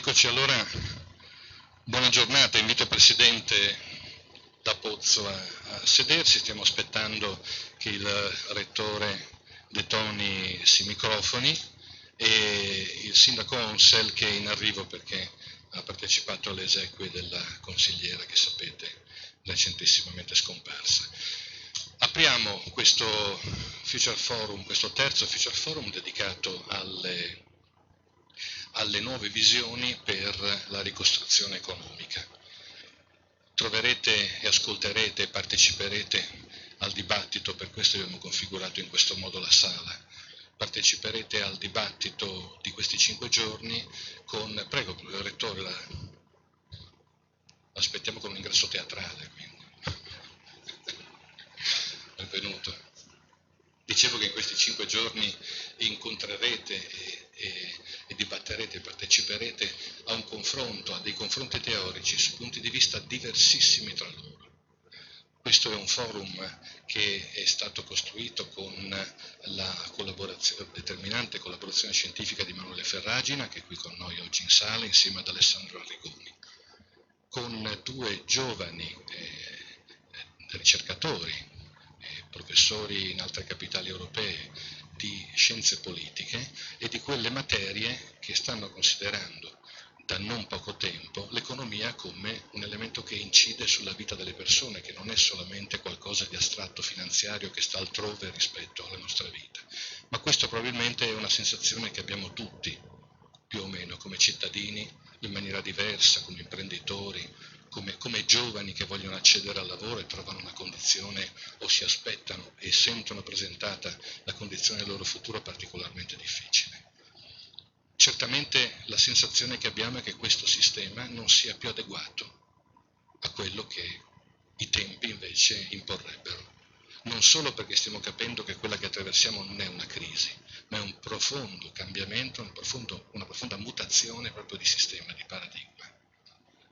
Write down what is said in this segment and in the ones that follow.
Eccoci allora, buona giornata, invito il Presidente da Pozzo a sedersi, stiamo aspettando che il Rettore detoni si microfoni e il Sindaco Onsel che è in arrivo perché ha partecipato alle esequie della consigliera che sapete recentissimamente scomparsa. Apriamo questo Future Forum, questo terzo Future Forum dedicato alle nuove visioni per la ricostruzione economica. Troverete e ascolterete e parteciperete al dibattito, per questo abbiamo configurato in questo modo la sala. Parteciperete al dibattito di questi 5 giorni con, prego Rettore, aspettiamo con un ingresso teatrale, quindi. Benvenuto. Dicevo che in questi 5 giorni incontrerete e dibatterete e parteciperete a un confronto, a dei confronti teorici su punti di vista diversissimi tra loro. Questo è un forum che è stato costruito con la determinante collaborazione scientifica di Emanuele Ferragina, che è qui con noi oggi in sala, insieme ad Alessandro Arrigoni, con 2 giovani ricercatori, professori in altre capitali europee di scienze politiche e di quelle materie che stanno considerando da non poco tempo l'economia come un elemento che incide sulla vita delle persone, che non è solamente qualcosa di astratto finanziario che sta altrove rispetto alla nostra vita. Ma questo probabilmente è una sensazione che abbiamo tutti, più o meno, come cittadini, in maniera diversa, come imprenditori, come giovani che vogliono accedere al lavoro e trovano una condizione o si aspettano e sentono presentata la condizione del loro futuro particolarmente difficile. Certamente la sensazione che abbiamo è che questo sistema non sia più adeguato a quello che i tempi invece imporrebbero. Non solo perché stiamo capendo che quella che attraversiamo non è una crisi, ma è un profondo cambiamento, una profonda mutazione proprio di sistema, di paradigma.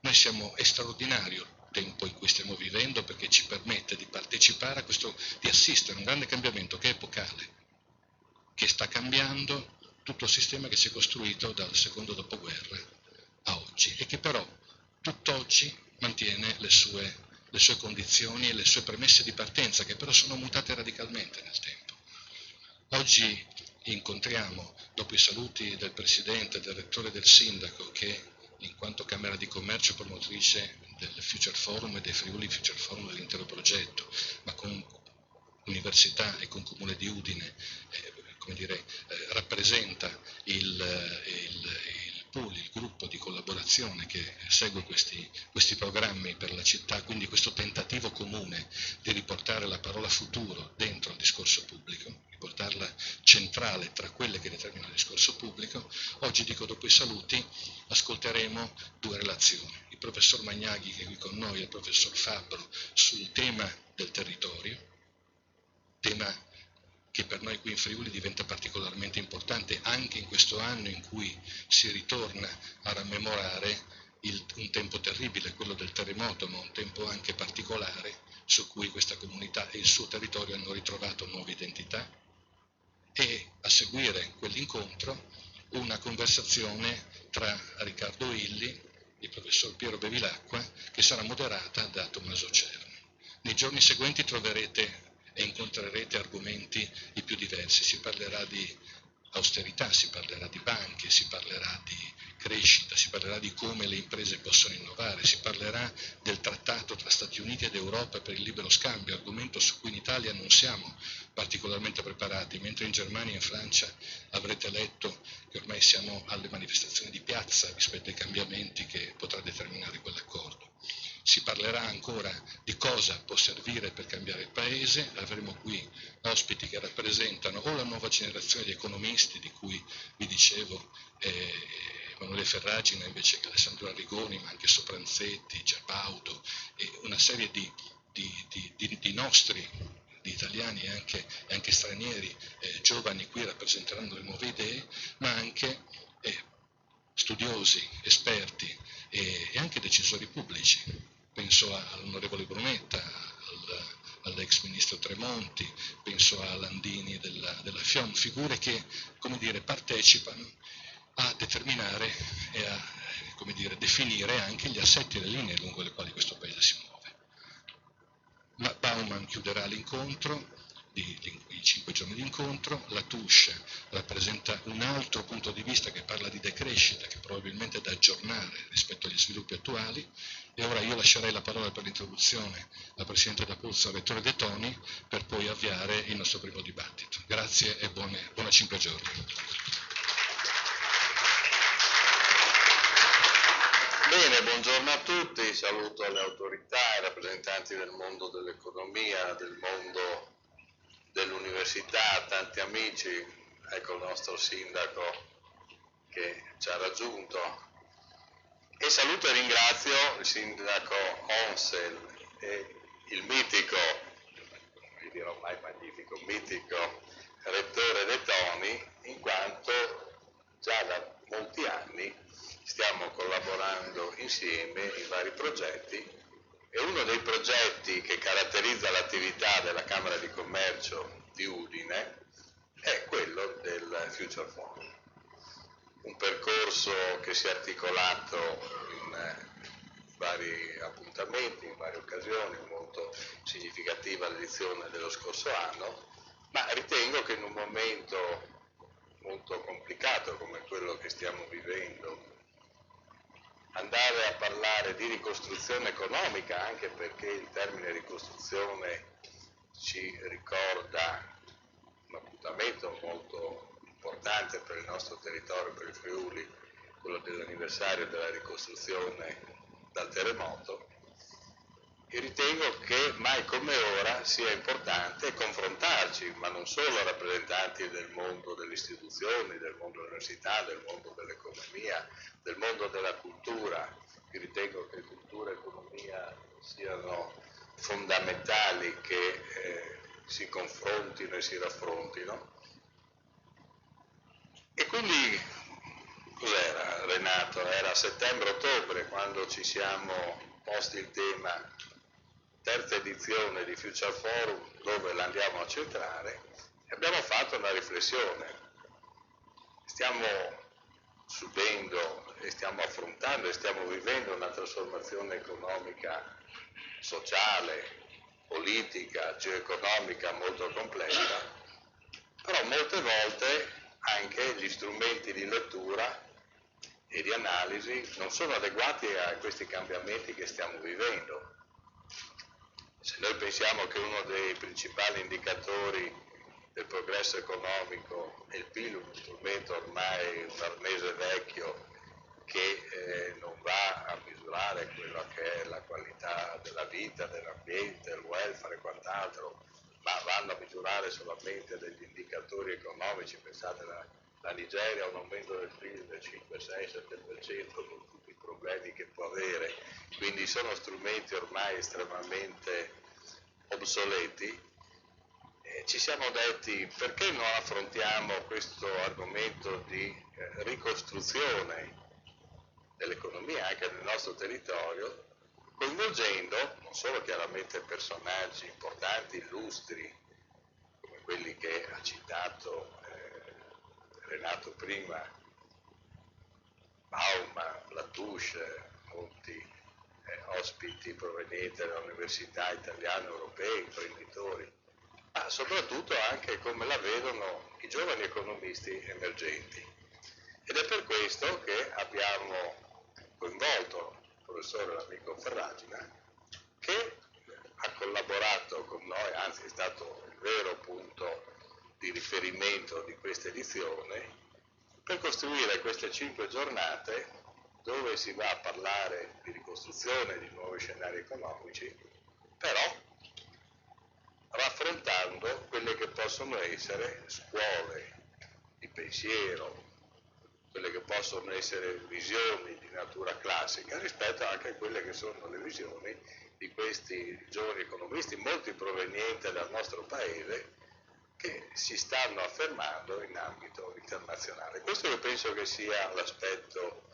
Noi siamo straordinario il tempo in cui stiamo vivendo perché ci permette di partecipare a questo, di assistere a un grande cambiamento che è epocale, che sta cambiando tutto il sistema che si è costruito dal secondo dopoguerra a oggi e che però tutt'oggi mantiene le sue condizioni e le sue premesse di partenza, che però sono mutate radicalmente nel tempo. Oggi incontriamo, dopo i saluti del Presidente, del Rettore e del Sindaco, che in quanto Camera di Commercio promotrice del Future Forum e dei Friuli Future Forum dell'intero progetto, ma con Università e con Comune di Udine, rappresenta il pool, il gruppo di collaborazione che segue questi programmi per la città, quindi questo tentativo comune di riportare la parola futuro dentro il discorso pubblico, riportarla centrale tra quelle che determinano il discorso pubblico. Oggi, dico, dopo i saluti, ascolteremo 2 relazioni. Il professor Magnaghi, che è qui con noi, e il professor Fabbro, sul tema del territorio, tema che per noi qui in Friuli diventa particolarmente importante anche in questo anno in cui si ritorna a rammemorare un tempo terribile, quello del terremoto, ma un tempo anche particolare su cui questa comunità e il suo territorio hanno ritrovato nuove identità, e a seguire quell'incontro una conversazione tra Riccardo Illi e il professor Piero Bevilacqua, che sarà moderata da Tommaso Cerni. Nei giorni seguenti troverete e incontrerete argomenti i più diversi, si parlerà di austerità, si parlerà di banche, si parlerà di crescita, si parlerà di come le imprese possono innovare, si parlerà del trattato tra Stati Uniti ed Europa per il libero scambio, argomento su cui in Italia non siamo particolarmente preparati, mentre in Germania e in Francia avrete letto che ormai siamo alle manifestazioni di piazza rispetto ai cambiamenti che potrà determinare quell'accordo. Si parlerà ancora di cosa può servire per cambiare il Paese, avremo qui ospiti che rappresentano o la nuova generazione di economisti di cui vi dicevo, Emanuele Ferragina invece che Alessandro Arrigoni, ma anche Sopranzetti, Giabaudo e una serie di nostri, di italiani e anche stranieri, giovani qui rappresenteranno le nuove idee, ma anche studiosi, esperti e anche decisori pubblici. Penso all'onorevole Brunetta, all'ex ministro Tremonti, penso a Landini della FIOM, figure che, come dire, partecipano a determinare e a come dire, definire anche gli assetti e le linee lungo le quali questo Paese si muove. Ma Bauman chiuderà l'incontro, i 5 giorni di incontro. Latouche rappresenta un altro punto di vista che parla di decrescita, che probabilmente è da aggiornare rispetto agli sviluppi attuali. E ora io lascerei la parola per l'introduzione al Presidente D'Apuzzo, al Rettore De Toni, per poi avviare il nostro primo dibattito. Grazie e buona 5 giorni. Bene, buongiorno a tutti, saluto le autorità, i rappresentanti del mondo dell'economia, del mondo dell'università, tanti amici, ecco il nostro sindaco che ci ha raggiunto, e saluto e ringrazio il sindaco Onsel e il mitico, vi dirò mai magnifico, mitico rettore De Toni, in quanto già da molti anni stiamo collaborando insieme in vari progetti, e uno dei progetti che caratterizza l'attività della Camera di Commercio di Udine è quello del Future Forum, un percorso che si è articolato in vari appuntamenti, in varie occasioni, molto significativa l'edizione dello scorso anno, ma ritengo che in un momento molto complicato come quello che stiamo vivendo, andare a parlare di ricostruzione economica, anche perché il termine ricostruzione ci ricorda un appuntamento molto importante per il nostro territorio, per il Friuli, quello dell'anniversario della ricostruzione dal terremoto, e ritengo che mai come ora sia importante confrontarci, ma non solo rappresentanti del mondo delle istituzioni, del mondo dell'università, del mondo dell'economia, del mondo della cultura. Io ritengo che cultura e economia siano fondamentali, che si confrontino e si raffrontino. E quindi, cos'era Renato? Era settembre-ottobre quando ci siamo posti il tema terza edizione di Future Forum, dove l'andiamo a centrare, e abbiamo fatto una riflessione. Stiamo subendo e stiamo affrontando e stiamo vivendo una trasformazione economica, sociale, politica, geoeconomica molto complessa, però molte volte anche gli strumenti di lettura e di analisi non sono adeguati a questi cambiamenti che stiamo vivendo. Se noi pensiamo che uno dei principali indicatori del progresso economico è il PIL, un strumento ormai un arnese vecchio che non va a misurare quello che è la qualità della vita, dell'ambiente, il welfare e quant'altro, ma vanno a misurare solamente degli indicatori economici. Pensate, la Nigeria ha un aumento del PIL del 5, 6, 7% con tutti i problemi che può avere, quindi sono strumenti ormai estremamente obsoleti. Ci siamo detti: perché non affrontiamo questo argomento di ricostruzione dell'economia anche nel nostro territorio, coinvolgendo non solo chiaramente personaggi importanti, illustri, come quelli che ha citato Renato prima, Bauman, Latouche, molti ospiti provenienti dalle università italiane, europee, imprenditori, ma soprattutto anche come la vedono i giovani economisti emergenti. Ed è per questo che abbiamo coinvolto il professore l'amico Ferragina, che ha collaborato con noi, anzi è stato il vero punto di riferimento di questa edizione, per costruire queste 5 giornate dove si va a parlare di ricostruzione, di nuovi scenari economici, però raffrontando quelle che possono essere scuole di pensiero, quelle che possono essere visioni di natura classica rispetto anche a quelle che sono le visioni di questi giovani economisti, molti provenienti dal nostro paese, che si stanno affermando in ambito internazionale. Questo io penso che sia l'aspetto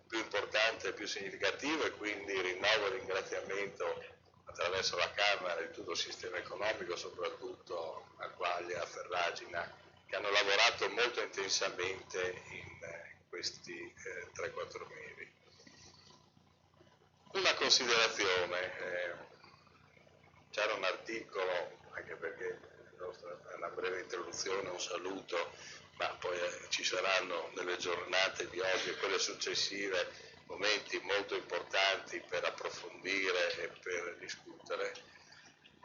più importante e più significativo, e quindi rinnovo il ringraziamento attraverso la Camera e tutto il sistema economico, soprattutto a Quaglia, a Ferragina, che hanno lavorato molto intensamente in questi 3-4 mesi. Una considerazione, c'era un articolo, anche perché è una breve introduzione, un saluto, ma poi ci saranno nelle giornate di oggi e quelle successive momenti molto importanti per approfondire e per discutere.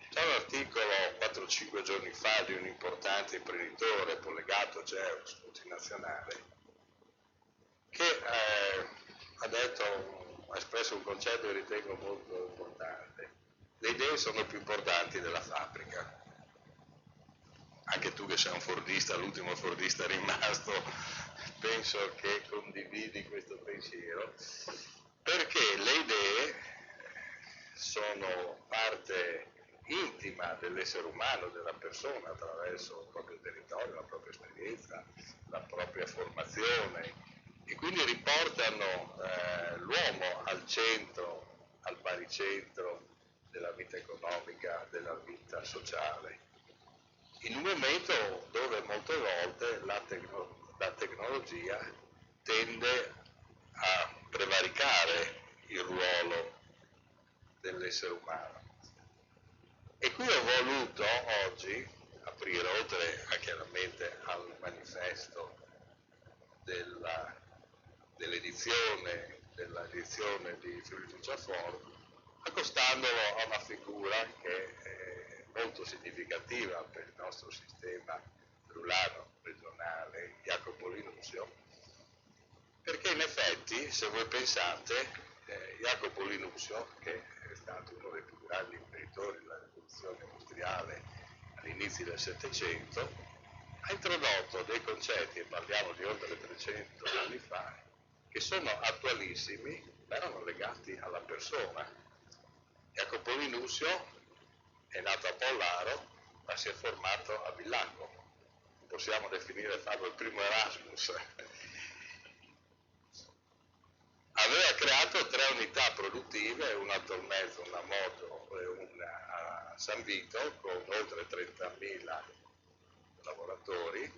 C'è un articolo 4-5 giorni fa di un importante imprenditore collegato a Geos, multinazionale, che ha espresso un concetto che ritengo molto importante. Le idee sono più importanti della fabbrica. Anche tu che sei un fordista, l'ultimo fordista rimasto, penso che condividi questo pensiero, perché le idee sono parte intima dell'essere umano, della persona, attraverso il proprio territorio, la propria esperienza, la propria formazione, e quindi riportano l'uomo al centro, al baricentro della vita economica, della vita sociale, in un momento dove molte volte la tecnologia tende a prevaricare il ruolo dell'essere umano. E qui ho voluto oggi aprire, oltre a chiaramente al manifesto dell'edizione di Fiorificia Ford, accostandolo a una figura che è molto significativa per il nostro sistema friulano regionale, Jacopo Linusio, perché in effetti, se voi pensate, Jacopo Linusio, che è stato uno dei più grandi imprenditori della rivoluzione industriale all'inizio del Settecento, ha introdotto dei concetti, e parliamo di oltre 300 anni fa, che sono attualissimi, ma erano legati alla persona. Jacopo Linusio è nato a Pollaro, ma si è formato a Villacco. Possiamo definire farlo il primo Erasmus. Aveva creato 3 unità produttive, una a Tolmezzo, una a Modo e una a San Vito, con oltre 30.000 lavoratori,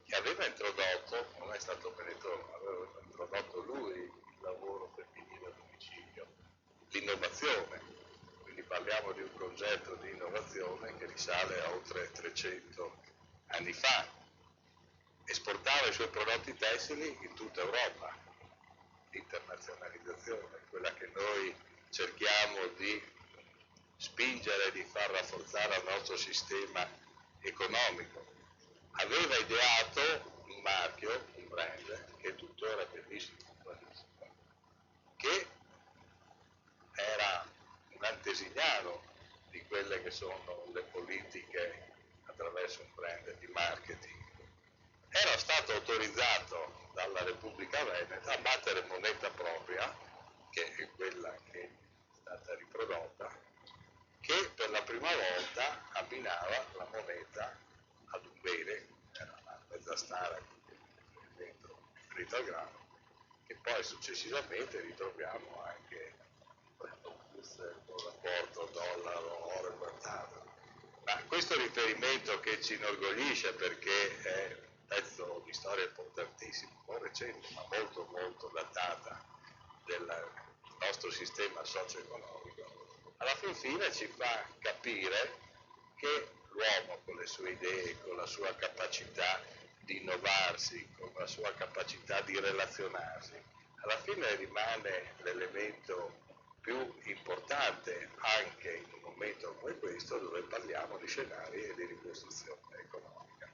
che aveva introdotto, non è stato Benetton, aveva introdotto lui il lavoro femminile a domicilio, l'innovazione, quindi parliamo di un progetto di innovazione che risale a oltre 300 anni fa, esportava i suoi prodotti tessili in tutta Europa, l'internazionalizzazione, quella che noi cerchiamo di spingere, di far rafforzare al nostro sistema economico. Aveva ideato un marchio, un brand, che tuttora è bellissimo, che era un antesignano di quelle che sono le politiche attraverso un brand di marketing. Era stato autorizzato dalla Repubblica Veneta a battere moneta propria, che è quella che è stata riprodotta, che per la prima volta abbinava la moneta ad un bene, era una mezza stara dentro scritto al grano, che poi successivamente ritroviamo anche con rapporto dollaro, oro e quant'altro. Ma questo riferimento che ci inorgoglisce perché è un pezzo di storia importantissimo, non recente ma molto molto datata del nostro sistema socio-economico, alla fin fine ci fa capire che l'uomo con le sue idee, con la sua capacità di innovarsi, con la sua capacità di relazionarsi, alla fine rimane l'elemento più importante anche in un momento come questo dove parliamo di scenari e di ricostruzione economica.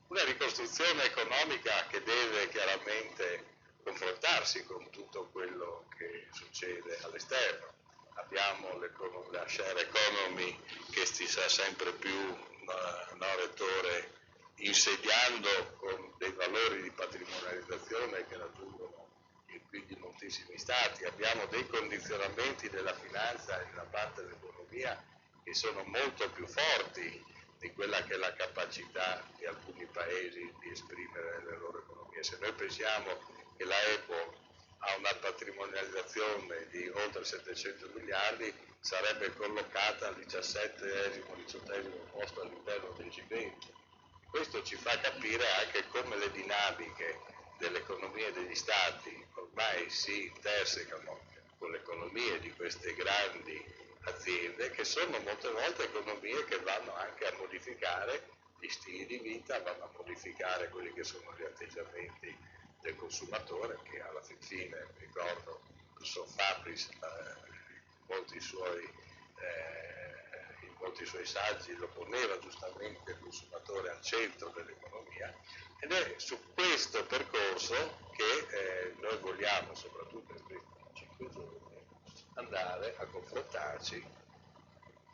Una ricostruzione economica che deve chiaramente confrontarsi con tutto quello che succede all'esterno. Abbiamo la share economy che si sa sempre più, rettore, insediando con dei valori di patrimonializzazione che raggiungono il PIL di moltissimi stati. Abbiamo dei condizionamenti della finanza e della parte dell'economia che sono molto più forti di quella che è la capacità di alcuni paesi di esprimere le loro economie. Se noi pensiamo che la Apple ha una patrimonializzazione di oltre 700 miliardi, sarebbe collocata al 17-18 posto all'interno del G20. Questo ci fa capire anche come le dinamiche delle economie degli stati ormai si intersecano con le economie di queste grandi aziende, che sono molte volte economie che vanno anche a modificare gli stili di vita, vanno a modificare quelli che sono gli atteggiamenti del consumatore, che alla fine, ricordo, il suo Fabris, in molti suoi saggi lo poneva giustamente il consumatore al centro dell'economia, ed è su questo percorso che noi vogliamo, soprattutto in questi 5 giorni, andare a confrontarci,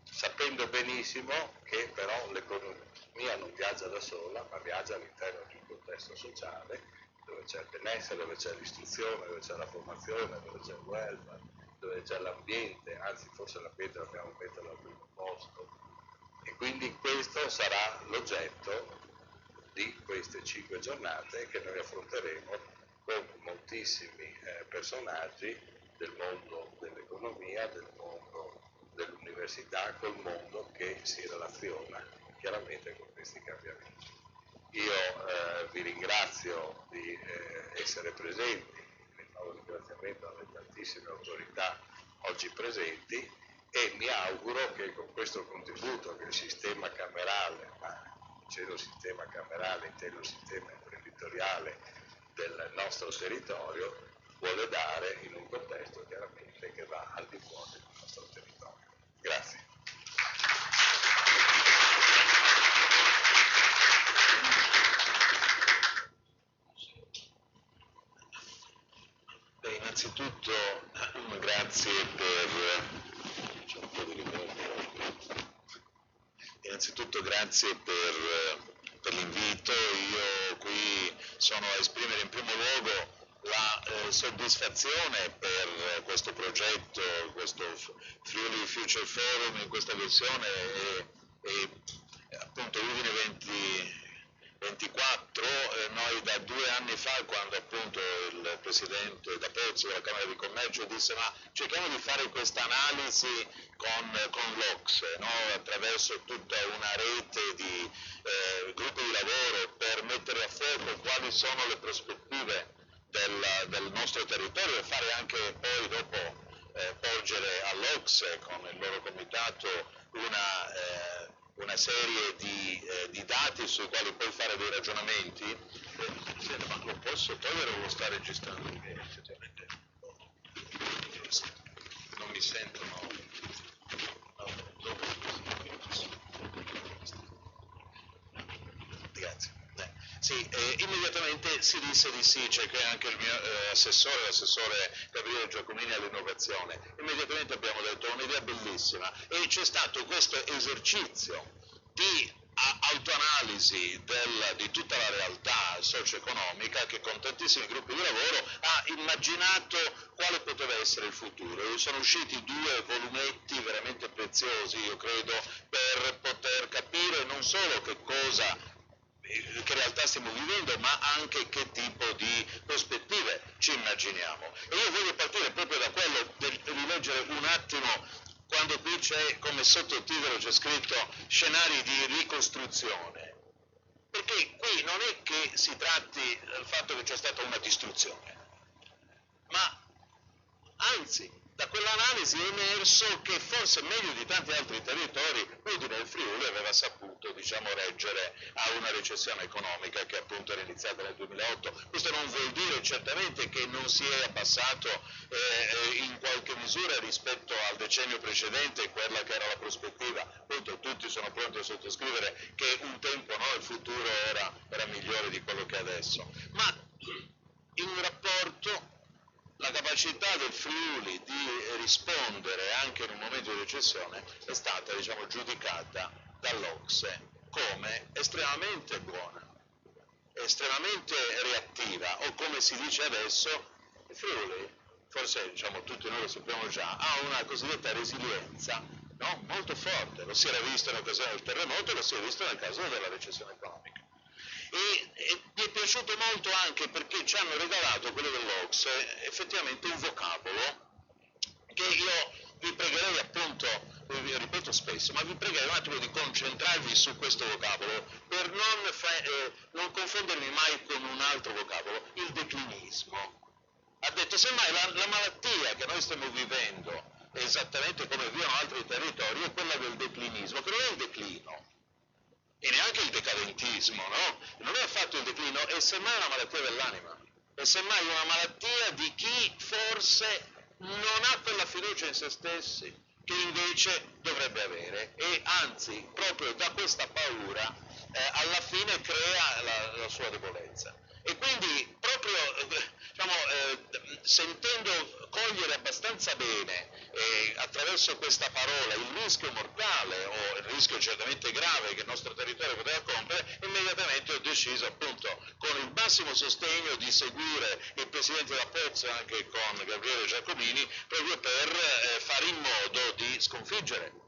sapendo benissimo che però l'economia non viaggia da sola, ma viaggia all'interno di un contesto sociale dove c'è il benessere, dove c'è l'istruzione, dove c'è la formazione, dove c'è il welfare, dove c'è l'ambiente, anzi forse l'ambiente dobbiamo metterlo al primo posto. E quindi questo sarà l'oggetto di queste 5 giornate che noi affronteremo con moltissimi personaggi del mondo dell'economia, del mondo dell'università, col mondo che si relaziona chiaramente con questi cambiamenti. Io vi ringrazio di essere presenti, rinnovo il ringraziamento alle tantissime autorità oggi presenti e mi auguro che con questo contributo che il sistema camerale, ma dicendo sistema camerale intendo il sistema imprenditoriale del nostro territorio, vuole dare in un contesto chiaramente che va al di fuori del nostro territorio. Grazie. Innanzitutto grazie per l'invito. Io qui sono a esprimere in primo luogo la soddisfazione per questo progetto, questo Friuli Future Forum in questa versione e appunto Udine 2024, noi da 2 anni fa, quando appunto il presidente da Pozzi della Camera di Commercio disse ma cerchiamo di fare questa analisi con l'Ocse, no? Attraverso tutta una rete di gruppi di lavoro per mettere a fuoco quali sono le prospettive del nostro territorio e fare anche poi dopo porgere all'Ocse con il loro comitato una serie di dati sui quali poi fare dei ragionamenti. Ma lo posso togliere o lo sta registrando? Effettivamente non mi sentono. Grazie. Sì, immediatamente si disse di sì, c'è che anche il mio l'assessore Gabriele Giacomini all'innovazione. Immediatamente abbiamo detto un'idea bellissima e c'è stato questo esercizio di autoanalisi di tutta la realtà socio-economica che con tantissimi gruppi di lavoro ha immaginato quale poteva essere il futuro. Sono usciti 2 volumetti veramente preziosi, io credo, per poter capire non solo che realtà stiamo vivendo, ma anche che tipo di prospettive ci immaginiamo. E io voglio partire proprio da quello di rileggere un attimo, quando qui c'è come sottotitolo c'è scritto scenari di ricostruzione, perché qui non è che si tratti del fatto che c'è stata una distruzione, ma anzi da quell'analisi è emerso che forse meglio di tanti altri territori Udine e Friuli aveva saputo reggere a una recessione economica che appunto era iniziata nel 2008. Questo non vuol dire certamente che non si è abbassato in qualche misura rispetto al decennio precedente quella che era la prospettiva, appunto tutti sono pronti a sottoscrivere che un tempo il futuro era migliore di quello che è adesso, ma in rapporto la capacità del Friuli di rispondere anche in un momento di recessione è stata giudicata dall'Ocse come estremamente buona, estremamente reattiva, o come si dice adesso, il Friuli, forse tutti noi lo sappiamo già, ha una cosiddetta resilienza molto forte, lo si era visto in occasione del terremoto, lo si è visto nel caso della recessione economica. E mi è piaciuto molto anche perché ci hanno regalato quello dell'Ocse effettivamente un vocabolo che io vi pregherei appunto, vi ripeto spesso, ma vi pregherei un attimo di concentrarvi su questo vocabolo per non confondermi mai con un altro vocabolo, il declinismo. Ha detto semmai la malattia che noi stiamo vivendo, esattamente come vivono altri territori, è quella del declinismo, che non è il declino, e neanche il decadentismo, no? Non è affatto il declino, è semmai una malattia dell'anima, è semmai una malattia di chi forse non ha quella fiducia in se stessi che invece dovrebbe avere, e anzi, proprio da questa paura, alla fine crea la sua debolezza. E quindi proprio sentendo cogliere abbastanza bene attraverso questa parola il rischio mortale o il rischio certamente grave che il nostro territorio poteva compiere, immediatamente ho deciso appunto con il massimo sostegno di seguire il Presidente La Pozza anche con Gabriele Giacomini proprio per fare in modo di sconfiggere.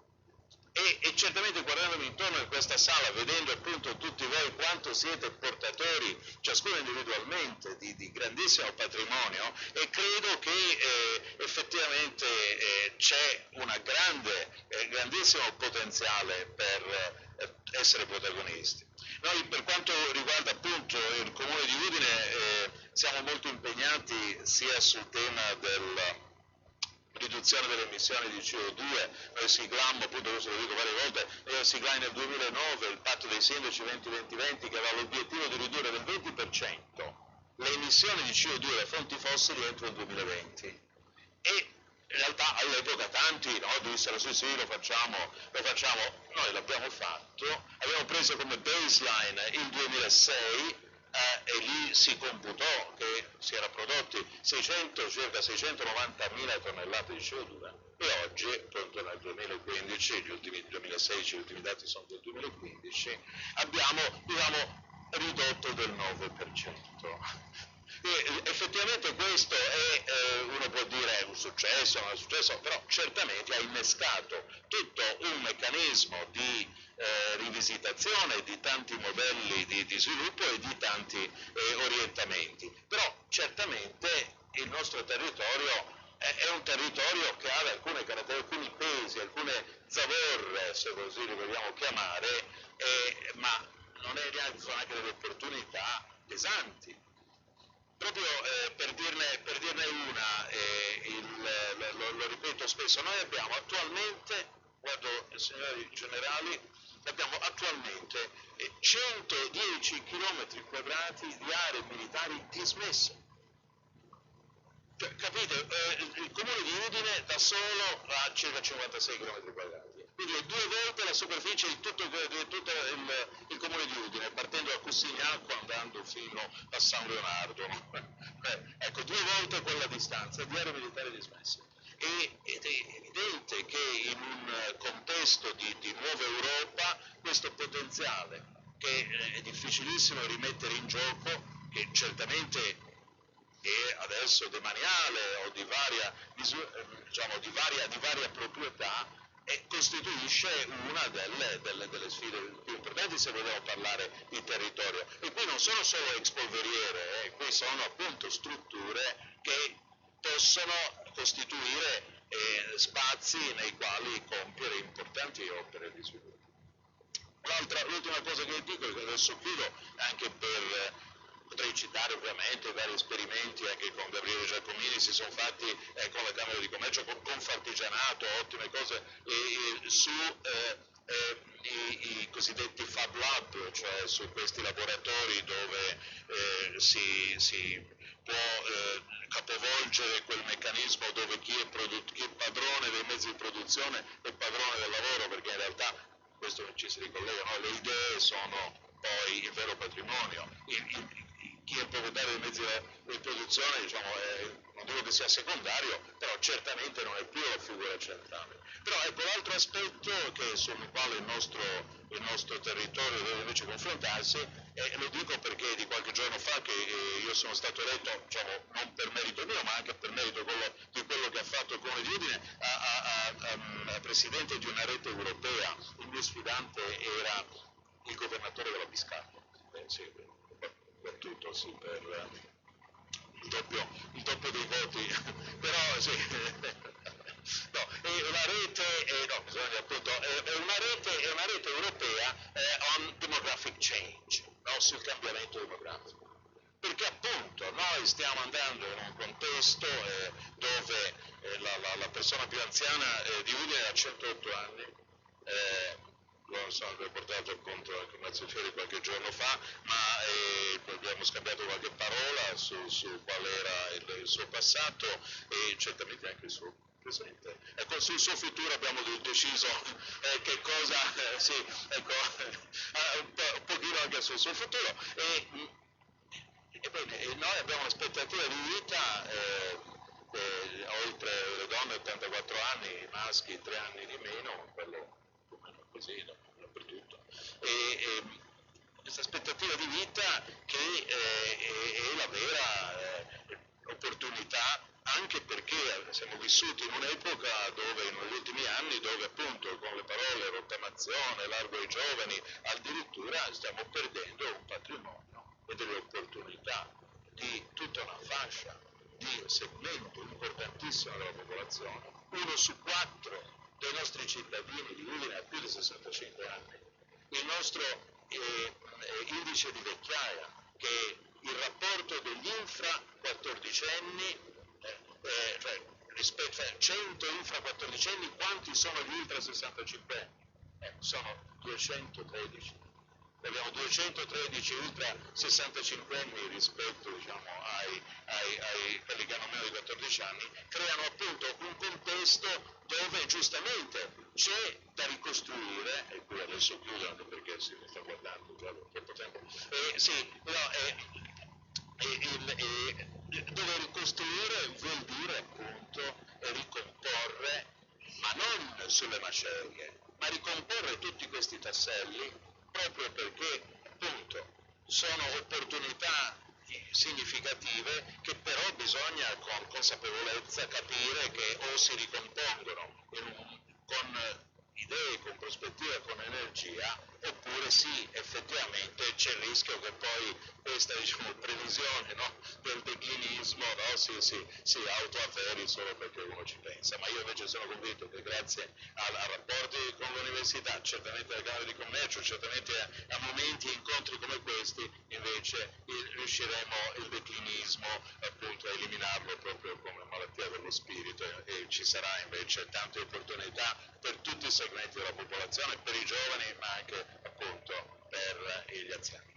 E certamente guardandomi intorno in questa sala, vedendo appunto tutti voi quanto siete portatori, ciascuno individualmente, di grandissimo patrimonio, e credo che effettivamente c'è una grandissimo potenziale per essere protagonisti. Noi per quanto riguarda appunto il Comune di Udine siamo molto impegnati sia sul tema della riduzione delle emissioni di CO2, noi siglammo, appunto questo lo dico varie volte, siglai nel 2009 il patto dei sindaci 20-20-20 che aveva l'obiettivo di ridurre del 20% le emissioni di CO2 da fonti fossili entro il 2020. E in realtà all'epoca tanti dissero sì lo facciamo, noi l'abbiamo fatto, abbiamo preso come baseline il 2006 e lì si computò che si era prodotti circa 690.000 tonnellate di CO2 e oggi, appunto nel 2015, gli ultimi 2016, gli ultimi dati sono del 2015, abbiamo ridotto del 9%. E effettivamente questo è, uno può dire, un successo, non è un successo, però certamente ha innescato tutto un meccanismo di rivisitazione di tanti modelli di sviluppo e di tanti orientamenti. Però certamente il nostro territorio è un territorio che ha alcune caratteristiche, alcuni pesi, alcune zavorre, se così li vogliamo chiamare, ma non è neanche delle opportunità pesanti. Proprio per dirne una, lo ripeto spesso, noi abbiamo attualmente, guardo signori generali, abbiamo attualmente 110 km quadrati di aree militari dismesse. Capite? Il comune di Udine da solo ha circa 56 km quadrati. Quindi è 2 volte la superficie di tutto il comune di Udine, partendo da Cussignacqua andando fino a San Leonardo. Ecco, 2 volte quella distanza di aree militari dismesse. Ed è evidente che in un contesto di nuova Europa questo potenziale, che è difficilissimo rimettere in gioco, che certamente è adesso demaniale o di varia proprietà, costituisce una delle sfide più importanti se vogliamo parlare di territorio. E qui non sono solo expolveriere, qui sono appunto strutture che possono costituire spazi nei quali compiere importanti opere di sviluppo. L'ultima cosa che dico, e adesso chiudo, anche potrei citare ovviamente vari esperimenti anche con Gabriele Giacomini si sono fatti con la Camera di Commercio, con Confartigianato, ottime cose, su i cosiddetti Fab Lab, cioè su questi laboratori dove si può capovolgere quel meccanismo dove chi è padrone dei mezzi di produzione è padrone del lavoro, perché in realtà questo ci si ricollega, no? Le idee sono poi il vero patrimonio. Chi è proprietario dei mezzi di produzione, non dico che sia secondario, però certamente non è più la figura centrale. Però ecco, l'altro aspetto sul quale il nostro territorio deve invece confrontarsi, e lo dico perché di qualche giorno fa che io sono stato eletto, non per merito mio, ma anche per merito di quello che ha fatto il Comune di Udine, a presidente di una rete europea. Il mio sfidante era il governatore della Biscaglia. Per tutto, sì, per il doppio dei voti, però sì, No, è una rete, no, bisogna appunto, è una rete europea on demographic change, no, sul cambiamento demografico. Perché appunto noi stiamo andando in un contesto dove la persona più anziana di Udine ha 108 anni, lo sono riportato contro il commercio fieri qualche giorno fa, ma abbiamo scambiato qualche parola su qual era il suo passato e certamente anche il suo presente. Ecco, sul suo futuro abbiamo deciso che cosa, sì, ecco, un pochino anche sul suo futuro. Ebbene, noi abbiamo un'aspettativa di vita, oltre le donne 84 anni, i maschi 3 anni di meno, quello più o meno così, dappertutto. E questa aspettativa di vita che è la vera opportunità, anche perché siamo vissuti in un'epoca dove, negli ultimi anni, dove appunto con le parole rottamazione, largo ai giovani, addirittura stiamo perdendo un patrimonio e delle opportunità di tutta una fascia di segmento importantissimo della popolazione. 1 su 4 dei nostri cittadini di Udine ha più di 65 anni. Il nostro indice di vecchiaia, che è il rapporto degli infra 14enni, cioè rispetto a 100 infra 14enni, quanti sono gli ultra 65 anni? Sono 213. Abbiamo 213 ultra 65 anni rispetto, diciamo, ai quelli che hanno meno di 14 anni, creano appunto un contesto dove giustamente c'è da ricostruire, e qui adesso chiudo anche perché si mi sta guardando già da troppo tempo, dove ricostruire vuol dire appunto ricomporre, ma non sulle macerie, ma ricomporre tutti questi tasselli proprio perché appunto sono opportunità significative che però bisogna con consapevolezza capire che o si ricompongono con idee, con prospettiva, con energia, oppure sì, effettivamente c'è il rischio che poi questa, diciamo, previsione, no, del declinismo, no, si autoavveri solo perché uno ci pensa. Ma io invece sono convinto che grazie a rapporti con l'università, certamente alle Camere di Commercio, certamente a momenti e incontri come questi, invece riusciremo il declinismo appunto a eliminarlo proprio come malattia dello spirito e ci sarà invece tante opportunità per tutti i segmenti della popolazione, per i giovani ma anche appunto per gli anziani.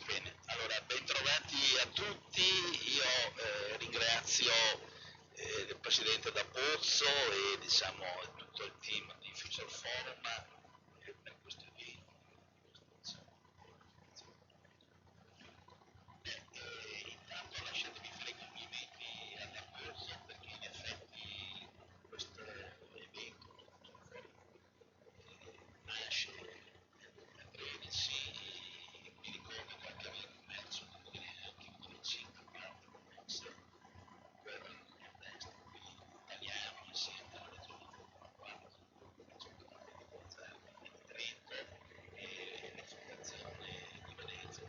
Bene, allora bentrovati a tutti, io ringrazio il Presidente D'Apozzo e diciamo tutto il team di Future Forum per questo evento. Intanto lasciatemi fare i complimenti alla Corso perché in effetti questo evento nasce nel 13, mi ricordo che anche nel commercio, anche in 2005, per il testo italiano insieme alla regione di Trento e la fondazione di Venezia.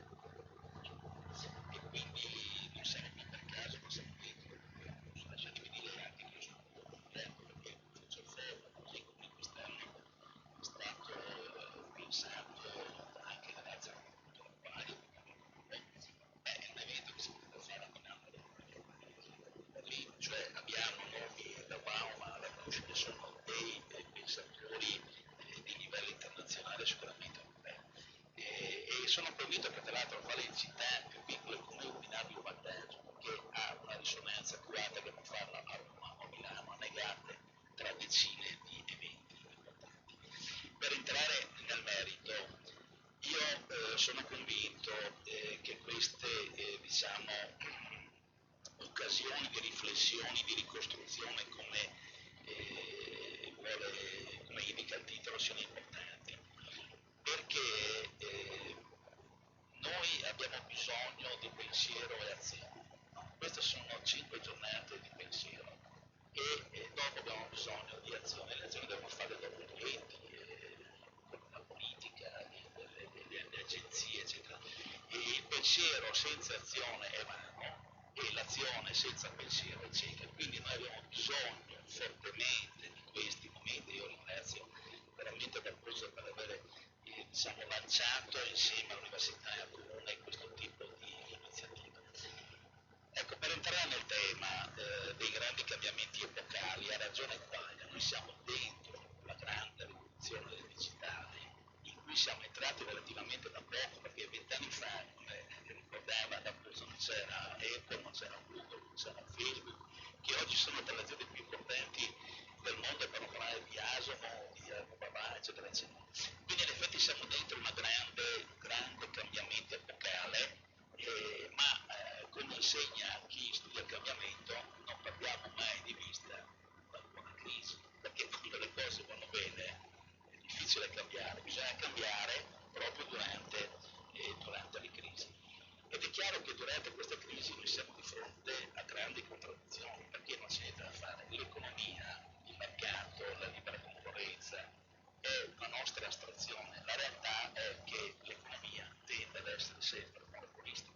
E quindi non sarebbe per caso, ma sapete, lasciatemi dire anche che io sono molto contento perché il Future Forum, così come quest'anno, è stato pensato anche grazie a un cultura quale è un evento che si può fare a Berlino, cioè abbiamo noi da Bauma alla Luce che sono dei pensatori di livello internazionale sicuramente europeo. E sono convinto che tra l'altro fare in città più piccole come Udine un vantaggio perché ha una risonanza accurata che può farla a Roma o a Milano, a negate tra decine di eventi importanti. Per entrare nel merito, io sono convinto che queste diciamo, occasioni di riflessione, di ricostruzione, come indica il titolo, siano importanti, perché noi abbiamo bisogno di pensiero e azione. No? Queste sono 5 giornate di pensiero e dopo abbiamo bisogno di azione. Le azioni devono fare dopo gli enti, con la politica, le agenzie, eccetera. senza azione è vano e l'azione senza pensiero è cieca. Quindi noi abbiamo bisogno fortemente di questi momenti. Io ringrazio veramente D'Apuzzo per aver lanciato insieme all'Università Comune questo tipo di iniziativa. Ecco, per entrare nel tema dei grandi cambiamenti epocali, ha ragione Quaglia, noi siamo dentro la grande rivoluzione del digitale, in cui siamo entrati relativamente da poco, perché 20 anni fa, come ricordava D'Apuzzo, non c'era Apple, non c'era Google, non c'era Facebook, che oggi sono tra le aziende più importanti del mondo, per non parlare di Asomo, di Alibaba, eccetera, eccetera. Quindi in effetti siamo dentro una grande cambiamento epocale, ma come insegna chi studia il cambiamento, non perdiamo mai di vista la buona crisi, perché quando le cose vanno bene è difficile cambiare, bisogna cambiare proprio durante le crisi. Ed è chiaro che durante questa crisi noi siamo di fronte a grandi contraddizioni, perché non c'è niente da fare. L'economia, il mercato, la libera concorrenza è una nostra astrazione. La realtà è che l'economia tende ad essere sempre monopolistica.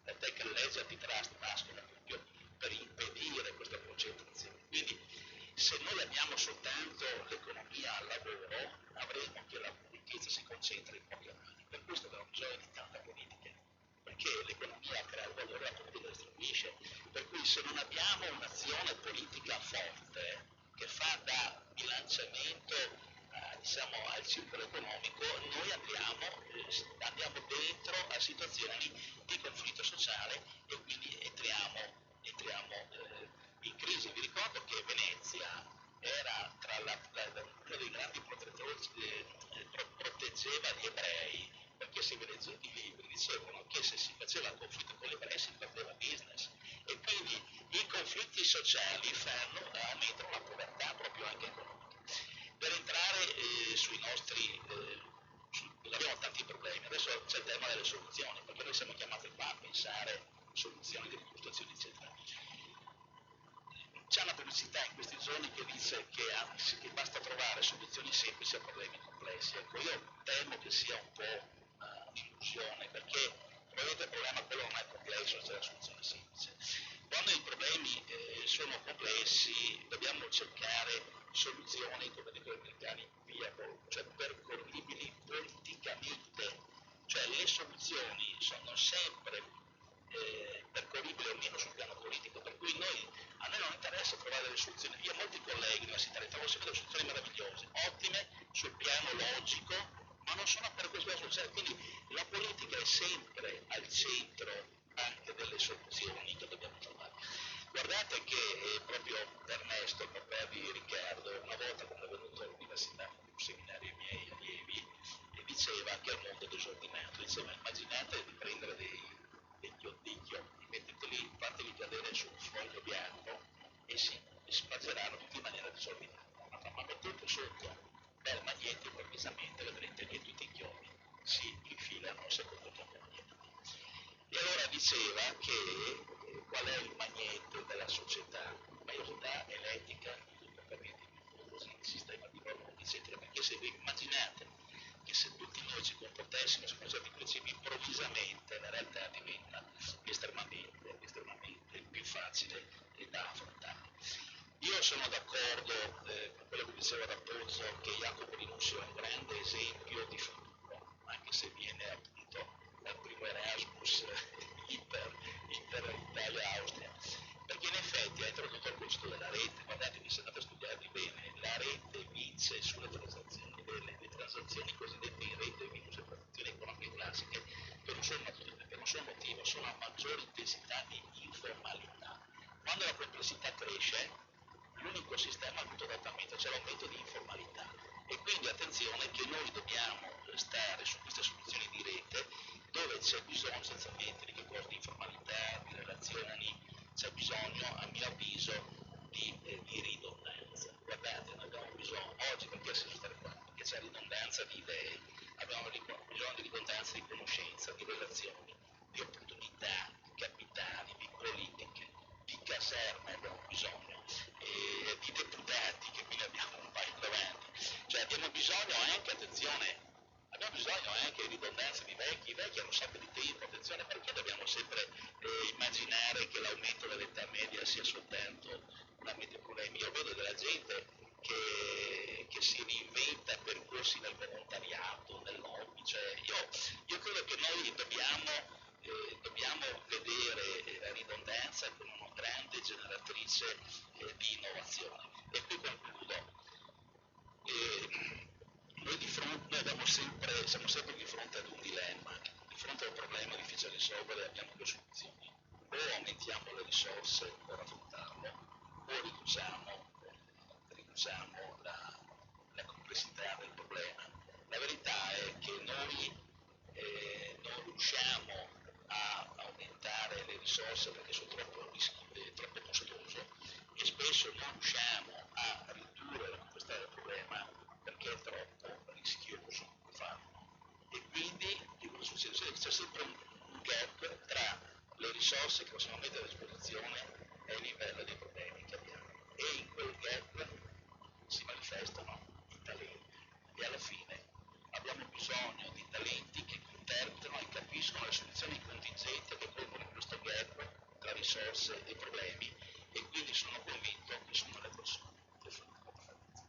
Tant'è che le leggi antitrust nascono proprio per impedire questa concentrazione. Quindi se noi abbiamo soltanto l'economia al lavoro, avremo che la ricchezza si concentra in poche mani. Per questo abbiamo bisogno di tanta politica, perché l'economia crea il valore, la politica distribuisce. Per cui se non abbiamo un'azione politica forte che fa da bilanciamento al circolo economico, noi andiamo dentro a situazioni di conflitto sociale e quindi entriamo in crisi. Vi ricordo che Venezia era uno dei grandi proteggeva gli ebrei, perché se vedete i libri dicevano che se si faceva il conflitto con gli ebrei si perdeva business, e quindi i conflitti sociali aumentano la povertà proprio anche economica. Per entrare sui nostri abbiamo tanti problemi, adesso c'è il tema delle soluzioni, perché noi siamo chiamati qua a pensare soluzioni di ricostruzione, eccetera. C'è una pubblicità in questi giorni che dice che basta trovare soluzioni semplici a problemi complessi. Ecco, io temo che sia un po' un'illusione, perché probabilmente il problema quello non è complesso, c'è la soluzione semplice. Quando i problemi sono complessi dobbiamo cercare soluzioni, come dicono gli americani, viable, cioè percorribili politicamente, cioè le soluzioni sono sempre percorribili almeno sul piano politico, per cui a noi non interessa trovare delle soluzioni. Io ho molti colleghi universitari trovo sempre delle soluzioni meravigliose, ottime sul piano logico, ma non sono per questa soluzione. Quindi la politica è sempre al centro anche delle soluzioni che dobbiamo trovare. Guardate che proprio Ernesto, il papà di Riccardo, una volta quando è venuto all'università, in un seminario ai miei allievi, e diceva che il mondo è disordinato. Diceva: immaginate di prendere degli occhi, metteteli, fateli cadere su un foglio bianco e si spargeranno tutti in maniera disordinata. Ma mettete sotto un bel maglietto, improvvisamente vedrete che tutti i chiodi si infilano secondo il maglietto. E allora diceva che qual è il magnete della società? La società è l'etica, il sistema di valori, eccetera. Perché se vi immaginate che se tutti noi ci comportassimo secondo certi principi, improvvisamente la realtà diventa estremamente più facile da affrontare. Io sono d'accordo con quello che diceva D'Apuzzo, che Jacopo Di Muscio è un grande esempio di futuro, anche se viene appunto dal primo Erasmus Italia-Austria, perché in effetti ha introdotto il concetto della rete. Guardate, se andate a studiarli bene, la rete vince sulle transazioni, le transazioni cosiddette in rete vincono sulle transazioni economiche classiche per un solo motivo, sono a maggiore intensità di informalità. Quando la complessità cresce, l'unico sistema a tutto adattamento c'è l'aumento di informalità, e quindi attenzione che noi dobbiamo stare su queste soluzioni di rete dove c'è bisogno essenzialmente di che cosa? Di informalità, di relazioni, c'è bisogno a mio avviso di ridondanza. Guardate, noi abbiamo bisogno oggi, perché si stare qua? Perché c'è ridondanza di idee, abbiamo bisogno di ridondanza di conoscenza, di relazioni, di opportunità, di capitali, di politiche, di caserme abbiamo bisogno, di deputati, che quindi abbiamo un paio davanti, cioè abbiamo bisogno anche, attenzione, abbiamo bisogno anche di ridondanza di vecchi, i vecchi hanno un sacco di tempo, attenzione, perché dobbiamo sempre immaginare che l'aumento dell'età media sia soltanto un aumento di problemi? Io vedo della gente che si reinventa percorsi nel volontariato, nell'hobby, cioè io credo che noi dobbiamo vedere la ridondanza come una grande generatrice di innovazione. E qui concludo. Noi siamo sempre di fronte ad un dilemma, di fronte a un problema difficile da risolvere abbiamo due soluzioni: o aumentiamo le risorse per affrontarlo, o riduciamo la complessità del problema. La verità è che noi non riusciamo a aumentare le risorse perché sono troppo costoso, e spesso non riusciamo a ridurre la complessità del problema perché è troppo rischioso farlo. E quindi che cosa succede? Succede che c'è sempre un gap tra le risorse che possiamo mettere a disposizione e il livello dei problemi che abbiamo. E in quel gap si manifestano i talenti. E alla fine abbiamo bisogno di talenti che interpretano e capiscono le soluzioni contingenti che colgono questo gap tra risorse e problemi, e quindi sono convinto che sono le persone che fanno la differenza.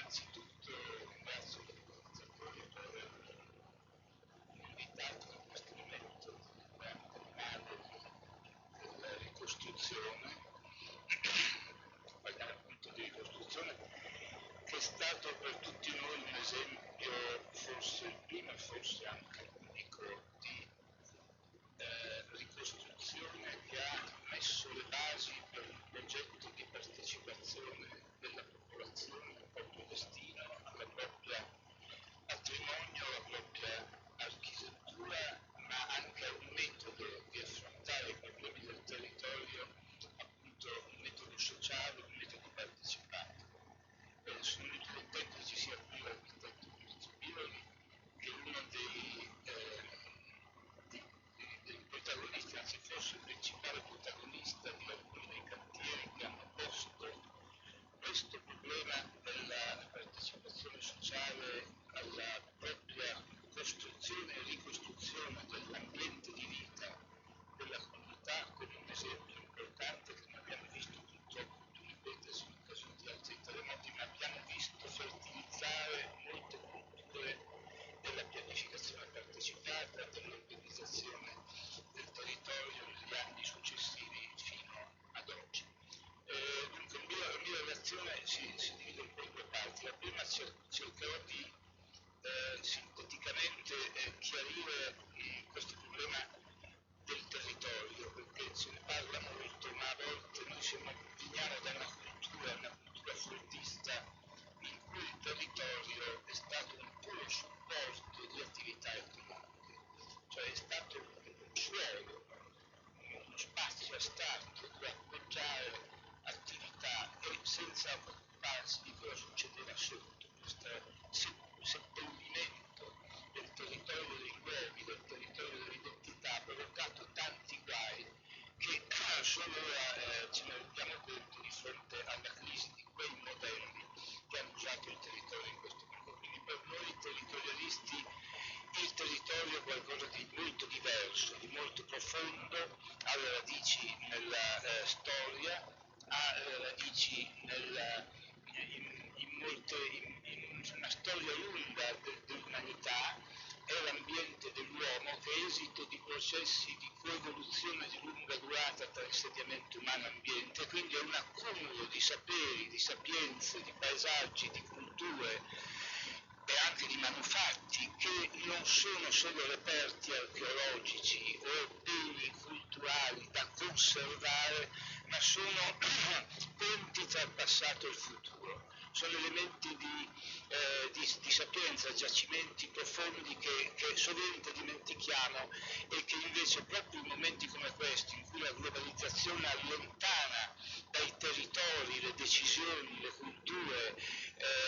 Innanzitutto ringrazio gli organizzatori per avermi invitato in questo momento della ricostruzione, parliamo appunto di ricostruzione, che è stato per tutti noi un esempio, forse il primo e forse anche l'unico, di ricostruzione che ha messo le basi per un progetto di partecipazione della popolazione al proprio destino, alla propria patrimonio, alla propria architettura, ma anche a un metodo di affrontare i problemi del territorio, appunto un metodo sociale, un metodo partecipato. Sono molto contento che ci sia qui l'architetto Pirozzo Biroli, che è uno dei senza preoccuparsi di cosa succedeva sotto, questo seppellimento del territorio dei luoghi, del territorio dell'identità, ha provocato tanti guai che solo ora ce ne rendiamo conto di fronte alla crisi di quei modelli che hanno usato il territorio in questo modo. Quindi per noi territorialisti il territorio è qualcosa di molto diverso, di molto profondo, ha le radici nella storia, ha le radici in una storia lunga dell'umanità, è l'ambiente dell'uomo che è esito di processi di coevoluzione di lunga durata tra insediamento umano e ambiente, quindi è un accumulo di saperi, di sapienze, di paesaggi, di culture e anche di manufatti che non sono solo reperti archeologici o beni culturali da conservare, ma sono ponti tra il passato e il futuro. Sono elementi di sapienza, giacimenti profondi che sovente dimentichiamo e che invece proprio in momenti come questi, in cui la globalizzazione allontana dai territori le decisioni, le culture,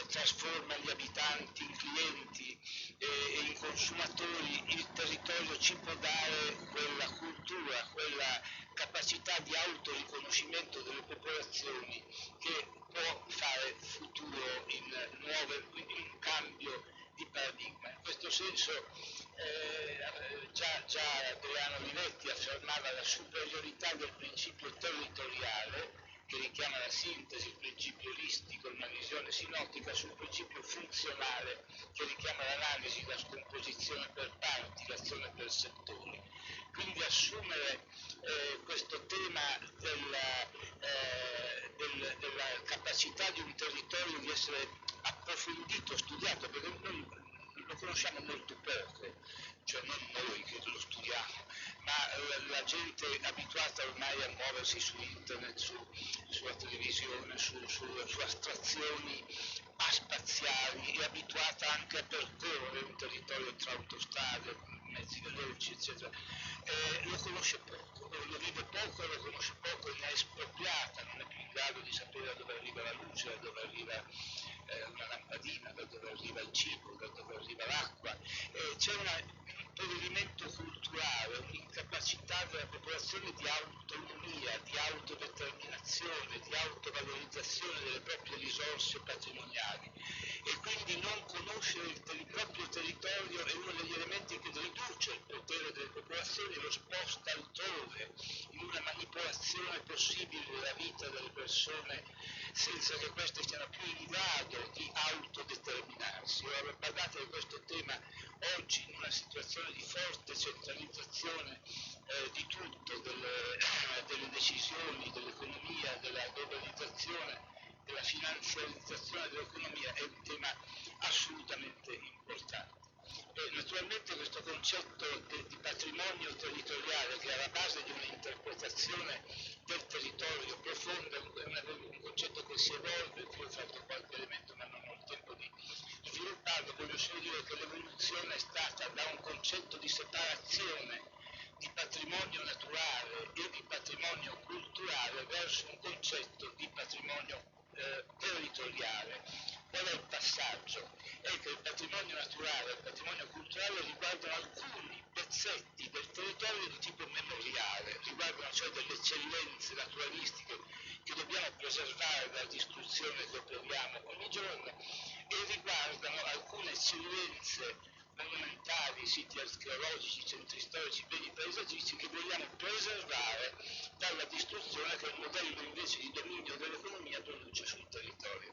trasforma gli abitanti in clienti e in consumatori, il territorio ci può dare quella cultura, quella capacità di autoriconoscimento delle popolazioni che può fare futuro in un cambio di paradigma. In questo senso già Adriano Olivetti affermava la superiorità del principio territoriale che richiama la sintesi, il principio olistico, una visione sinottica, sul principio funzionale che richiama l'analisi, la scomposizione per parti, l'azione per settori. Quindi assumere questo tema della capacità di un territorio di essere approfondito, studiato, perché noi lo conosciamo molto poco, cioè non noi che lo studiamo, ma la gente abituata ormai a muoversi su internet, sulla televisione, su astrazioni spaziali, è abituata anche a percorrere un territorio tra autostrade, mezzi veloci, eccetera. Lo conosce poco, lo vive poco, lo conosce poco, ne è espropriata, non è più in grado di sapere da dove arriva la luce, da dove arriva una lampadina, da dove arriva il cibo, da dove arriva l'acqua. C'è un impoverimento culturale, un'incapacità della popolazione di autonomia, di autodeterminazione, di autovalorizzazione delle proprie risorse patrimoniali e quindi non conoscere il proprio territorio è uno degli elementi che riduce il potere delle popolazioni e lo sposta altrove, in una manipolazione possibile della vita delle persone senza che queste siano più in grado di autodeterminarsi. Ora, guardate che questo tema oggi in una situazione di forte centralizzazione di tutto, delle decisioni, dell'economia, della globalizzazione, della finanziarizzazione dell'economia è un tema assolutamente importante. Naturalmente questo concetto di patrimonio territoriale che è alla base di un'interpretazione del territorio profonda, è un concetto che si evolve, qui ho fatto qualche elemento ma non ho il tempo di svilupparlo, voglio solo dire che l'evoluzione è stata da un concetto di separazione di patrimonio naturale e di patrimonio culturale verso un concetto di patrimonio territoriale. Qual è il passaggio? È che il patrimonio naturale e il patrimonio culturale riguardano alcuni pezzetti del territorio di tipo memoriale, riguardano cioè delle eccellenze naturalistiche che dobbiamo preservare dalla distruzione che operiamo ogni giorno e riguardano alcune eccellenze monumentali, siti archeologici, centri storici, beni paesaggistici che vogliamo preservare dalla distruzione che il modello invece di dominio dell'economia produce sul territorio.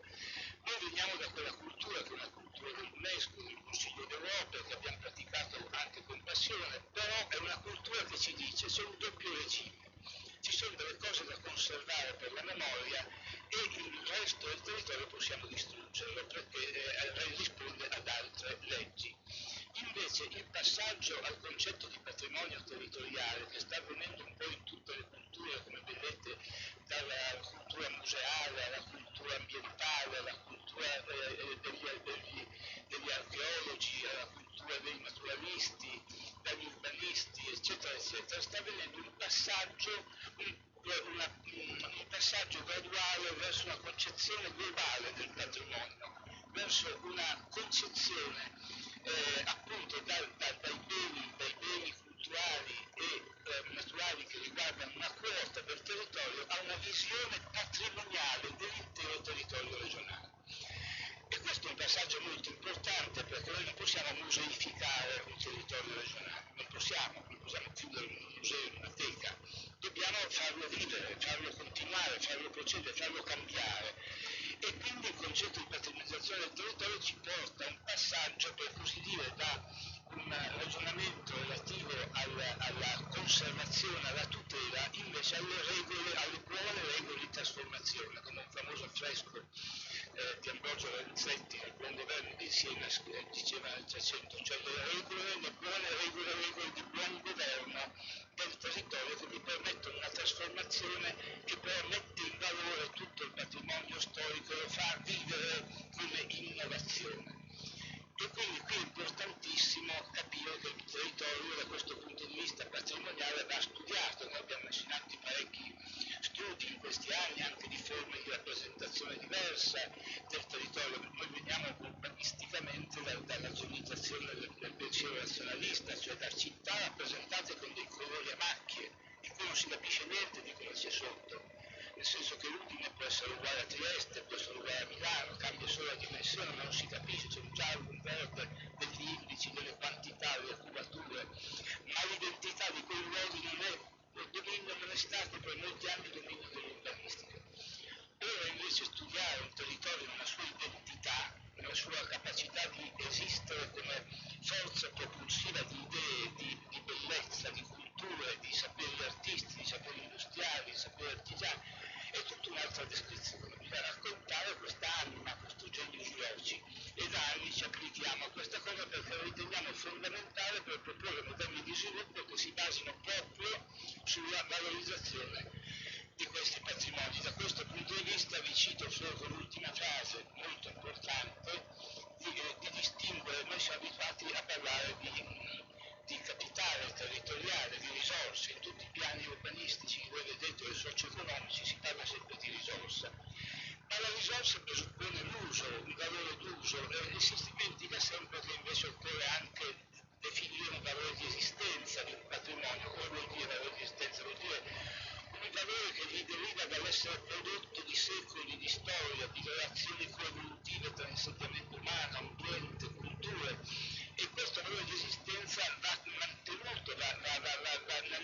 Noi veniamo da quella cultura che è una cultura dell'UNESCO, del Consiglio d'Europa, che abbiamo praticato anche con passione, però è una cultura che ci dice c'è un doppio regime. Ci sono delle cose da conservare per la memoria e il resto del territorio possiamo distruggerlo perché risponde ad altre leggi. Invece il passaggio al concetto di patrimonio territoriale che sta avvenendo un po' in tutte le culture, come vedete, dalla cultura museale alla cultura ambientale, alla cultura degli archeologi, alla cultura dei naturalisti, dagli urbanisti, eccetera, eccetera, sta avvenendo un passaggio un passaggio graduale verso una concezione globale del patrimonio, verso una concezione appunto dai beni culturali e naturali che riguardano una quota del territorio a una visione patrimoniale dell'intero territorio regionale. E questo è un passaggio molto importante perché noi non possiamo museificare un territorio regionale, non possiamo chiudere un museo, una teca, dobbiamo farlo vivere, farlo continuare, farlo procedere, farlo cambiare. E quindi il concetto di patrimonializzazione del territorio ci porta a un passaggio, per così dire, da un ragionamento relativo alla conservazione, alla tutela, invece alle buone regole di trasformazione, come un famoso affresco di Ambrogio Lorenzetti nel Buon Governo di Siena diceva nel 300, cioè le buone regole di buon governo del territorio che mi permettono una trasformazione che però mette in valore tutto il patrimonio storico e lo fa vivere come innovazione. E quindi qui è importantissimo capire che il territorio da questo punto di vista patrimoniale va studiato. Noi abbiamo messo in atto parecchi studi in questi anni anche di forme di rappresentazione diversa del territorio. Noi veniamo urbanisticamente dalla zonizzazione del pensiero razionalista, cioè da città rappresentate con dei colori a macchie, di cui non si capisce niente di cosa c'è sotto. Nel senso che l'ultimo può essere uguale a Trieste, può essere uguale a Milano, cambia solo la dimensione, ma non si capisce, c'è un giallo, un verde, degli indici, delle quantità, delle cubature, ma l'identità di quei luoghi non è stato per molti anni dominio dell'urbanistica. Ora invece studiare un territorio nella sua identità, nella sua capacità di esistere come forza propulsiva di idee, di bellezza, di culture, di saperi artistici, di saperi industriali, di saperi artigiani, è tutta un'altra descrizione. Bisogna raccontare questa anima, questo genius loci, e da anni ci applichiamo a questa cosa perché lo riteniamo fondamentale per proporre modelli di sviluppo che si basino proprio sulla valorizzazione di questi patrimoni. Da questo punto di vista vi cito solo l'ultima frase molto importante di distinguere. Noi siamo abituati a parlare di capitale territoriale, di risorse. In tutti i piani urbanistici, voi vedete, e socio-economici, si parla sempre di risorsa. Ma la risorsa presuppone l'uso, un valore d'uso, e si dimentica sempre che invece occorre anche definire un valore di esistenza di un patrimonio. Cosa vuol dire valore di esistenza? Vuol dire un valore che gli deriva dall'essere prodotto di secoli di storia, di relazioni coevolutive tra insediamento umano, ambiente, culture, e questo valore di esistenza va mantenuto,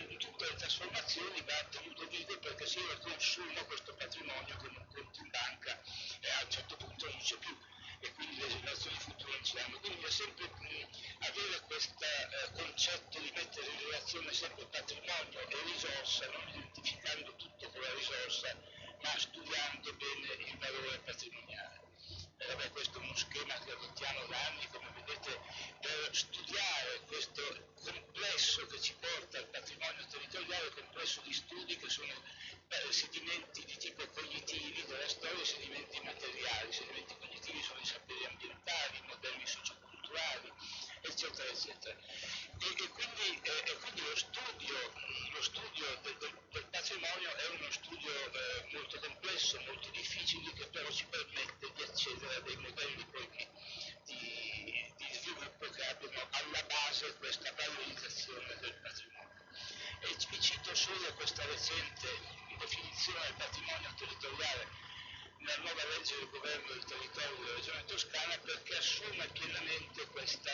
in tutte le trasformazioni va tenuto vivo, perché se io lo consumo questo patrimonio con un conto in banca a un certo punto non c'è più, e quindi le generazioni future non ce l'hanno. Quindi bisogna sempre avere questo concetto di mettere in relazione sempre patrimonio e risorsa, non identificando tutto con la risorsa, ma studiando bene il valore patrimoniale. Questo è uno schema che adottiamo da anni, come vedete, per studiare questo complesso che ci porta al patrimonio territoriale, complesso di studi che sono sedimenti di tipo cognitivi della storia, sedimenti materiali. Sedimenti cognitivi sono i saperi ambientali, i modelli socioculturali, eccetera, eccetera. E quindi lo studio del patrimonio è uno studio molto complesso, molto difficile, che però ci permette di accedere a dei modelli poi di sviluppo che abbiano alla base questa valorizzazione del patrimonio. E vi cito solo questa recente definizione del patrimonio territoriale nella nuova legge del governo del territorio della Regione Toscana, perché assume pienamente questo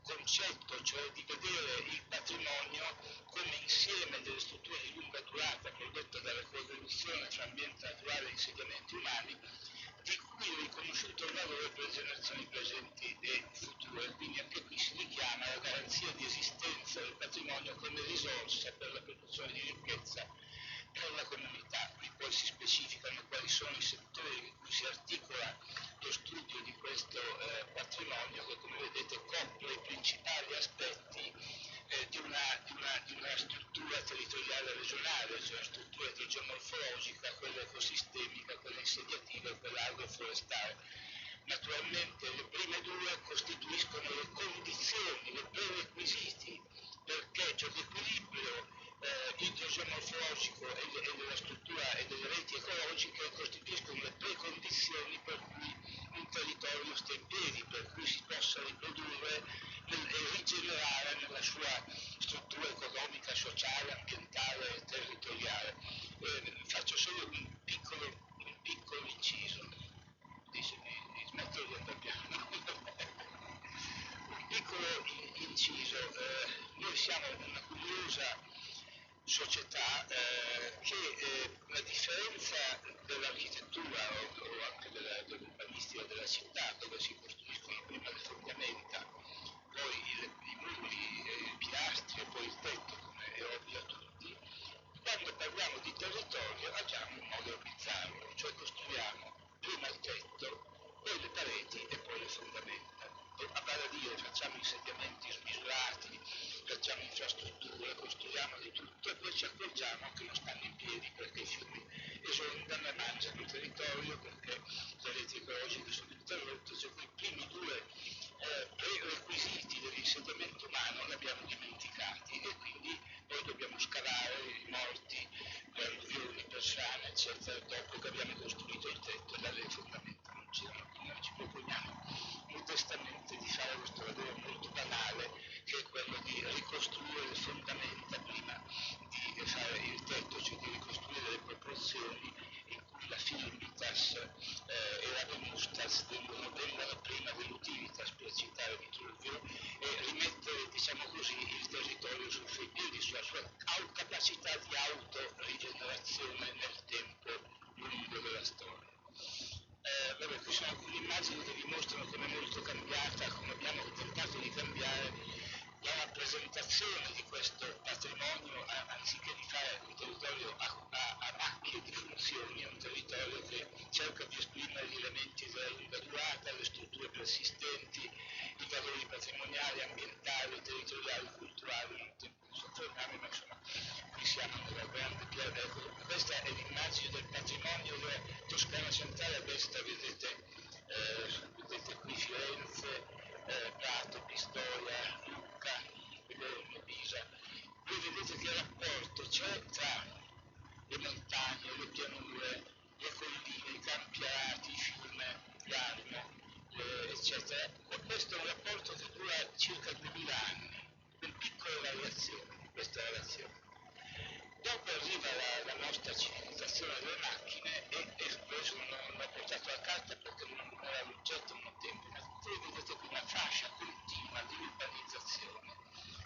concetto, cioè di vedere il patrimonio come insieme delle strutture di lunga durata prodotte dalla coevoluzione tra ambiente naturale e insediamenti umani, di cui è riconosciuto il valore per le generazioni presenti e future. Quindi anche qui si richiama la garanzia di esistenza del patrimonio come risorsa per la produzione di ricchezza per la comunità. Qui poi si specificano quali sono i settori in cui si articola lo studio di questo patrimonio, che come vedete copre i principali aspetti di una struttura territoriale regionale, cioè una struttura idrogeomorfologica, quella ecosistemica, quella insediativa e quella agroforestale. Naturalmente le prime due costituiscono le condizioni, i prerequisiti perché c'è l'equilibrio idrogeomorfologico geomorfologico e della struttura e delle reti ecologiche costituiscono le precondizioni per cui un territorio stia in piedi, per cui si possa riprodurre e rigenerare nella sua struttura economica, sociale, ambientale e territoriale. Faccio solo un piccolo inciso. Dice di smettere di andare piano. Un piccolo inciso. Noi siamo una curiosa società che a differenza dell'architettura o anche dell'urbanistica della città, dove si costruiscono prima le fondamenta, poi i muri, i pilastri e poi il tetto, come è ovvio a tutti, quando parliamo di territorio agiamo in modo bizzarro, cioè costruiamo prima il tetto, poi le pareti e poi le fondamenta. A vale a dire, facciamo insediamenti smisurati, facciamo infrastrutture, costruiamo di tutto e poi ci accorgiamo che non stanno in piedi perché i fiumi esondano e mangiano il territorio, perché le reti ecologiche sono interrotte, cioè quei primi due prerequisiti dell'insediamento umano li abbiamo dimenticati e quindi poi dobbiamo scavare i morti, le alluvioni, persane, eccetera, dopo che abbiamo costruito il tetto e dalle fondamenta. Noi ci proponiamo modestamente di fare questo lavoro molto banale, che è quello di ricostruire le fondamenta prima di fare il tetto, cioè di ricostruire le proporzioni in cui la firmitas e la venustas vengano prima dell'utilitas, per citare Vitruvio, e rimettere, diciamo così, il territorio sui suoi piedi, sulla sua capacità di autorigenerazione nel tempo lungo della storia. Qui sono alcune immagini che dimostrano come è molto cambiata, come abbiamo tentato di cambiare la rappresentazione di questo patrimonio, anziché di fare un territorio a macchie di funzioni, è un territorio che cerca di esprimere gli elementi della lunga durata, le strutture persistenti, i valori patrimoniali, ambientali, territoriali, culturali. Non tempo di soffermarmi, ma insomma qui siamo nella grande piana. Questa è l'immagine del patrimonio della Toscana centrale. A destra vedete qui Firenze, Prato, Pistoia, Lucca, Livorno, Pisa. Voi vedete che rapporto c'è tra le montagne, le pianure, le colline, i campi arati, il fiume, l'Arno, eccetera. Questo è un rapporto che dura circa 2000 anni, con piccole variazioni, questa variazione. Dopo arriva la nostra civilizzazione delle macchine e questo non l'ho portato a carta perché non era l'oggetto un tempo, ma voi vedete qui una fascia continua di urbanizzazione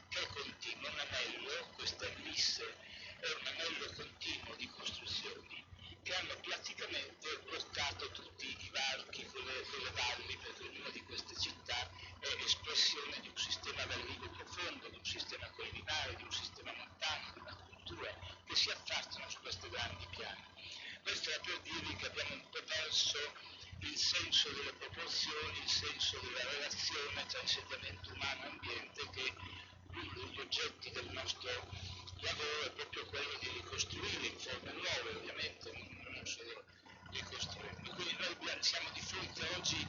che è continua, un anello, questa ellisse è un anello continuo di costruzioni che hanno praticamente bloccato tutti i varchi con le valli, perché ognuna di queste città è espressione di un sistema vallivo profondo, di un sistema collinare, di un sistema montano, di una cultura che si affacciano su queste grandi piane. Questo è per dirvi che abbiamo un po' perso il senso delle proporzioni, il senso della relazione tra insediamento umano e ambiente, che uno degli oggetti del nostro lavoro è proprio quello di ricostruire in forme nuove, ovviamente, non solo ricostruire. Quindi noi siamo di fronte oggi,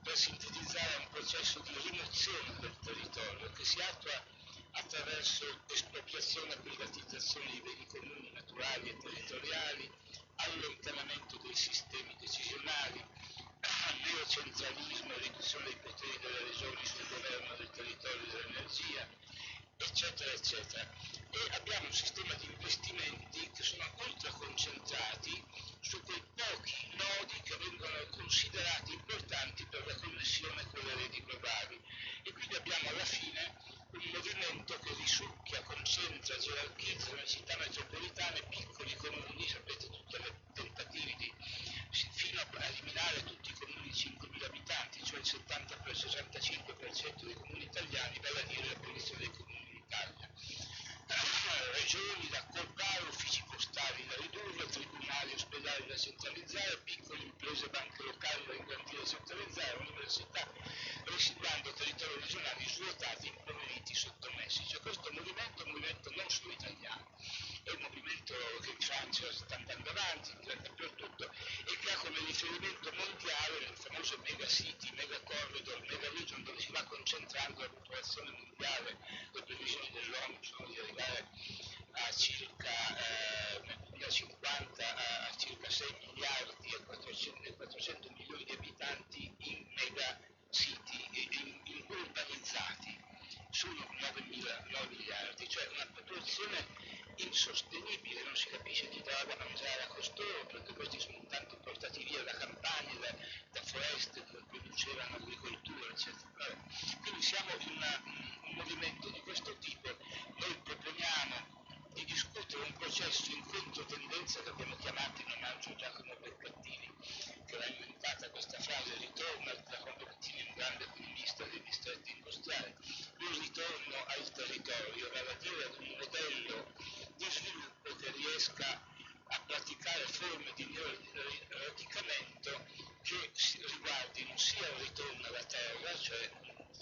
per sintetizzare, a un processo di rimozione del territorio che si attua attraverso espropriazione e privatizzazione di beni comuni naturali e territoriali, allontanamento dei sistemi decisionali, neocentralismo e riduzione dei poteri delle regioni sul governo del territorio e dell'energia, eccetera, eccetera. E abbiamo un sistema di investimenti che sono ultra concentrati su quei pochi nodi che vengono considerati importanti per la connessione con le reti globali. E quindi abbiamo alla fine un movimento che risucchia, concentra, gerarchizza nelle città metropolitane piccoli comuni, sapete tutti i tentativi fino a eliminare tutti i comuni di 5.000 abitanti, cioè il 65% dei comuni italiani, vale a dire l'abolizione dei comuni d'Italia. Regioni da accorpare, uffici postali da ridurre, tribunali, ospedali da centralizzare, piccole imprese, banche locali da ingrandire e centralizzare, università, residuando territori regionali svuotati, impoveriti, sottomessi. Cioè questo movimento è un movimento non solo italiano, è un movimento che in Francia sta andando avanti, dappertutto, e che ha come riferimento mondiale il famoso mega city, mega corridor, mega region, dove si va concentrando la popolazione mondiale. Le previsioni dell'ONU sono di arrivare a circa situazione insostenibile, non si capisce chi darà da mangiare a costoro, perché questi sono tanto portati via da campagne, da foreste dove producevano agricoltura, eccetera. Quindi siamo in un movimento di questo tipo. Noi proponiamo di discutere un processo in controtendenza che abbiamo chiamato in omaggio a Giacomo Beccatini, che l'ha inventata questa frase: ritorno al Giacomo Beccatini, un grande economista dei distretti industriali, un ritorno al territorio, vale a dire ad un modello di sviluppo che riesca a praticare forme di radicamento che riguardino sia il ritorno alla terra, cioè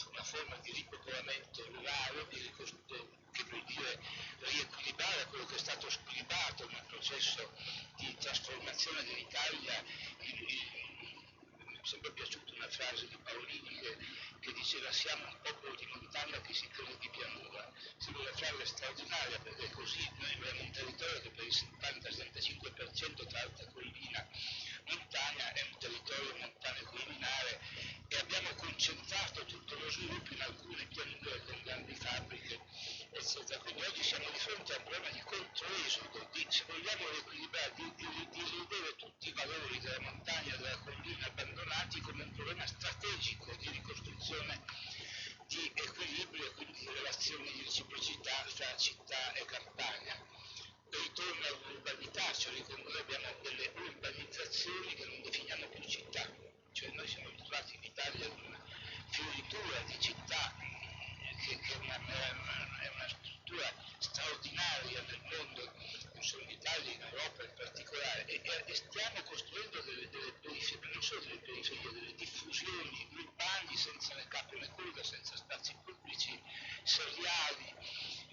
una forma di ripopolamento rurale, che vuol dire riequilibrare quello che è stato squilibrato nel processo di trasformazione dell'Italia. Mi è sempre piaciuta una frase di Paolini che diceva: siamo un popolo di montagna che si crede di pianura. Sembra una frase straordinaria, perché così noi abbiamo un territorio che per il 70-75% tra alta collina montagna è un territorio montano collinare, e abbiamo concentrato tutto lo sviluppo in alcune pianure con grandi fabbriche, eccetera. Quindi oggi siamo di fronte a un problema di controesodo, se vogliamo riequilibrare, di rivedere tutti i valori della montagna e della collina abbandonati come un problema strategico di ricostruzione di equilibrio e quindi di relazioni di reciprocità tra città e campagna. Ritorno all'urbanità, cioè noi abbiamo delle urbanizzazioni che non definiamo più città, cioè noi siamo abituati in Italia ad una fioritura di città che è una struttura straordinaria nel mondo, non solo in Italia, in Europa in particolare, e stiamo costruendo delle periferie, non solo delle periferie, delle diffusioni urbani senza né capo né coda, senza spazi pubblici seriali,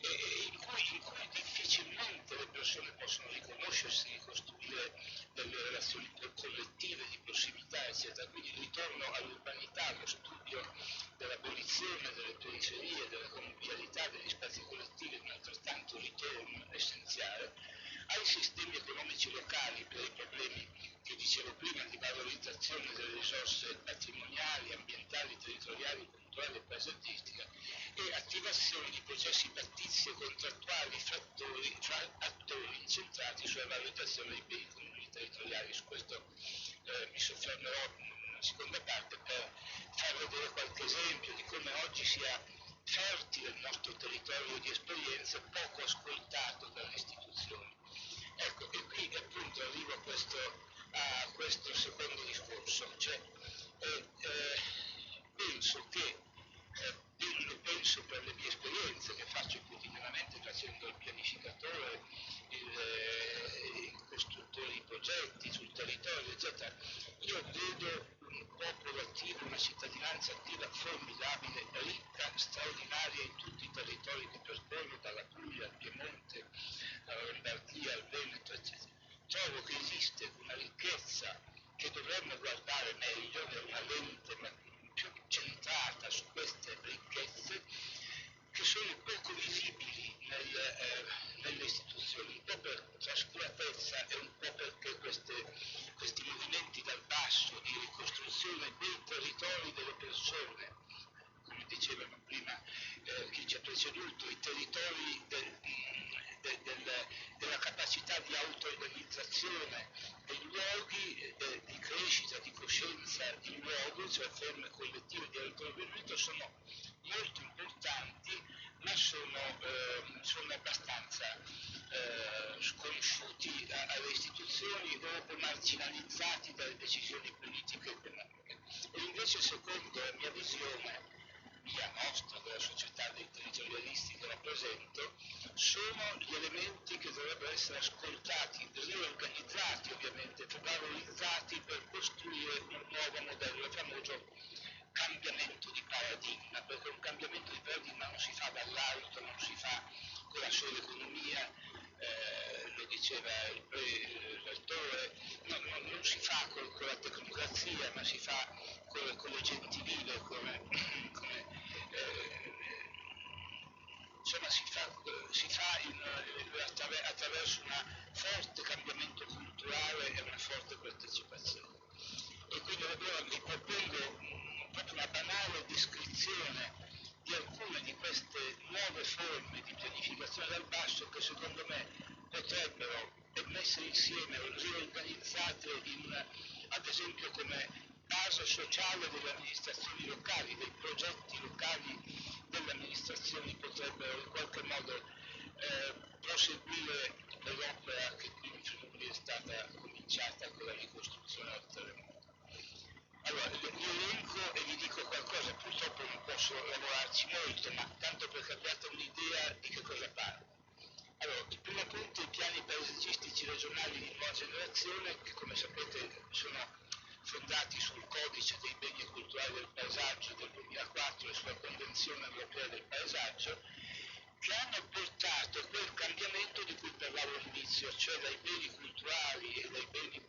in cui difficilmente le persone possono riconoscersi, ricostruire delle relazioni collettive di prossimità, eccetera. Quindi il ritorno all'urbanità, allo studio dell'abolizione delle periferie, della convivialità degli spazi collettivi, è un altrettanto ritorno essenziale, ai sistemi economici locali per i problemi che dicevo prima di valorizzazione delle risorse patrimoniali, ambientali, territoriali, culturali e paesaggistiche, e attivazione di processi pattizi e contrattuali fra attori incentrati sulla valorizzazione dei beni comuni territoriali. Su questo mi soffermerò in una seconda parte per far vedere qualche esempio di come oggi sia fertile il nostro territorio di esperienze poco ascoltato dalle istituzioni. Ecco, e qui appunto arrivo a questo secondo discorso, cioè penso per le mie esperienze che faccio quotidianamente facendo il pianificatore, il costruttore di progetti sul territorio, eccetera. Io vedo un popolo attivo, una cittadinanza attiva formidabile, ricca, straordinaria in tutti i territori che percorro, dalla Puglia al Piemonte, alla Lombardia, al Veneto, eccetera. Trovo che esiste una ricchezza che dovremmo guardare meglio, è una lente più centrata su queste ricchezze, che sono poco visibili nelle istituzioni, un po' per trascuratezza e un po' perché questi movimenti dal basso di ricostruzione dei territori delle persone, come dicevano prima chi ci ha preceduto, i territori della capacità di auto-organizzazione dei luoghi, di crescita, di coscienza di luogo, cioè forme collettive di auto-organizzazione, sono molto importanti, ma sono abbastanza sconosciuti alle istituzioni o marginalizzati dalle decisioni politiche e economiche. E invece, secondo la mia visione, nostra, della società dei territorialisti che rappresento, sono gli elementi che dovrebbero essere ascoltati, riorganizzati ovviamente, valorizzati per costruire un nuovo modello, il famoso cambiamento di paradigma, perché un cambiamento di paradigma non si fa dall'alto, non si fa con la sola economia, lo diceva il rettore, non si fa con la tecnocrazia, ma si fa con le gentilile, insomma si fa attraverso un forte cambiamento culturale e una forte partecipazione. E quindi allora mi propongo proprio una banale descrizione di alcune di queste nuove forme di pianificazione dal basso che secondo me potrebbero, messe insieme, riorganizzate ad esempio come base sociale delle amministrazioni locali, dei progetti locali delle amministrazioni, potrebbero in qualche modo proseguire l'opera che qui in Friuli è stata cominciata con la ricostruzione del terremoto. Allora, vi elenco e vi dico qualcosa, purtroppo non posso lavorarci molto, ma tanto perché abbiate un'idea di che cosa parlo. Allora, il primo punto, i piani paesaggistici regionali di nuova generazione, che come sapete sono fondati sul codice dei beni culturali del paesaggio del 2004 e sulla Convenzione europea del paesaggio, che hanno portato quel cambiamento di cui parlavo all'inizio, cioè dai beni culturali e dai beni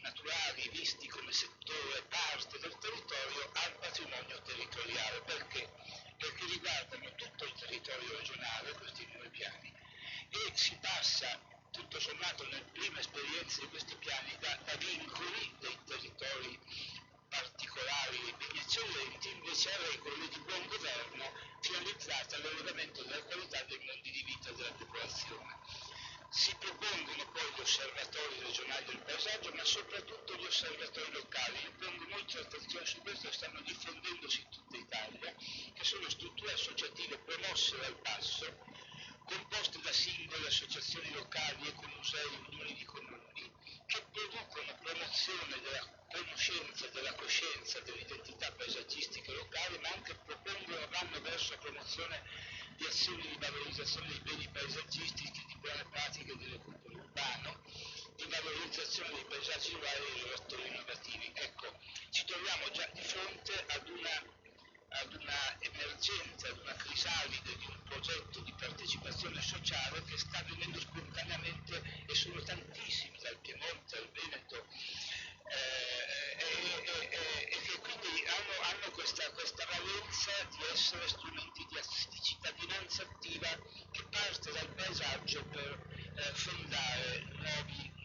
naturali visti come settore parte del territorio al patrimonio territoriale. Perché? Perché riguardano tutto il territorio regionale, questi nuovi piani, e si passa tutto sommato nelle prime esperienze di questi piani da vincoli dei territori particolari e ben eccellenti invece a regole di buon governo finalizzate all'elevamento della qualità dei mondi di vita della popolazione. Si propongono poi gli osservatori regionali del paesaggio, ma soprattutto gli osservatori locali. Io pongo molta attenzione su questo e stanno diffondendosi in tutta Italia, che sono strutture associative promosse dal basso, composte da singole associazioni locali, ecomusei, unioni di comuni, che producono promozione della conoscenza, della coscienza dell'identità paesaggistica locale, ma anche vanno verso la promozione di azioni di valorizzazione dei beni paesaggistici, di buone pratiche del recupero urbano, di valorizzazione dei paesaggi rurali e dei lavoratori innovativi. Ecco, ci troviamo già di fronte ad una emergenza, ad una crisalide di un progetto di partecipazione sociale che sta avvenendo spontaneamente, e sono tantissimi dal Piemonte al Veneto, e che quindi hanno questa valenza di essere strumenti di cittadinanza attiva che parte dal paesaggio per fondare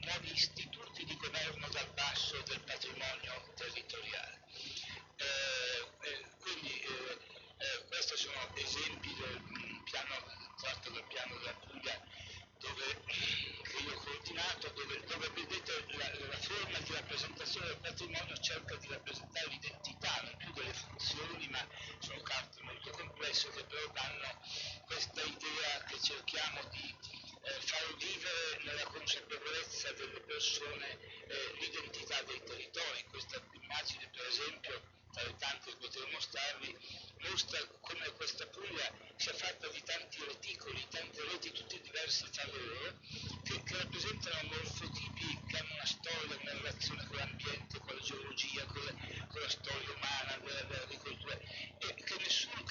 nuovi istituti di governo dal basso del patrimonio territoriale. Quindi questi sono esempi del piano tratto dal piano della Puglia che io ho coordinato, dove vedete la forma di rappresentazione del patrimonio cerca di rappresentare l'identità, non più delle funzioni, ma sono carte molto complesse che però danno questa idea che cerchiamo di far vivere nella consapevolezza delle persone l'identità dei territori. Questa immagine, per esempio, tra le tante che potevo mostrarvi, mostra come questa Puglia sia fatta di tanti reticoli, tante reti tutte diverse tra loro, che rappresentano morfotipi che hanno una storia, una relazione con l'ambiente, con la geologia, con la storia umana, dell'agricoltura, e che nessuno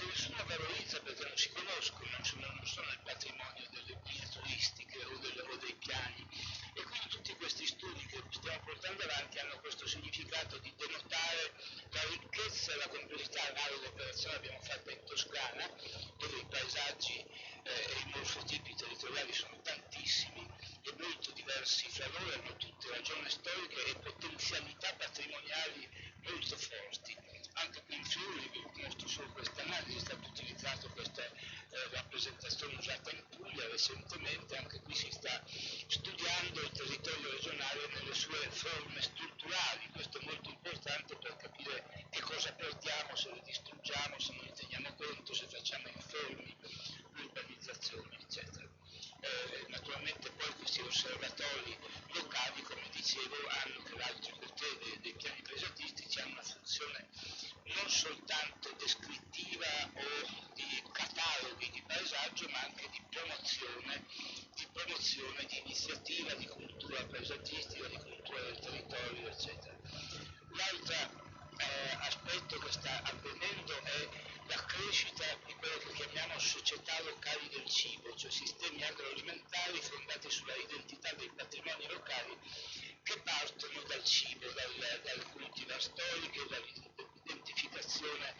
valorizza perché non si conoscono, non sono nel patrimonio delle guide turistiche o dei piani. E quindi tutti questi studi che stiamo portando avanti hanno questo significato di denotare la ricchezza e la complessità. L'operazione l'abbiamo fatta in Toscana, dove i paesaggi e i morfotipi territoriali sono tantissimi e molto diversi fra loro, hanno tutte ragioni storiche e potenzialità patrimoniali molto forti. Anche qui in Friuli, vi mostro solo questa analisi, è stata utilizzata questa rappresentazione usata in Puglia recentemente. Anche qui si sta studiando il territorio regionale nelle sue forme strutturali. Questo è molto importante per capire che cosa perdiamo se le distruggiamo, se non ne teniamo conto, se facciamo informi, l'urbanizzazione, eccetera. Naturalmente poi questi osservatori locali, come dicevo, hanno, che l'altro potere dei piani paesaggistici, hanno una funzione non soltanto descrittiva o di cataloghi di paesaggio, ma anche di promozione, di iniziativa, di cultura paesaggistica, di cultura del territorio, eccetera. L'altro aspetto che sta avvenendo è la crescita di quello che chiamiamo società locali del cibo, cioè sistemi agroalimentari fondati sulla identità dei patrimoni locali che partono dal cibo, dal cultivar storiche, dall'identificazione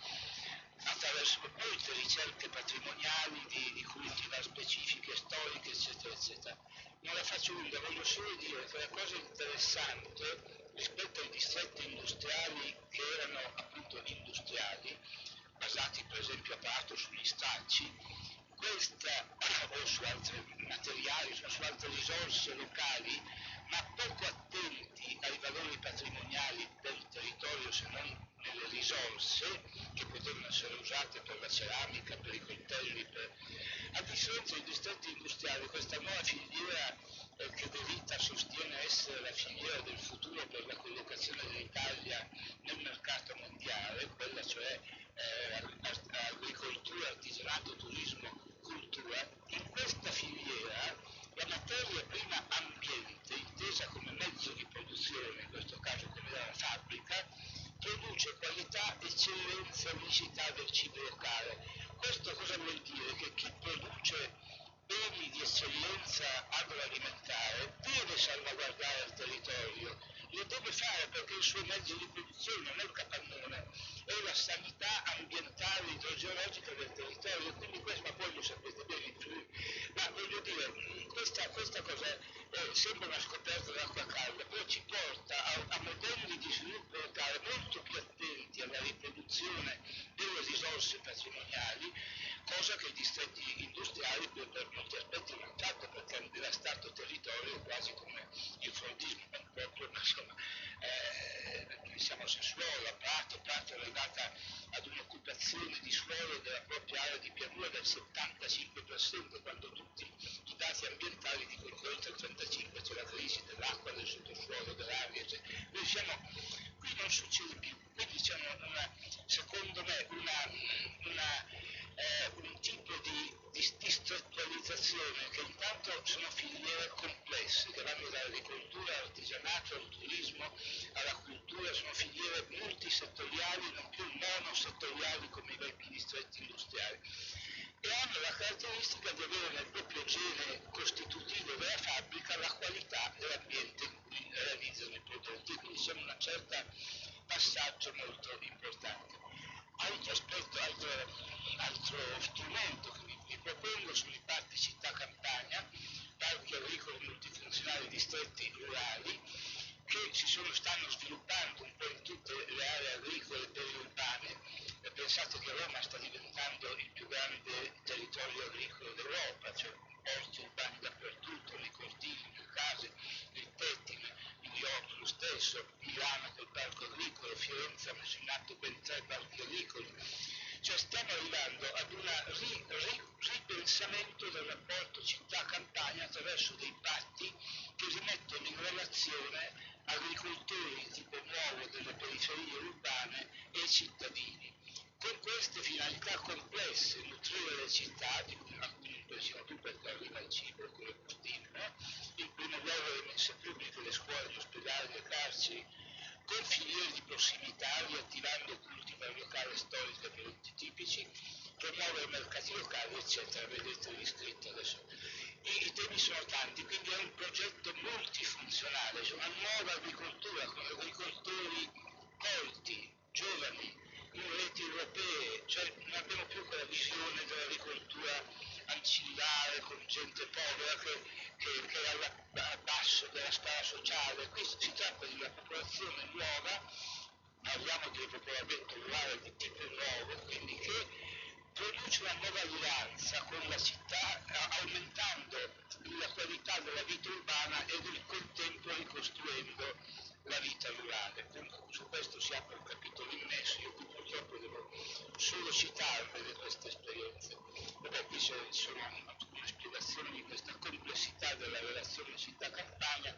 attraverso molte ricerche patrimoniali di cultivar specifiche, storiche, eccetera, eccetera. Non la faccio lunga, voglio solo dire che la cosa interessante rispetto ai distretti industriali che erano appunto industriali, basati per esempio a Prato sugli staggi, questa o su altri materiali, su altre risorse locali, ma poco attenti ai valori patrimoniali del territorio se non nelle risorse che potevano essere usate per la ceramica, per i coltelli, a differenza dei distretti industriali, questa nuova filiera che De Vita sostiene essere la filiera del futuro per la collocazione dell'Italia nel mercato mondiale, quella cioè agricoltura, artigianato, turismo, cultura, in questa filiera la materia prima ambiente, intesa come mezzo di produzione, in questo caso come dalla fabbrica, produce qualità, eccellenza, unicità del cibo locale. Questo cosa vuol dire? Che chi produce beni di eccellenza agroalimentare deve salvaguardare il territorio, lo deve fare perché il suo mezzo di produzione non è il capannone, è la sanità ambientale idrogeologica del territorio, quindi questo, ma voi lo sapete bene, ma voglio dire, questa cosa sembra una scoperta d'acqua calda, però ci porta a modelli di sviluppo locale molto più attenti alla riproduzione delle risorse patrimoniali, cosa che i distretti industriali per molti aspetti non hanno fatto, perché hanno devastato territorio quasi come il fordismo, non proprio, ma insomma, pensiamo a Sassuolo, a Prato è legata ad un'occupazione di suolo della propria area di pianura del 75%, quando tutti i dati ambientali dicono che oltre il 35% c'è la crisi dell'acqua, del sottosuolo, dell'aria, noi siamo, qui non succede più, quindi c'è secondo me un tipo di distrettualizzazione che intanto sono filiere complesse che vanno dall'agricoltura all'artigianato, al turismo, alla cultura, sono filiere multisettoriali, non più monosettoriali come i vecchi distretti industriali, e hanno la caratteristica di avere nel proprio gene costitutivo della fabbrica la qualità dell'ambiente in cui realizzano i prodotti, quindi c'è un certo passaggio molto importante. Altro aspetto, altro strumento che vi propongo sono i parchi città-campagna, parchi agricoli multifunzionali distretti rurali, che stanno sviluppando un po' in tutte le aree agricole periurbane. Pensate che Roma sta diventando il più grande territorio agricolo d'Europa, cioè orti urbani dappertutto, nei cortili, nelle case, nei tetti, New York lo stesso, Milano col parco agricolo, Firenze ha messo in atto ben 3 parchi agricoli. Cioè stiamo arrivando ad un ripensamento del rapporto città-campagna attraverso dei patti che rimettono in relazione agricoltori di tipo nuovo delle periferie urbane e cittadini. Con queste finalità complesse, nutrire le città, di cui alcuni non pensano più perché arriva il cibo con le bustine, in primo luogo le messe pubbliche, le scuole, gli ospedali, le carceri, con filiere di prossimità, riattivando cultivar locale storiche e prodotti tipici, promuovere mercati locali, eccetera. Vedete l'iscritto adesso. I temi sono tanti, quindi è un progetto multifunzionale, c'è una nuova agricoltura con agricoltori colti, giovani, in reti europee, cioè non abbiamo più quella visione dell'agricoltura ancillare con gente povera che è al basso della scala sociale. Qui si tratta di una popolazione nuova, parliamo di popolamento rurale di tipo nuovo, quindi che produce una nuova alleanza con la città, aumentando la qualità della vita urbana e nel contempo ricostruendo la vita rurale. Su questo si apre un capitolo immenso, io qui purtroppo devo solo citarvele queste esperienze. Vabbè, qui ci sono alcune spiegazioni di questa complessità della relazione città-campagna.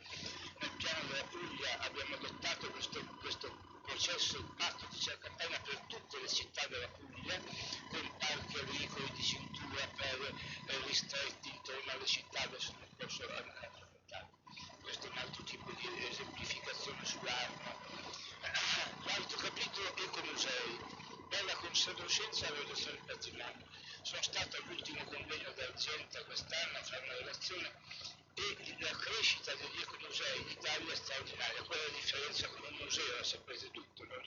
Nel piano della Puglia abbiamo adottato questo processo, il patto di città-campagna per tutte le città della Puglia, con parchi agricoli di cintura per ristretti intorno alle città, adesso non posso raccontare. Questo è un altro tipo di esemplificazione sull'arma. L'altro capitolo, ecomusei, bella conoscenza e valutazione del patrimonio. Sono stato all'ultimo convegno d'Argenta quest'anno a fare una relazione e la crescita degli ecomusei in Italia è straordinaria. Qual è la differenza con un museo? La sapete tutto, no?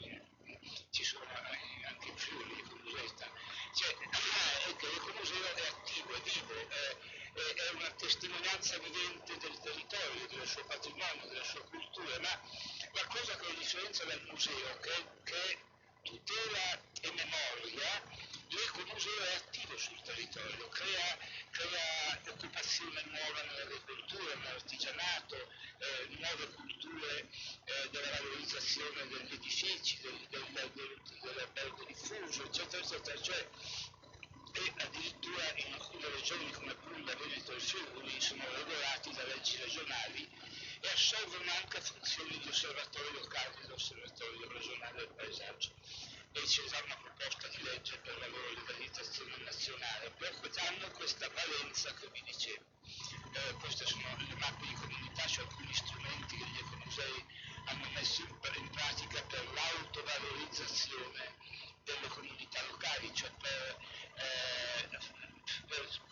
Ci sono anche in Friuli gli ecomusei stanno. Cioè, è che l'ecomuseo è attivo, è vivo, è una testimonianza vivente del territorio, del suo patrimonio, della sua cultura, ma la cosa che lo differenzia dal museo, che è tutela e memoria, l'ecomuseo è attivo sul territorio, crea occupazione nuova nell'agricoltura, nell'artigianato, nuove culture della valorizzazione degli edifici, dell'albergo diffuso, eccetera, eccetera. Cioè, e addirittura in alcune regioni come Puglia, Veneto e Friuli sono regolati da leggi regionali e assolvono anche funzioni di osservatorio locale, dell'osservatorio regionale del paesaggio. E c'è già una proposta di legge per la loro legalizzazione nazionale, però hanno questa valenza che vi dicevo. Queste sono le mappe di comunità, cioè alcuni strumenti che gli ecomusei hanno messo in pratica per l'autovalorizzazione delle comunità locali, cioè per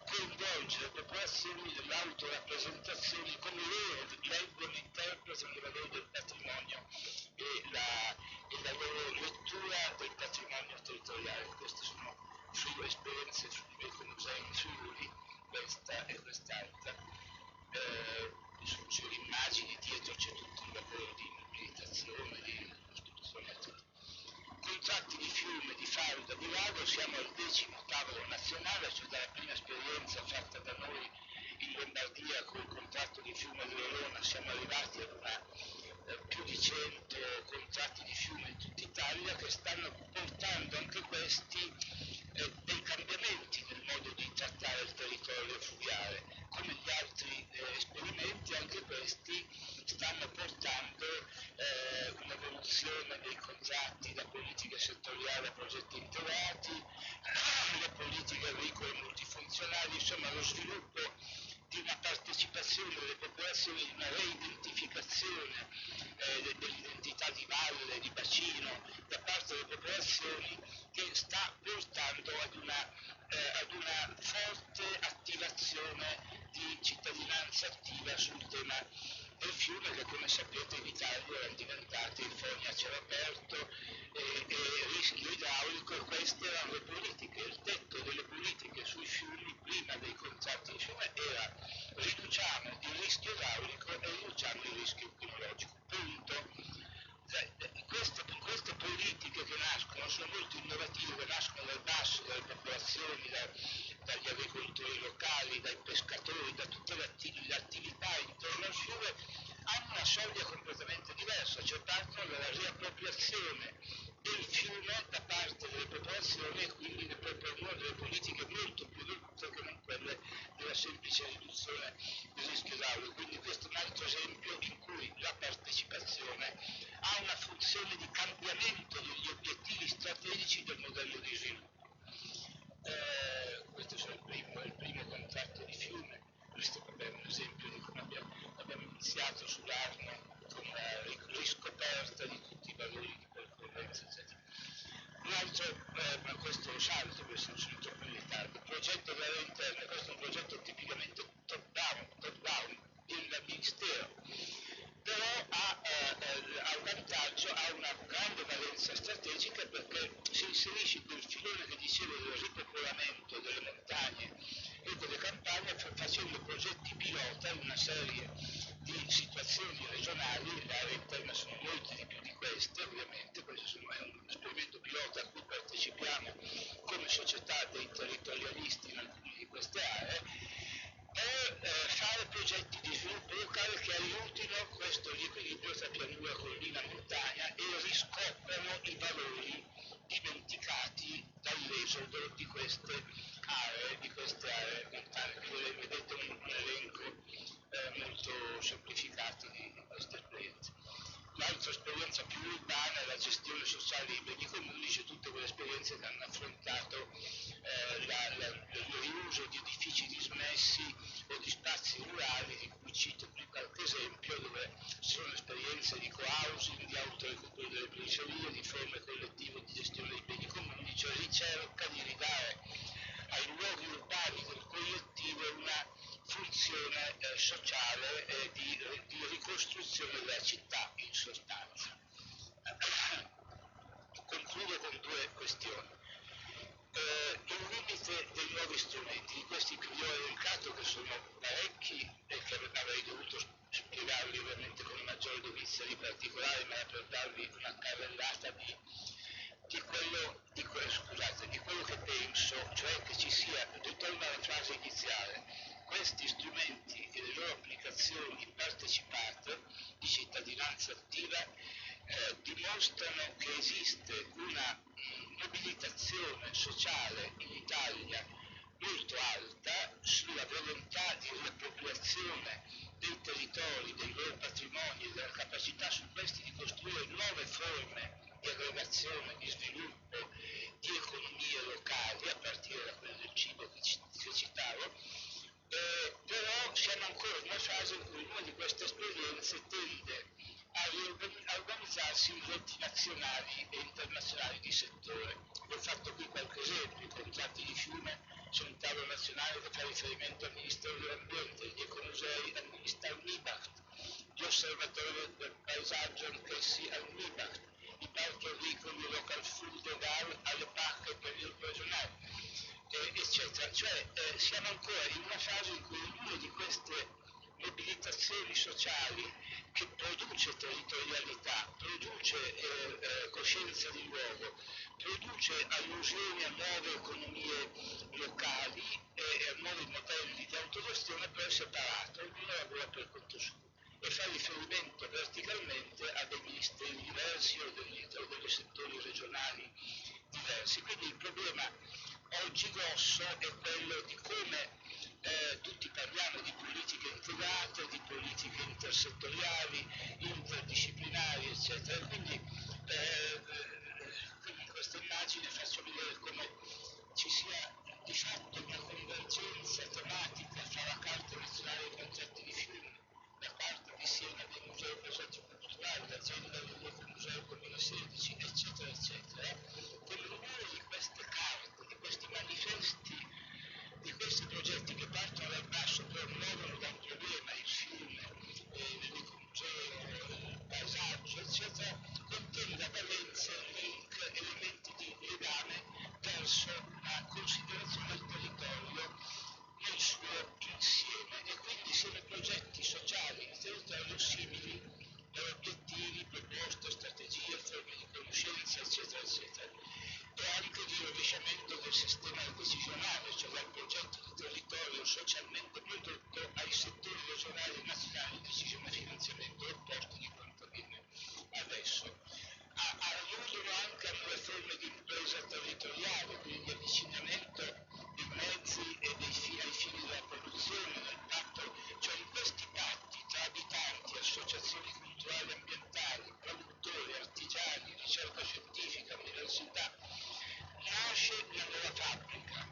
coinvolgere le popolazioni nell'autorappresentazione, come loro leggono, interpretano i valori del patrimonio e la loro lettura del patrimonio territoriale. Queste sono sue esperienze sugli ecomusei in Friuli, questa e quest'altra. Sulle immagini dietro c'è tutto il lavoro di mobilitazione, di costruzione, eccetera. Contratti di fiume, di falda, di lago, siamo al 10° tavolo nazionale, cioè dalla prima esperienza fatta da noi in Lombardia con il contratto di fiume di Verona siamo arrivati a più di 100 contratti di fiume in tutta Italia che stanno portando anche questi dei cambiamenti nel modo di trattare il territorio fluviale. Come gli altri esperimenti, anche questi stanno portando un'evoluzione dei contratti da politiche settoriali a progetti integrati, le politiche agricole multifunzionali, insomma lo sviluppo di una partecipazione delle popolazioni, di una reidentificazione dell'identità di valle, di bacino da parte delle popolazioni che sta portando ad una forte attivazione di cittadinanza attiva sul tema del fiume che come sapete in Italia erano diventati fogna a cielo aperto e rischio idraulico, e queste erano le politiche. Il tetto delle politiche sui fiumi prima dei contratti di fiume era riduciamo il rischio idraulico e riduciamo il rischio epidemiologico. Punto. Queste politiche che nascono sono molto innovative, che nascono dal basso, dalle popolazioni, dagli agricoltori locali, dai pescatori, da tutte le attività intorno al fiume, hanno una soglia completamente diversa, cioè partono dalla riappropriazione del fiume da parte delle popolazioni e quindi ne propongono delle politiche molto più evolute che non quelle della semplice riduzione del rischio idraulico. Quindi questo è un altro esempio in cui la partecipazione ha una funzione di cambiamento degli obiettivi strategici del modello di sviluppo. Questo è il primo contratto di fiume, questo è un esempio di come abbiamo iniziato sull'Arno con la riscoperta di tutti i valori di percorrenza, eccetera. Un altro, ma questo lo salto, questo sono troppo in ritardo, il progetto delle aree interne, questo è un progetto tipicamente top-down, il Ministero, però ha un vantaggio, ha una grande valenza strategica perché si inserisce in quel filone che dicevo del ripopolamento delle montagne e delle campagne facendo progetti pilota in una serie di situazioni regionali. Le aree interne sono molte di più di queste, ovviamente, questo è un esperimento pilota a cui partecipiamo come società dei territorialisti in alcune di queste aree, per fare progetti di sviluppo locale che aiutino questo riequilibrio tra pianura, collina, montagna e riscoprano i valori dimenticati dall'esodo di queste aree montane. Qui vedete un elenco molto semplificato di queste esperienze. L'altra esperienza più urbana è la gestione sociale dei beni comuni, cioè tutte quelle esperienze che hanno affrontato il riuso di edifici dismessi o di spazi rurali, di cui cito qui qualche esempio, dove ci sono esperienze di co-housing, di autorecupero delle periferie, di forme collettive di gestione dei beni comuni, cioè ricerca di ridare ai luoghi urbani del collettivo una funzione sociale e di ricostruzione della città in sostanza. Concludo con due questioni. Il limite dei nuovi strumenti, di questi che vi ho elencato, che sono parecchi e che avrei dovuto spiegarli ovviamente con maggiore dovizia di particolari, ma per darvi una carrellata di di quello che penso, cioè che ci sia, ritorno alla frase iniziale, questi strumenti e le loro applicazioni partecipate di cittadinanza attiva dimostrano che esiste una mobilitazione sociale in Italia molto alta sulla volontà di riappropriazione dei territori, dei loro patrimoni e della capacità su questi di costruire nuove forme di aggregazione, di sviluppo, di economie locali, a partire da quelle del cibo che citavo, però siamo ancora in una fase in cui una di queste esperienze tende a organizzarsi in reti nazionali e internazionali di settore. Vi ho fatto qui qualche esempio: i contratti di fiume su un tavolo nazionale che fa riferimento al Ministero dell'Ambiente, gli ecomusei al Ministero MIBACT, gli osservatori del paesaggio anch'essi al MIBACT, i parchi agricoli e local food alle PAC e per il regionale, eccetera. Cioè siamo ancora in una fase in cui ognuna di queste mobilitazioni sociali, che produce territorialità, produce coscienza di luogo, produce allusioni a nuove economie locali e a nuovi modelli di autogestione, però è separato, ognuno lavora per conto suo e fa riferimento verticalmente a dei ministeri diversi o degli settori regionali diversi. Quindi il problema oggi grosso è quello di come tutti parliamo di politiche integrate, di politiche intersettoriali, interdisciplinari, eccetera. Quindi in questa immagine faccio vedere come ci sia di fatto una convergenza tematica fra la Carta nazionale dei concetti di fiume, la Carta di Siena dei musei e paesaggi culturali, l'agenda dell'Ecomuseo 2016, eccetera, eccetera, come ognuna di queste carte, di questi manifesti, di questi progetti che partono dal basso però muovono da un problema, il fiume, l'ecomuseo, il paesaggio, eccetera, contenga valenze, link, elementi di legame verso una considerazione del territorio nel suo insieme, e quindi siano progetti sociali di territorio simili per obiettivi, proposte, strategie, forme di conoscenza, eccetera, eccetera, e anche di rovesciamento del sistema decisionale, cioè dal progetto di territorio socialmente prodotto ai settori regionali e nazionali di decisione e finanziamento, opposto di quanto avviene adesso. Alludono anche a nuove forme di impresa territoriale, quindi avvicinamento dei mezzi e ai fini della produzione, del patto, cioè in questi patti tra abitanti, associazioni culturali e ambientali, produttori, artigiani, ricerca scientifica, università, nasce una nuova fabbrica,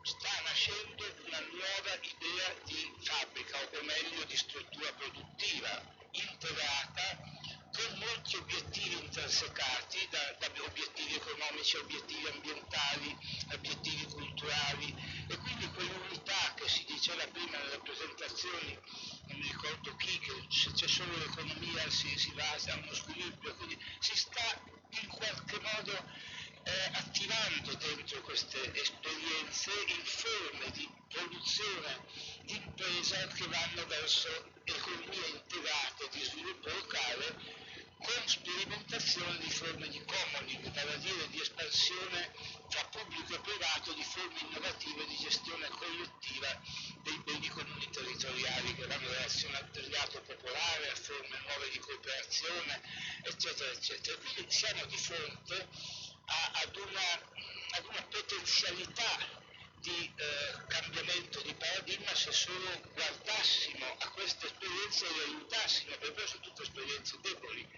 sta nascendo una nuova idea di fabbrica, o meglio di struttura produttiva integrata, con molti obiettivi intersecati, da obiettivi economici, obiettivi ambientali, obiettivi culturali, e quindi quell'unità che si diceva prima nelle presentazioni, non mi ricordo chi, che se c'è solo l'economia si va a uno squilibrio, quindi si sta in qualche modo attivando dentro queste esperienze in forme di produzione di impresa che vanno verso economie integrate di sviluppo locale, con sperimentazione di forme di commoning, vale a dire di espansione tra pubblico e privato di forme innovative di gestione collettiva dei beni comuni territoriali, che vanno dall'azionariato popolare a forme nuove di cooperazione, eccetera, eccetera. Quindi siamo di fronte ad una potenzialità di cambiamento di paradigma se solo guardassimo a queste esperienze e le aiutassimo, perché poi sono tutte esperienze deboli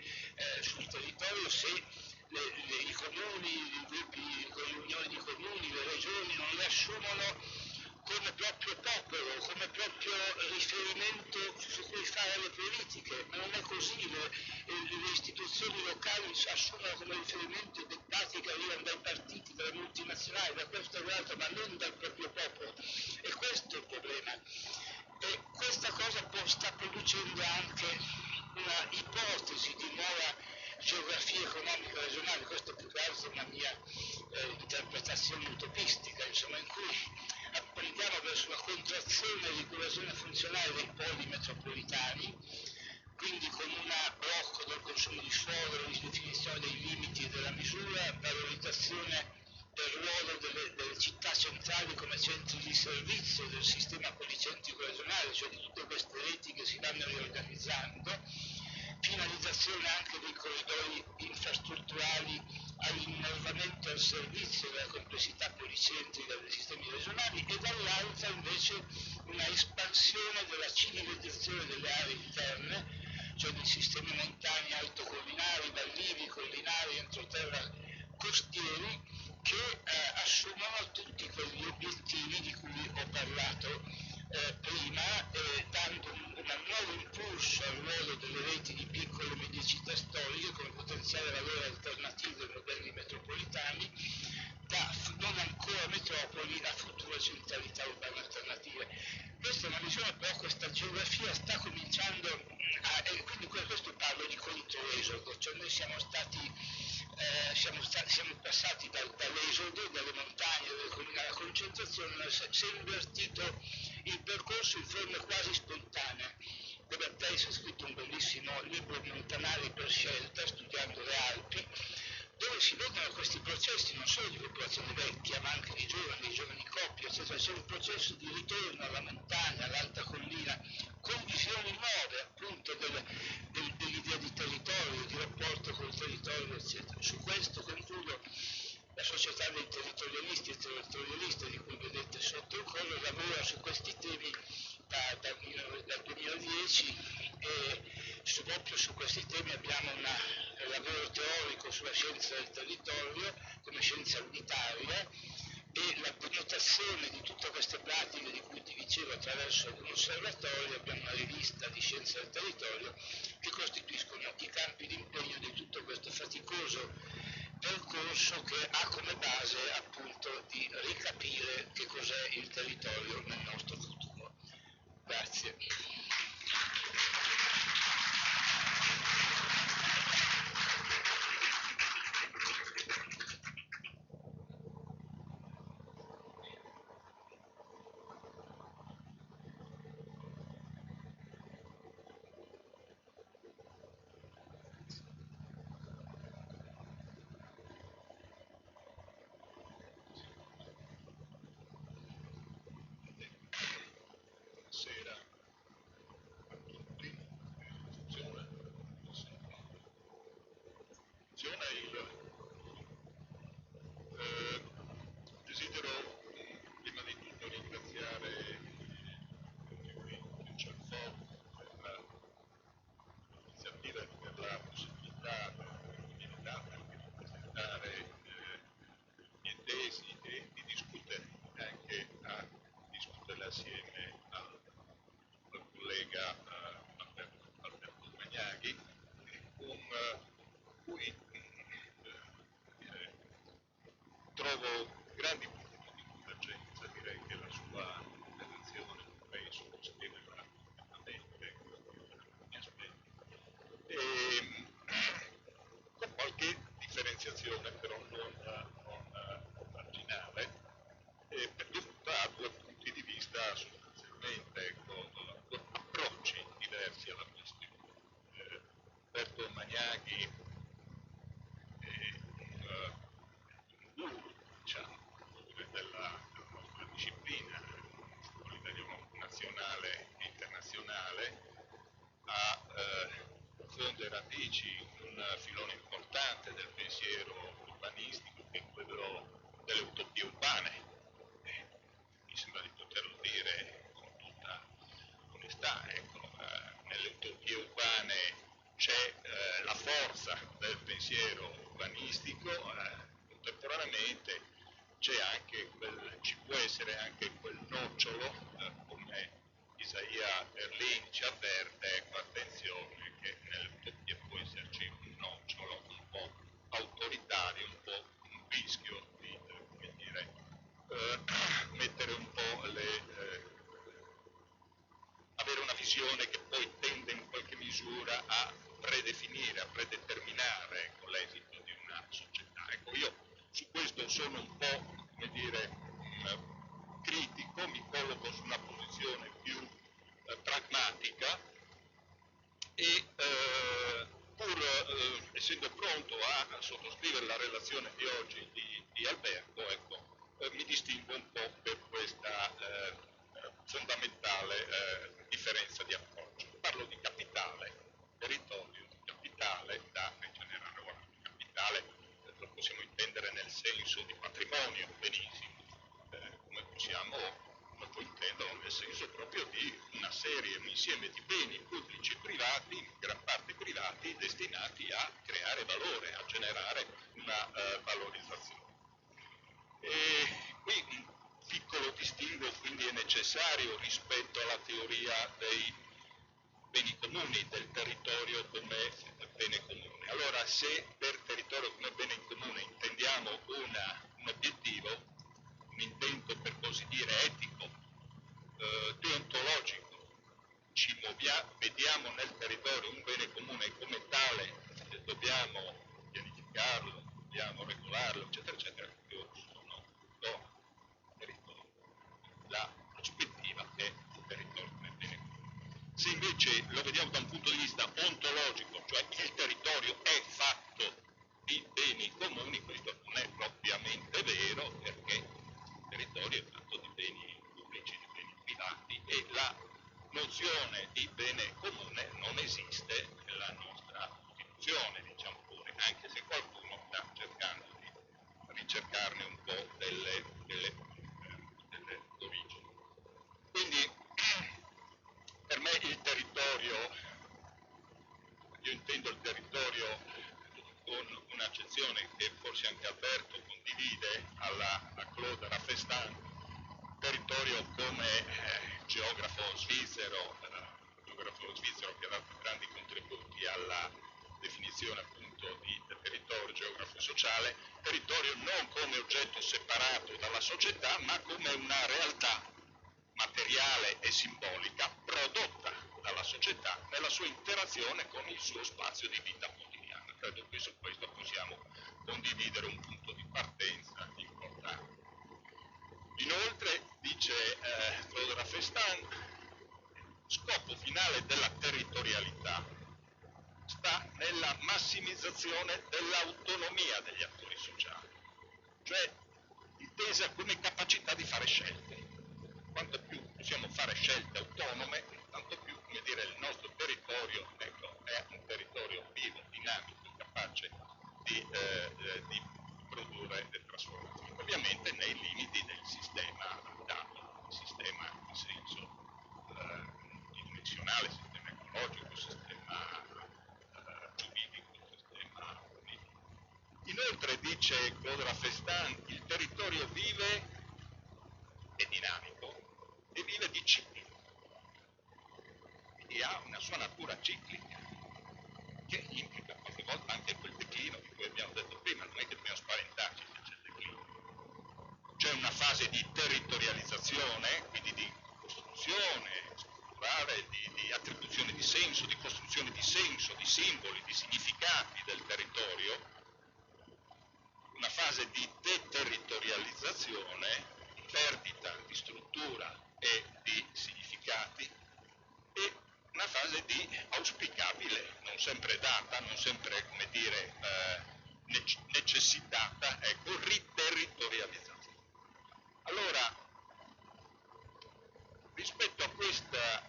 sul territorio, se i comuni, i gruppi, le unioni di comuni, le regioni non le assumono come proprio popolo, come proprio riferimento su cui fare le politiche, ma non è così. Le istituzioni locali si assumono come riferimento i dettati che arrivano dai partiti, dalle multinazionali, da questo e dall'altro, ma non dal proprio popolo. E questo è il problema. E questa cosa sta producendo anche una ipotesi di nuova geografia economica regionale, questo più che altro è una mia interpretazione utopistica, insomma, in cui andiamo verso una contrazione di coesione funzionale dei poli metropolitani, quindi con un blocco del consumo di suolo, di definizione tema dei limiti e della misura, valorizzazione del ruolo delle città centrali come centri di servizio del sistema policentrico regionale, cioè di tutte queste reti che si vanno riorganizzando, finalizzazione anche dei corridoi infrastrutturali all'innervamento al servizio della complessità policentrica dei sistemi regionali, e dall'altra invece una espansione della civilizzazione delle aree interne, cioè dei sistemi montani altocollinari, vallivi, collinari, entroterra, costieri, che assumono tutti quegli obiettivi di cui ho parlato prima, dando un nuovo impulso al ruolo delle reti di piccole e medie città storiche come potenziale valore alternativo ai modelli metropolitani, da non ancora metropoli a future centralità urbane alternative. Questa è una visione, però questa geografia sta cominciando e quindi questo parlo di controesodo, cioè noi siamo passati dall'esodo, dalle montagne, dalle colline alla concentrazione, si è invertito il percorso in forme quasi spontanee. De Bertels ha scritto un bellissimo libro, Montanari per scelta, studiando le Alpi, dove si vedono questi processi non solo di popolazione vecchia, ma anche di giovani coppie, eccetera. C'è un processo di ritorno alla montagna, all'alta collina, con visioni nuove appunto dell'idea di territorio, di rapporto col territorio, eccetera. Su questo concludo. La società dei territorialisti e territorialiste, di cui vedete sotto il collo, lavora su questi temi dal 2010 e proprio su questi temi abbiamo un lavoro teorico sulla scienza del territorio come scienza unitaria, e la denotazione di tutte queste pratiche di cui ti dicevo attraverso un osservatorio. Abbiamo una rivista di scienza del territorio che costituiscono i campi di impegno di tutto questo faticoso percorso che ha come base appunto di ricapire che cos'è il territorio nel nostro futuro. Grazie. Desidero prima di tutto ringraziare per l'iniziativa e per la possibilità che mi viene data anche di presentare le mie tesi e di discutere, anche a discuterle assieme al collega Alberto Magnaghi, con cui trovo grandi punti di convergenza. Direi che la sua relazione penso spiegherà perfettamente alcuni aspetti, con qualche differenziazione però non marginale, dovuta a due punti di vista sostanzialmente, due approcci diversi alla questione. Alberto Magnaghi diciamo, della nostra disciplina a livello nazionale e internazionale, ha profonde radici in un filone importante del pensiero urbanistico, che è quello delle utopie urbane. Mi sembra di poterlo dire con tutta onestà, ecco, nelle utopie urbane c'è la forza del pensiero urbanistico, contemporaneamente ci può essere anche quel nocciolo, come Isaia Berlin ci avverte, ecco, attenzione che nelle utopie può esserci un nocciolo un po' autoritario, un po' un rischio di, come dire, mettere un po' avere una visione che poi tende in qualche misura a predefinire, a predeterminare, ecco, l'esito di una società. Ecco, io su questo sono un po', come dire, critico, mi colloco su una posizione più pragmatica e pur essendo pronto a sottoscrivere la relazione di oggi di Alberto, ecco, mi distingo un po' per questa fondamentale differenza di approccio. Parlo di capitale, territorio, capitale da rigenerare. Ora, capitale lo possiamo intendere nel senso di patrimonio, benissimo, come può intenderlo nel senso proprio di una serie, un insieme di beni pubblici e privati, in gran parte privati, destinati a creare valore, a generare una valorizzazione. E qui un piccolo distinguo quindi è necessario rispetto alla teoria dei beni comuni, del territorio come bene comune. Allora, se per territorio come bene comune intendiamo un obiettivo, un intento per così dire etico, deontologico, vediamo nel territorio un bene comune come tale, dobbiamo pianificarlo, dobbiamo regolarlo, eccetera, eccetera, io sono territorio. La prospettiva è il territorio come bene comune. Se invece lo vediamo da un punto di vista ontologico, cioè il territorio è fatto di beni comuni, questo non è propriamente vero, perché il territorio è fatto di beni pubblici, di beni privati, e la nozione di bene comune non esiste nella nostra Costituzione, diciamo pure, anche se qualcuno sta cercando di ricercarne un po' delle origini. Quindi per me il territorio, io intendo il territorio con un'accezione che forse anche Alberto condivide a Claude Raffestin, territorio come geografo svizzero che ha dato grandi contributi alla definizione appunto di territorio geografo sociale, territorio non come oggetto separato dalla società, ma come una realtà materiale e simbolica prodotta dalla società nella sua interazione con il suo spazio di vita quotidiana. Credo che su questo possiamo condividere un punto di partenza importante. Inoltre, dice Claude Raffestin, scopo finale della territorialità sta nella massimizzazione dell'autonomia degli attori sociali, cioè intesa come capacità di fare scelte. Quanto più possiamo fare scelte autonome, tanto più, come dire, il nostro territorio, ecco, è un territorio vivo, dinamico, capace di produrre trasformazioni. Ovviamente nei limiti del sistema dato, il sistema in senso dimensionale, sistema ecologico, sistema giuridico, sistema politico. Inoltre, dice Claude Raffestin, il territorio vive, è dinamico e vive di cicli, quindi ha una sua natura ciclica che implica qualche volta anche quel declino di cui abbiamo detto prima. Non è che dobbiamo spaventarci se c'è il declino. C'è una fase di territorializzazione, quindi di costruzione strutturale, di attribuzione di senso, di costruzione di senso, di simboli, di significati del territorio, una fase di deterritorializzazione, di perdita di struttura e di significati, e una fase di auspicabile, non sempre data, non sempre, come dire, necessitata, ecco, riterritorializzazione. Allora, rispetto a queste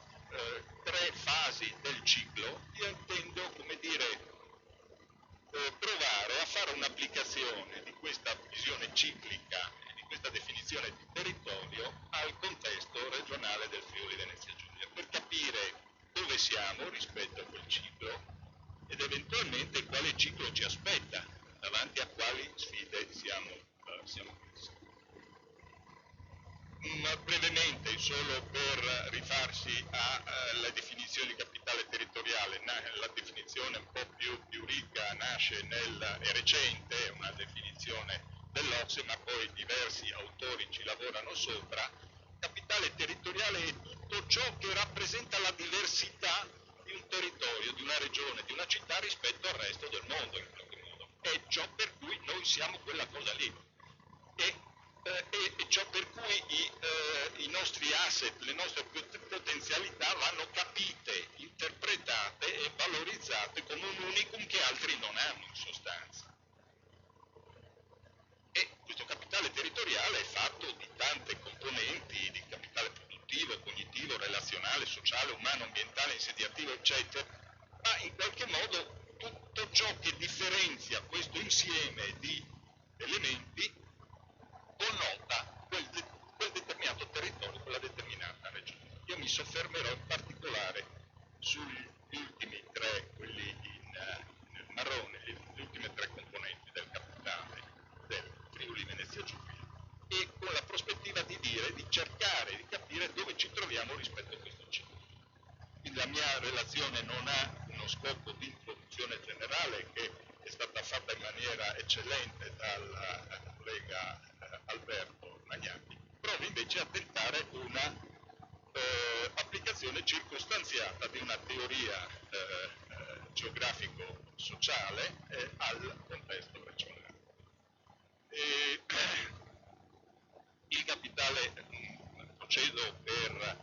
tre fasi del ciclo, io intendo, come dire, provare a fare un'applicazione di questa visione ciclica e di questa definizione di territorio al contesto regionale del Friuli Venezia Giulia, per capire dove siamo rispetto a quel ciclo ed eventualmente quale ciclo ci aspetta, davanti a quali sfide siamo messi. Brevemente, solo per rifarsi alla definizione di capitale territoriale, la definizione un po' più ricca è recente, è una definizione dell'Ocse, ma poi diversi autori ci lavorano sopra. Capitale territoriale è tutto ciò che rappresenta la diversità di un territorio, di una regione, di una città rispetto al resto del mondo, in qualche modo. È ciò per cui noi siamo quella cosa lì. E ciò per cui i nostri asset, le nostre potenzialità vanno capite, interpretate e valorizzate realizzate come un unicum che altri non hanno in sostanza. E questo capitale territoriale è fatto di tante componenti, di capitale produttivo, cognitivo, relazionale, sociale, umano, ambientale, insediativo, eccetera, ma in qualche modo tutto ciò che differenzia questo insieme di elementi connota quel determinato territorio, quella determinata regione. Io mi soffermerò in particolare sugli ultimi tre, quelli nel marrone, le ultime tre componenti del capitale del Friuli Venezia Giulia, e con la prospettiva di cercare di capire dove ci troviamo rispetto a questo ciclo. Quindi la mia relazione non ha uno scopo di introduzione generale, che è stata fatta in maniera eccellente dal collega Alberto Magnani, provo invece a tentare una applicazione circostanziata di una teoria geografico-sociale al contesto regionale. Il capitale procedo per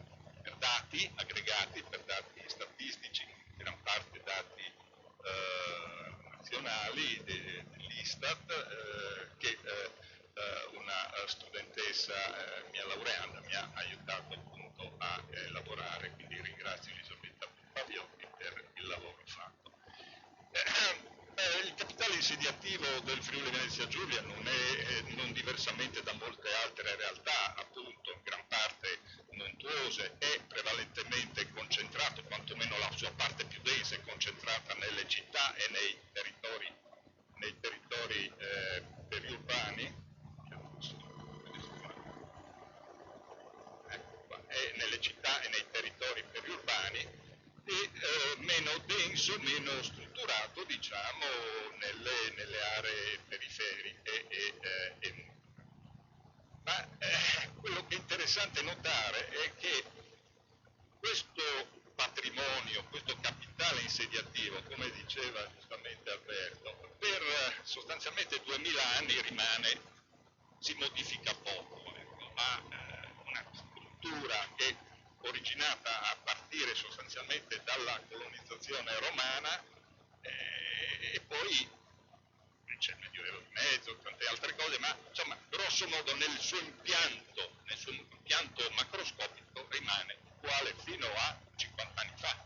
dati aggregati, per dati statistici, in gran parte dati nazionali dell'Istat, che una studentessa mia laureanda mi ha aiutato appunto a elaborare, quindi ringrazio Elisabetta Paviotti per il lavoro fatto. Il capitale insediativo del Friuli Venezia Giulia non diversamente da molte altre realtà, appunto in gran parte montuose, è prevalentemente concentrato, quantomeno la sua parte più densa è concentrata nelle città e nei territori periurbani. Nelle città e nei territori periurbani, e meno denso, meno strutturato, diciamo, nelle aree periferiche. Ma quello che è interessante notare è che questo patrimonio, questo capitale insediativo, come diceva giustamente Alberto, per sostanzialmente 2000 anni si modifica poco, ecco, ha una struttura che è originata a partire sostanzialmente dalla colonizzazione romana, e poi c'è il Medioevo di mezzo, tante altre cose, ma insomma grosso modo nel suo impianto macroscopico rimane uguale fino a 50 anni fa.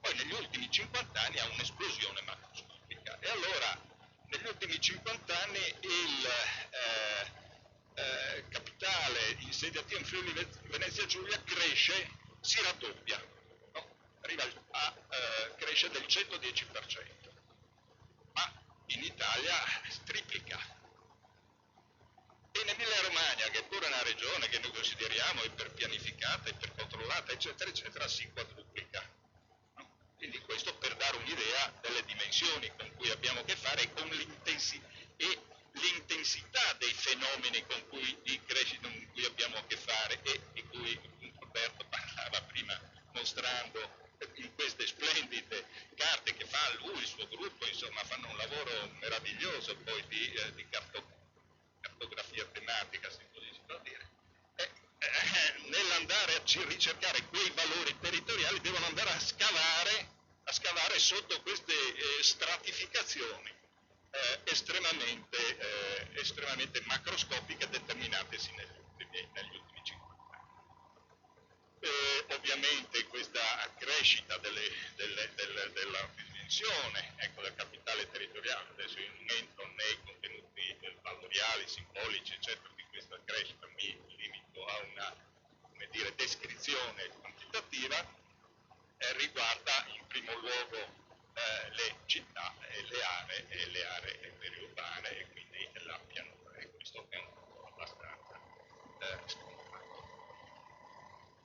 Poi negli ultimi 50 anni ha un'esplosione macroscopica, e allora negli ultimi 50 anni il capitale insediativo in Friuli Venezia Giulia cresce, si raddoppia, no? Arriva cresce del 110%, ma in Italia triplica. E in Emilia Romagna, che è pure una regione che noi consideriamo iperpianificata, ipercontrollata, eccetera, eccetera, si quadruplica. No? Quindi questo per dare un'idea delle dimensioni con cui abbiamo a che fare e con l'intensità dei fenomeni di crescita con cui abbiamo a che fare, e di cui Roberto parlava prima, mostrando in queste splendide carte che fa lui, il suo gruppo, insomma fanno un lavoro meraviglioso poi di cartografia tematica, se così si può dire. Nell'andare a ricercare quei valori territoriali devono andare a scavare sotto queste stratificazioni estremamente macroscopiche, determinatesi negli ultimi 50 anni. Ovviamente questa crescita della dimensione, ecco, del capitale territoriale, adesso io non entro nei contenuti valoriali, simbolici, eccetera, di questa crescita, mi limito a una, come dire, descrizione quantitativa, riguarda in primo luogo le città e le aree periurbane, e quindi la pianura, e questo è un po' abbastanza scontato.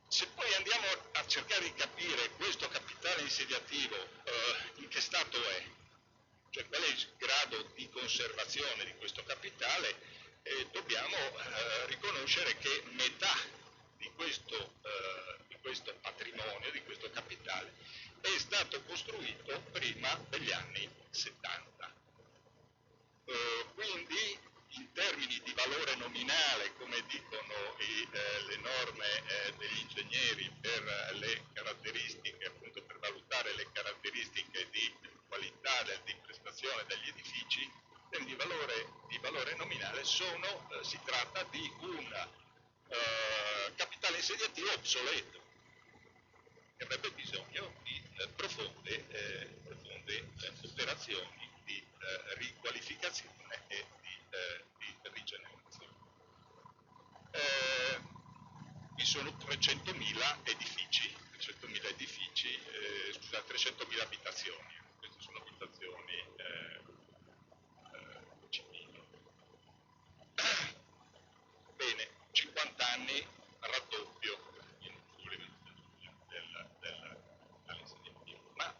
Se poi andiamo a cercare di capire questo capitale insediativo in che stato è, cioè qual è il grado di conservazione di questo capitale, dobbiamo riconoscere che metà di questo patrimonio, di questo capitale, è stato costruito prima degli anni 70. Quindi in termini di valore nominale, come dicono le norme degli ingegneri per le caratteristiche, appunto per valutare le caratteristiche di edifici, di valore nominale si tratta di un capitale insediativo obsoleto, che avrebbe bisogno di profonde operazioni di riqualificazione e di rigenerazione. Vi sono 300.000 edifici, 300.000 abitazioni, queste sono abitazioni civili. Bene, 50 anni raddoppio dell'insediamento, ma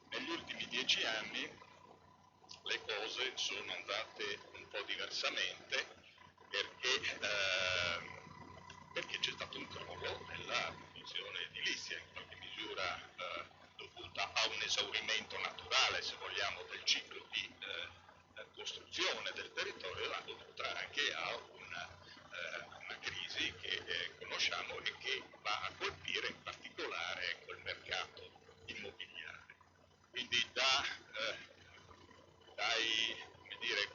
negli ultimi 10 anni le cose sono andate un po' diversamente perché c'è stato un crollo nella produzione edilizia, in qualche misura dovuta a un esaurimento naturale, se vogliamo, del ciclo di costruzione del territorio, ma dovuta anche a una crisi che conosciamo e che va a colpire in particolare il mercato immobiliare. Quindi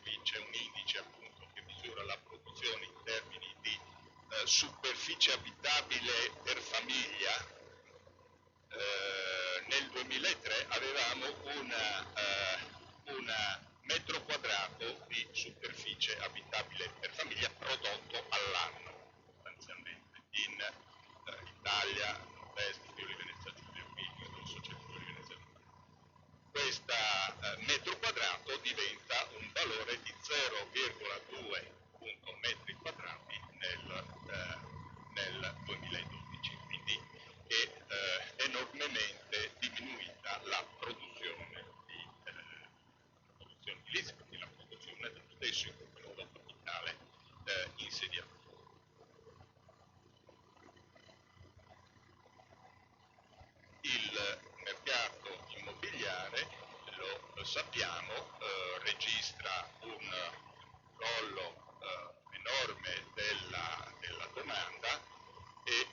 qui c'è un indice appunto che misura la produzione in termini di superficie abitabile per famiglia. Nel 2003 avevamo un metro quadrato di superficie abitabile per famiglia prodotto all'anno, sostanzialmente, in Italia, Nord-Est, Friuli Venezia Giulia, qui non so, c'è Friuli Venezia Giulia. Questo metro quadrato diventa un valore di 0,2 metri quadrati nel 2012, quindi è enormemente diminuita la produzione edilizia, quindi la produzione dello stesso in qualche modo capitale insediato. Il mercato immobiliare, lo sappiamo, registra un crollo enorme della domanda e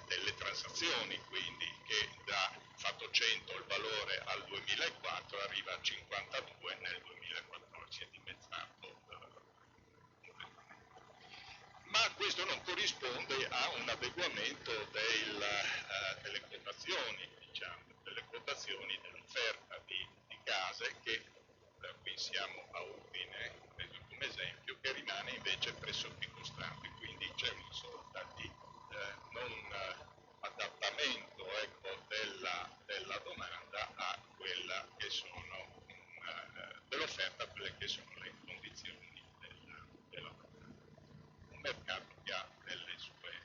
delle transazioni, quindi che da fatto 100 il valore al 2004 arriva a 52 nel 2014, è dimezzato. Ma questo non corrisponde a un adeguamento delle quotazioni, delle quotazioni dell'offerta di case che, qui siamo a Udine, preso come esempio, che rimane invece pressoché costante, quindi c'è una sorta di non adattamento della domanda a quella che sono dell'offerta a quelle che sono le condizioni della domanda. Un mercato che ha delle sue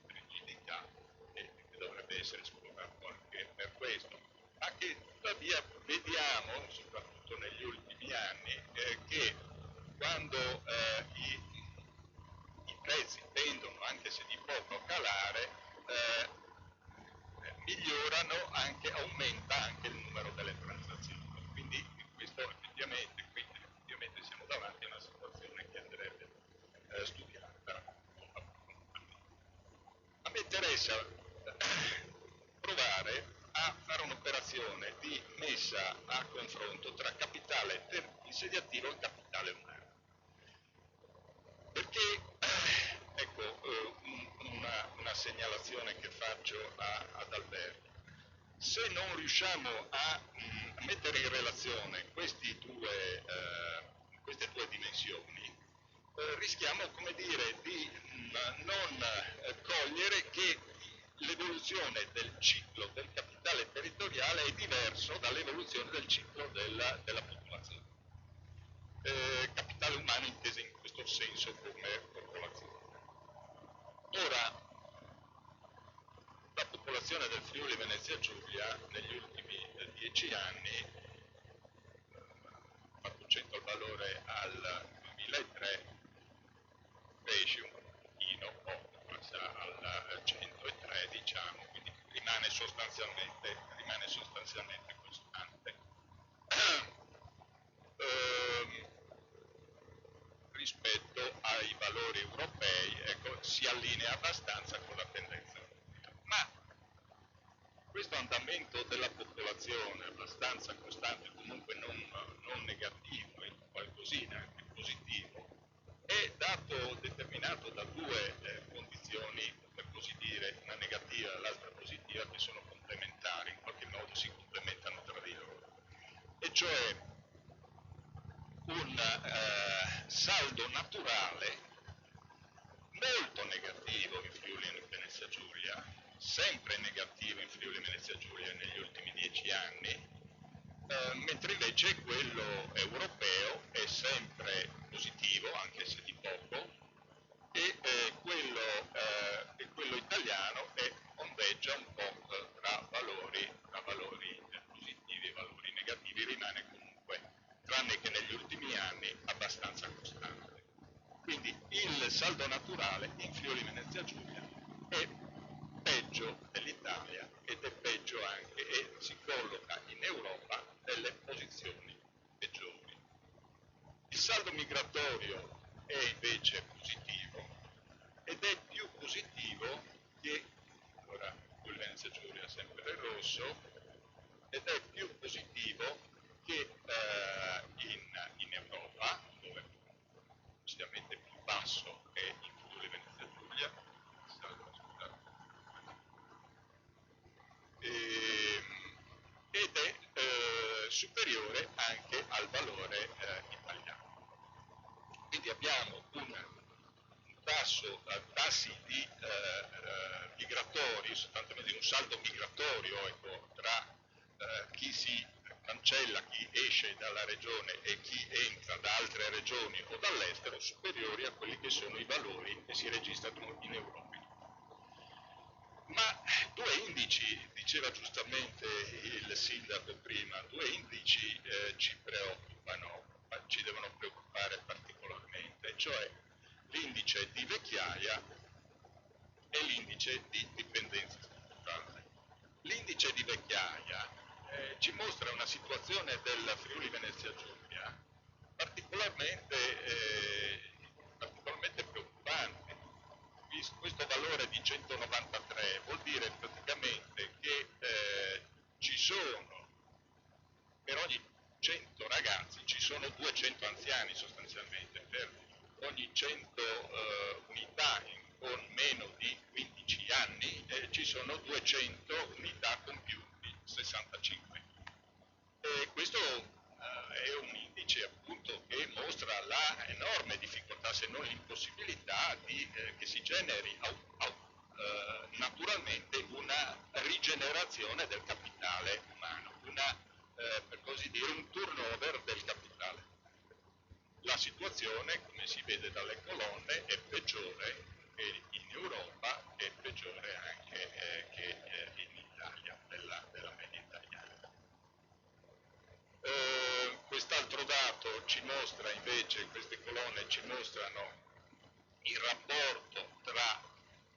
rigidità e che dovrebbe essere esplorato anche per questo, ma che tuttavia vediamo, soprattutto negli ultimi anni, che quando i prezzi tendono, anche se di poco, a calare, aumenta anche il numero delle transazioni. Quindi questo effettivamente siamo davanti a una situazione che andrebbe studiata. A me interessa provare a fare un'operazione di messa a confronto tra capitale insediativo e capitale umano. Perché, una segnalazione che faccio ad Alberto, se non riusciamo a mettere in relazione queste due dimensioni, rischiamo, di non cogliere che l'evoluzione del ciclo del capitale territoriale è diverso dall'evoluzione del ciclo della popolazione. Capitale umano inteso in questo senso come popolazione. Ora, la popolazione del Friuli Venezia Giulia negli ultimi 10 anni, fatto 100 il valore al 2003, cresce un pochino, passa al 103, diciamo, quindi rimane sostanzialmente costante. Rispetto ai valori europei, si allinea abbastanza con la tendenza europea. Ma questo andamento della popolazione abbastanza costante, comunque non negativo, e cioè un saldo naturale molto negativo in Friuli Venezia Giulia, sempre negativo in Friuli Venezia Giulia negli ultimi 10 anni, mentre invece quello europeo è sempre positivo, anche se di poco, e quello italiano ondeggia un po' tra valori positivi e valori negativi, rimane comunque, tranne che negli ultimi anni, abbastanza costante. Quindi il saldo naturale in Friuli Venezia Giulia è peggio dell'Italia ed è peggio anche, e si colloca in Europa nelle posizioni peggiori. Il saldo migratorio è invece positivo ed è più positivo che, ora Friuli Venezia Giulia è sempre nel rosso, ed è più positivo che in Europa, dove ovviamente più basso è in Friuli Venezia Giulia, ed è superiore anche al valore italiano. Quindi abbiamo tassi di migratori, sostanzialmente un saldo migratorio, ecco, tra chi si cancella, chi esce dalla regione e chi entra da altre regioni o dall'estero, superiori a quelli che sono i valori che si registrano in Europa. Ma due indici, diceva giustamente il sindaco prima, due indici ci preoccupano, ci devono preoccupare particolarmente, cioè l'indice di vecchiaia e l'indice di dipendenza strutturale. L'indice di vecchiaia ci mostra una situazione del Friuli Venezia Giulia particolarmente preoccupante. Questo valore di 193 vuol dire praticamente che ci sono, per ogni 100 ragazzi ci sono 200 anziani sostanzialmente, per ogni 100 unità con meno di 15 anni ci sono 200 unità con più di 65. E questo è un indice appunto che mostra la enorme difficoltà, se non l'impossibilità che si generi naturalmente una rigenerazione del capitale umano, per così dire un turnover del capitale. La situazione, come si vede dalle colonne, è peggiore che in Europa, è peggiore anche che in Italia, della media italiana. Quest'altro dato ci mostra invece, queste colonne ci mostrano il rapporto tra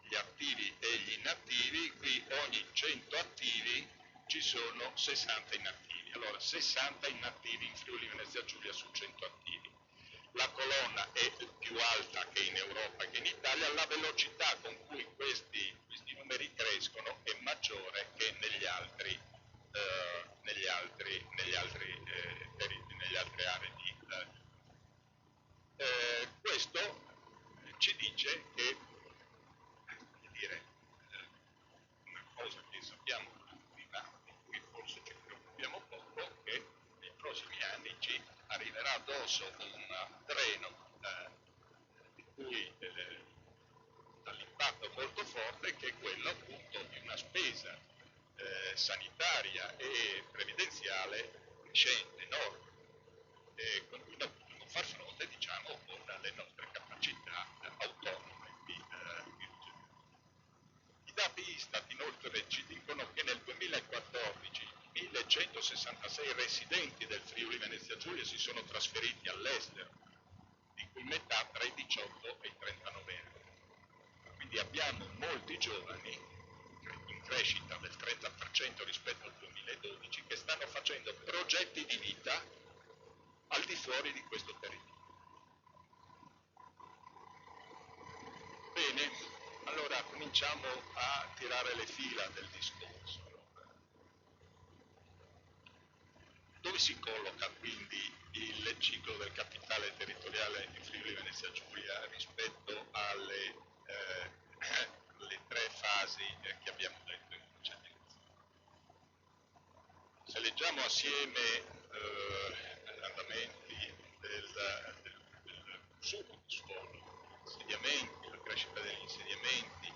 gli attivi e gli inattivi. Qui ogni 100 attivi ci sono 60 inattivi, allora 60 inattivi in Friuli Venezia Giulia su 100 attivi. La colonna è più alta che in Europa che in Italia, la velocità con cui questi numeri crescono è maggiore che nelle altre aree di questo ci dice che, una cosa che sappiamo tutti, ma di cui forse ci preoccupiamo poco, che nei prossimi anni ci arriverà addosso un treno di cui dall'impatto molto forte, che è quello appunto di una spesa sanitaria e previdenziale crescente, enorme, con cui non possiamo far fronte, diciamo, con le nostre capacità autonome di ricerca. I dati Istat inoltre ci dicono che nel 2014 1166 residenti del Friuli Venezia Giulia si sono trasferiti all'estero, di cui metà tra i 18 e i 39 anni. Quindi abbiamo molti giovani in crescita del 30% rispetto al 2012 che stanno facendo progetti di vita al di fuori di questo territorio. Bene, allora cominciamo a tirare le fila del discorso. Dove si colloca quindi il ciclo del capitale territoriale in Friuli Venezia Giulia rispetto alle tre fasi che abbiamo detto in precedenza? Se leggiamo assieme del consumo di suolo, insediamenti, la crescita degli insediamenti,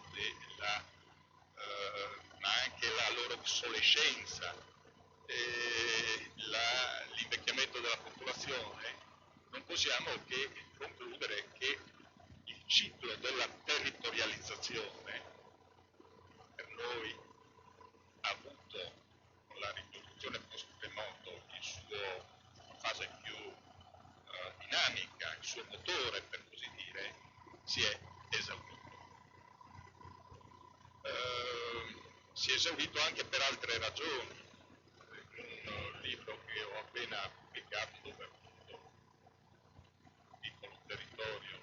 ma anche la loro obsolescenza, l'invecchiamento della popolazione, non possiamo che concludere che il ciclo della territorializzazione per noi ha avuto, con la riproduzione post-terremoto, la fase più dinamica, il suo motore, per così dire, si è esaurito. Si è esaurito anche per altre ragioni. Un libro che ho appena pubblicato, dove appunto un piccolo territorio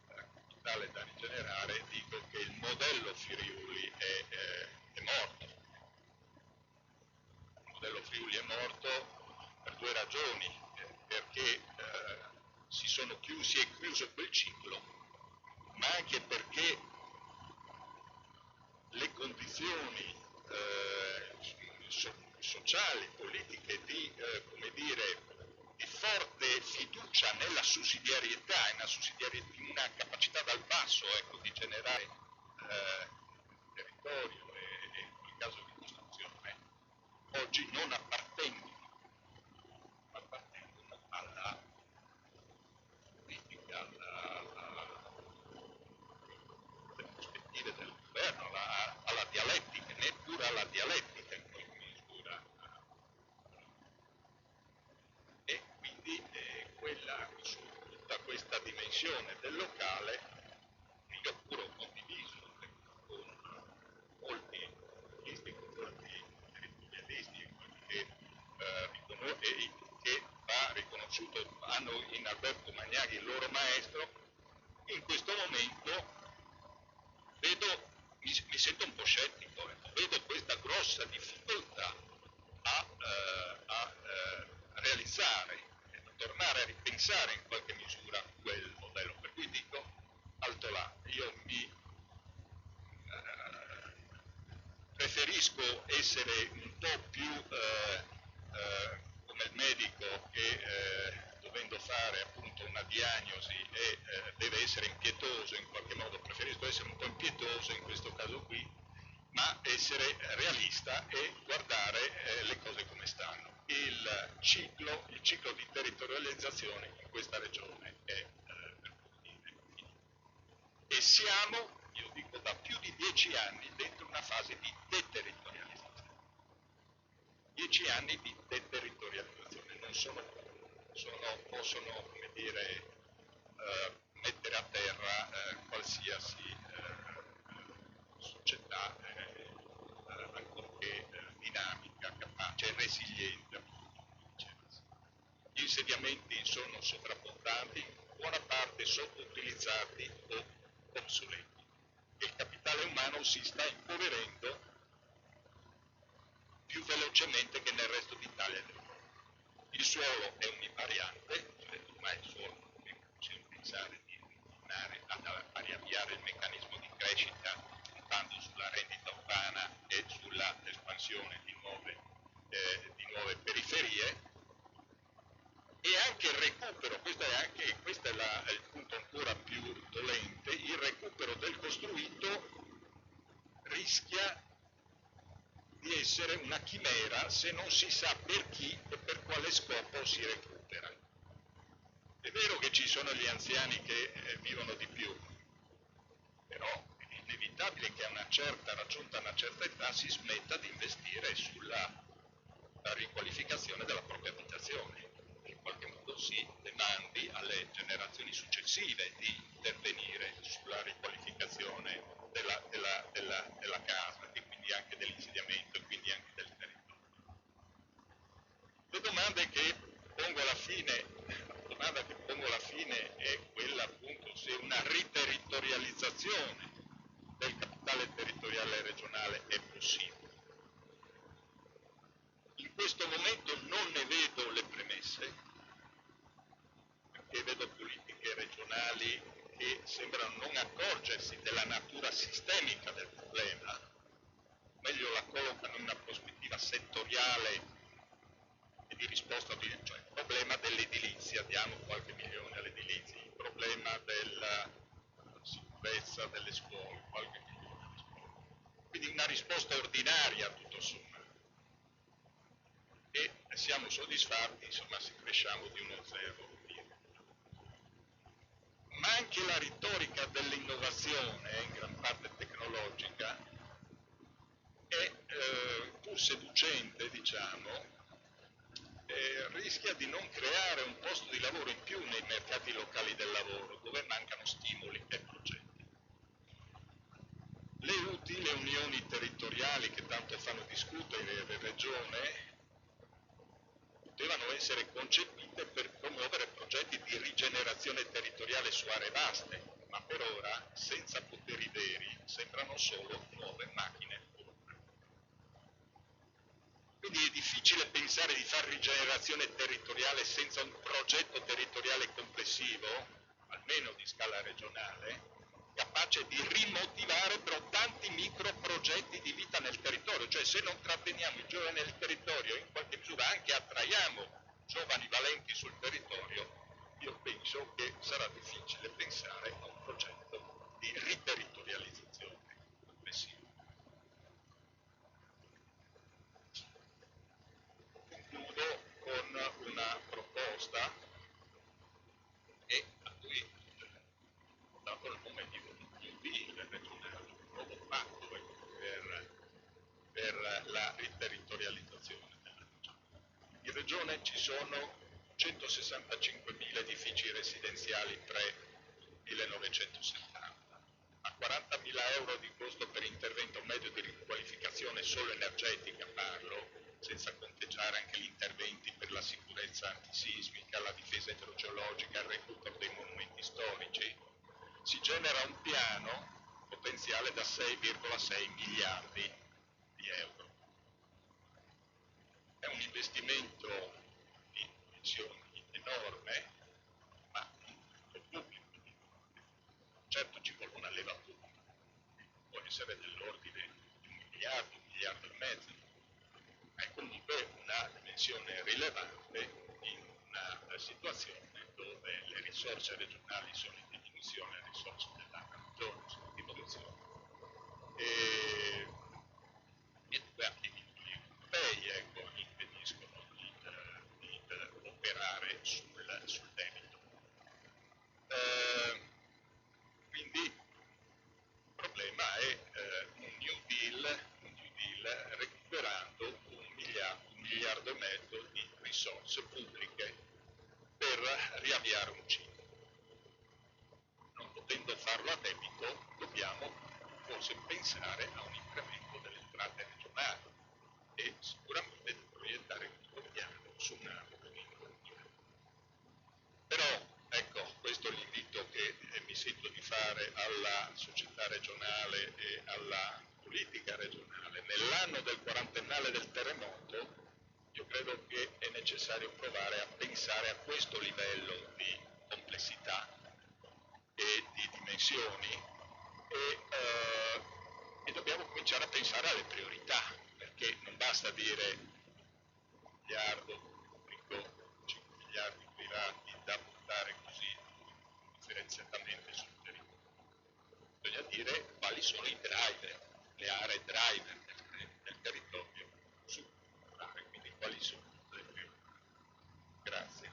capitale da rigenerare, dico che il modello Friuli è morto. Il modello Friuli è morto per due ragioni, perché si è chiuso quel ciclo, ma anche perché le condizioni sociali, politiche di forte fiducia nella sussidiarietà, in una capacità dal basso, di generare territorio e in caso di costruzione, oggi non appartengono alla politica, alle prospettive del governo, alla dialettica, neppure alla dialettica in qualche misura. E quindi su tutta questa dimensione del locale, io pure ho condiviso con molti territorialisti che va riconosciuto, hanno in Alberto Magnaghi il loro maestro. In questo momento mi sento un po' scettico, vedo questa grossa difficoltà a realizzare, a tornare a ripensare in qualche misura quel modello. Per cui dico, alto là, io preferisco essere un po' più come il medico che dovendo fare appunto una diagnosi e deve essere impietoso in qualche modo, preferisco essere un po' impietoso in questo caso qui, ma essere realista e guardare le cose come stanno. Il ciclo di territorializzazione in questa regione è per così dire finito. E siamo, io dico, da più di 10 anni dentro una fase di deterritorializzazione. 10 anni di deterritorializzazione possono come dire, mettere a terra qualsiasi società ancorché dinamica, capace, resiliente. Gli insediamenti sono sovrabbondanti, in buona parte sottoutilizzati o obsoleti. E il capitale umano si sta impoverendo più velocemente che nel resto d'Italia e d'Europa. Il suolo è un invariante, ormai il suolo non è possibile pensare di tornare a riavviare il meccanismo di crescita puntando sulla rendita urbana e sulla espansione di nuove periferie, e anche il recupero, questo è il punto ancora più dolente, il recupero del costruito rischia di essere una chimera se non si sa per chi e per quale scopo si recupera. È vero che ci sono gli anziani che vivono di più, però è inevitabile che raggiunta una certa età, si smetta di investire sulla riqualificazione della propria abitazione. In qualche modo si demandi alle generazioni successive di intervenire sulla riqualificazione della casa e quindi anche dell'insediamento e quindi anche del territorio. La domanda che pongo alla fine è quella appunto se una riterritorializzazione del capitale territoriale regionale è possibile. In questo momento non ne vedo le premesse, perché vedo politiche regionali che sembrano non accorgersi della natura sistemica del problema, meglio la collocano in una prospettiva settoriale e di risposta, cioè il problema dell'edilizia, diamo qualche milione all'edilizia, il problema della sicurezza delle scuole, qualche milione alle scuole. Quindi una risposta ordinaria tutto sommato. E siamo soddisfatti, insomma, se cresciamo di uno 0. Ma anche la retorica dell'innovazione, in gran parte tecnologica, è pur seducente, diciamo, rischia di non creare un posto di lavoro in più nei mercati locali del lavoro, dove mancano stimoli e progetti. Le UTI, le unioni territoriali che tanto fanno discutere le regioni, potevano essere concepite per promuovere progetti di rigenerazione territoriale su aree vaste, ma per ora, senza poteri veri, sembrano solo nuove macchine. Quindi è difficile pensare di fare rigenerazione territoriale senza un progetto territoriale complessivo, almeno di scala regionale, capace di rimotivare però tanti microprogetti di vita nel territorio. Cioè, se non tratteniamo i giovani nel territorio, in qualche misura anche attraiamo giovani valenti sul territorio, io penso che sarà difficile pensare a un progetto di riterritorializzazione complessiva. Concludo con una proposta e a cui ho dato il nome di New Deal regionale, un nuovo patto per la riterritorializzazione della regione. In regione ci sono 165.000 edifici residenziali pre-1970, a 40.000 euro di costo per intervento medio di riqualificazione solo energetica parlo, senza conteggiare anche gli interventi per la sicurezza antisismica, la difesa idrogeologica, il recupero dei monumenti storici, si genera un piano potenziale da 6,6 miliardi di euro. È un investimento di dimensioni enorme, ma pubblico. Certo ci vuole una leva pubblica, può essere dell'ordine di 1 miliardo, 1 miliardo e mezzo, ma è comunque una dimensione rilevante in una situazione dove le risorse regionali sono in diminuzione, le risorse della regione sono in diminuzione. E dove anche i titoli europei impediscono di operare sul debito. Quindi il problema è un New Deal recuperando 1 miliardo e mezzo di risorse pubbliche per riavviare un ciclo. Non potendo farlo a debito, dobbiamo forse pensare a un incremento delle entrate regionali e sicuramente proiettare questo piano su un anno economico. Però, ecco, questo è l'invito che mi sento di fare alla società regionale e alla politica regionale. Nell'anno del quarantennale del terremoto, io credo che è necessario provare a pensare a questo livello di complessità e di dimensioni e dobbiamo cominciare a pensare alle priorità, perché non basta dire miliardo pubblico, 5 miliardi privati da buttare così differenziatamente sul territorio. Bisogna dire quali sono i driver, le aree driver del territorio su aree, quindi quali sono le priorità. Grazie.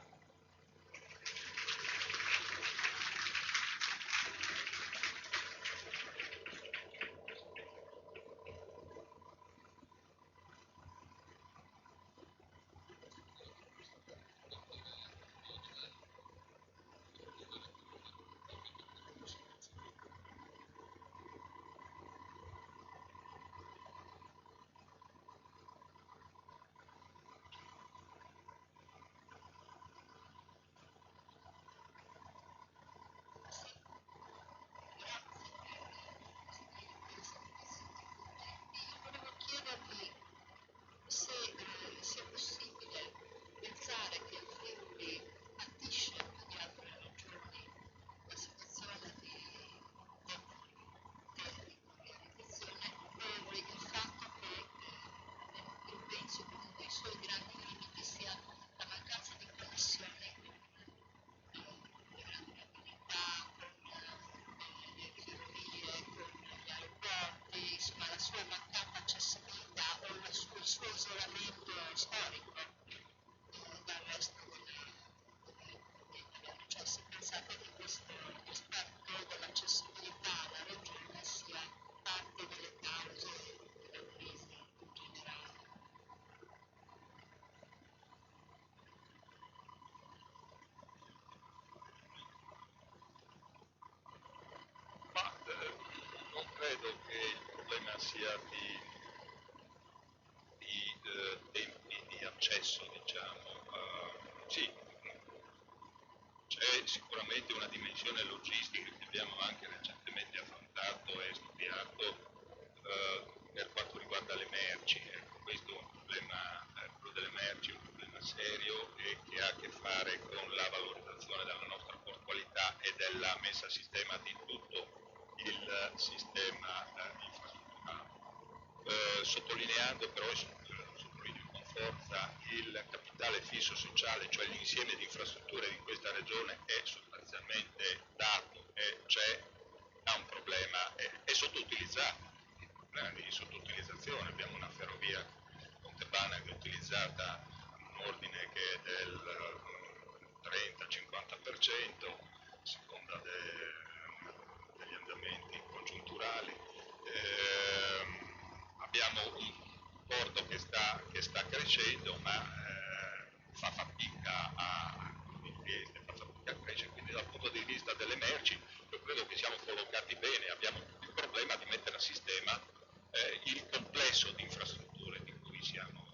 sia di tempi di accesso, diciamo. Sì, c'è sicuramente una dimensione logistica che abbiamo anche recentemente affrontato e studiato per quanto riguarda le merci. Ecco, questo è un problema, quello delle merci è un problema serio e che ha a che fare con la valorizzazione della nostra portualità e della messa a sistema di tutto il sistema infrastrutturale. Sottolineando però, sottolineo con forza, il capitale fisso sociale, cioè l'insieme di infrastrutture di questa regione è sostanzialmente dato e ha un problema, è sottoutilizzato, un problema di sottoutilizzazione. Abbiamo una ferrovia Montebana che è utilizzata in un ordine che è del 30-50%, a seconda degli andamenti congiunturali. Abbiamo un porto che sta crescendo, ma fa fatica a crescere, quindi dal punto di vista delle merci io credo che siamo collocati bene. Abbiamo il problema di mettere a sistema il complesso di infrastrutture di cui siamo.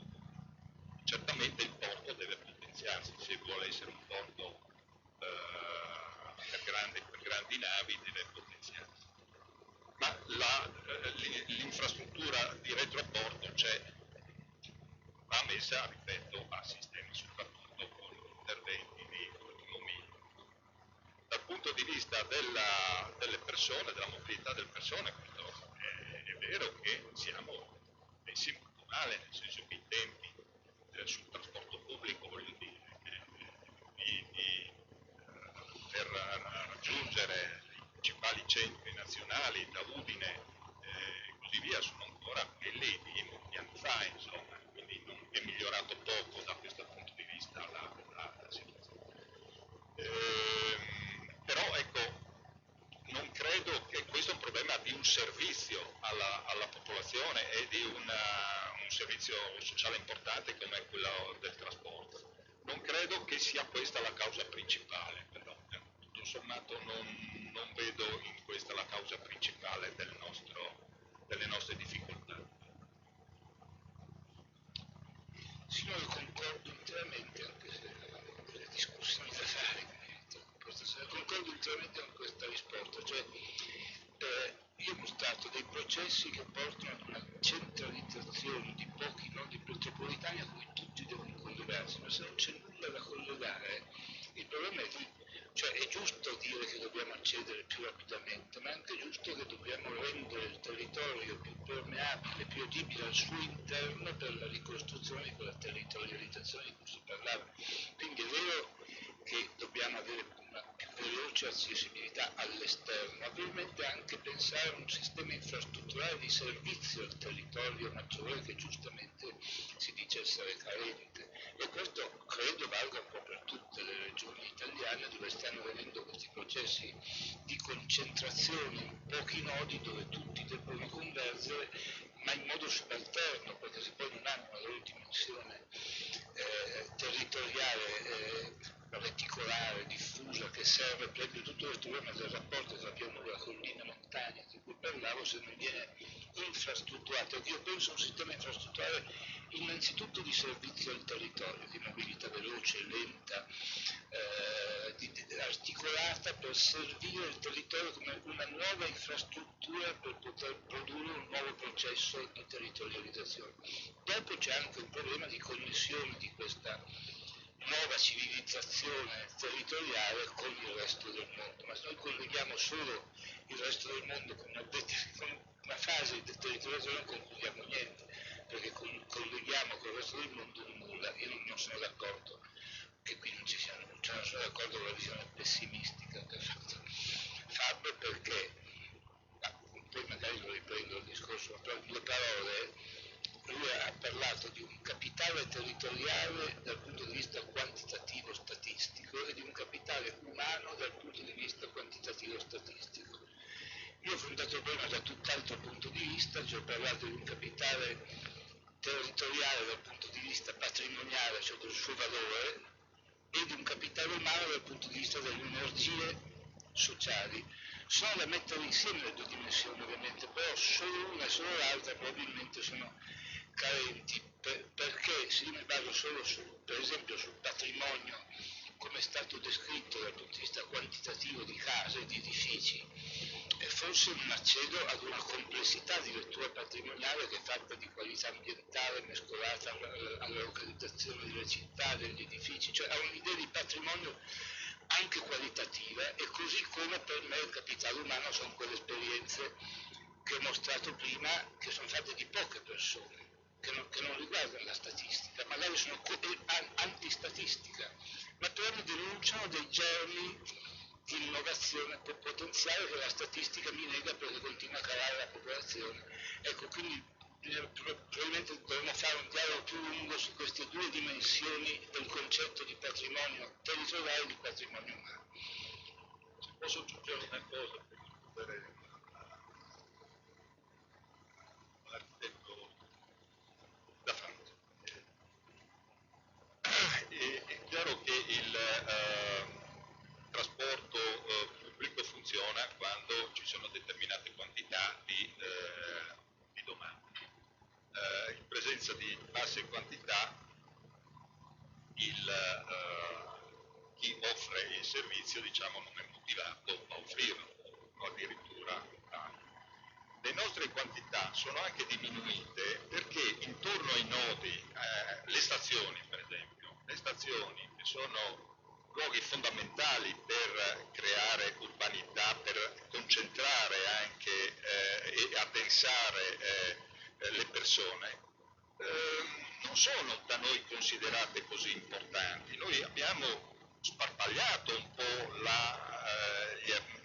Certamente il porto deve potenziarsi, se vuole essere un porto per grandi navi deve potenziarsi. Ma l'infrastruttura di retroporto c'è, va messa, ripeto, a sistema, soprattutto con interventi di ultimo miglio. Dal punto di vista delle persone, della mobilità delle persone, è vero che siamo messi molto male, nel senso che i tempi sul trasporto pubblico, voglio dire, per raggiungere i principali centri nazionali, da Udine e così via, sono ancora quelli di molti anni fa, insomma, quindi è migliorato poco da questo punto di vista la situazione. Però ecco, non credo che questo è un problema di un servizio alla popolazione e di un servizio sociale importante come è quello del trasporto. Non credo che sia questa la causa principale, però tutto sommato non vedo in questa la causa principale delle nostre difficoltà. Sì, io concordo interamente, anche se ho delle discussioni da fare, concordo interamente con questa risposta, cioè io ho mostrato dei processi che portano ad una centralizzazione di pochi nodi metropolitani a cui tutti devono collegarsi, ma se non c'è nulla da collegare, il problema è lì. Cioè è giusto dire che dobbiamo accedere più rapidamente, ma è anche giusto che dobbiamo rendere il territorio più permeabile, più adibile al suo interno per la ricostruzione di quella territorializzazione di cui si parlava. Quindi è vero che dobbiamo avere una più veloce accessibilità all'esterno, ma probabilmente anche pensare a un sistema infrastrutturale di servizio al territorio maggiore che giustamente si dice essere carente. E questo credo valga un po' per tutte le regioni italiane dove stanno avvenendo questi processi di concentrazione in pochi nodi dove tutti debbono convergere, ma in modo subalterno, perché se poi non hanno una loro dimensione territoriale reticolare, diffusa, che serve proprio tutto questo problema del rapporto tra pianura, collina, montagna, di cui parlavo, se non viene infrastrutturato. Io penso a un sistema infrastrutturale innanzitutto di servizio al territorio, di mobilità veloce, lenta, articolata per servire il territorio come una nuova infrastruttura per poter produrre un nuovo processo di territorializzazione. Dopo c'è anche un problema di connessione di questa nuova civilizzazione territoriale con il resto del mondo, ma se noi colleghiamo solo il resto del mondo con una fase di territorializzazione non concludiamo niente, perché colleghiamo con il resto del mondo nulla. Io non sono d'accordo che qui non ci siano, cioè non sono d'accordo con la visione pessimistica che ha fatto Fabio, perché poi magari lo riprendo il discorso, ma però in due parole lui ha parlato di un capitale territoriale dal punto di vista quantitativo statistico e di un capitale umano dal punto di vista quantitativo statistico. Io ho affrontato il problema da tutt'altro punto di vista, cioè ho parlato di un capitale territoriale dal punto di vista patrimoniale, cioè del suo valore, e di un capitale umano dal punto di vista delle energie sociali. sono da mettere insieme le due dimensioni ovviamente, però solo una e solo l'altra probabilmente sono carenti, perché se io mi baso solo per esempio sul patrimonio come è stato descritto dal punto di vista quantitativo di case e di edifici, e forse non accedo ad una complessità di lettura patrimoniale che è fatta di qualità ambientale mescolata alla localizzazione delle città, degli edifici, cioè a un'idea di patrimonio anche qualitativa, e così come per me il capitale umano sono quelle esperienze che ho mostrato prima, che sono fatte di poche persone, che non riguardano la statistica, magari sono antistatistica, ma però mi denunciano dei germi di innovazione potenziale che la statistica mi nega perché continua a calare la popolazione. Ecco, quindi probabilmente dovremmo fare un dialogo più lungo su queste due dimensioni del concetto di patrimonio territoriale e di patrimonio umano. Se posso aggiungere una cosa per rispondere all'architetto da Francia. È chiaro che il trasporto pubblico funziona quando ci sono determinate quantità di domanda. In presenza di basse quantità chi offre il servizio, diciamo, non è motivato a offrirlo, o addirittura le nostre quantità sono anche diminuite perché intorno ai nodi, le stazioni per esempio, le stazioni che sono luoghi fondamentali per creare urbanità, per concentrare anche e addensare le persone, non sono da noi considerate così importanti. Noi abbiamo sparpagliato un po'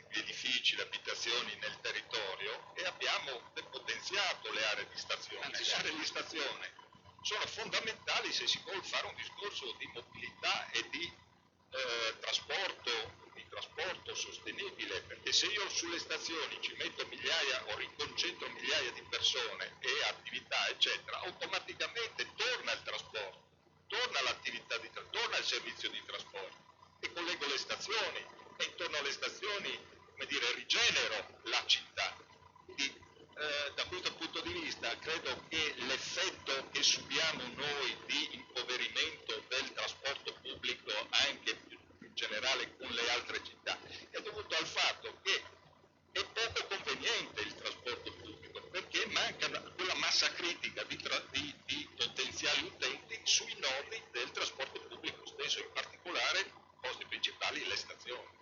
gli edifici, le abitazioni nel territorio e abbiamo depotenziato le aree di stazione. Le aree di stazione sono fondamentali se si vuole fare un discorso di mobilità e di trasporto sostenibile, perché se io sulle stazioni ci metto migliaia o riconcentro migliaia di persone e attività eccetera, automaticamente torna il trasporto, torna l'attività torna il servizio di trasporto, e collego le stazioni e intorno alle stazioni, come dire, rigenero la città. Quindi da questo punto di vista credo che l'effetto che subiamo noi di impoverimento del trasporto pubblico anche in generale con le altre città è dovuto al fatto che è poco conveniente il trasporto pubblico, perché manca quella massa critica di potenziali utenti sui nodi del trasporto pubblico stesso, in particolare i posti principali, le stazioni.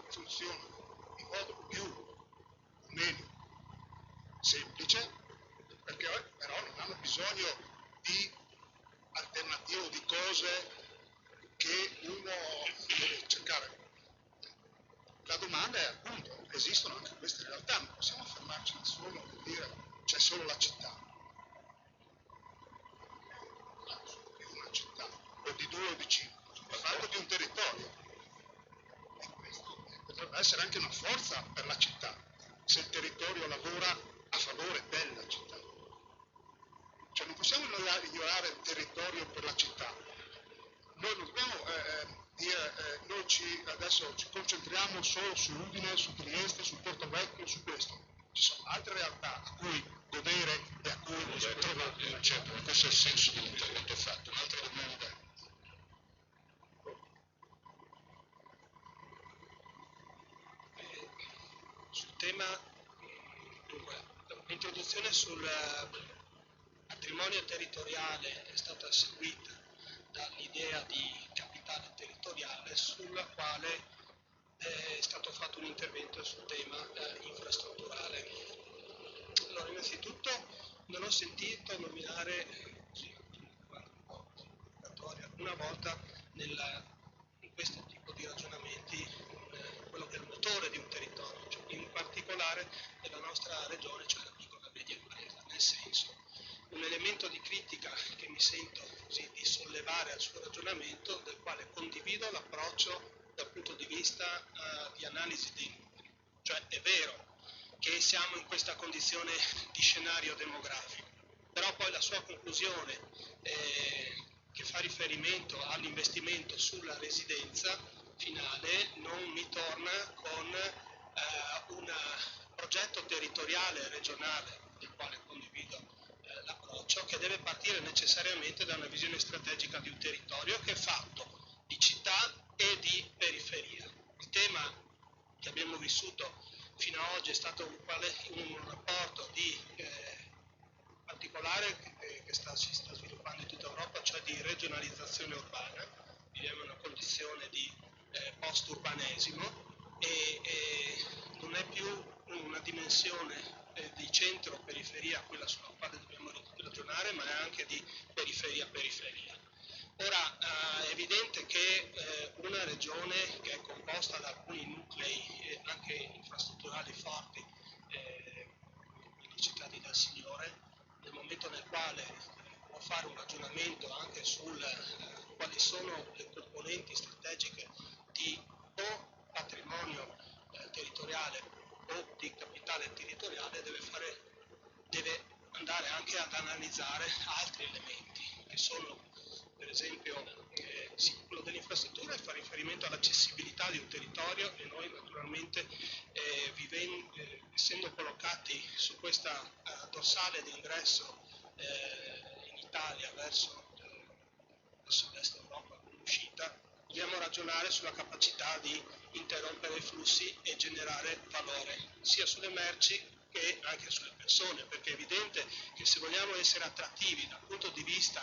Funzionano in modo più o meno semplice, perché però non hanno bisogno di alternative o di cose che uno deve cercare. La domanda è appunto, esistono anche queste realtà, non possiamo fermarci solo a dire c'è solo la città, di una città, o di due o di cinque, si parla di un territorio. Potrebbe essere anche una forza per la città, se il territorio lavora a favore della città. Cioè non possiamo ignorare il territorio per la città. Noi non dobbiamo dire, adesso ci concentriamo solo su Udine, su Trieste, su Porto Vecchio, su questo. Ci sono altre realtà a cui godere e a cui trovare. Certo, questo è il senso dell'intervento fatto. Un'altra domanda? sul patrimonio territoriale è stata seguita dall'idea di capitale territoriale, sulla quale è stato fatto un intervento sul tema infrastrutturale. Allora, innanzitutto non ho sentito nominare una volta in questo tipo di ragionamenti quello che è il motore di un territorio, cioè in particolare della nostra regione, cioè la piccola e media impresa, nel senso, un elemento di critica che mi sento così di sollevare al suo ragionamento, del quale condivido l'approccio dal punto di vista di analisi dei numeri. Cioè è vero che siamo in questa condizione di scenario demografico, però poi la sua conclusione che fa riferimento all'investimento sulla residenza finale non mi torna con un progetto territoriale regionale del quale condivido l'approccio, che deve partire necessariamente da una visione strategica di un territorio che è fatto di città e di periferia. Il tema che abbiamo vissuto fino ad oggi è stato un rapporto di particolare che si sta sviluppando in tutta Europa, cioè di regionalizzazione urbana. Viviamo in una condizione di post-urbanesimo e non è più una dimensione di centro-periferia quella sulla quale dobbiamo ragionare, ma è anche di periferia-periferia. Ora è evidente che una regione che è composta da alcuni nuclei anche infrastrutturali forti, quelli citati dal Signore, nel momento nel quale può fare un ragionamento anche sul quali sono le componenti strategiche di o patrimonio territoriale o di capitale territoriale, deve andare anche ad analizzare altri elementi che sono, per esempio, quello dell'infrastruttura fa riferimento all'accessibilità di un territorio, e noi naturalmente essendo collocati su questa dorsale di ingresso in Italia verso l'est Europa con l'uscita, dobbiamo ragionare sulla capacità di interrompere i flussi e generare valore sia sulle merci che anche sulle persone, perché è evidente che se vogliamo essere attrattivi dal punto di vista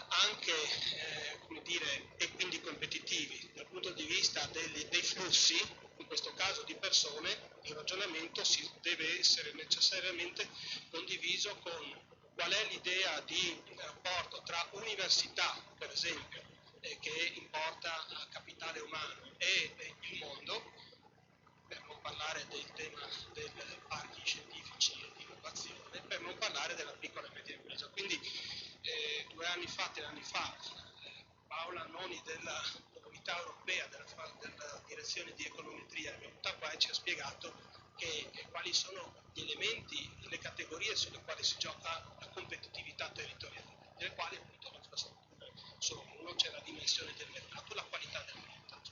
anche e quindi competitivi dal punto di vista dei flussi, in questo caso di persone, il ragionamento deve essere necessariamente condiviso con qual è l'idea di rapporto tra università, per esempio, che importa capitale umano, e il mondo, per non parlare del tema dei parchi scientifici e di innovazione, per non parlare della piccola e media impresa. Quindi 2 anni fa, 3 anni fa, Paola Noni della Comunità Europea, della Direzione di Econometria, è venuta qua e ci ha spiegato quali sono gli elementi, le categorie sulle quali si gioca la competitività territoriale, nelle quali appunto le infrastrutture sono uno, c'è la dimensione del mercato, la qualità del mercato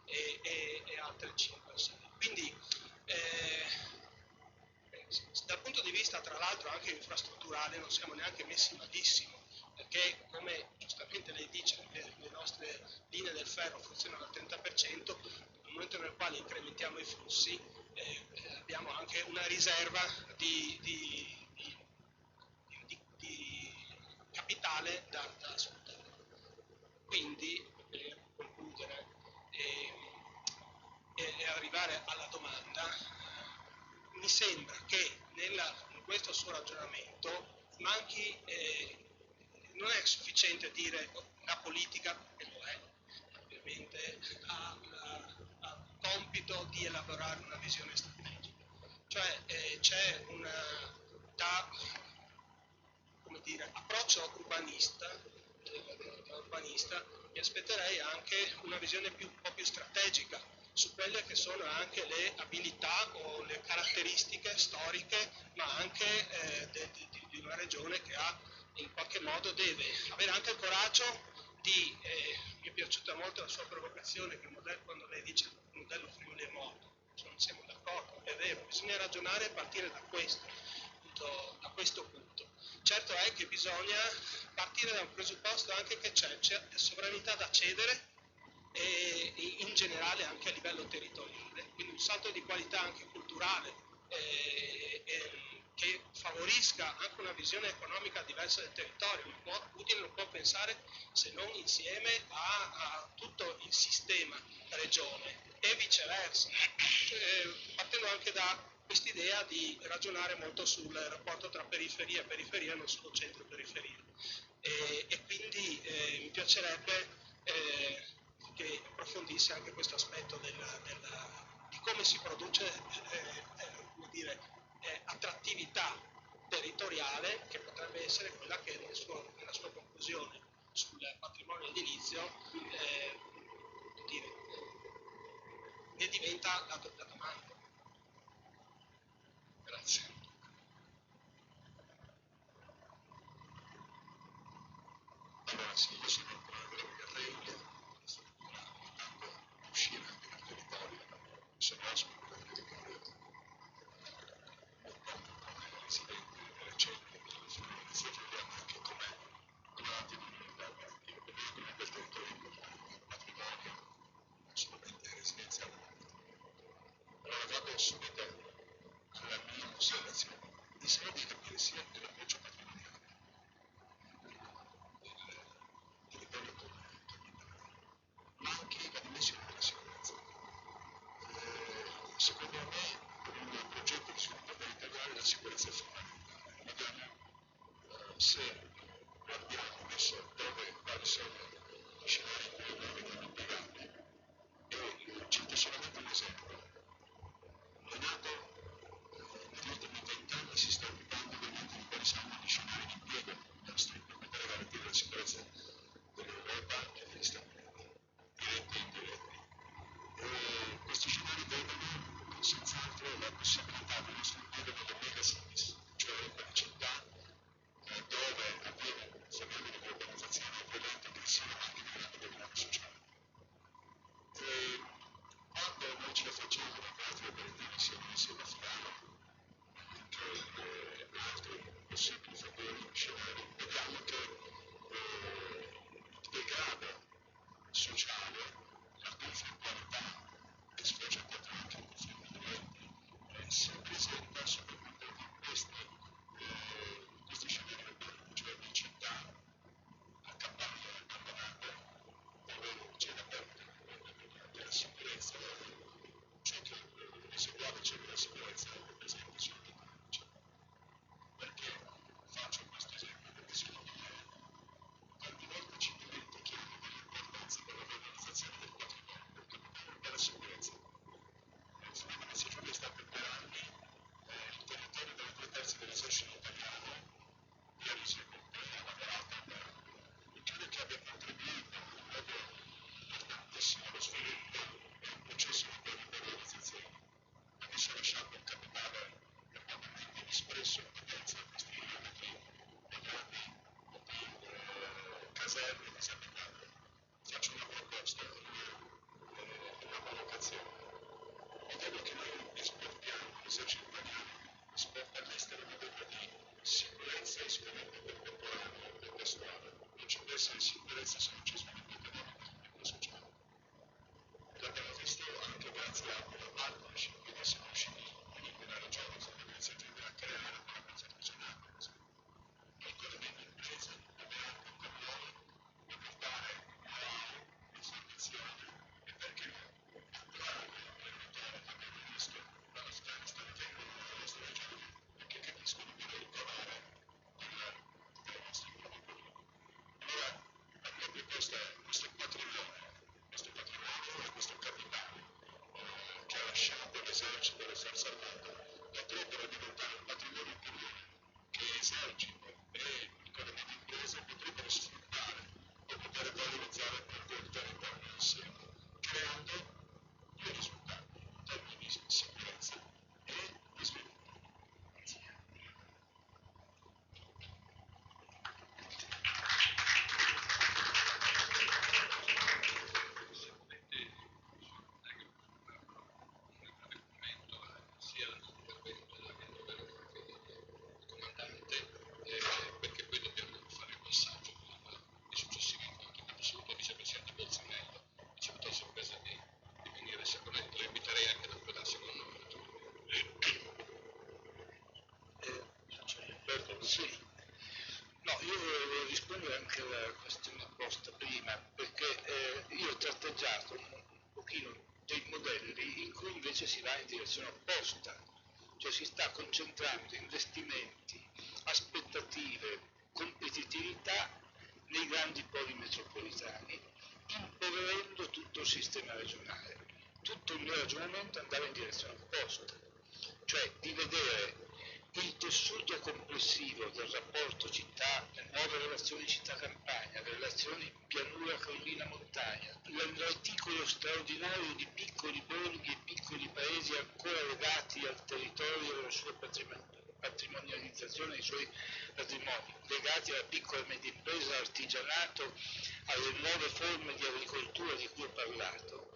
e altre 5 o 6. Quindi dal punto di vista tra l'altro anche infrastrutturale non siamo neanche messi malissimo, perché come giustamente lei dice le nostre linee del ferro funzionano al 30%, nel momento nel quale incrementiamo i flussi abbiamo anche una riserva di capitale da sfruttare. Quindi per concludere e arrivare alla domanda, mi sembra che in questo suo ragionamento manchi, non è sufficiente dire la politica, che lo è, ovviamente ha il compito di elaborare una visione strategica. Cioè c'è approccio urbanista, mi aspetterei anche una visione un po' più strategica su quelle che sono anche le abilità o le caratteristiche storiche, ma anche di una regione che in qualche modo deve avere anche il coraggio di, mi è piaciuta molto la sua provocazione, che quando lei dice il modello Friuli è morto, non siamo d'accordo, è vero, bisogna ragionare e partire da questo punto. Certo è che bisogna partire da un presupposto anche che c'è sovranità da cedere, e in generale anche a livello territoriale, quindi un salto di qualità anche culturale che favorisca anche una visione economica diversa del territorio. Putin non può pensare se non insieme a tutto il sistema regione e viceversa, partendo anche da quest'idea di ragionare molto sul rapporto tra periferia e periferia, non solo centro-periferia. E quindi mi piacerebbe che approfondisse anche questo aspetto di come si produce come dire, attrattività territoriale, che potrebbe essere quella che nella sua conclusione sul patrimonio edilizio ne diventa la domanda. Grazie. Allora sì, io sono ancora della Brigata la struttura tanto uscire anche dal territorio, sono ospite del territorio, come residente recente della Friuli, vediamo anche come avanti con l'unità operativa, perché comunque il territorio è importante, il patrimonio, non solamente residenziale. Allora vado subito alla mia osservazione. Mi sembra di capire sia l'approccio patrimoniale del territorio capitale, ma anche la dimensione della sicurezza. Secondo me, per un progetto di sviluppo territoriale la sicurezza è fondamentale. Vediamo se guardiamo adesso quali sono gli scenari in cui noi vediamo impiegati. E cito solamente un esempio. L'Enato negli ultimi 20 anni si sta occupando ovviamente di quali saranno gli scenari di impiego per garantire la sicurezza dell'Europa e degli Stati Uniti, diretti e indiretti. Questi scenari vedono senz'altro la possibilità di uno sviluppo delle megacities, cioè quelle città dove avviene un fenomeno di urbanizzazione violento, aggressivo anche nell'ambito del lavoro sociale. Quando noi ce la facciamo con altri operativi, sia insieme a Milano che altri possibili fattori scenari, vediamo che il degrado sociale, la conflittualità che sfocia anche in conflitti violenti, si presenta soprattutto in questi scenari urbani, cioè in città a campagne abbandonate, dove c'è la perdita della sicurezza, ciò che eseguiamo c'è della sicurezza, per esempio, sul territorio. Perché faccio questo esempio? Perché secondo me tante volte ci dimentichiamo dell'importanza della valorizzazione del patrimonio, del capitale, della sicurezza. Secondo me Giulia sta per 2 anni il territorio delle 2/3 dell'esercito italiano via Risico, ha lavorato e credo che abbia contribuito in modo importantissimo allo sviluppo e al processo di valorizzazione. Adesso ha lasciato un capitale enormemente espresso in potenza a questi chilometri quadrati di caserme disabitate. Faccio una proposta, una collocazione. È vero che noi esportiamo, l'esercito italiano esporta all'estero una data di sicurezza e sviluppo contemporaneo e testuale. Non ci può essere sicurezza se non c'è sviluppo economico e sviluppo sociale. L'abbiamo visto anche grazie a una partnership che siamo riusciti in quella regione, siamo iniziati a creare una cosa regionale, piccole e medie imprese, dove anche con noi può portare know-how, informazione e perché no, attrarre l'elettorato che abbiamo visto dall'Afghanistan vengono nella nostra regione perché capiscono che noi Sì. No, io volevo rispondere anche alla questione posta prima, perché io ho tratteggiato un pochino dei modelli in cui invece si va in direzione opposta, cioè si sta concentrando investimenti, aspettative, competitività nei grandi poli metropolitani, impoverendo tutto il sistema regionale. Tutto il mio ragionamento andava in direzione opposta, cioè di vedere il tessuto complessivo del rapporto città, le nuove relazioni città-campagna, le relazioni pianura-collina-montagna, il reticolo straordinario di piccoli borghi e piccoli paesi ancora legati al territorio e alla sua patrimonializzazione, ai suoi patrimoni, legati alla piccola e media impresa, all'artigianato, alle nuove forme di agricoltura di cui ho parlato.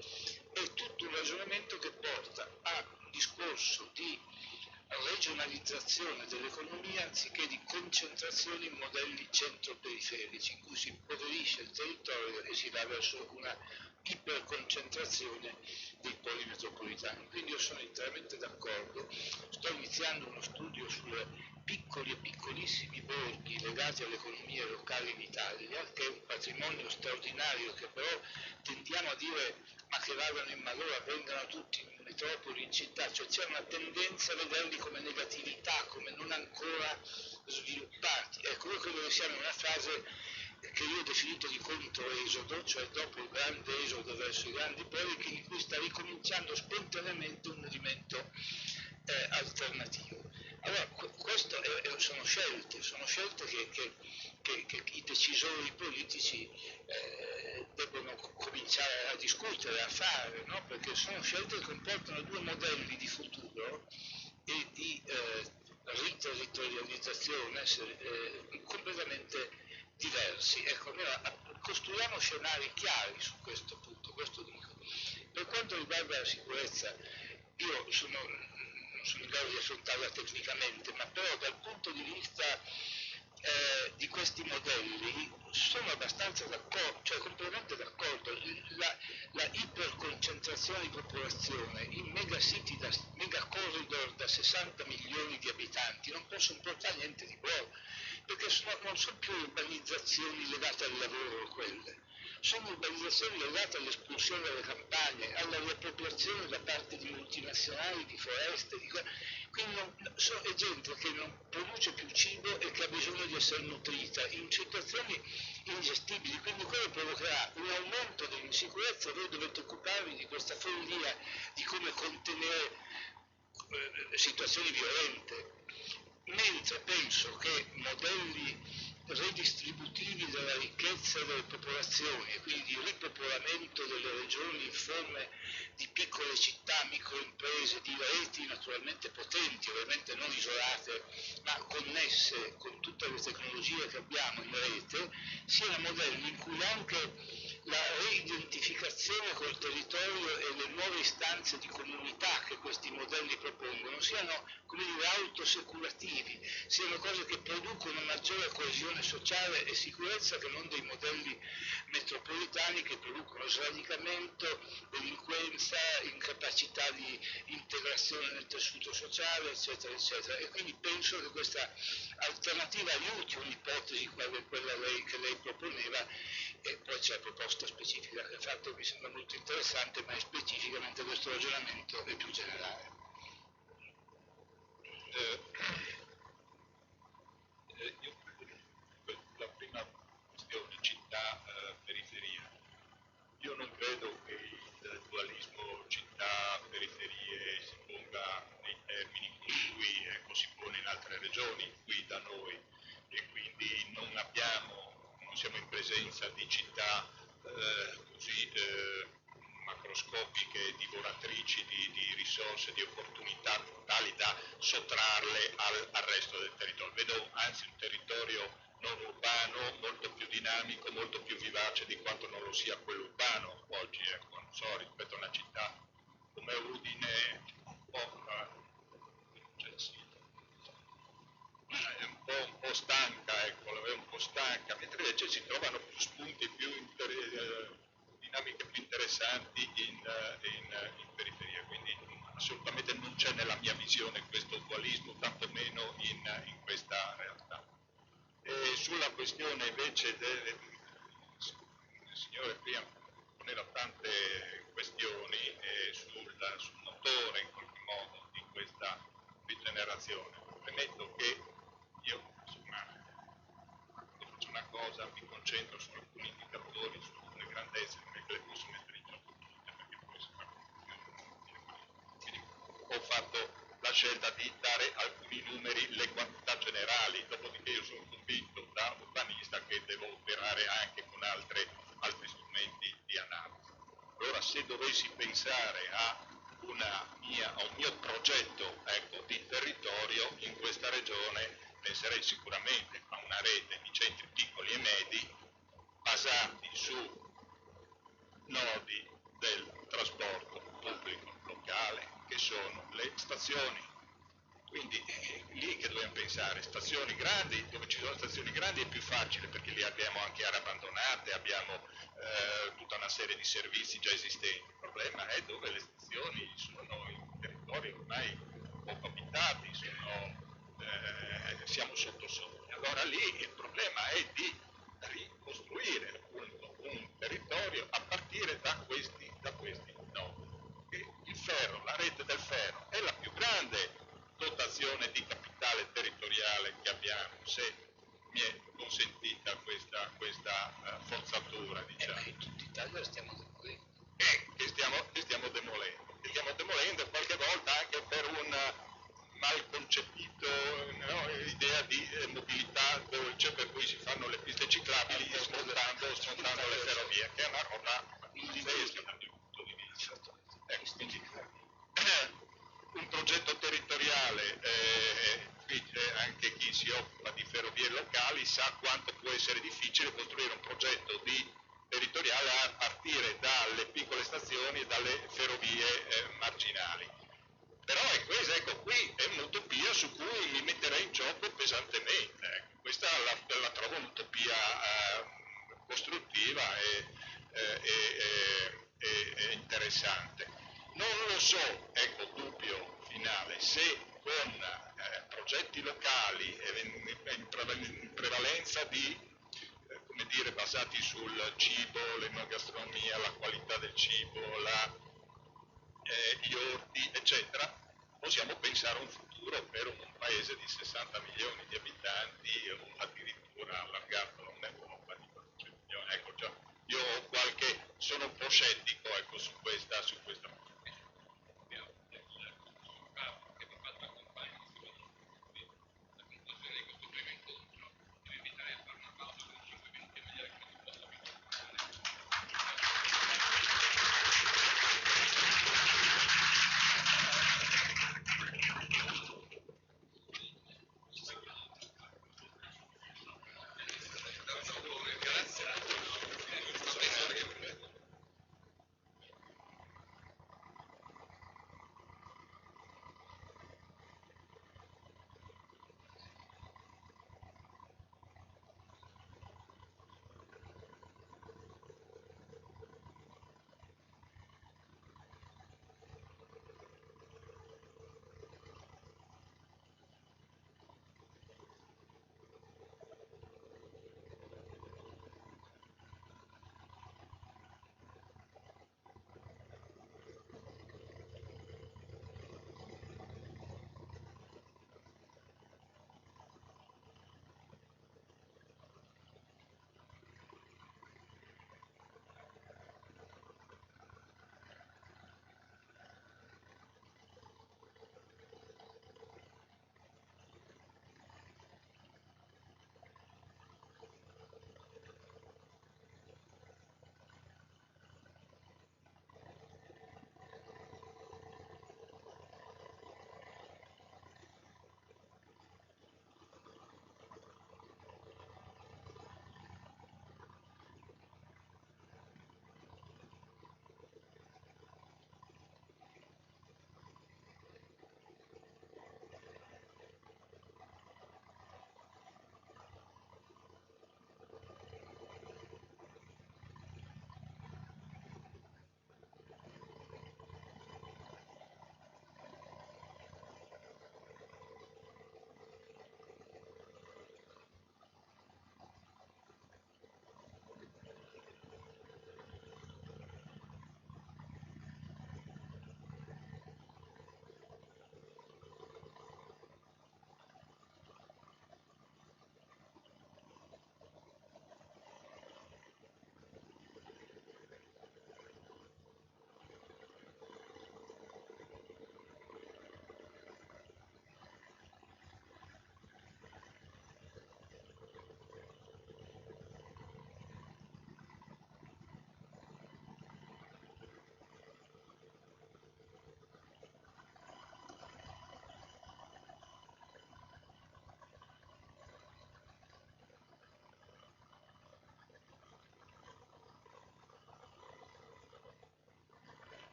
È tutto un ragionamento che porta a un discorso di regionalizzazione dell'economia anziché di concentrazione in modelli centro-periferici in cui si impoverisce il territorio e si va verso una iperconcentrazione dei poli metropolitani. Quindi io sono interamente d'accordo, sto iniziando uno studio sulle piccoli e piccolissimi borghi legati alle economie locali in Italia, che è un patrimonio straordinario che però tendiamo a dire ma che vadano in malora, vengano tutti in metropoli, in città, cioè c'è una tendenza a vederli come negatività, come non ancora sviluppati. Ecco, noi credo che siamo in una fase che io ho definito di controesodo, cioè dopo il grande esodo verso i grandi poli, in cui sta ricominciando spontaneamente un movimento alternativo. Allora, questo sono scelte che i decisori politici debbono cominciare a discutere, a fare, no? Perché sono scelte che comportano due modelli di futuro e di riterritorializzazione completamente diversi. Ecco, costruiamo scenari chiari su questo punto, questo dico. Per quanto riguarda la sicurezza, io non sono in grado di affrontarla tecnicamente, ma però dal punto di vista di questi modelli sono abbastanza d'accordo, cioè completamente d'accordo. La iperconcentrazione di popolazione in megacity, mega corridor da 60 milioni di abitanti non possono portare niente di buono, perché non sono più urbanizzazioni legate al lavoro quelle. Sono urbanizzazioni legate all'espulsione delle campagne, alla riappropriazione da parte di multinazionali, di foreste, quindi è gente che non produce più cibo e che ha bisogno di essere nutrita in situazioni ingestibili, quindi quello provocherà un aumento dell'insicurezza. Voi dovete occuparvi di questa follia di come contenere situazioni violente, mentre penso che modelli redistributivi della ricchezza delle popolazioni e quindi di ripopolamento delle regioni in forme di piccole città, microimprese, di reti naturalmente potenti, ovviamente non isolate, ma connesse con tutte le tecnologie che abbiamo in rete, siano modelli in cui anche la reidentificazione col territorio e le nuove istanze di comunità che questi modelli propongono siano, come dire, autosecurativi, siano cose che producono maggiore coesione sociale e sicurezza che non dei modelli metropolitani che producono sradicamento, delinquenza, incapacità di integrazione nel tessuto sociale, eccetera, eccetera. E quindi penso che questa alternativa aiuti un'ipotesi come quella che lei proponeva, e poi c'è la proposta specifica che ha fatto, mi sembra molto interessante, ma è specificamente questo ragionamento è più generale. Io credo che la prima questione, città-periferia, io non credo che il dualismo città-periferie si ponga nei termini in cui si pone in altre regioni, qui da noi, e quindi non siamo in presenza di città così macroscopiche, divoratrici di risorse, di opportunità tali da sottrarle al resto del territorio. Vedo anzi un territorio non urbano molto più dinamico, molto più vivace di quanto non lo sia quello urbano oggi, ecco, non so, rispetto a una città come Udine è un po' stanca, ecco, la vedo un po' stanca, mentre invece si trovano più spunti, dinamiche più interessanti in periferia, quindi assolutamente non c'è nella mia visione questo dualismo, tantomeno in questa realtà. questione invece il signore prima poneva tante questioni sul motore in qualche modo di questa rigenerazione. Premetto che io insomma faccio una cosa, mi concentro su alcuni indicatori, su alcune grandezze, non è che le posso mettere in gioco tutte perché poi si fa quindi ho fatto la scelta di dare alcuni numeri, le quantità generali, dopodiché io sono convinto da urbanista che devo operare anche con altri strumenti di analisi. Allora se dovessi pensare a un mio progetto di territorio in questa regione, penserei sicuramente a una rete di centri piccoli e medi basati su nodi del trasporto pubblico locale che sono le stazioni. Quindi è lì che dobbiamo pensare, stazioni grandi, dove ci sono stazioni grandi è più facile perché lì abbiamo anche aree abbandonate, abbiamo tutta una serie di servizi già esistenti. Il problema è dove le stazioni sono in territori ormai poco abitati, siamo sotto sopra. Allora lì il problema è di ricostruire appunto un territorio a partire da questi nodi. Il ferro, la rete del ferro è la più grande dotazione di capitale territoriale che abbiamo, se mi è consentita questa forzatura, diciamo. In tutta Italia stiamo demolendo. Che stiamo demolendo qualche volta anche per un mal concepito idea di mobilità dolce per cui si fanno le piste ciclabili smontando le ferrovie, che è una roba pazzesca dal mio punto di vista. Quindi un progetto territoriale, anche chi si occupa di ferrovie locali sa quanto può essere difficile costruire un progetto territoriale a partire dalle piccole stazioni e dalle ferrovie marginali. Però è questa, qui è un'utopia su cui mi metterei in gioco pesantemente. Questa la trovo un'utopia costruttiva e interessante. Non lo so, dubbio finale, se con progetti locali in prevalenza basati sul cibo, l'enogastronomia, la qualità del cibo, gli orti, eccetera, possiamo pensare a un futuro per un paese di 60 milioni di abitanti o addirittura allargato a un'Europa di 400 milioni. Io sono un po' scettico su questa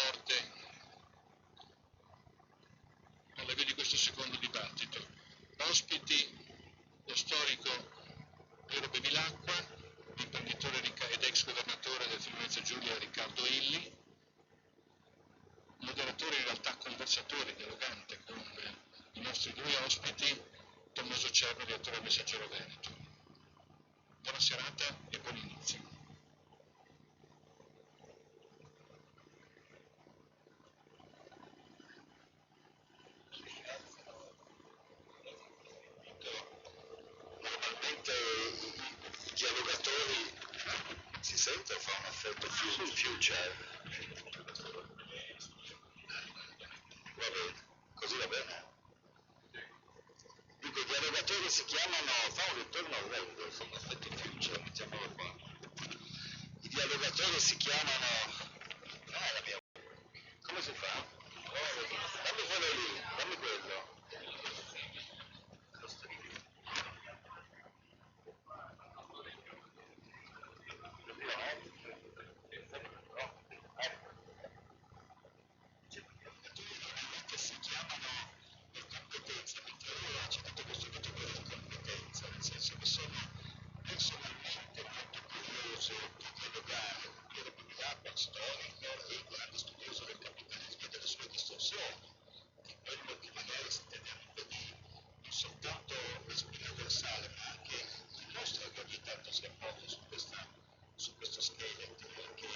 forte all'avvio di questo secondo dibattito. Ospiti lo storico Piero Bevilacqua, l'imprenditore ed ex governatore del Friuli Venezia Giulia Riccardo Illy, moderatore in realtà conversatore, dialogante con i nostri due ospiti, Tommaso Cerno, direttore del Messaggero Veneto. Buona serata e buon inizio. Normalmente i dialogatori si sentono, fa un effetto future. Va bene, così va bene. Dico, i dialogatori si chiamano, fa un ritorno al rendo, fa un effetto future, mettiamolo qua. I dialogatori si chiamano, no è la mia, come si fa? Dammi quello lì, dammi quello. Si chiamano per competenza, mentre io ho citato questo categoria di competenza, nel senso che sono personalmente molto curioso di dialogare con Piero Bevilacqua, storico e grande studioso del capitalismo e delle sue distorsioni, di quello che magari si tende a impedire non soltanto la spina dorsale, ma anche il nostro che ogni tanto si appoggia su questo scheletro che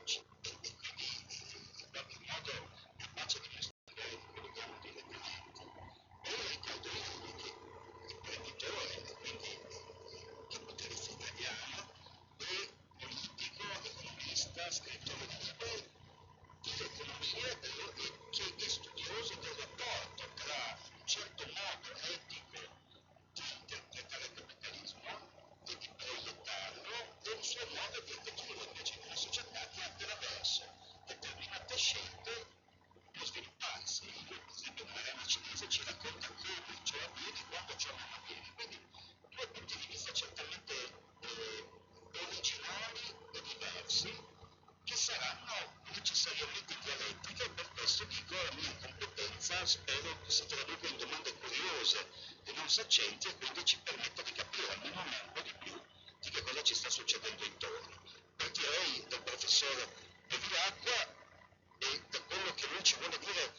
ci e quindi in qualche modo è capace di mostrare quello che hanno direttamente. E ricordo io che imprenditore e quindi capitalista italiano e politico, economista, scrittore di libri di economia che è studioso del rapporto tra un certo modo etico di interpretare il capitalismo e di proiettarlo e un suo modo di intervenire invece in una società che attraverso determinate scelte può svilupparsi. Per esempio nell'arena cinese ci racconta come ciò avviene e quando ciò non avviene. Quindi due punti di vista certamente originali e diversi che saranno necessariamente dialettiche e per questo dico la mia competenza spero che si traduca in domande curiose e non saccenti e quindi ci permetta di capire almeno un po' di più di che cosa ci sta succedendo intorno. Partirei dal professor Bevilacqua e da quello che lui ci vuole dire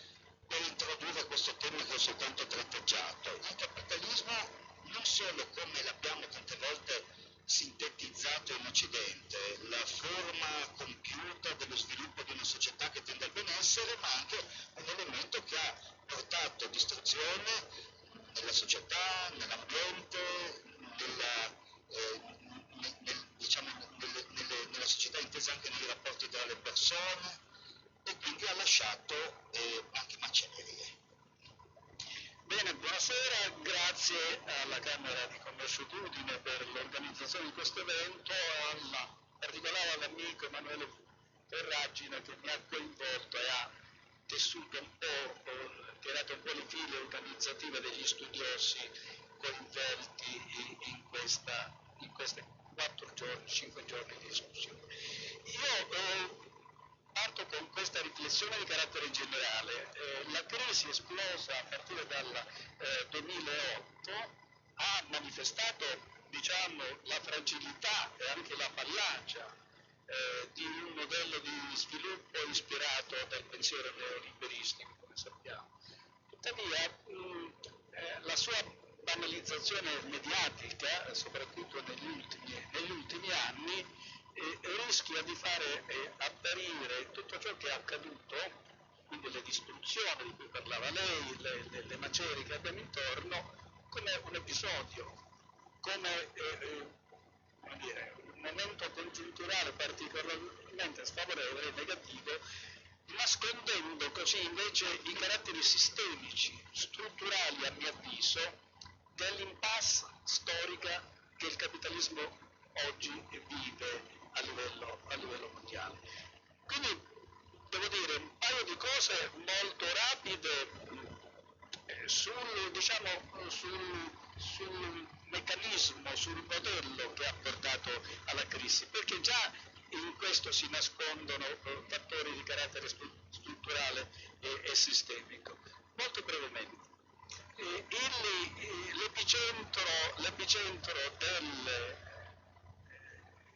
per introdurre questo tema che ho soltanto tratteggiato. Il capitalismo non solo come l'abbiamo tante volte sintetizzato in Occidente, la forma compiuta dello sviluppo di una società che tende al benessere, ma anche un elemento che ha portato distruzione nella società, nell'ambiente, nella società intesa anche nei rapporti tra le persone e quindi ha lasciato anche macellerie. Bene, buonasera, grazie alla Camera di Commercio di Udine per l'organizzazione di questo evento, in particolare all'amico Emanuele Ferragina che mi ha coinvolto e ha tessuto un po', tirato un po' le file organizzative degli studiosi coinvolti in questi 4 giorni, 5 giorni di discussione. Io parto con questa riflessione di carattere generale. La crisi esplosa a partire dal 2008 ha manifestato, diciamo, la fragilità e anche la fallacia di un modello di sviluppo ispirato dal pensiero neoliberistico, come sappiamo. Tuttavia, la sua banalizzazione mediatica, soprattutto negli ultimi anni, rischia di fare apparire tutto ciò che è accaduto, quindi le distruzioni di cui parlava lei, le macerie che abbiamo intorno, come un episodio, come un momento congiunturale particolarmente sfavorevole e negativo, nascondendo così invece i caratteri sistemici, strutturali a mio avviso, dell'impasse storica che il capitalismo oggi vive a livello mondiale. Quindi devo dire un paio di cose molto rapide sul meccanismo, sul modello che ha portato alla crisi, perché già in questo si nascondono fattori di carattere e sistemico. Molto brevemente, l'epicentro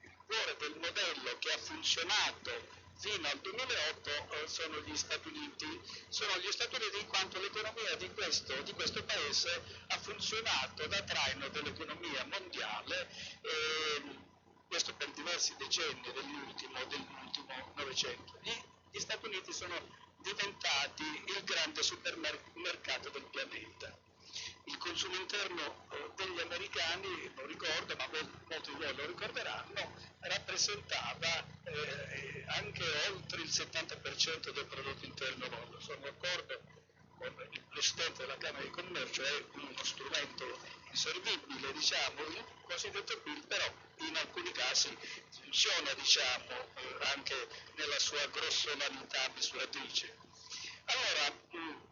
il cuore del modello che ha funzionato fino al 2008 sono gli Stati Uniti in quanto l'economia di questo paese ha funzionato da traino dell'economia mondiale, questo per diversi decenni dell'ultimo Novecento. Gli Stati Uniti sono diventati il grande supermercato del pianeta. Il consumo interno degli americani, lo ricordo, ma molti di voi lo ricorderanno, rappresentava anche oltre il 70% del prodotto interno lordo. Sono d'accordo con il Presidente della Camera di Commercio, è uno strumento inservibile, diciamo, il cosiddetto PIL, però in alcuni casi funziona, diciamo, anche nella sua grossolanità misuratrice. Allora,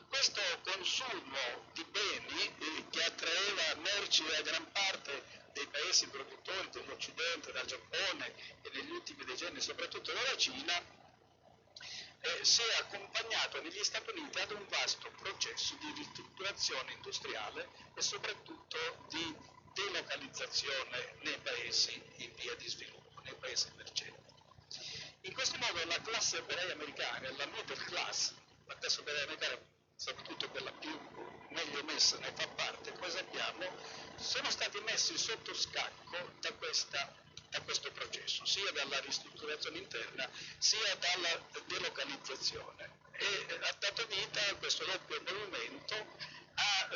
questo consumo di beni che attraeva merci da gran parte dei paesi produttori dell'Occidente, dal Giappone e negli ultimi decenni soprattutto dalla Cina, si è accompagnato negli Stati Uniti ad un vasto processo di ristrutturazione industriale e soprattutto di delocalizzazione nei paesi in via di sviluppo, nei paesi emergenti. In questo modo la classe operaia americana, la middle class, la classe operaia americana, soprattutto quella più meglio messa ne fa parte, come sappiamo, sono stati messi sotto scacco da questo processo, sia dalla ristrutturazione interna sia dalla delocalizzazione, e ha dato vita a questo doppio movimento a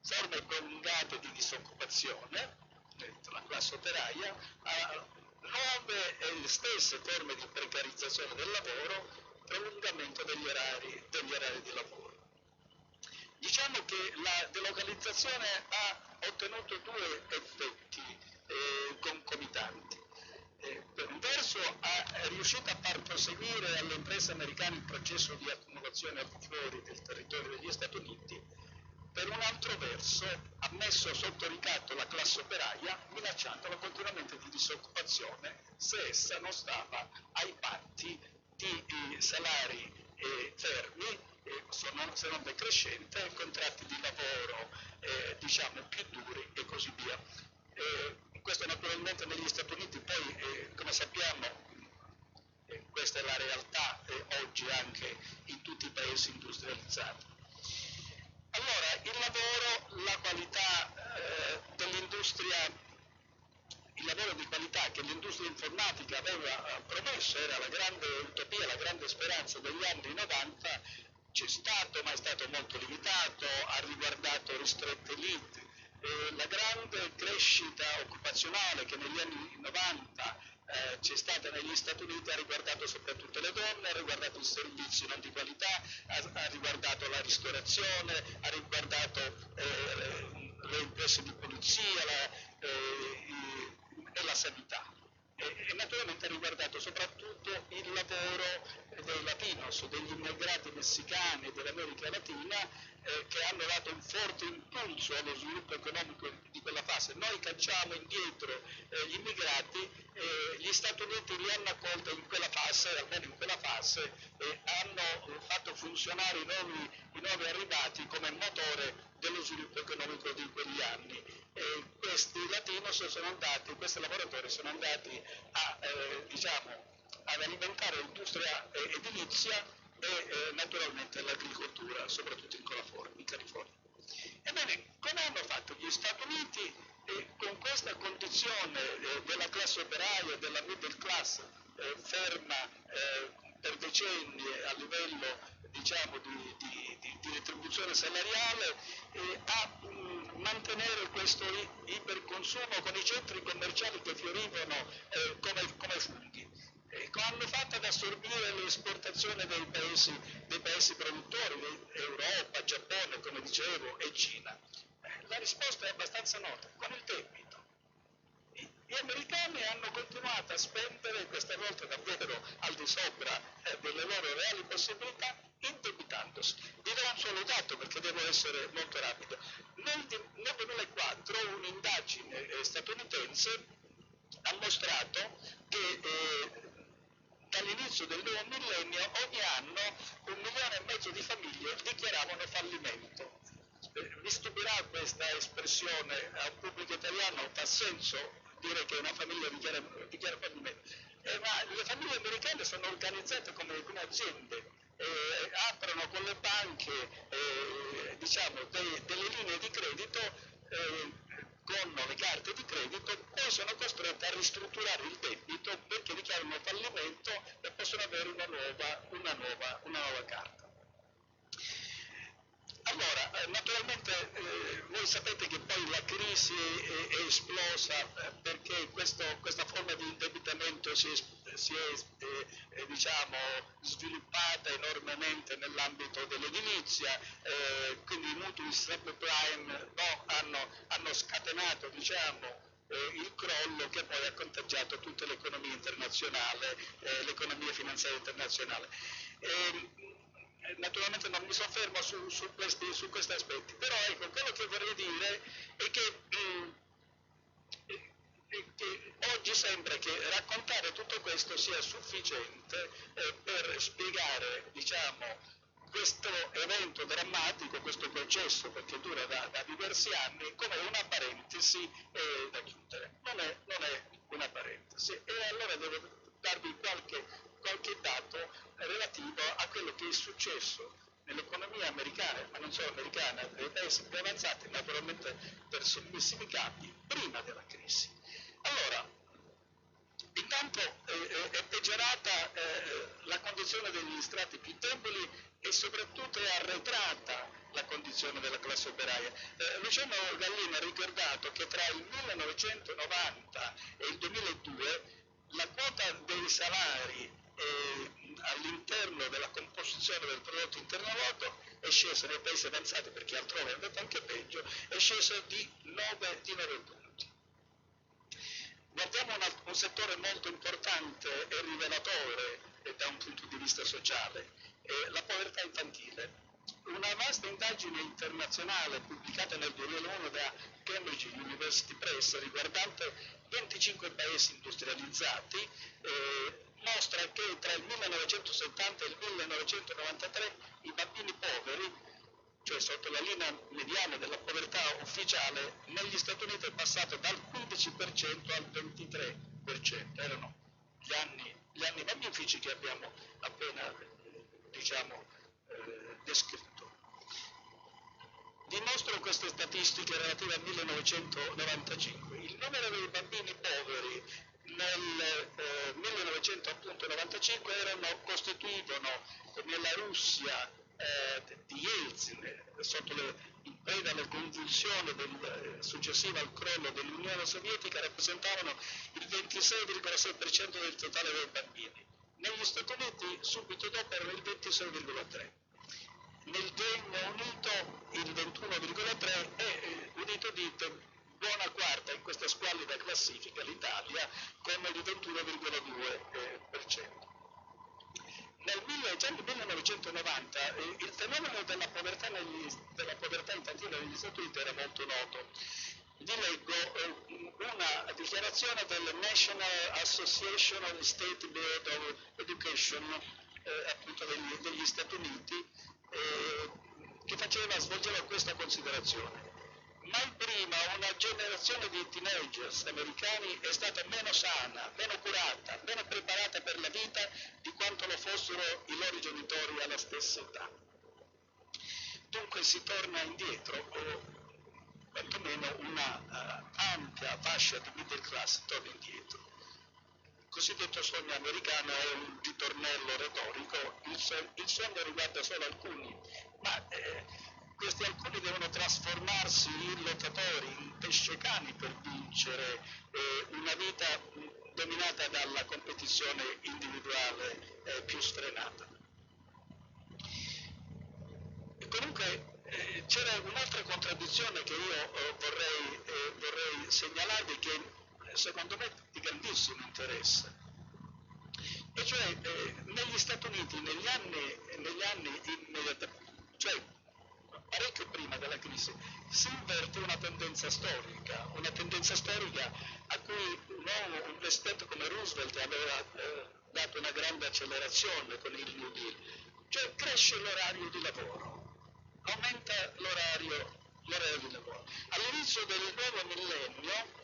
forme prolungate di disoccupazione della classe operaia, a nuove e stesse forme di precarizzazione del lavoro, prolungamento degli orari di lavoro. Diciamo che la delocalizzazione ha ottenuto due effetti concomitanti. Per un verso è riuscita a far proseguire alle imprese americane il processo di accumulazione al di fuori del territorio degli Stati Uniti, per un altro verso ha messo sotto ricatto la classe operaia, minacciandola continuamente di disoccupazione se essa non stava ai patti di salari fermi, se non decrescenti, contratti di lavoro diciamo più duri e così via. Questo naturalmente negli Stati Uniti poi, come sappiamo, questa è la realtà oggi anche in tutti i paesi industrializzati. Allora, il lavoro, la qualità dell'industria, il lavoro di qualità che l'industria informatica aveva promesso, era la grande utopia, la grande speranza degli anni 90, c'è stato, ma è stato molto limitato, ha riguardato ristrette elite. La grande crescita occupazionale che negli anni 90 c'è stata negli Stati Uniti ha riguardato soprattutto le donne, ha riguardato i servizi non di qualità, ha riguardato la ristorazione, ha riguardato le imprese di polizia e la sanità. E naturalmente ha riguardato soprattutto il lavoro dei latinos, degli immigrati messicani dell'America Latina, che hanno dato un forte impulso allo sviluppo economico di quella fase. Noi cacciamo indietro gli immigrati, gli Stati Uniti li hanno accolti in quella fase, almeno in quella fase, hanno fatto funzionare i nuovi arrivati come motore dello sviluppo economico di quegli anni. Questi latinos questi lavoratori sono andati ad alimentare l'industria edilizia e naturalmente l'agricoltura, soprattutto in California. Ebbene, come hanno fatto gli Stati Uniti con questa condizione della classe operaia, della middle class ferma per decenni a livello diciamo di retribuzione salariale, a mantenere questo iperconsumo con i centri commerciali che fiorivano come funghi. Hanno fatto ad assorbire l'esportazione dei paesi produttori, Europa, Giappone, come dicevo, e Cina. La risposta è abbastanza nota, con il debito. Gli americani hanno continuato a spendere, questa volta davvero al di sopra delle loro reali possibilità, indebitandosi. Vi do un solo dato perché devo essere molto rapido. Nel 2004 un'indagine statunitense ha mostrato che dall'inizio del nuovo millennio ogni anno terzo di famiglie dichiaravano fallimento. Vi stupirà questa espressione a un pubblico italiano? Fa senso dire che una famiglia dichiara fallimento? Ma le famiglie americane sono organizzate come aziende, aprono con le banche diciamo delle linee di credito, con le carte di credito, poi sono costrette a ristrutturare il debito perché dichiarano fallimento e possono avere una nuova carta. Allora, naturalmente voi sapete che poi la crisi è esplosa perché questa forma di indebitamento si è diciamo, sviluppata enormemente nell'ambito dell'edilizia, quindi i mutui subprime hanno scatenato diciamo, il crollo che poi ha contagiato tutta l'economia internazionale, l'economia finanziaria internazionale. Naturalmente non mi soffermo su questi aspetti, però ecco, quello che vorrei dire è che oggi sembra che raccontare tutto questo sia sufficiente per spiegare, diciamo, questo evento drammatico, questo processo, perché dura da diversi anni, come una parentesi da chiudere. Non è una parentesi. E allora devo darvi qualche dato relativo a quello che è successo nell'economia americana, ma non solo americana, nei paesi più avanzati, naturalmente per sommissimi cambi, prima della crisi. Allora, intanto è peggiorata la condizione degli strati più deboli e soprattutto è arretrata la condizione della classe operaia. Luciano Gallini ha ricordato che tra il 1990 e il 2002 la quota dei salari all'interno della composizione del prodotto interno lordo è scesa nei paesi avanzati, perché altrove è andato anche peggio, è scesa di 9 punti. Guardiamo un settore molto importante e rivelatore da un punto di vista sociale, la povertà infantile. Una vasta indagine internazionale pubblicata nel 2001 da Cambridge University Press, riguardante 25 paesi industrializzati, mostra che tra il 1970 e il 1993 i bambini poveri, cioè sotto la linea mediana della povertà ufficiale, negli Stati Uniti è passato dal 15% al 23%. Erano gli anni magnifici che abbiamo appena descritto. Dimostro queste statistiche relative al 1995. Il numero dei bambini poveri nel 1995 costituivano nella Russia di Yeltsin, in preda alle convulsioni successive al crollo dell'Unione Sovietica, rappresentavano il 26,6% del totale dei bambini. Negli Stati Uniti subito dopo erano il 26,3%. Nel Regno Unito il 21,3% e Unito dite buona quarta in questa squallida classifica l'Italia con il 21,2%. Nel 1990 il fenomeno della povertà infantile negli Stati Uniti era molto noto. Vi leggo una dichiarazione del National Association of State Board of Education appunto degli Stati Uniti, che svolgeva questa considerazione. Mai prima una generazione di teenagers americani è stata meno sana, meno curata, meno preparata per la vita di quanto lo fossero i loro genitori alla stessa età. Dunque si torna indietro, o quantomeno una ampia fascia di middle class torna indietro. Il cosiddetto sogno americano è un ritornello retorico, il sogno riguarda solo alcuni, ma questi alcuni devono trasformarsi in lottatori, in pescecani per vincere una vita dominata dalla competizione individuale più sfrenata. E comunque c'era un'altra contraddizione che io vorrei segnalarvi, che secondo me è di grandissimo interesse, e cioè negli Stati Uniti negli anni immediatamente, cioè parecchio prima della crisi, si inverte una tendenza storica a cui un presidente come Roosevelt aveva dato una grande accelerazione con il New Deal, cioè cresce l'orario di lavoro, aumenta l'orario di lavoro. All'inizio del nuovo millennio,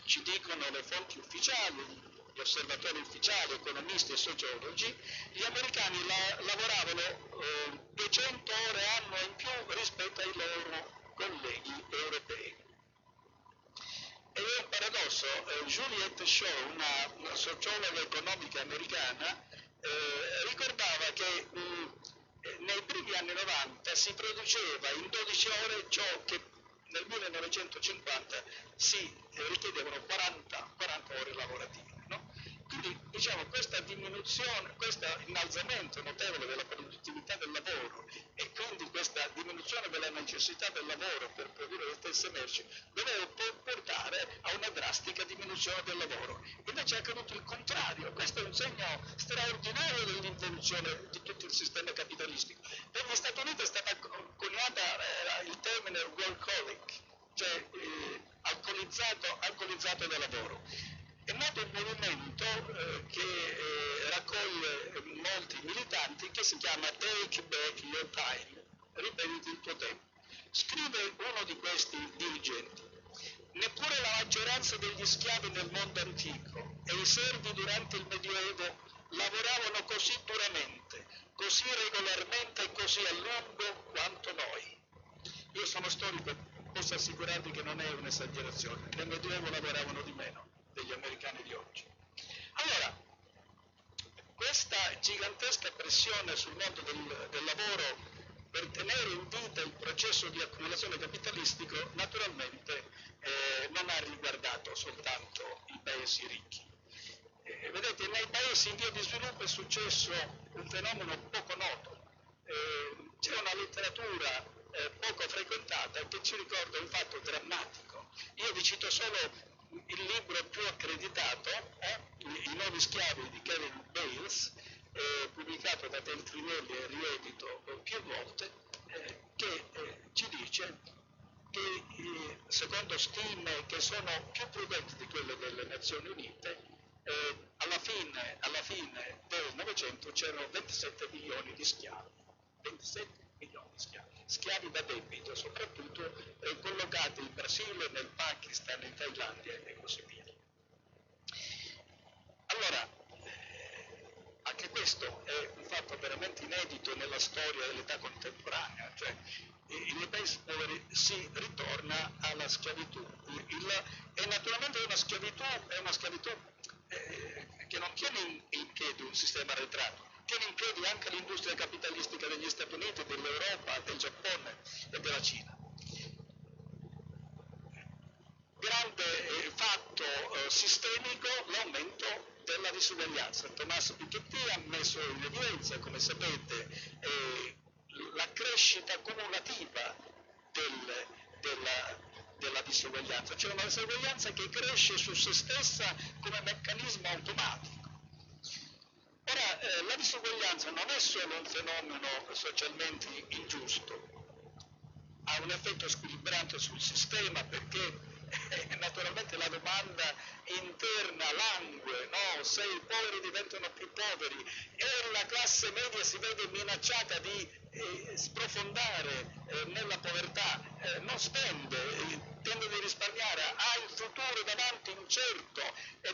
ci dicono le fonti ufficiali, gli osservatori ufficiali, economisti e sociologi, gli americani lavoravano 200 ore anno in più rispetto ai loro colleghi europei. Ed è un paradosso, Juliette Shaw, una sociologa economica americana, ricordava che nei primi anni 90 si produceva in 12 ore ciò che nel 1950 si richiedevano 40 ore lavorative. No? Quindi diciamo questa diminuzione, questo innalzamento notevole della produttività del lavoro e quindi questa diminuzione della necessità del lavoro per produrre le stesse merci doveva portare a una drastica diminuzione del lavoro. Invece è accaduto il contrario, questo è un segno straordinario dell'involuzione di tutto il sistema capitalistico. Negli Stati Uniti è stata coniata il termine workaholic, cioè alcolizzato da lavoro. È nato un movimento che raccoglie molti militanti che si chiama Take Back Your Time, riprenditi il tuo tempo. Scrive uno di questi dirigenti: neppure la maggioranza degli schiavi nel mondo antico e i servi durante il Medioevo lavoravano così duramente, così regolarmente e così a lungo quanto noi. Io sono storico, posso assicurarvi che non è un'esagerazione, nel Medioevo lavoravano di meno degli americani di oggi. Allora, questa gigantesca pressione sul mondo del lavoro per tenere in vita il processo di accumulazione capitalistico naturalmente non ha riguardato soltanto i paesi ricchi. Vedete, nei paesi in via di sviluppo è successo un fenomeno poco noto. C'è una letteratura poco frequentata che ci ricorda un fatto drammatico. Io vi cito solo il libro più accreditato, I nuovi schiavi di Kevin Bales, pubblicato da Feltrinelli e riedito più volte, che ci dice che secondo stime che sono più prudenti di quelle delle Nazioni Unite, alla fine del Novecento c'erano 27 milioni di schiavi, 27 milioni di schiavi da debito, soprattutto collocati in Brasile, nel Pakistan, in Thailandia e così via. Allora, anche questo è un fatto veramente inedito nella storia dell'età contemporanea, cioè nei paesi poveri si ritorna alla schiavitù. E naturalmente è una schiavitù che non tiene in piedi un sistema arretrato, tiene in piedi anche l'industria capitalistica degli Stati Uniti, dell'Europa, del Giappone e della Cina. Grande fatto sistemico l'aumento della disuguaglianza. Tommaso Piketty ha messo in evidenza, come sapete, la crescita cumulativa della disuguaglianza, cioè una disuguaglianza che cresce su se stessa come meccanismo automatico. Ora, la disuguaglianza non è solo un fenomeno socialmente ingiusto, ha un effetto squilibrante sul sistema perché naturalmente la domanda interna langue, no? Se i poveri diventano più poveri e la classe media si vede minacciata di sprofondare nella povertà, non spende, tende a risparmiare, ha il futuro davanti incerto e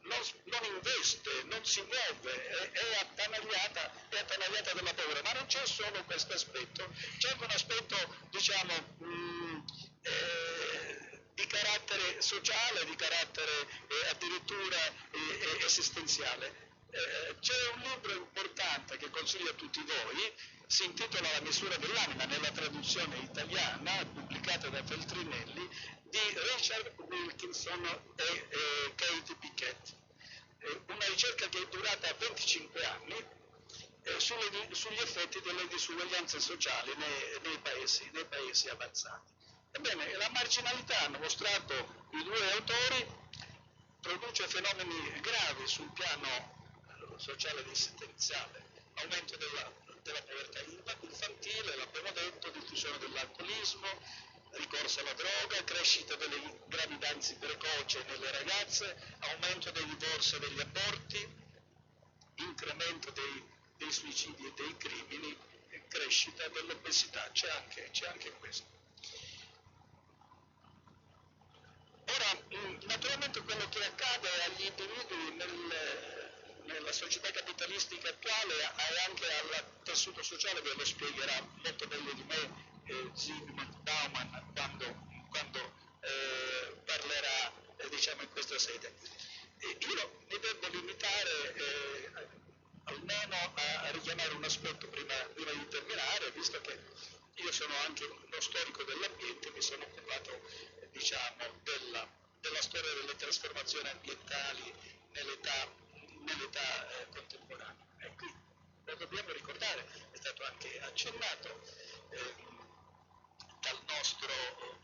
non investe, non si muove, è attanagliata dalla paura. Ma non c'è solo questo aspetto, c'è anche un aspetto, diciamo, di carattere sociale, di carattere addirittura esistenziale. C'è un libro importante che consiglio a tutti voi, si intitola La misura dell'anima, nella traduzione italiana, pubblicata da Feltrinelli, di Richard Wilkinson e Kate Pickett. Una ricerca che è durata 25 anni sugli effetti delle disuguaglianze sociali nei paesi avanzati. Ebbene, la marginalità, hanno mostrato i due autori, produce fenomeni gravi sul piano sociale ed esistenziale, aumento della povertà infantile, l'abbiamo detto, diffusione dell'alcolismo, ricorso alla droga, crescita delle gravidanze precoci nelle ragazze, aumento dei divorzi e degli aborti, incremento dei suicidi e dei crimini, crescita dell'obesità, c'è anche questo. Ora, naturalmente quello che accade agli individui nella società capitalistica attuale e anche al tessuto sociale, ve lo spiegherà molto meglio di me Zygmunt Bauman quando parlerà in questa sede. Io mi devo limitare almeno a richiamare un aspetto prima di terminare, visto che io sono anche uno storico dell'ambiente, mi sono occupato della storia delle trasformazioni ambientali nell'età contemporanea. E qui lo dobbiamo ricordare, è stato anche accennato dal nostro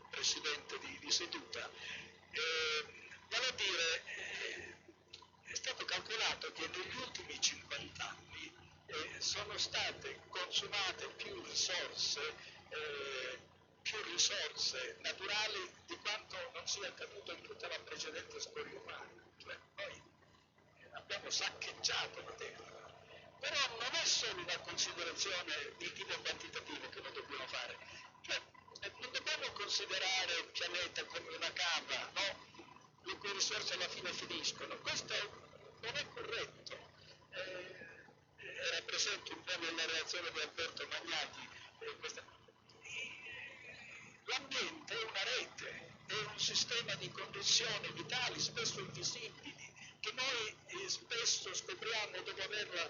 presidente di seduta, vale a dire è stato calcolato che negli ultimi 50 anni sono state consumate più risorse naturali di quanto non sia accaduto in tutta la precedente storia umana. Cioè noi abbiamo saccheggiato la terra, però non è solo una considerazione di tipo quantitativo che noi dobbiamo fare, cioè non dobbiamo considerare il pianeta come una cava, no? Le cui risorse alla fine finiscono. Questo non è corretto. Era presente un po' nella reazione di Alberto Magnati. L'ambiente è una rete, è un sistema di connessioni vitali, spesso invisibili, che noi spesso scopriamo dopo averla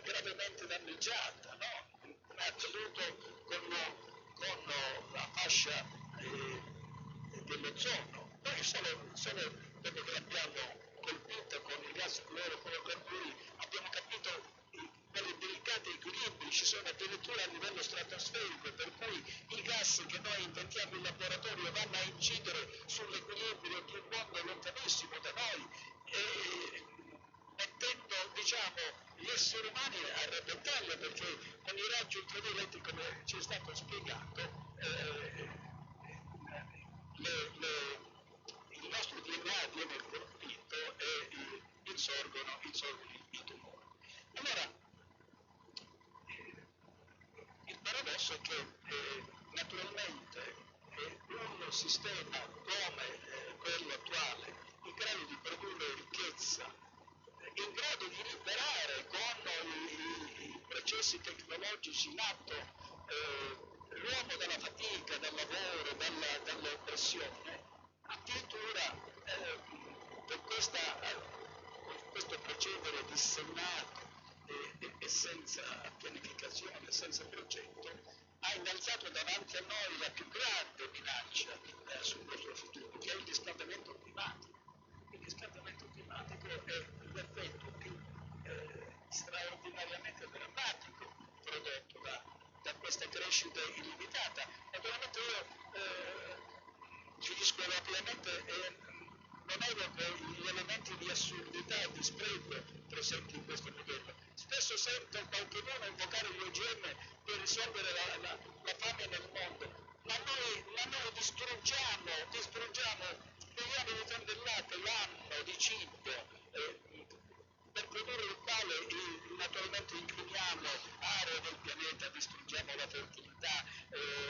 gravemente danneggiata, no? Come è accaduto con la fascia dell'ozono. Noi solo dopo che l'abbiamo colpita con i gas clorofluorocarburi abbiamo capito quali delicati equilibri ci sono addirittura a livello stratosferico, per cui i gas che noi inventiamo in laboratorio vanno a incidere sull'equilibrio di un mondo lontanissimo da noi, mettendo gli esseri umani a repentaglio, perché con i raggi ultravioletti, come ci è stato spiegato, il nostro DNA viene colpito e insorgono i tumori. Allora, il paradosso è che naturalmente un sistema come quello attuale, in grado di produrre ricchezza, in grado di liberare con i processi tecnologici in atto l'uomo dalla fatica, dal lavoro, dall'oppressione, addirittura per questo procedere dissennato e senza pianificazione, senza progetto, ha innalzato davanti a noi la più grande minaccia sul nostro futuro, che è il riscaldamento climatico. Il riscaldamento climatico è l'effetto più straordinariamente drammatico prodotto da questa crescita illimitata. Naturalmente io giudisco rapidamente non evoco gli elementi di assurdità e di spreco presenti in questo modello. Spesso sento qualcuno invocare gli OGM per risolvere la fame nel mondo, ma noi distruggiamo milioni di tonnellate l'anno di cibo, per produrre il quale naturalmente inquiniamo aree del pianeta, distruggiamo la fertilità,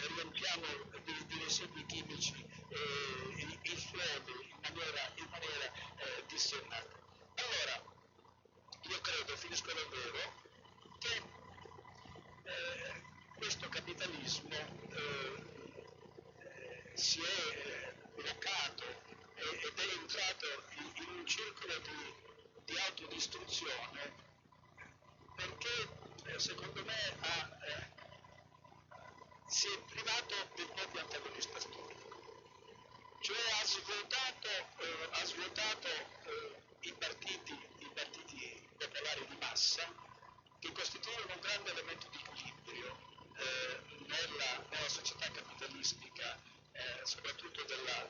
riempiamo di residui chimici il suolo in maniera dissennata. Allora, io credo, finisco davvero, che questo capitalismo si è bloccato ed è entrato in un circolo di autodistruzione, perché secondo me si è privato del proprio antagonista storico, cioè ha svuotato i partiti popolari di massa, che costituivano un grande elemento di equilibrio nella società capitalistica, soprattutto del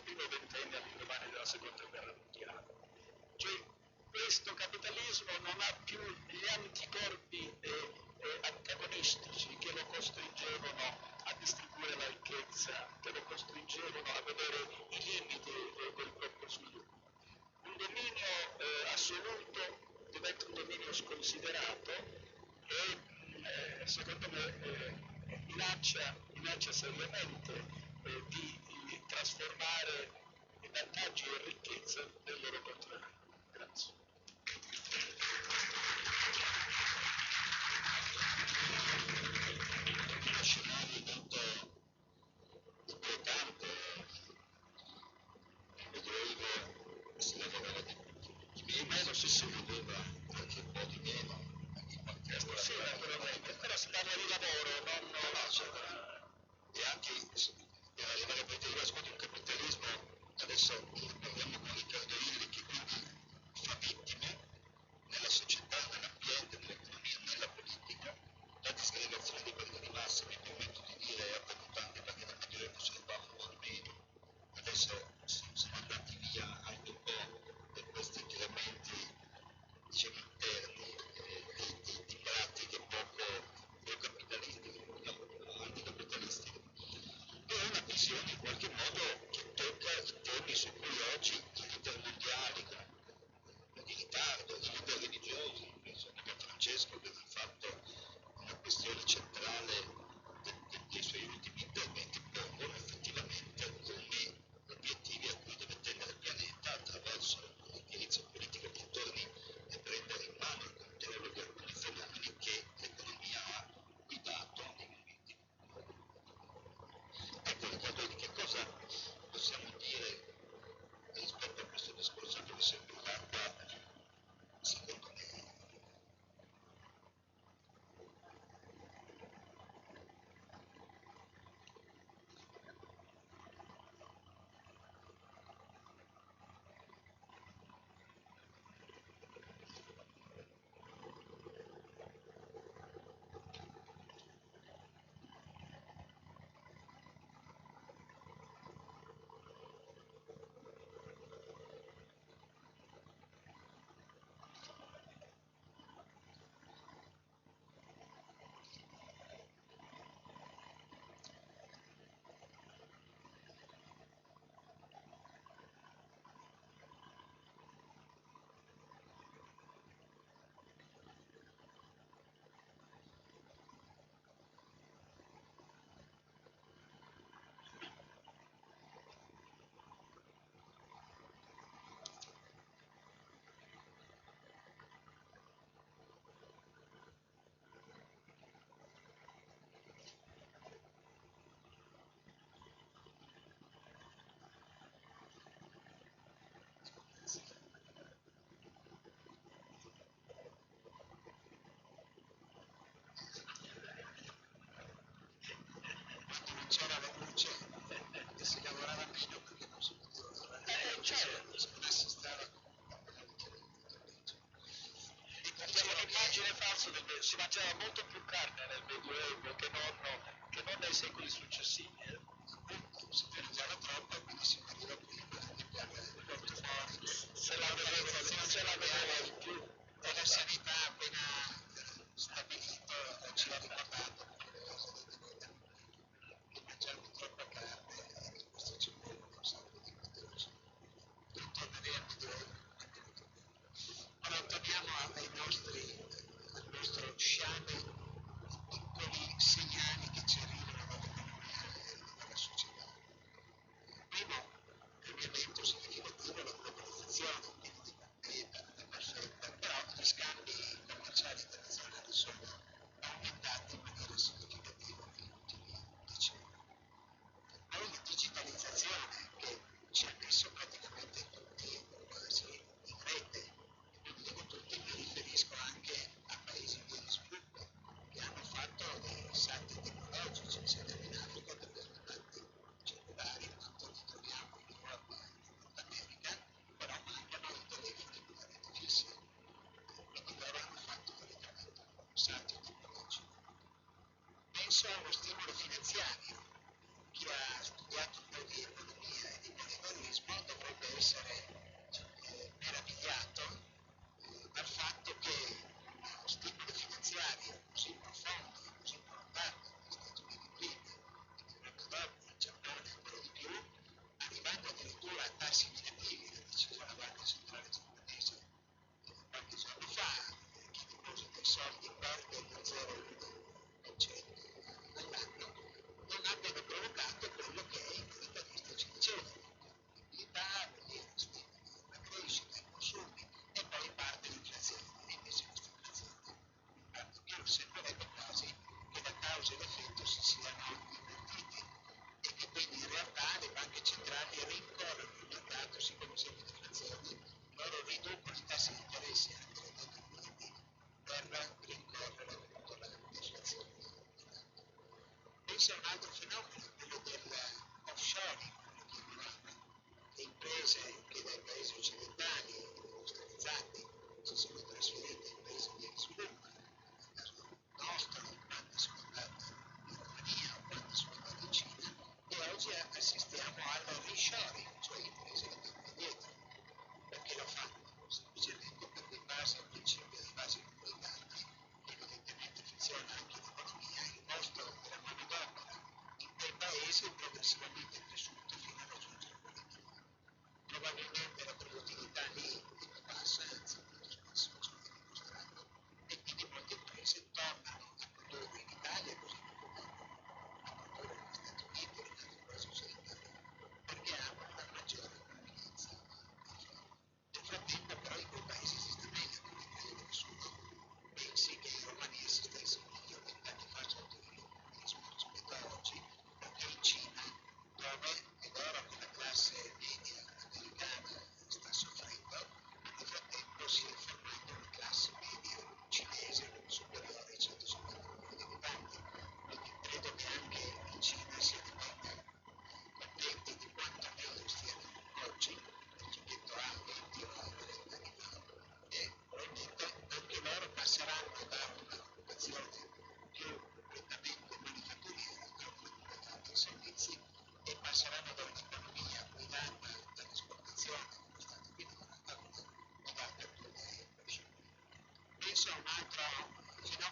primo ventennio all'indomani della seconda guerra mondiale. Cioè, questo capitalismo non ha più gli anticorpi antagonistici che lo costringevano a distribuire la ricchezza, che lo costringevano a vedere i limiti del proprio sviluppo. Un dominio assoluto diventa un dominio sconsiderato e secondo me minaccia seriamente di trasformare i vantaggi e ricchezza nel loro contrario. Grazie. Uno scenario molto inquietante, il Medioevo si lavorava di meno, se si vedeva anche un po' di meno, anche in qualche Sì, naturalmente, però si parla di lavoro, e anche per arrivare a vedere di un capitalismo, adesso parliamo con Riccardo Illi, che quindi fa vittime nella società, nell'ambiente, nell'economia, nella politica, la disgregazione dei bambini massi, mi permetto di dire, è avvenuta anche perché nel Medioevo si rubava un po' di meno. Adesso siamo andati via anche un po' per questi chiarimenti, diciamo, interni, di pratiche poco capitalistiche, anticapitalistiche. È una visione in qualche modo che tocca i temi su cui oggi i leader mondiali, di ritardo, i leader religiosi, penso che Francesco aveva fatto una questione centrale dei suoi ultimi interventi, pongono effettivamente come obiettivi a cui deve tendere il pianeta attraverso l'indirizzo politico che torni a prendere in mano il controllo di alcuni fenomeni che l'economia ha guidato nei momenti. Ecco, Riccardo, di che cosa possiamo dire rispetto a questo discorso che mi sembra un'acqua, secondo me, quando non c'era la luce e si lavorava meno perché non si poteva lavorare, si potesse stare a quella luce del pomeriggio. E abbiamo un'immagine falsa si mangiava molto più carne nel Medioevo che non nei secoli successivi. appunto si mangiava troppo e quindi si moriva prima per fuori. Se la vedeva di più. E la sanità appena stabilito ci ha ricordato quelle cose delle vite, che mangiamo troppa carne e che questo ci vuole un sacco di poderoso. Non tornerei al Medioevo, anche molto bene. Ora torniamo al nostro sciame di piccoli segnali che ci arrivano dall'economia e dalla società. Primo cambiamento significativo è la globalizzazione, quindi diventa perfetta, però gli scambi commerciali internazionali sono aumentati in maniera significativa negli ultimi decenni. Poi la digitalizzazione che ci ha messo praticamente tutti quasi in rete, e quando dico tutti mi riferisco anche a paesi in via di sviluppo che hanno fatto dei salti tecnologici, sia in Africa dove sono tanti cellulari, tanto li troviamo in Europa e in Nord America, però mancano i telefoni con la rete fissa. Quindi loro hanno fatto praticamente un salto tecnologico. Penso allo stimolo finanziario. Chi ha studiato un po' di economia e di monetarismo dovrebbe essere meravigliato dal fatto che uno stimolo finanziario così profondo e così prolungato negli Stati Uniti prima, in Europa dopo, in Giappone ancora di più, arrivando addirittura a tassi negativi, la decisione della Banca Centrale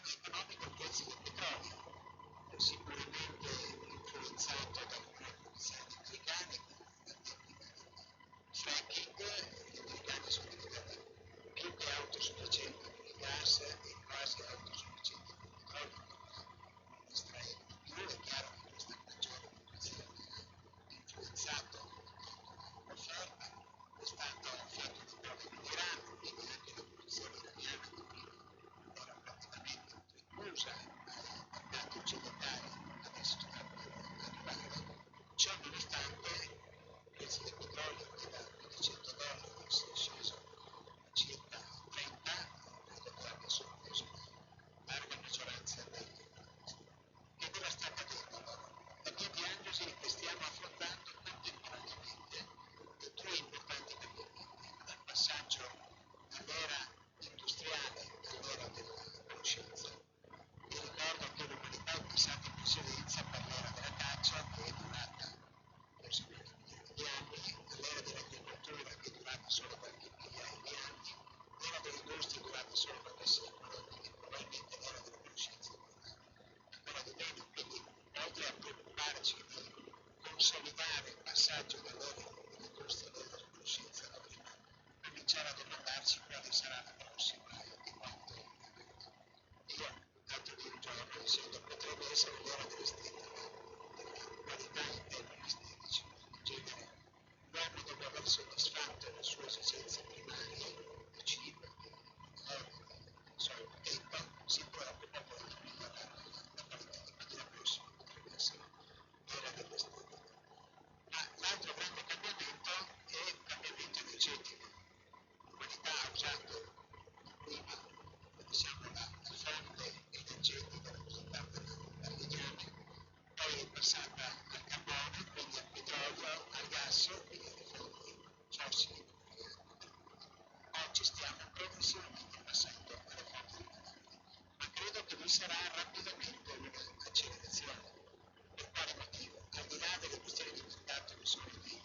economico il prezzo del petrolio, sicuramente influenzato dall'Unione Commissari americani, fracking. Gli americani sono diventati più che autosufficienti con il gas e quasi autosufficienti con il petrolio, non estraendo di più. È chiaro che questa maggiore produzione ha influenzato l'offerta, è stato fatto di prove in Iran, quindi anche la produzione iraniana che prima era praticamente preclusa ai mercati occidentali, adesso sta per arrivare. Ciò nonostante il prezzo del petrolio che da $100 si è sceso a circa 30, credo che abbia sorpreso una larga maggioranza degli economisti. Che cosa sta accadendo allora? La mia diagnosi è che stiamo affrontando contemporaneamente due importanti cambiamenti, dal passaggio dall'era industriale all'era della conoscenza. Vi ricordo che l'umanità è passata in precedenza per l'era della caccia, che è durata forse qualche migliaia di anni, all'era dell'agricoltura, che è durata solo qualche migliaia di anni, l'era dell'industria è durata solo qualche secolo, quindi probabilmente l'era della conoscenza è durata ancora di meno. Quindi oltre a preoccuparci di consolidare il passaggio dall'era dell'industria all'era della conoscenza, dovremmo cominciare a domandarci quale sarà la prossima e quanto in verità. Io l'altro di un giorno dicendo potrebbe essere l'era dell'estetica, della qualità in termini estetici. In genere l'uomo, dopo aver soddisfatto le sue esigenze primarie di cibo, di tempo, si preoccupa poi di migliorare la qualità. Quindi la prossima potrebbe essere l'era dell'estetica. Ma l'altro grande cambiamento è il cambiamento energetico. L'umanità ha usato prima, diciamo, la fonte energetica rappresentata dal legname, poi è passata al carbone, quindi al petrolio, al gas, quindi alle fonti fossili. Oggi stiamo progressivamente passando alle fonti rinnovabili, ma credo che vi sarà rapidamente un'accelerazione. Per quale motivo? Al di là delle questioni di mercato che sono di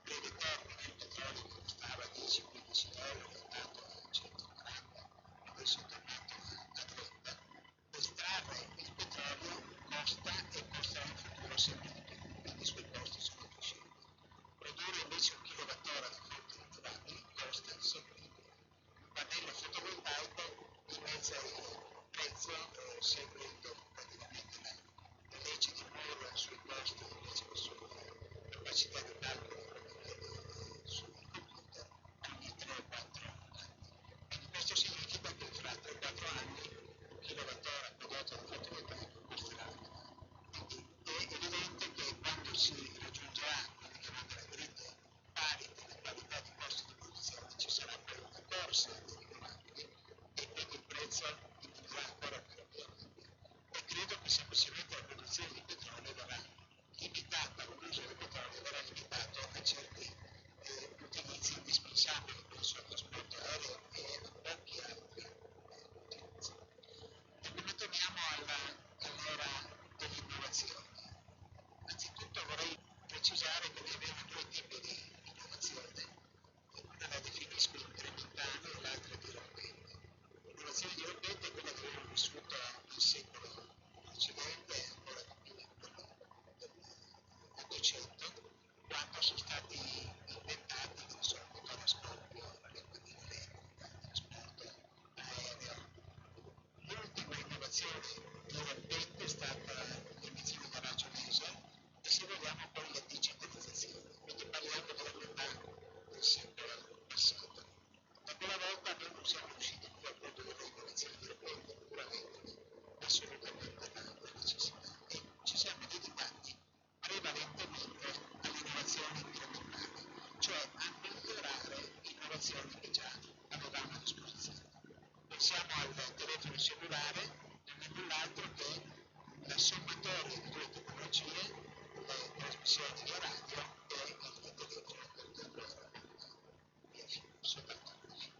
breve termine, il petrolio che costava $10-15 è andato a 140, adesso è tornato a 30. Estrarre il petrolio costa e costerà in futuro sempre di più, quindi i suoi costi sono crescenti. Produrre invece 1 kWh da fonti rinnovabili costa sempre di più. Un pannello fotovoltaico dimezza il prezzo seguendo praticamente la legge di Moore sui costi invece che sulla capacità di calcolo sul computer ogni 3 o 4 anni. Quindi questo significa che fra 3 o 4 anni 1 kWh prodotto da fotovoltaico costerà meno. Quindi è evidente che quando si raggiungerà quella chiamata la grid parity, la parità di costi di produzione, ci sarà poi una corsa dei rinnovabili e quindi il prezzo diminuirà ancora più rapidamente. E credo che semplicemente la produzione di petrolio verrà limitata, l'uso del petrolio verrà limitato a certi utilizzi indispensabili, penso al trasporto aereo e a pochi altri utilizzi. E come torniamo all'era dell'innovazione? Anzitutto vorrei precisare che noi abbiamo due tipi di innovazione, una la definisco incrementale e l'altra dirompente. L'innovazione dirompente è quella che abbiamo vissuto nel secolo precedente, ancora di più in quello dell'Ottocento, quando sono stati inventati, che ne so, il motore a scoppio, la lampadina elettrica, il trasporto aereo. L'ultima innovazione dirompente è stata l'invenzione del raggio laser e, se vogliamo, poi la digitalizzazione. Quindi parliamo della metà del secolo passato. Da quella volta noi non siamo riusciti più a produrre innovazioni dirompenti, pur avendone assolutamente la necessità, e ci siamo dedicati prevalentemente all'innovazione incrementale, cioè a migliorare innovazioni che già avevamo a disposizione. Pensiamo al telefono cellulare, non è null'altro che la sommatoria di due tecnologie, le trasmissioni via radio e il telefono per dirlo via filo, soltanto via filo.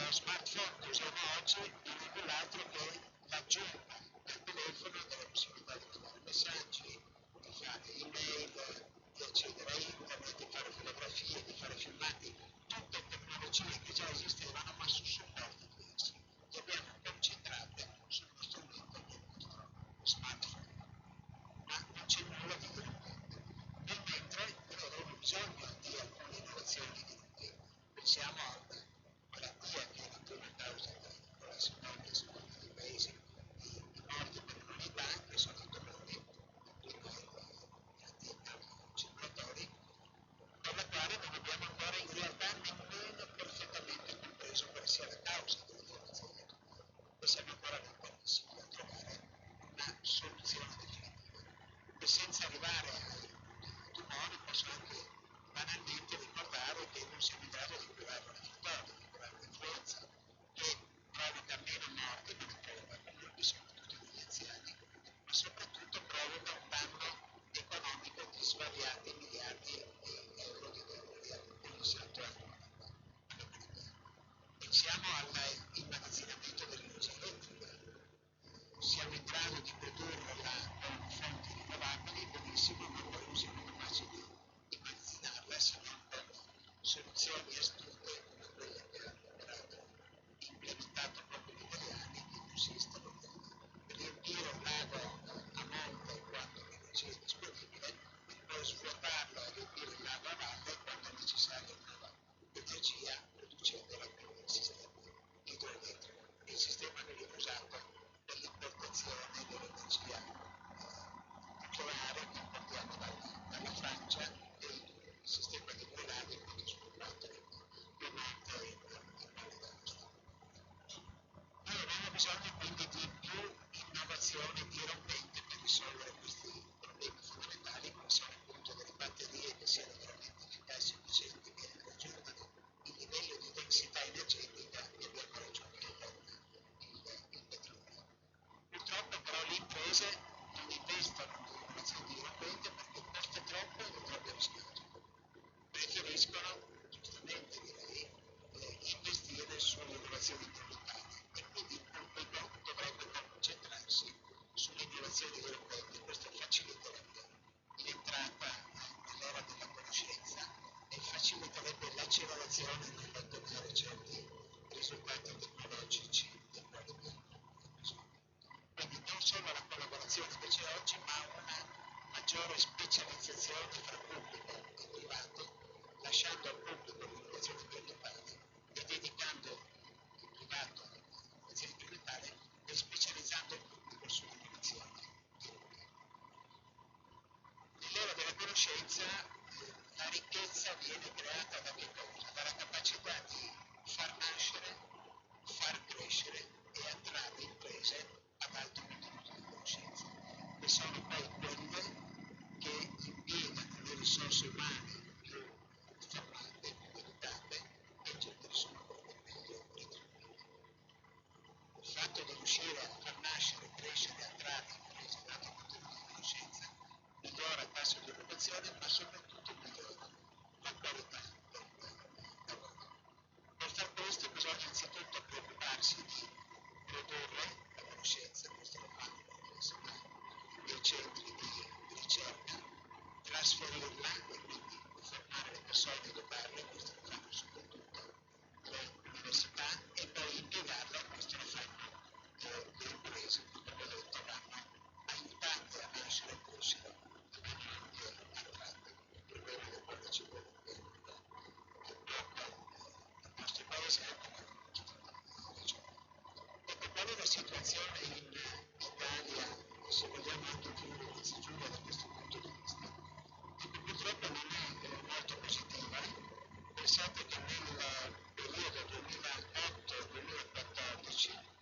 Il smartphone che usiamo oggi non è null'altro che l'aggiunta al telefono della possibilità di mandare messaggi, di fare email, di accedere a internet, di fare fotografie, di fare filmati, tutte tecnologie che già esistevano ma su supporti diversi. Le abbiamo concentrate su soluzione dirompente per risolvere questi problemi fondamentali, come sono appunto delle batterie che siano veramente efficaci e efficienti, che raggiungano il livello di densità energetica che abbiamo raggiunto il petrolio. Purtroppo però le imprese non investono in innovazioni dirompenti perché costa troppo e non troppo rischioso. Preferiscono, giustamente direi, investire sulle innovazioni incrementali e quindi il pubblico dovrebbe concentrarsi sulle innovazioni dirompenti. Questo faciliterebbe l'entrata nell'era della conoscenza e faciliterebbe l'accelerazione nell'ottenere certi risultati tecnologici dei quali abbiamo bisogno. Quindi non solo la collaborazione che c'è oggi, ma una maggiore specializzazione fra pubblico e privato, lasciando al pubblico l'innovazione incrementale e dedicando il privato all'innovazione incrementale e specializzando il pubblico sull'innovazione dirompente. Nell'era della conoscenza la ricchezza viene creata da che cosa? Dalla capacità di far nascere, far crescere e attrarre imprese ad alto contenuto di conoscenza, che sono poi quelle che impiegano le risorse umane più formate, più limitate e in genere sono quelle meglio retribuite. Il fatto di riuscire a far nascere, crescere e attrarre imprese ad alto contenuto di conoscenza migliora il tasso di occupazione, ma soprattutto migliora la qualità del lavoro. Per far questo bisogna innanzitutto preoccuparsi di produrre la conoscenza, questo lo fanno le università e i centri di ricerca, trasferirla e quindi formare le persone e educarle, questo lo fanno soprattutto le università, e poi impiegarla, questo lo fanno le imprese, che come ho detto vanno aiutate a nascere e crescere e vanno anche attratte. Il problema del quale ci vuole il nostro paese è come la regione. Ecco, qual è la situazione in Italia, se vogliamo anche in Friuli Venezia Giulia da questo punto di vista? Ecco, purtroppo non è molto positiva. Pensate che nel periodo 2008-2014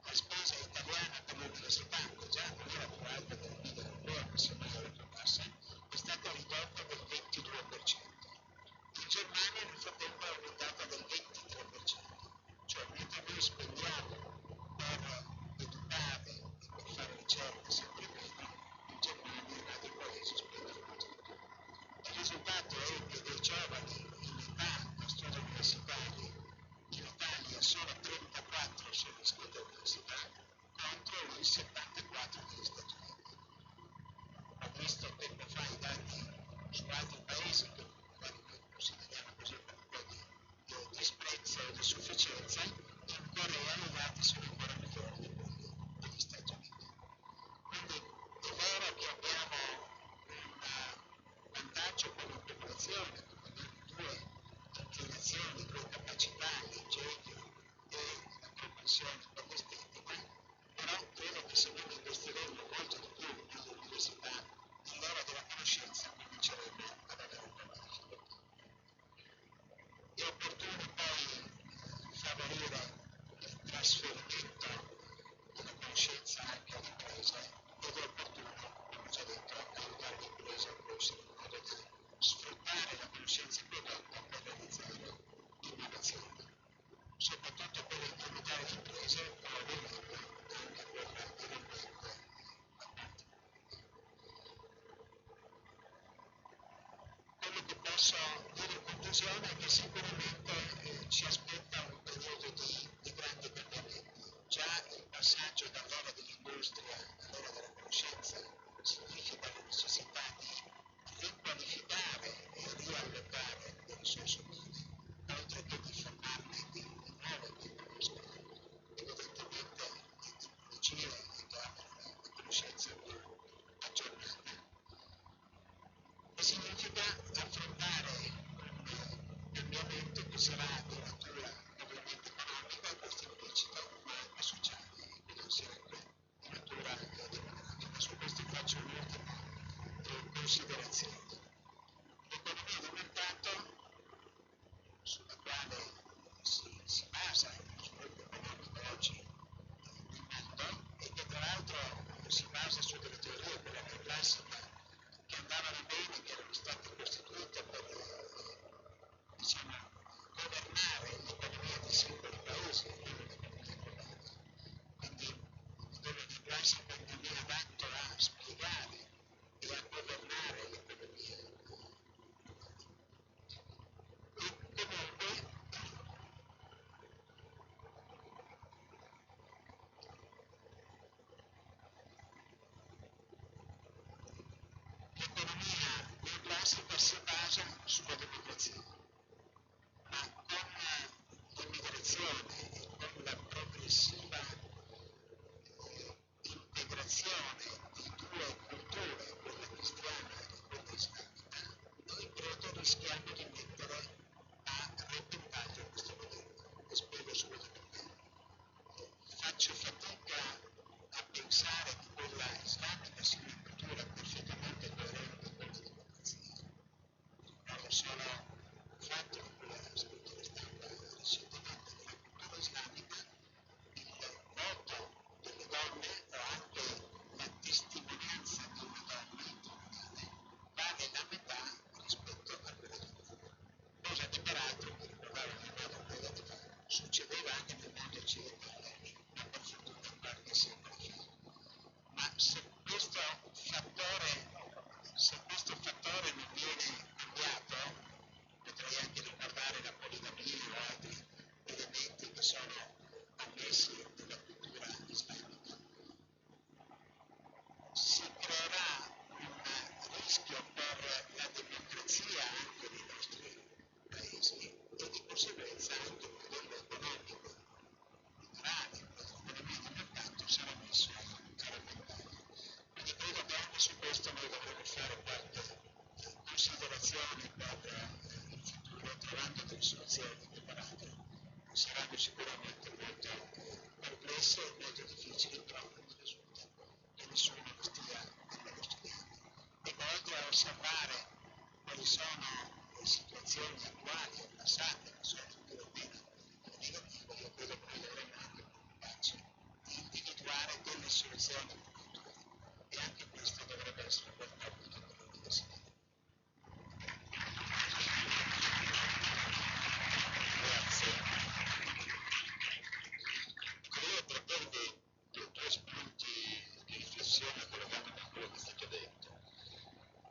la spesa italiana per l'università, che già non era più alta della media europea, ma semmai era più bassa, è stata ridotta del 22%. In Germania nel frattempo è aumentata del 23%, cioè mentre noi spendiamo per educare e per fare ricerca sempre meno, in Germania e in altri paesi spendono molto di più. Il risultato è che dei giovani in età a studi universitari in Italia solo 34 sono iscritti all'università contro il 74 negli Stati Uniti. Ho visto tempo fa i dati su altri paesi che magari noi consideriamo così per un po' di disprezzo e di sufficienza. In Corea i dati sono ancora migliori di quelli degli Stati Uniti. Quindi è vero che abbiamo un vantaggio come popolazione, come abbiamo due inclinazioni, due capacità, l'ingegno e la propensione per l'estetica, però credo che se noi investiremo molto di più nelle università, nell'era della conoscenza, cominceremo ad avere un po' di difficoltà. È opportuno poi favorire il trasferimento della conoscenza anche alle imprese ed è opportuno, come ho già detto, aiutare le imprese a crescere in modo da sfruttare la conoscenza prodotta per realizzare innovazioni, soprattutto per incrementare le imprese o ovviamente anche quella dirompente da parte pubblica. Quello che posso dire in conclusione è che sicuramente ci aspetta un periodo di grandi cambiamenti. Già il passaggio dall'era dell'industria all'era della conoscenza significa la necessità di riqualificare e riallocare le risorse umane, oltre che di formarne di nuove che conoscono evidentemente le tecnologie e che abbiano la conoscenza più aggiornata. E significa affrontare un cambiamento che sarà di natura ovviamente economica, questo è implicito, si basa sulla democrazia, ma con l'immigrazione e con la progressiva integrazione di due culture, quella cristiana e quella islamica, noi credo rischiamo di mettere a repentaglio questo modello. E spiego subito perché. Faccio fatica a pensare che quella islamica sia una cultura perfettamente coerente con la democrazia. Ricordo solo il fatto che quella scrittura è stata recentemente nella cultura islamica, il voto delle donne o anche la testimonianza di una donna in tribunale vale la metà rispetto a quella di un uomo. Cosa che peraltro, mi ricordavo mia madre un paio di anni fa, succedeva anche nel mondo occidentale, non per fortuna qualche secolo fa. Ma se questo fattore non viene cambiato, potrei anche ricordare la poligamia o altri elementi che sono ammessi nella cultura islamica, si creerà un rischio per la democrazia anche nei nostri paesi e di conseguenza anche il modello economico liberale, l'economia di mercato sarà messo a repentaglio. Quindi credo che anche su questo noi dovremo fare qualche considerazione per il futuro, trovando delle soluzioni che peraltro saranno sicuramente molto complesse e molto difficili, però mi risulta che nessuno lo stia nemmeno studiando. Ecco, oltre a osservare quali sono le situazioni attuali e passate, che sono tutte le meno negative, io credo che noi dovremmo anche preoccuparci di individuare delle soluzioni per il futuro. E anche questo dovrebbe essere quel compito dell'università. Grazie. Volevo proporvi due spunti di riflessione collegandomi a quello che è stato detto.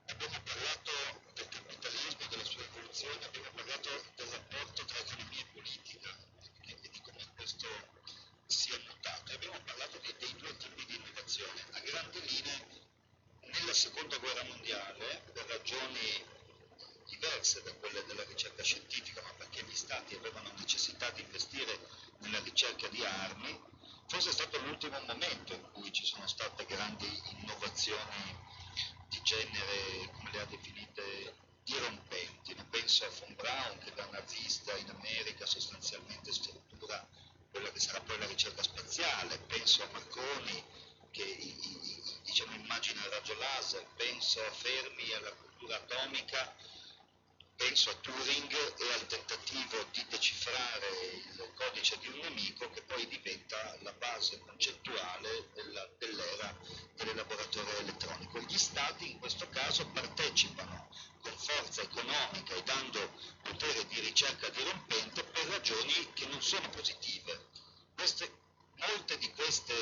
Abbiamo parlato del capitalismo, della sua evoluzione, abbiamo parlato del rapporto tra economia e politica e di come questo sia mutato. Abbiamo parlato dei due tipi di innovazione. A grandi linee, nella seconda guerra mondiale, per ragioni diverse da quelle della ricerca scientifica, ma perché gli stati avevano necessità di investire nella ricerca di armi, forse è stato l'ultimo momento in cui ci sono state grandi innovazioni di genere, come le ha definite, dirompenti. Penso a von Braun, che da nazista in America sostanzialmente struttura quella che sarà poi la ricerca spaziale, penso a Marconi che diciamo, immagina il raggio laser, penso a Fermi alla cultura atomica, penso a Turing e al tentativo di decifrare il codice di un nemico che poi diventa la base concettuale dell'era dell'elaboratore elettronico. Gli stati in questo caso partecipano con forza economica e dando potere di ricerca dirompente per ragioni che non sono positive. Molte di queste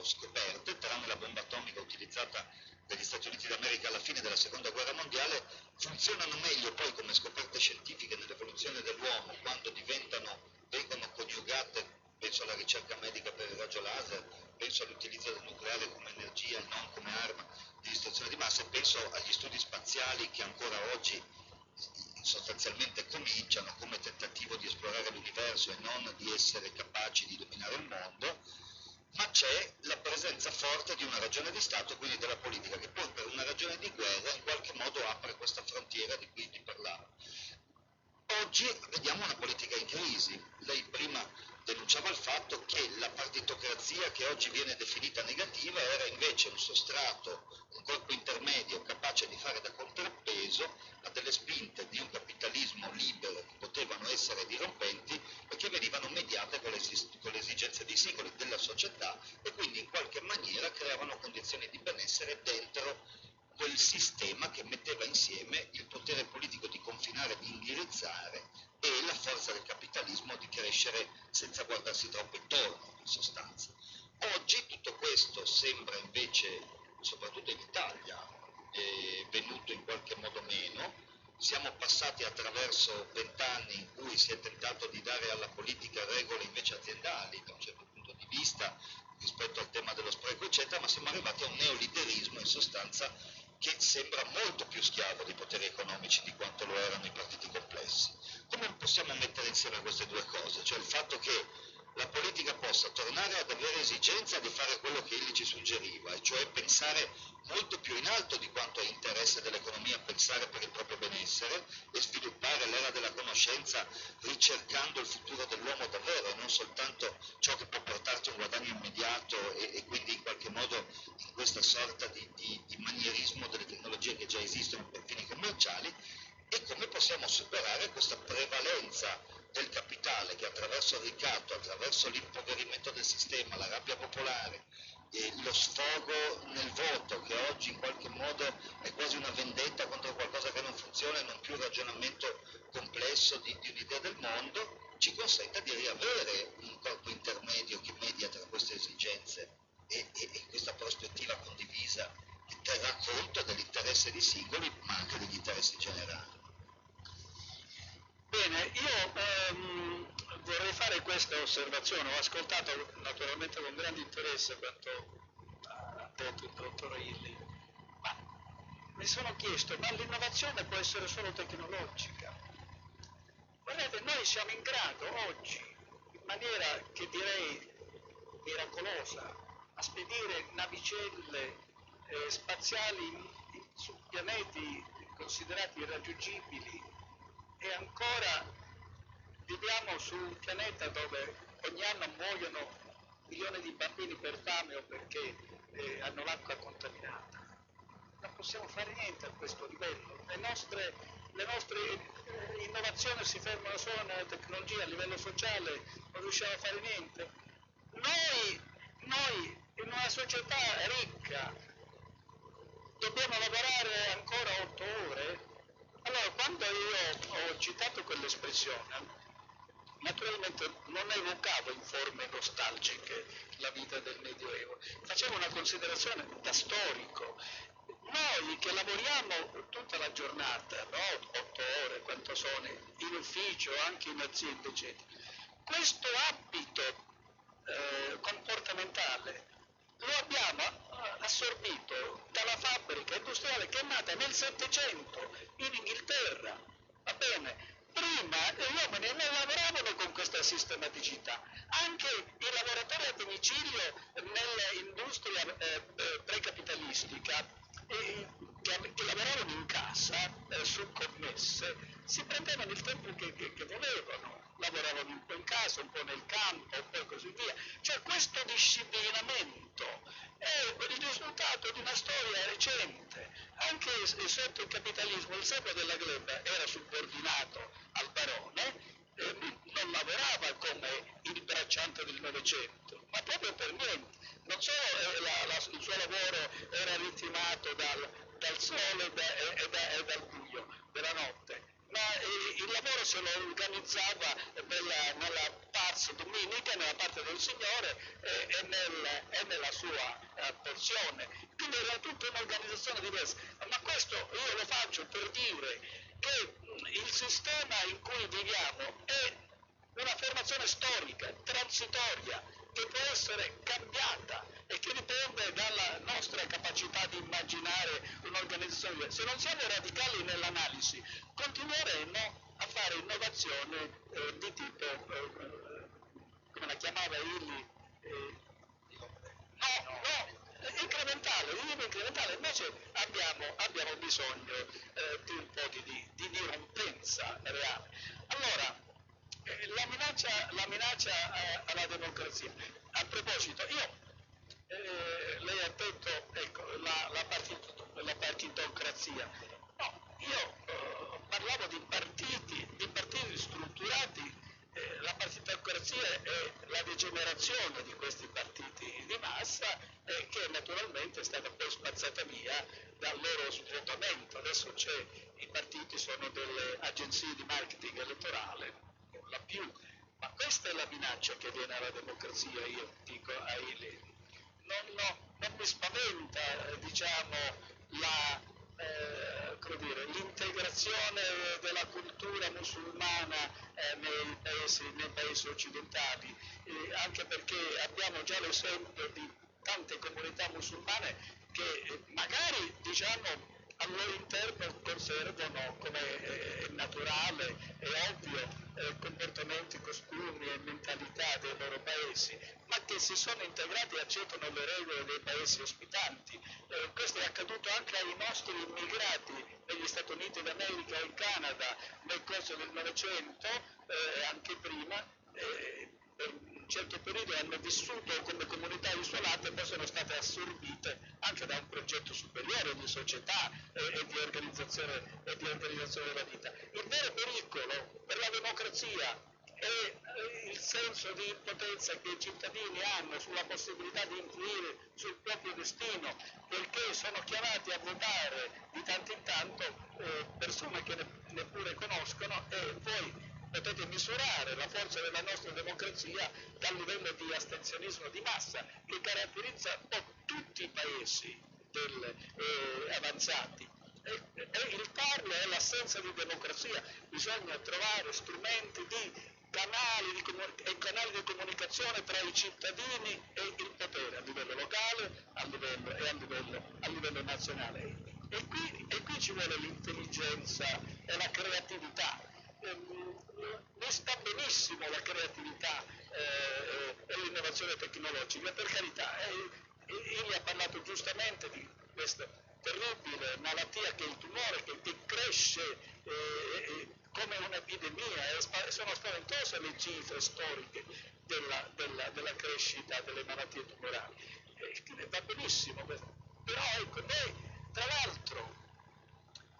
scoperte, tranne la bomba atomica utilizzata dagli Stati Uniti d'America alla fine della seconda guerra mondiale, funzionano meglio poi come scoperte scientifiche nell'evoluzione dell'uomo quando vengono coniugate, penso alla ricerca medica per il raggio laser, penso all'utilizzo del nucleare come energia e non come arma di distruzione di massa, e penso agli studi spaziali che ancora oggi sostanzialmente cominciano come tentativo di esplorare l'universo e non di essere capaci di dominare il mondo, ma c'è la presenza forte di una ragione di Stato, quindi della politica, che poi per una ragione di guerra in qualche modo apre questa frontiera di cui ti parlavo. Oggi vediamo una politica in crisi. Lei prima denunciava il fatto che la partitocrazia che oggi viene definita negativa era invece un sostrato, un corpo intermedio capace di fare da contrappeso a delle spinte di un capitalismo libero che potevano essere dirompenti e che venivano mediate con le esigenze dei singoli della società e quindi in qualche maniera creavano condizioni di benessere dentro quel sistema che metteva insieme il potere politico di confinare, di indirizzare e la forza del capitalismo di crescere senza guardarsi troppo intorno, in sostanza. Oggi tutto questo sembra invece, soprattutto in Italia, venuto in qualche modo meno. Siamo passati attraverso 20 anni in cui si è tentato di dare alla politica regole invece aziendali, da un certo punto di vista, rispetto al tema dello spreco eccetera, ma siamo arrivati a un neoliberismo in sostanza che sembra molto più schiavo dei poteri economici di quanto lo erano i partiti complessi. Come possiamo mettere insieme queste due cose? Cioè il fatto che la politica possa tornare ad avere esigenza di fare quello che egli ci suggeriva, e cioè pensare molto più in alto di quanto è interesse dell'economia pensare per il proprio benessere e sviluppare l'era della conoscenza ricercando il futuro dell'uomo davvero e non soltanto ciò che può portarti un guadagno immediato e quindi in qualche modo in questa sorta di manierismo delle tecnologie che già esistono per fini commerciali, e come possiamo superare questa prevalenza del capitale che attraverso il ricatto, attraverso l'impoverimento del sistema, la rabbia popolare, lo sfogo nel voto, che oggi in qualche modo è quasi una vendetta contro qualcosa che non funziona e non più un ragionamento complesso di un'idea del mondo, ci consenta di riavere un corpo intermedio che media tra queste esigenze e questa prospettiva condivisa che terrà conto dell'interesse di singoli ma anche degli interessi generali. Bene, io vorrei fare questa osservazione, ho ascoltato naturalmente con grande interesse quanto ha detto il dottor Illy, ma mi sono chiesto, ma l'innovazione può essere solo tecnologica? Guardate, noi siamo in grado oggi, in maniera che direi miracolosa, a spedire navicelle spaziali su pianeti considerati irraggiungibili, e ancora viviamo su un pianeta dove ogni anno muoiono milioni di bambini per fame o perché hanno l'acqua contaminata. Non possiamo fare niente a questo livello. Le nostre innovazioni si fermano solo nella tecnologia, a livello sociale non riusciamo a fare niente. Noi in una società ricca dobbiamo lavorare ancora 8 ore? Allora, quando io ho citato quell'espressione, naturalmente non evocavo in forme nostalgiche la vita del Medioevo, facevo una considerazione da storico. Noi che lavoriamo tutta la giornata, no? 8 ore, quanto sono, in ufficio, anche in azienda, eccetera, questo abito comportamentale lo abbiamo assorbito dalla fabbrica industriale che è nata nel Settecento in Inghilterra, va bene? Prima gli uomini non lavoravano con questa sistematicità, anche i lavoratori a domicilio nell'industria precapitalistica che lavoravano in casa su commesse si prendevano il tempo che volevano, lavoravano un po' in casa, un po' nel campo, un po' e così via. Cioè questo disciplinamento è il risultato di una storia recente. Anche sotto il capitalismo il servo della gleba era subordinato al barone, non lavorava come il bracciante del Novecento, ma proprio per niente. Non solo il suo lavoro era ritmato dal sole e dal buio della notte, ma il lavoro se lo organizzava nella pars dominica, nella parte del Signore e nella sua porzione. Quindi era tutta un'organizzazione diversa. Ma questo io lo faccio per dire che il sistema in cui viviamo è una formazione storica, transitoria, che può essere cambiata e che dipende dalla nostra capacità di immaginare un'organizzazione diversa. Se non siamo radicali nell'analisi, continueremo a fare innovazione di tipo, come la chiamava Illy, incrementale, invece abbiamo bisogno di un po' di dirompenza reale. Allora, la minaccia alla democrazia. A proposito, lei ha detto, ecco, la partitocrazia. No, io parlavo di partiti strutturati. La partitocrazia è la degenerazione di questi partiti di massa che naturalmente è stata poi spazzata via dal loro svuotamento. Adesso i partiti sono delle agenzie di marketing elettorale, la più, ma questa è la minaccia che viene alla democrazia, io dico a Illy. Non mi spaventa, diciamo, l'integrazione della cultura musulmana nei paesi occidentali. anche perché abbiamo già l'esempio di tante comunità musulmane che magari diciamo al loro interno conservano, come è naturale e ovvio, comportamenti, costumi e mentalità dei loro paesi, ma che si sono integrati e accettano le regole dei paesi ospitanti. Questo è accaduto anche ai nostri immigrati negli Stati Uniti d'America e in Canada nel corso del Novecento, anche prima. Per un certo periodo hanno vissuto come comunità isolate e poi sono state assorbite anche da un progetto superiore di società e di organizzazione della vita. Il vero pericolo per la democrazia è il senso di impotenza che i cittadini hanno sulla possibilità di influire sul proprio destino, perché sono chiamati a votare di tanto in tanto persone che neppure conoscono, e poi potete misurare la forza della nostra democrazia dal livello di astensionismo di massa che caratterizza un po' tutti i paesi avanzati. E il tarlo è l'assenza di democrazia. Bisogna trovare strumenti di canali di comunicazione tra i cittadini e il potere a livello locale a livello nazionale. E qui ci vuole l'intelligenza e la creatività. Mi sta benissimo la creatività e l'innovazione tecnologica, per carità. Egli ha parlato giustamente di questa terribile malattia che è il tumore, che cresce come un'epidemia, e sono spaventose le cifre storiche della crescita delle malattie tumorali. Va benissimo, però ecco, noi tra l'altro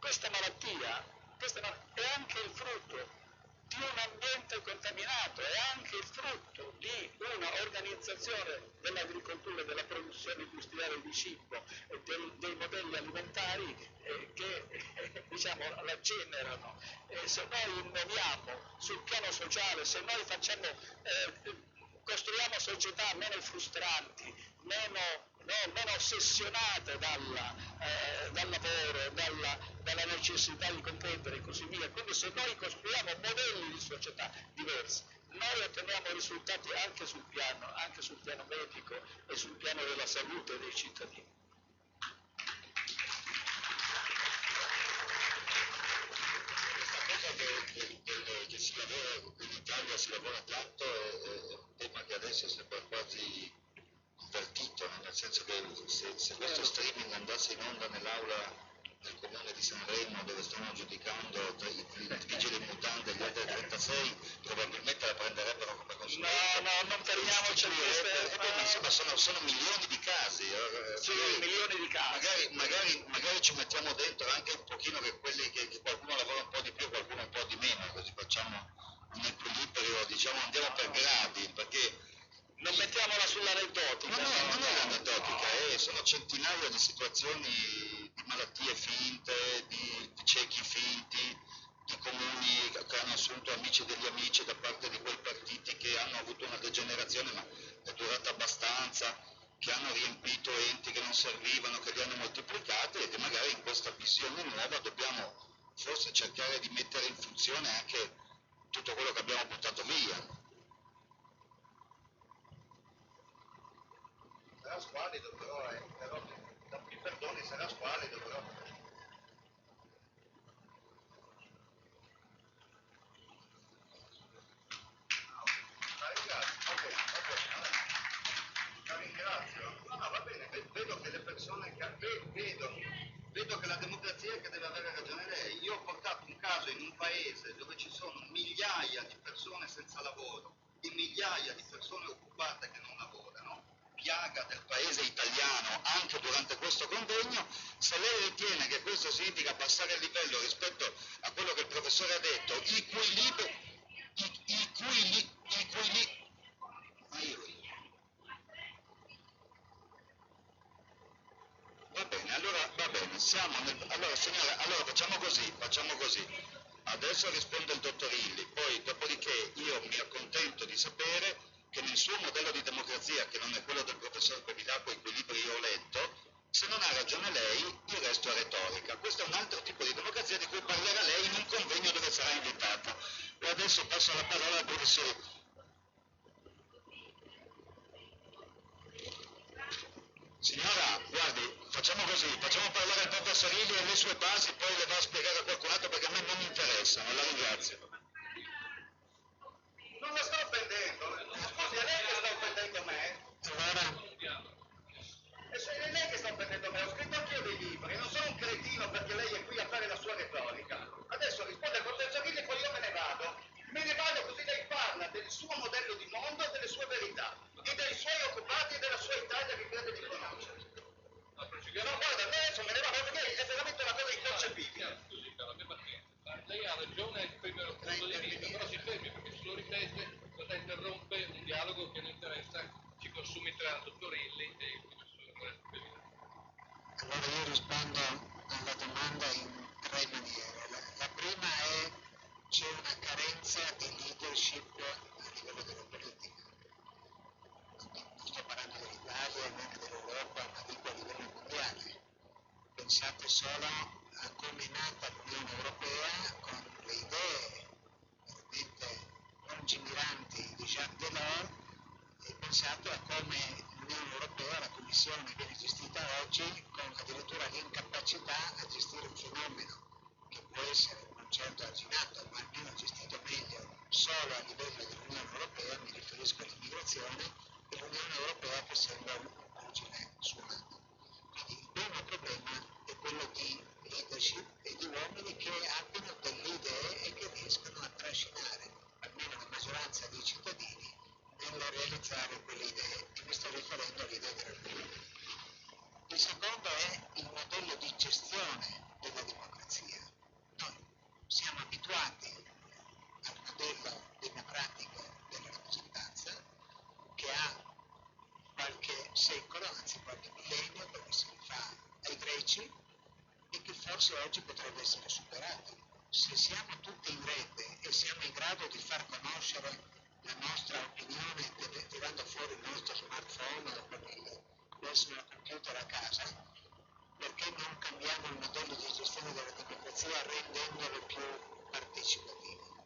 questa malattia è anche il frutto di un ambiente contaminato, è anche il frutto di una organizzazione dell'agricoltura, della produzione industriale di cibo e dei modelli alimentari che diciamo la generano. Se noi innoviamo sul piano sociale, se noi costruiamo società meno frustranti, meno ossessionate dal lavoro, dalla necessità di comprendere e così via. Quindi se noi costruiamo modelli di società diversi, noi otteniamo risultati anche sul piano medico e sul piano della salute dei cittadini. Questa cosa che si lavora in Italia, si lavora tanto, è un tema che adesso sembra quasi invertito, nel senso che se questo streaming andasse in onda nell'aula del comune di Sanremo, dove stanno giudicando il vigile in mutande e gli altri 36, probabilmente la prenderebbero come consulenza. No, non fermiamoci lì. Insomma, sono milioni di casi. Sì, milioni di casi. Magari ci mettiamo dentro anche un pochino che quelli che qualcuno lavora un po' di più, qualcuno un po' di meno, così facciamo un equilibrio, diciamo, andiamo per gradi, perché non mettiamola sull'aneddotica. Non è l'aneddotica, sono centinaia di situazioni di malattie finte, di ciechi finti, di comuni che hanno assunto amici degli amici da parte di quei partiti che hanno avuto una degenerazione, ma è durata abbastanza, che hanno riempito enti che non servivano, che li hanno moltiplicati, e che magari in questa visione nuova dobbiamo forse cercare di mettere in funzione anche tutto quello che abbiamo buttato via. Sarà squallido, però mi perdoni, sarà squallido, però. La ringrazio. No, va bene, vedo che le persone, vedo che la democrazia è che deve avere ragione lei. Io ho portato un caso in un paese dove ci sono migliaia di persone senza lavoro, di migliaia di persone occupate che non lavorano, piaga del Paese italiano anche durante questo convegno. Se lei ritiene che questo significa abbassare il livello rispetto a quello che il professore ha detto, va bene, allora facciamo così. Adesso risponde il dottor Illy, poi dopodiché io mi accontento di sapere che nel suo modello di democrazia, che non è quello del professor Bevilacqua, i cui libri io ho letto, se non ha ragione lei, il resto è retorica. Questo è un altro tipo di democrazia di cui parlerà lei in un convegno dove sarà invitata. E adesso passo la parola al professor. Signora, guardi, facciamo così, facciamo parlare il professor Illy e le sue basi, poi le va a spiegare a qualcun altro perché a me non interessano, la ringrazio. Non la sto offendendo. Scusi, è lei che sta offendendo me? Allora, È lei che sta offendendo me. Ho scritto anch'io dei libri. Non sono un cretino perché lei è qui a fare la sua retorica. Adesso risponde al professor Grilli e poi io me ne vado. Me ne vado così lei parla del suo modello di mondo e delle sue verità. E dei suoi occupati e della sua Italia che crede di conoscere. No, guarda, adesso me ne vado perché è veramente una cosa inconcepibile. Scusi, però abbia pazienza. Lei ha ragione a esprimere un punto di vista, però si fermi perché se lo ripete cosa interrompe un dialogo che non interessa, ci consumi tra il dottor Illy e il professor Bellino. Allora io rispondo alla domanda in tre maniere. La prima è: c'è una carenza di leadership a livello della politica. Non sto parlando dell'Italia e neanche dell'Europa, ma dico a livello mondiale. Pensate solo a come è nata l'Unione Europea con le idee veramente lungimiranti di Jacques Delors e pensate a come l'Unione Europea, la Commissione, viene gestita oggi con addirittura l'incapacità a gestire un fenomeno che può essere non certo arginato, ma almeno gestito meglio solo a livello dell'Unione Europea, mi riferisco all'immigrazione, e l'Unione Europea che sembra un pugile suonato. Quindi il primo problema è quello di leadership e di uomini che abbiano delle idee e che riescano a trascinare almeno la maggioranza dei cittadini nel realizzare quelle idee, e mi sto riferendo all'idea della Repubblica. Il secondo è il modello di gestione della democrazia. Noi siamo abituati al modello democratico della rappresentanza che ha qualche secolo, anzi qualche millennio, come si rifà ai greci, e che forse oggi potrebbe essere superato. Se siamo tutti in rete e siamo in grado di far conoscere la nostra opinione tirando fuori il nostro smartphone o con il personal computer a casa, perché non cambiamo il modello di gestione della democrazia rendendolo più partecipativo?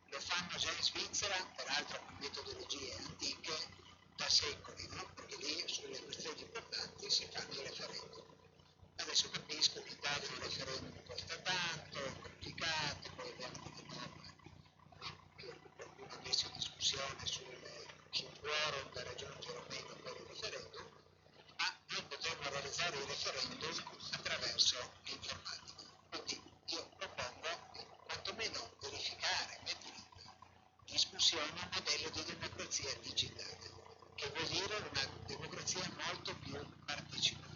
Lo fanno già in Svizzera, peraltro con metodologie antiche, da secoli, no? Perché lì sulle questioni importanti si fanno i referendum. Adesso capisco che in Italia un referendum costa tanto, è complicato, poi abbiamo delle norme, no? Che qualcuno ha messo in discussione sul quorum da raggiungere o meno per il referendum, ma noi potremmo realizzare il referendum attraverso l'informatica. Quindi io propongo quantomeno verificare, mettere in discussione un modello di democrazia digitale, che vuol dire una democrazia molto più partecipata.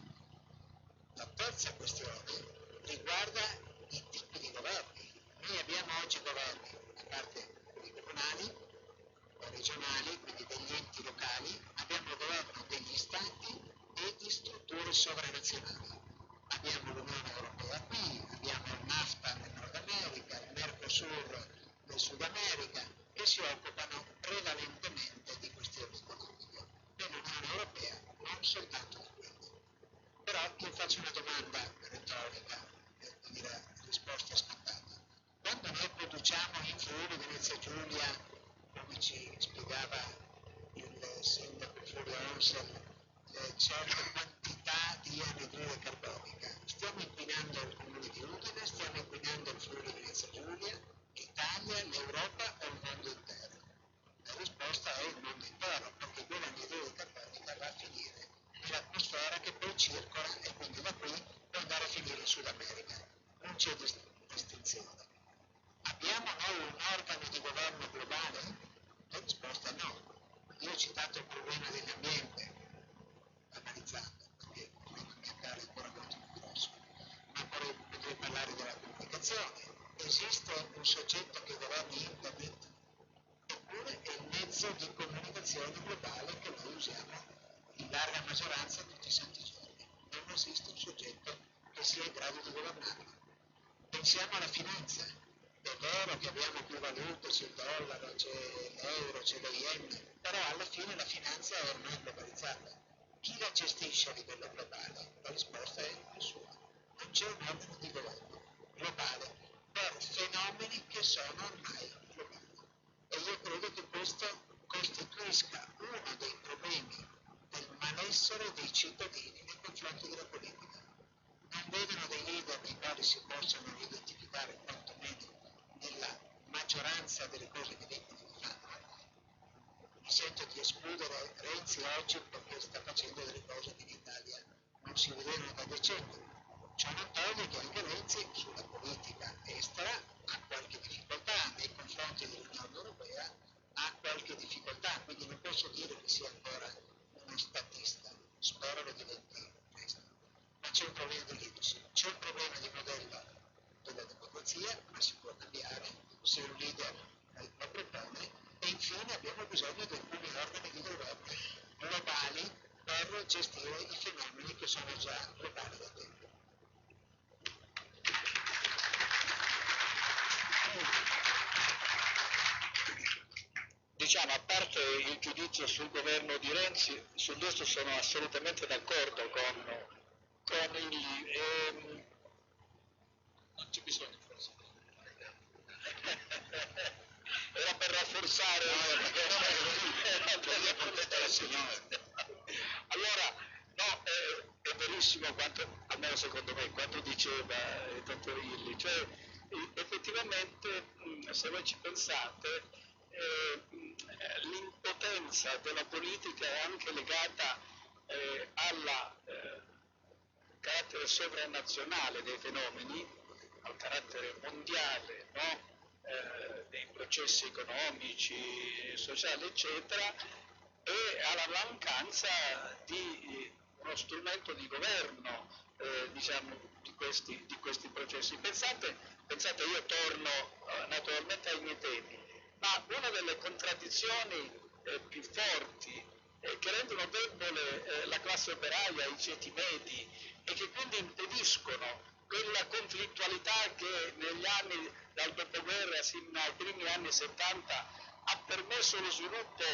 La terza questione riguarda i tipi di governi. Noi abbiamo oggi governi, a parte quelli comunali, regionali, quindi degli enti locali, abbiamo il governo degli stati e di strutture sovranazionali. Abbiamo l'Unione Europea qui, abbiamo il NAFTA nel Nord America, il Mercosur nel Sud America, che si occupano prevalentemente di questioni economiche, e l'Unione Europea non soltanto di quello. Però io faccio una domanda retorica, per dire la risposta scontata. Quando noi produciamo in Friuli Venezia Giulia, come ci spiegava il sindaco Furio Onsel, certe quantità di anidride carbonica, stiamo inquinando il comune di Udine, stiamo inquinando il Friuli Venezia Giulia, l'Italia, l'Europa o il mondo intero? La risposta è il mondo intero, perché quella anidride carbonica va a finire nell'atmosfera che poi circola e quindi da qui può andare a finire in Sud America. Non c'è distinzione. Abbiamo noi un organo di governo globale? La risposta è no. Io ho citato il problema dell'ambiente, analizzando, perché il problema ambientale è ancora molto più grosso, ma poi potrei parlare della comunicazione. Esiste un soggetto che governa internet, eppure è il mezzo di comunicazione globale che noi usiamo in larga maggioranza tutti i santi giorni. Non esiste un soggetto che sia in grado di governarlo. Pensiamo alla finanza. È vero che abbiamo più valute, c'è il dollaro, c'è l'euro, c'è lo yen, però alla fine la finanza è ormai globalizzata. Chi la gestisce a livello globale? La risposta è nessuno. Non c'è un organo di governo globale per fenomeni che sono ormai globali. E io credo che questo costituisca uno dei problemi del benessere dei cittadini nei confronti della politica. Non vedono dei leader nei quali si possano identificare quantomeno nella maggioranza delle cose che dicono che fanno. Mi sento di escludere Renzi oggi perché sta facendo delle cose che in Italia non si vedevano da decenni. Ciò non toglie che anche Renzi sulla politica estera ha qualche difficoltà, nei confronti dell'Unione Europea ha qualche difficoltà, quindi non posso dire che sia ancora uno statista, spero lo diventi presto. Ma c'è un problema di leadership, c'è un problema di modello della democrazia, ma si può cambiare se un leader lo propone, e infine abbiamo bisogno di alcuni organi di governo globali per gestire i fenomeni che sono già globali da tempo. Diciamo, a parte il giudizio sul governo di Renzi, su questo sono assolutamente d'accordo con il... non c'è bisogno forse. Era per rafforzare... Allora, no, è verissimo quanto, almeno secondo me, quanto diceva il dottor Illy, cioè effettivamente se voi ci pensate l'impotenza della politica è anche legata al carattere sovranazionale dei fenomeni, al carattere mondiale, no? Dei processi economici, sociali, eccetera, e alla mancanza di uno strumento di governo diciamo, di questi processi. Pensate, io torno naturalmente ai miei temi, ma una delle contraddizioni più forti che rendono debole la classe operaia, i ceti medi, e che quindi impediscono quella conflittualità che negli anni dal dopoguerra sino ai primi anni 70 ha permesso lo sviluppo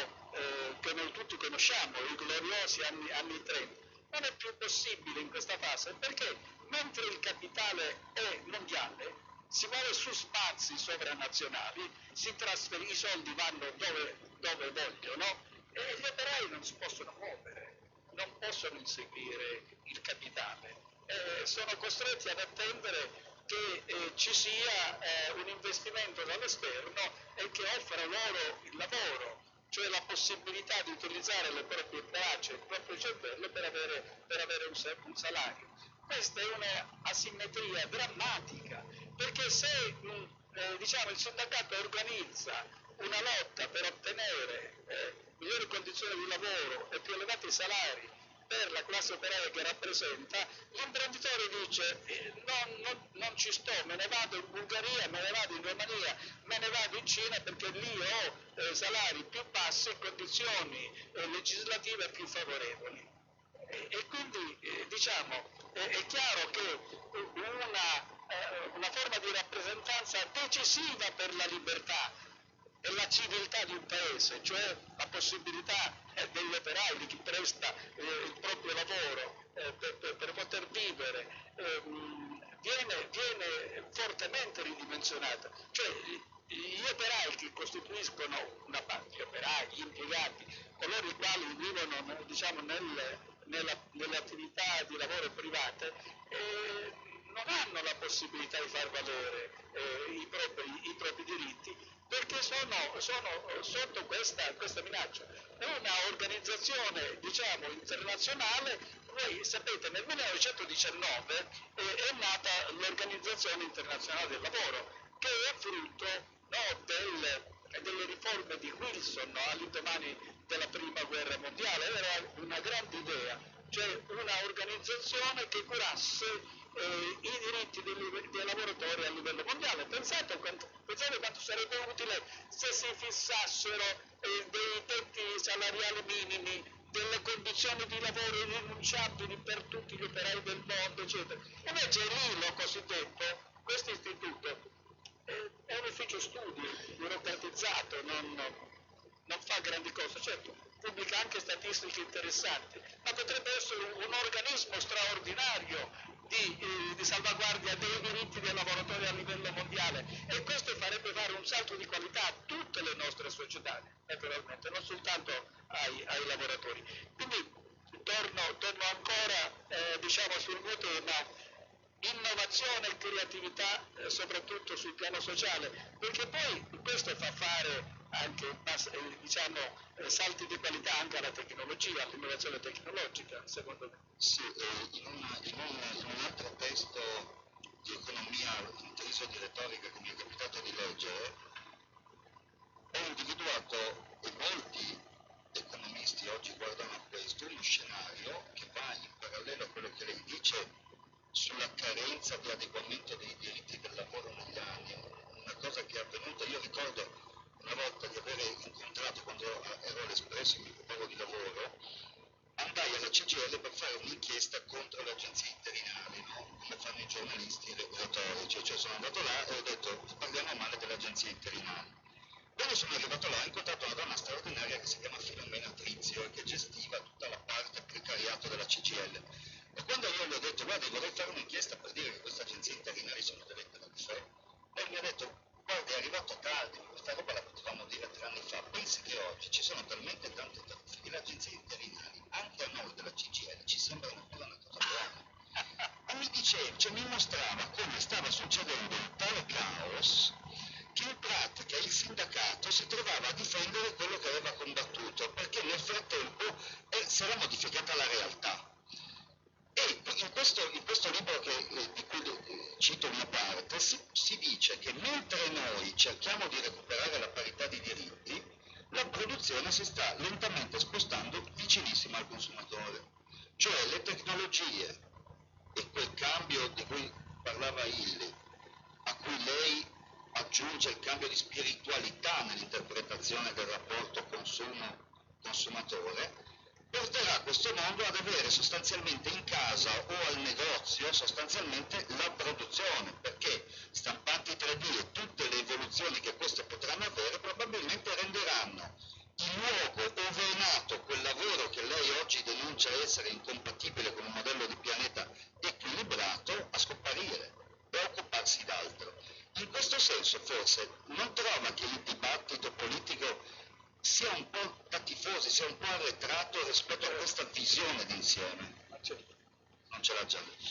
che noi tutti conosciamo, i gloriosi anni 30. Non è più possibile in questa fase perché mentre il capitale è mondiale si muove su spazi sovranazionali, i soldi vanno dove vogliono e gli operai non si possono muovere, non possono inseguire il capitale. Sono costretti ad attendere che ci sia un investimento dall'esterno e che offra loro il lavoro, cioè la possibilità di utilizzare le proprie braccia, il proprio cervello per avere un salario. Questa è una asimmetria drammatica, perché se il sindacato organizza una lotta per ottenere migliori condizioni di lavoro e più elevati salari per la classe operaia che rappresenta, l'imprenditore dice non ci sto, me ne vado in Bulgaria, me ne vado in Romania, me ne vado in Cina perché lì ho salari più bassi e condizioni legislative più favorevoli. E quindi è chiaro che una forma di rappresentanza decisiva per la libertà e la civiltà di un paese, cioè la possibilità degli operai, di chi presta il proprio lavoro per poter vivere, viene fortemente ridimensionata. Cioè gli operai che costituiscono una parte, gli operai, gli impiegati, coloro i quali vivono nelle attività di lavoro private, non hanno la possibilità di far valere i propri diritti perché sono sotto questa minaccia. È una organizzazione internazionale. Voi sapete, nel 1919 è nata l'Organizzazione Internazionale del Lavoro, che è frutto delle riforme di Wilson all'indomani della Prima Guerra Mondiale. Era una grande idea, cioè una organizzazione che curasse i diritti dei lavoratori a livello mondiale. Pensate quanto sarebbe utile se si fissassero dei tetti salariali minimi, delle condizioni di lavoro irrinunciabili per tutti gli operai del mondo, eccetera. Invece l'ILO cosiddetto, questo istituto, è un ufficio studi burocratizzato, non fa grandi cose, certo, pubblica anche statistiche interessanti, ma potrebbe essere un organismo straordinario di salvaguardia dei diritti dei lavoratori a livello mondiale, e questo farebbe fare un salto di qualità a tutte le nostre società, naturalmente, non soltanto ai lavoratori. Quindi torno diciamo sul mio tema, innovazione e creatività soprattutto sul piano sociale, perché poi questo fa fare anche diciamo, salti di qualità anche alla tecnologia, all'innovazione tecnologica, secondo me. Sì, in un altro testo di economia intriso di retorica che mi è capitato di leggere, ho individuato, e molti economisti oggi guardano a questo, uno scenario che va in parallelo a quello che lei dice sulla carenza di adeguamento dei diritti del lavoro negli anni, una cosa che è avvenuta. Io ricordo una volta di avere incontrato, quando ero all'Espresso e mi occupavo di lavoro, andai alla CGIL per fare un'inchiesta contro le agenzie interinali, no? Come fanno i giornalisti retorici, cioè sono andato là e ho detto parliamo male delle agenzie interinali. Quando sono arrivato là ho incontrato una donna straordinaria che si chiama Filomena Trizio e che gestiva tutta la parte precariato della CGIL. E quando io le ho detto guardi vorrei fare un'inchiesta per dire che queste agenzie interinali sono delle truffe, lei mi ha detto guardi è arrivato tardi, questa roba la potevamo dire 3 anni fa, pensi che oggi ci sono talmente tante truffe che le agenzie interinali anche a noi della CGIL ci sembrano ancora una cosa buona. E mi diceva, cioè mi mostrava come stava succedendo un tale caos che in pratica il sindacato si trovava a difendere quello che aveva combattuto, perché nel frattempo si era modificata la realtà. E in questo libro di cui cito una parte, si dice che mentre noi cerchiamo di recuperare la parità di diritti, la produzione si sta lentamente spostando vicinissima al consumatore. Cioè le tecnologie e quel cambio di cui parlava Illy, a cui lei aggiunge il cambio di spiritualità nell'interpretazione del rapporto consumo-consumatore, porterà questo mondo ad avere sostanzialmente in casa o al negozio sostanzialmente la produzione, perché stampanti 3D e tutte le evoluzioni che queste potranno avere probabilmente renderanno il luogo ove è nato quel lavoro che lei oggi denuncia essere incompatibile con un modello di pianeta equilibrato a scomparire e a occuparsi d'altro. In questo senso forse non trova che il dibattito politico sia un po' tifoso, sia un po' arretrato rispetto a questa visione d'insieme? Non ce l'ha già detto.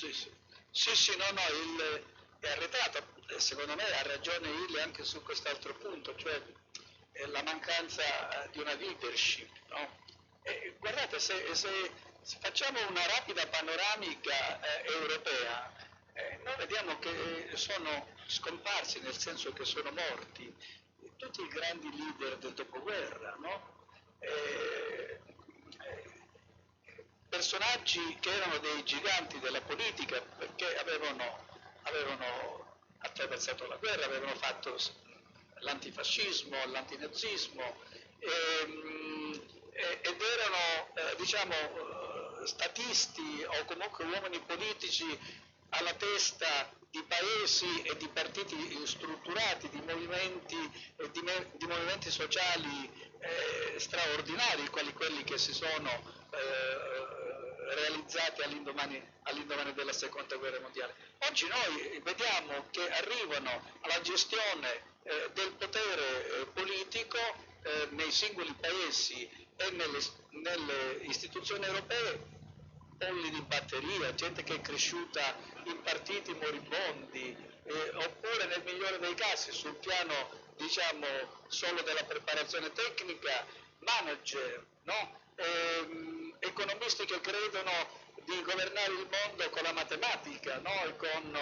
Sì, no, è arretrato. Secondo me ha ragione Illy anche su quest'altro punto, cioè la mancanza di una leadership, no? Guardate, se facciamo una rapida panoramica europea, noi vediamo che sono scomparsi, nel senso che sono morti, tutti i grandi leader del dopoguerra, no? Personaggi che erano dei giganti della politica perché avevano attraversato la guerra, avevano fatto l'antifascismo, l'antinazismo ed erano diciamo statisti o comunque uomini politici alla testa di paesi e di partiti strutturati, di movimenti sociali straordinari, quali quelli che si sono realizzati all'indomani della seconda guerra mondiale. Oggi noi vediamo che arrivano alla gestione del potere politico nei singoli paesi e nelle istituzioni europee polli di batteria, gente che è cresciuta in partiti moribondi, oppure nel migliore dei casi sul piano diciamo solo della preparazione tecnica, manager, no? Economisti che credono di governare il mondo con la matematica, no? E con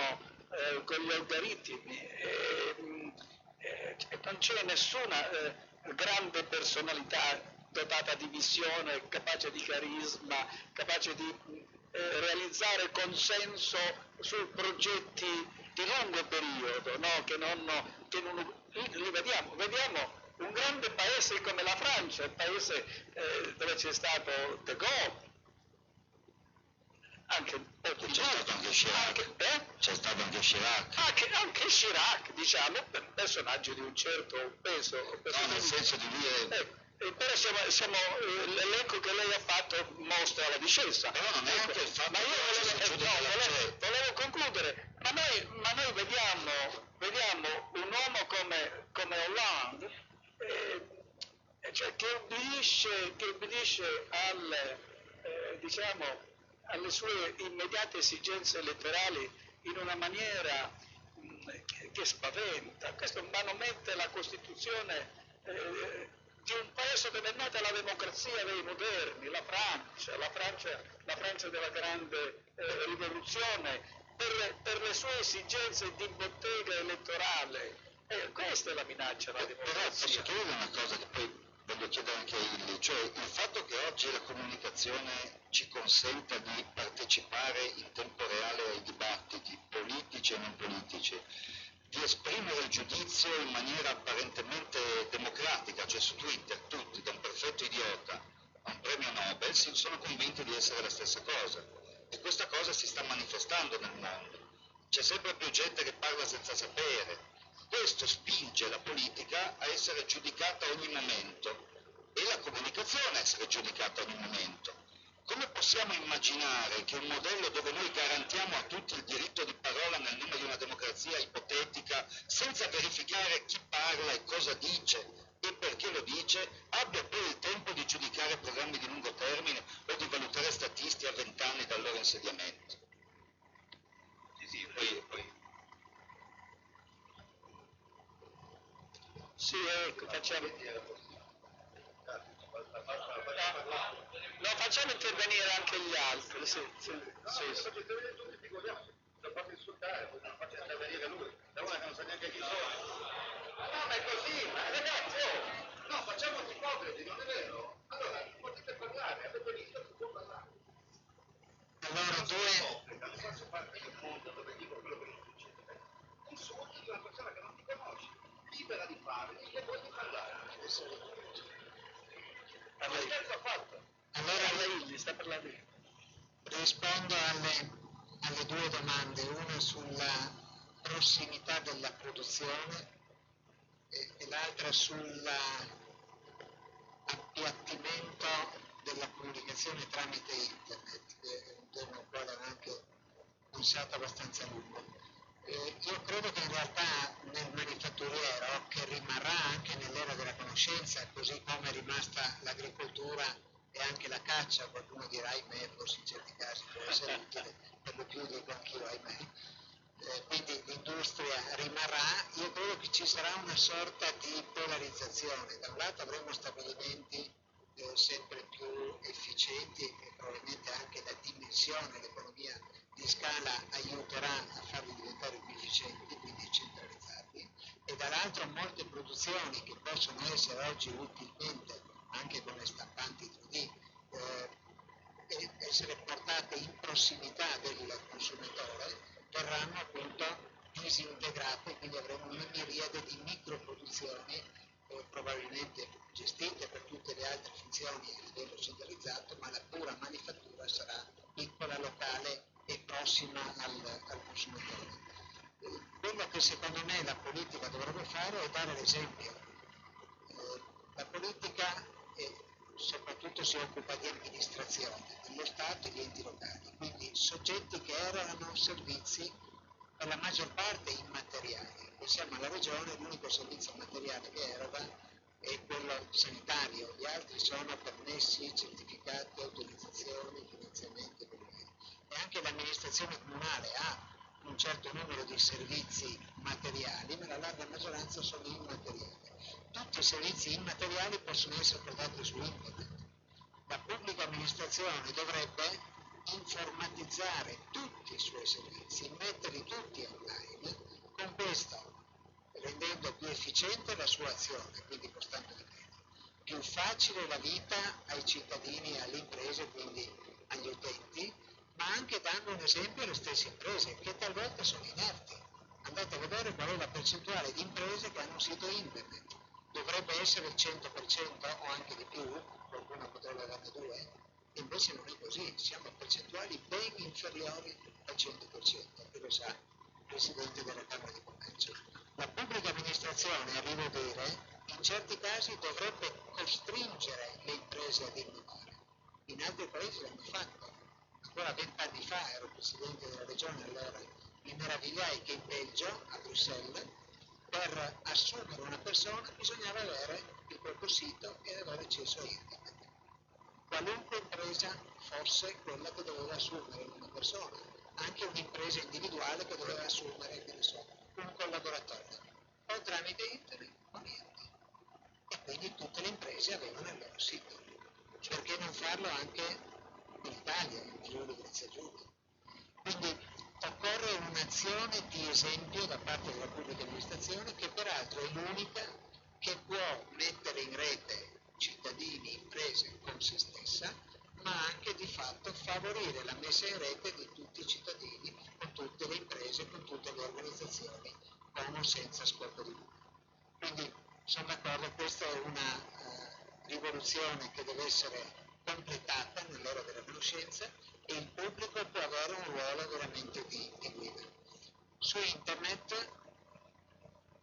gli algoritmi. Non c'è nessuna grande personalità dotata di visione, capace di carisma, capace di realizzare consenso su progetti di lungo periodo, no? Li vediamo un grande paese come la Francia, il paese dove c'è stato De Gaulle, anche c'è stato anche Chirac. C'è stato anche Chirac. Anche Chirac, diciamo, personaggio di un certo peso. No, nel senso di dire... però l'elenco che lei ha fatto mostra la discesa. Però non è anche il fatto ma io volevo concludere, ma noi vediamo un uomo come Hollande cioè che ubbidisce al diciamo alle sue immediate esigenze elettorali in una maniera che spaventa. Questo manomette la Costituzione di un paese dove è nata la democrazia dei moderni, la Francia della grande rivoluzione, per le sue esigenze di bottega elettorale. Questa è la minaccia alla democrazia. Però posso chiedere una cosa che poi voglio chiedere anche a Illy, cioè il fatto che oggi la comunicazione ci consenta di partecipare in tempo reale ai dibattiti politici e non politici, di esprimere il giudizio in maniera apparentemente democratica, cioè su Twitter tutti, da un perfetto idiota a un premio Nobel, sono convinti di essere la stessa cosa. E questa cosa si sta manifestando nel mondo. C'è sempre più gente che parla senza sapere. Questo spinge la politica a essere giudicata a ogni momento e la comunicazione a essere giudicata a ogni momento. Come possiamo immaginare che un modello dove noi garantiamo a tutti il diritto di parola nel nome di una democrazia ipotetica, senza verificare chi parla e cosa dice e perché lo dice, abbia poi il tempo di giudicare programmi di lungo termine o di valutare statisti a 20 anni dal loro insediamento? Sì, ecco, facciamo intervenire anche gli altri. Sì. No, ma è così, ma ragazzi, no, facciamo gli ipocriti, non è vero? Allora, potete parlare, avete visto che può parlare. Allora, Non faccio parte del mondo dove dico quello che non succede. Insulti di una persona che non ti conosci, libera di fare, e vuoi di parlare. Ma scherzo ha fatto? allora Illy sta parlando. rispondo alle due domande, una sulla prossimità della produzione e l'altra sull'appiattimento della comunicazione tramite internet, che è un tema al quale ho anche pensato abbastanza a lungo. Io credo che in realtà nel manifatturiero, che rimarrà anche nell'era della conoscenza, così come è rimasta l'agricoltura e anche la caccia, qualcuno dirà ahimè, forse in certi casi può essere utile, per lo più dico anch'io ahimè, quindi l'industria rimarrà. Io credo che ci sarà una sorta di polarizzazione. Da un lato avremo stabilimenti sempre più efficienti e probabilmente anche la dimensione, l'economia di scala aiuterà a farli diventare più efficienti, quindi centralizzati, e dall'altro molte produzioni che possono essere oggi utilmente, anche con le stampanti 3D, essere portate in prossimità del consumatore, verranno appunto disintegrate, quindi avremo una miriade di microproduzioni probabilmente gestite per tutte le altre funzioni a livello centralizzato, ma la pura manifattura sarà piccola, locale e prossima al consumatore. Quello che secondo me la politica dovrebbe fare è dare l'esempio. La politica soprattutto si occupa di amministrazione dello Stato e di enti locali, quindi soggetti che erogano servizi per la maggior parte immateriali. Pensiamo alla regione, l'unico servizio materiale che eroga è quello sanitario, gli altri sono permessi, certificati, autorizzazioni, finanziamenti e così via. E anche l'amministrazione comunale ha un certo numero di servizi materiali, ma la larga maggioranza sono immateriali. Tutti i servizi immateriali possono essere portati su internet. La pubblica amministrazione dovrebbe informatizzare tutti i suoi servizi, metterli tutti online, con questo rendendo più efficiente la sua azione, quindi costando di meno, più facile la vita ai cittadini e alle imprese, quindi agli utenti, ma anche dando un esempio alle stesse imprese, che talvolta sono inerti. Andate a vedere qual è la percentuale di imprese che hanno un sito internet. Dovrebbe essere il 100% o anche di più, qualcuno potrebbe averne 2%, e invece non è così, siamo a percentuali ben inferiori al 100%, che lo sa il Presidente della Camera di Commercio. La pubblica amministrazione, arrivo a dire, in certi casi dovrebbe costringere le imprese ad innovare. In altri paesi l'hanno fatto. Ancora 20 anni fa ero Presidente della Regione, allora mi meravigliai che in Belgio, a Bruxelles, per assumere una persona bisognava avere il proprio sito e avere accesso a internet. qualunque impresa fosse quella che doveva assumere una persona, anche un'impresa individuale che doveva assumere, che ne so, un collaboratore, o tramite internet o niente. E quindi tutte le imprese avevano il loro sito. Perché non farlo anche in Italia, in Friuli Venezia Giulia? Quindi occorre un'azione di esempio da parte della pubblica amministrazione, che peraltro è l'unica che può mettere in rete cittadini, imprese con se stessa, ma anche di fatto favorire la messa in rete di tutti i cittadini, con tutte le imprese, con tutte le organizzazioni, con o senza scopo di lucro. Quindi sono d'accordo, questa è una rivoluzione che deve essere completata nell'era della conoscenza, e il pubblico può avere un ruolo veramente di guida. Su internet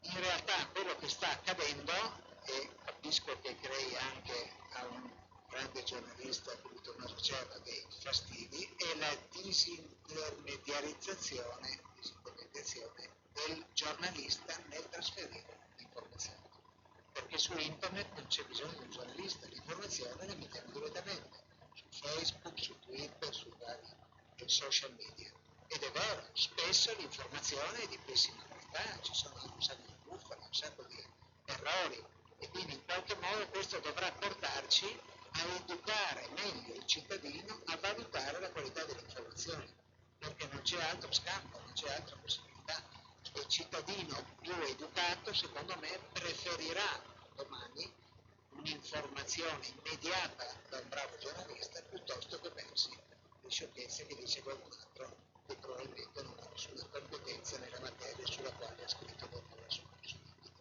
in realtà quello che sta accadendo, e capisco che crei anche a un grande giornalista come Tommaso Cerva dei fastidi, è la disintermediarizzazione del giornalista nel trasferire l'informazione. Perché su internet non c'è bisogno di un giornalista, l'informazione la mettiamo direttamente su Facebook, su Twitter, su vari social media. Ed è vero, spesso l'informazione è di pessima qualità, ci sono un sacco di bufale, un sacco di errori, e quindi in qualche modo questo dovrà portarci a educare meglio il cittadino a valutare la qualità dell'informazione, perché non c'è altro scampo, non c'è altra possibilità. Il cittadino più educato, secondo me, preferirà domani un'informazione immediata da un bravo giornalista piuttosto che pensi le sciocchezze che dice qualcun altro che probabilmente non ha nessuna competenza nella materia sulla quale ha scritto qualcosa su internet.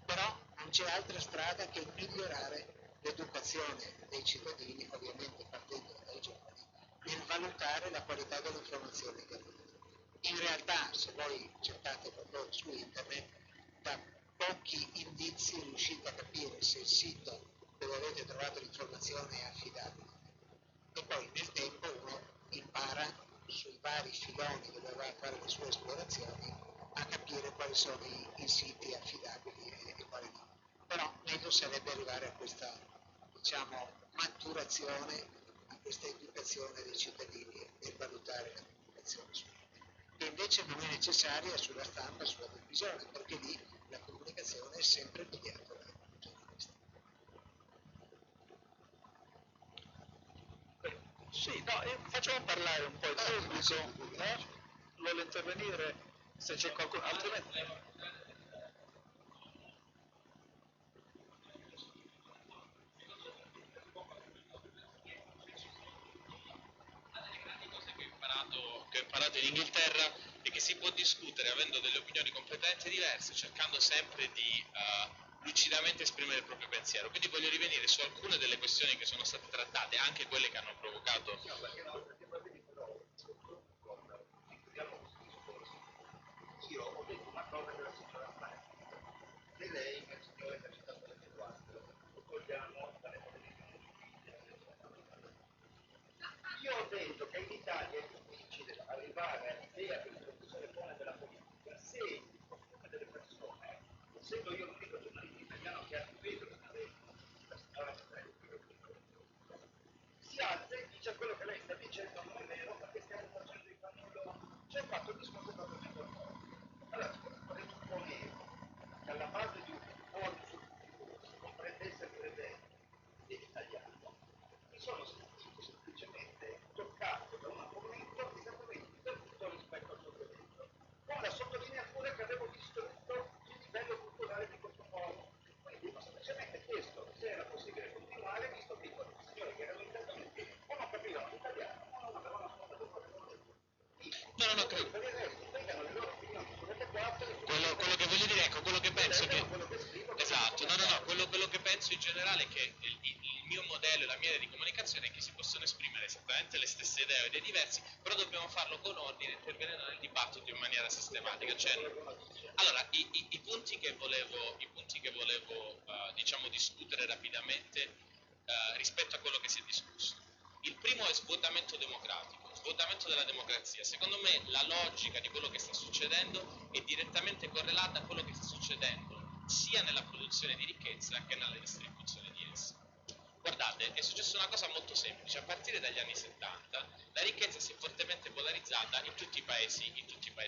Però non c'è altra strada che migliorare l'educazione dei cittadini, ovviamente partendo dai giovani, nel valutare la qualità dell'informazione che arriva. In realtà, se voi cercate qualcosa su internet, da pochi indizi riuscite a capire se il sito dove avete trovato l'informazione è affidabile. E poi nel tempo uno impara sui vari filoni dove va a fare le sue esplorazioni a capire quali sono i siti affidabili e quali no. Però meglio sarebbe arrivare a questa, maturazione, a questa educazione dei cittadini nel valutare la comunicazione su internet, che invece non è necessaria sulla stampa, sulla televisione, perché lì la comunicazione è sempre mediata dal giornalista. Sì, no, facciamo parlare un po' il pubblico, no? Vuole intervenire se c'è qualcuno, altrimenti... che ho imparato in Inghilterra e che si può discutere avendo delle opinioni completamente diverse, cercando sempre di lucidamente esprimere il proprio pensiero. Quindi voglio rivenire su alcune delle questioni che sono state trattate, anche quelle che hanno provocato... Io ho detto una cosa che la signora fa, se lei, il signore che ha citato le 4, lo togliamo dalle io ho detto che in Italia è difficile arrivare all'idea che l'opposizione pone della politica se il costume delle persone, essendo io l'unico giornalista italiano che ha difeso la signora si alza e dice quello che lei sta dicendo non è vero perché stiamo facendo il cammino, c'è fatto il discorso che sta facendo noi. Allora, presupponevo che alla base di un buon discorso comprendesse il presente dell'italiano, mi sono sentito semplicemente toccato da un argomento esattamente per tutto rispetto al sottolineato, con la sottolineatura che avevo distrutto il livello culturale di questo modo. Quindi ho semplicemente chiesto se era possibile continuare, visto che i signori che erano intervenuti o non capivano l'italiano o non avevano ascoltato quello che avevo detto. No, credo. Per il resto, vengano le loro opinioni sulle 4. Quello che voglio dire, ecco, quello che penso che... Esatto, quello che penso in generale è che il mio modello e la mia idea di comunicazione è che si possono esprimere esattamente le stesse idee o idee diverse, però dobbiamo farlo con ordine, intervenendo nel dibattito in maniera sistematica. Cioè, allora, i punti che volevo discutere rapidamente rispetto a quello che si è discusso. Il primo è svuotamento democratico, svuotamento della democrazia. Secondo me la logica di quello che sta succedendo è direttamente correlata a quello che sta succedendo sia nella produzione di ricchezza che nella distribuzione di essa. Guardate, è successa una cosa molto semplice: a partire dagli anni 70 la ricchezza si è fortemente polarizzata in tutti i paesi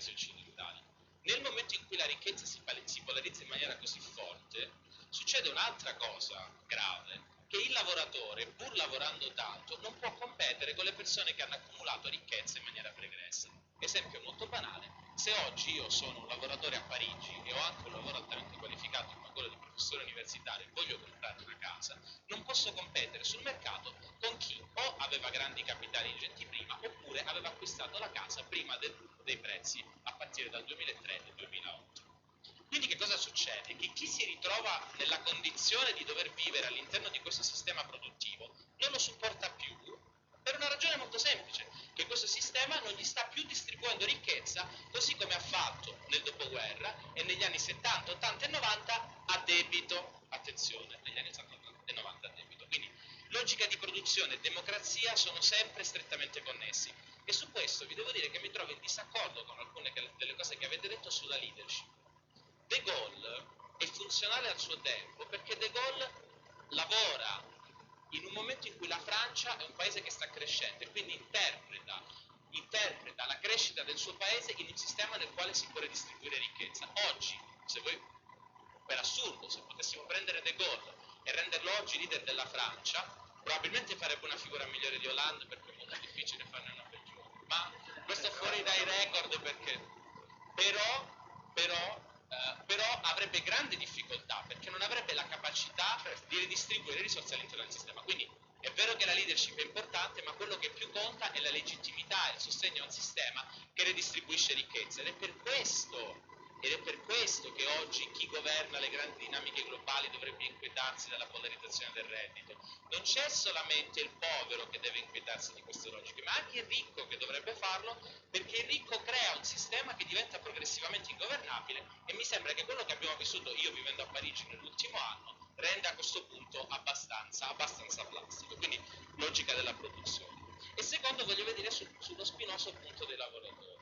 occidentali. Nel momento in cui la ricchezza si polarizza in maniera così forte, succede un'altra cosa grave, che il lavoratore, pur lavorando tanto, non può competere con le persone che hanno accumulato ricchezza in maniera pregressa. Esempio molto banale: se oggi io sono un lavoratore a Parigi e ho anche un lavoro altamente qualificato come quello di professore universitario e voglio comprare una casa, non posso competere sul mercato con chi o aveva grandi capitali ingenti prima, oppure aveva acquistato la casa prima dei prezzi a partire dal 2003 e 2008. Quindi che cosa succede? Che chi si ritrova nella condizione di dover vivere all'interno di questo sistema produttivo non lo supporta più, per una ragione molto semplice, che questo sistema non gli sta più distribuendo ricchezza così come ha fatto nel dopoguerra e negli anni 70, 80 e 90 a debito. Attenzione, negli anni 70 e 90 a debito. Quindi logica di produzione e democrazia sono sempre strettamente connessi. E su questo vi devo dire che mi trovo in disaccordo con alcune delle cose che avete detto sulla leadership. De Gaulle è funzionale al suo tempo perché De Gaulle lavora in un momento in cui la Francia è un paese che sta crescendo e quindi interpreta la crescita del suo paese in un sistema nel quale si può redistribuire ricchezza. Oggi, se voi, per assurdo, se potessimo prendere De Gaulle e renderlo oggi leader della Francia, probabilmente farebbe una figura migliore di Hollande, perché è molto difficile farne una peggiore. Ma questo è fuori dai record, perché però avrebbe grande difficoltà, perché non avrebbe la capacità di ridistribuire risorse all'interno del sistema. Quindi è vero che la leadership è importante, ma quello che più conta è la legittimità e il sostegno a un sistema che redistribuisce ricchezza. Ed è per questo che oggi chi governa le grandi dinamiche globali dovrebbe inquietarsi dalla polarizzazione del reddito. Non c'è solamente il povero che deve inquietarsi di queste logiche, ma anche il ricco che dovrebbe farlo, perché il ricco crea un sistema che diventa progressivamente ingovernabile, e mi sembra che quello che abbiamo vissuto, io vivendo a Parigi nell'ultimo anno, renda a questo punto abbastanza plastico. Quindi logica della produzione. E secondo, voglio vedere sullo spinoso punto dei lavoratori.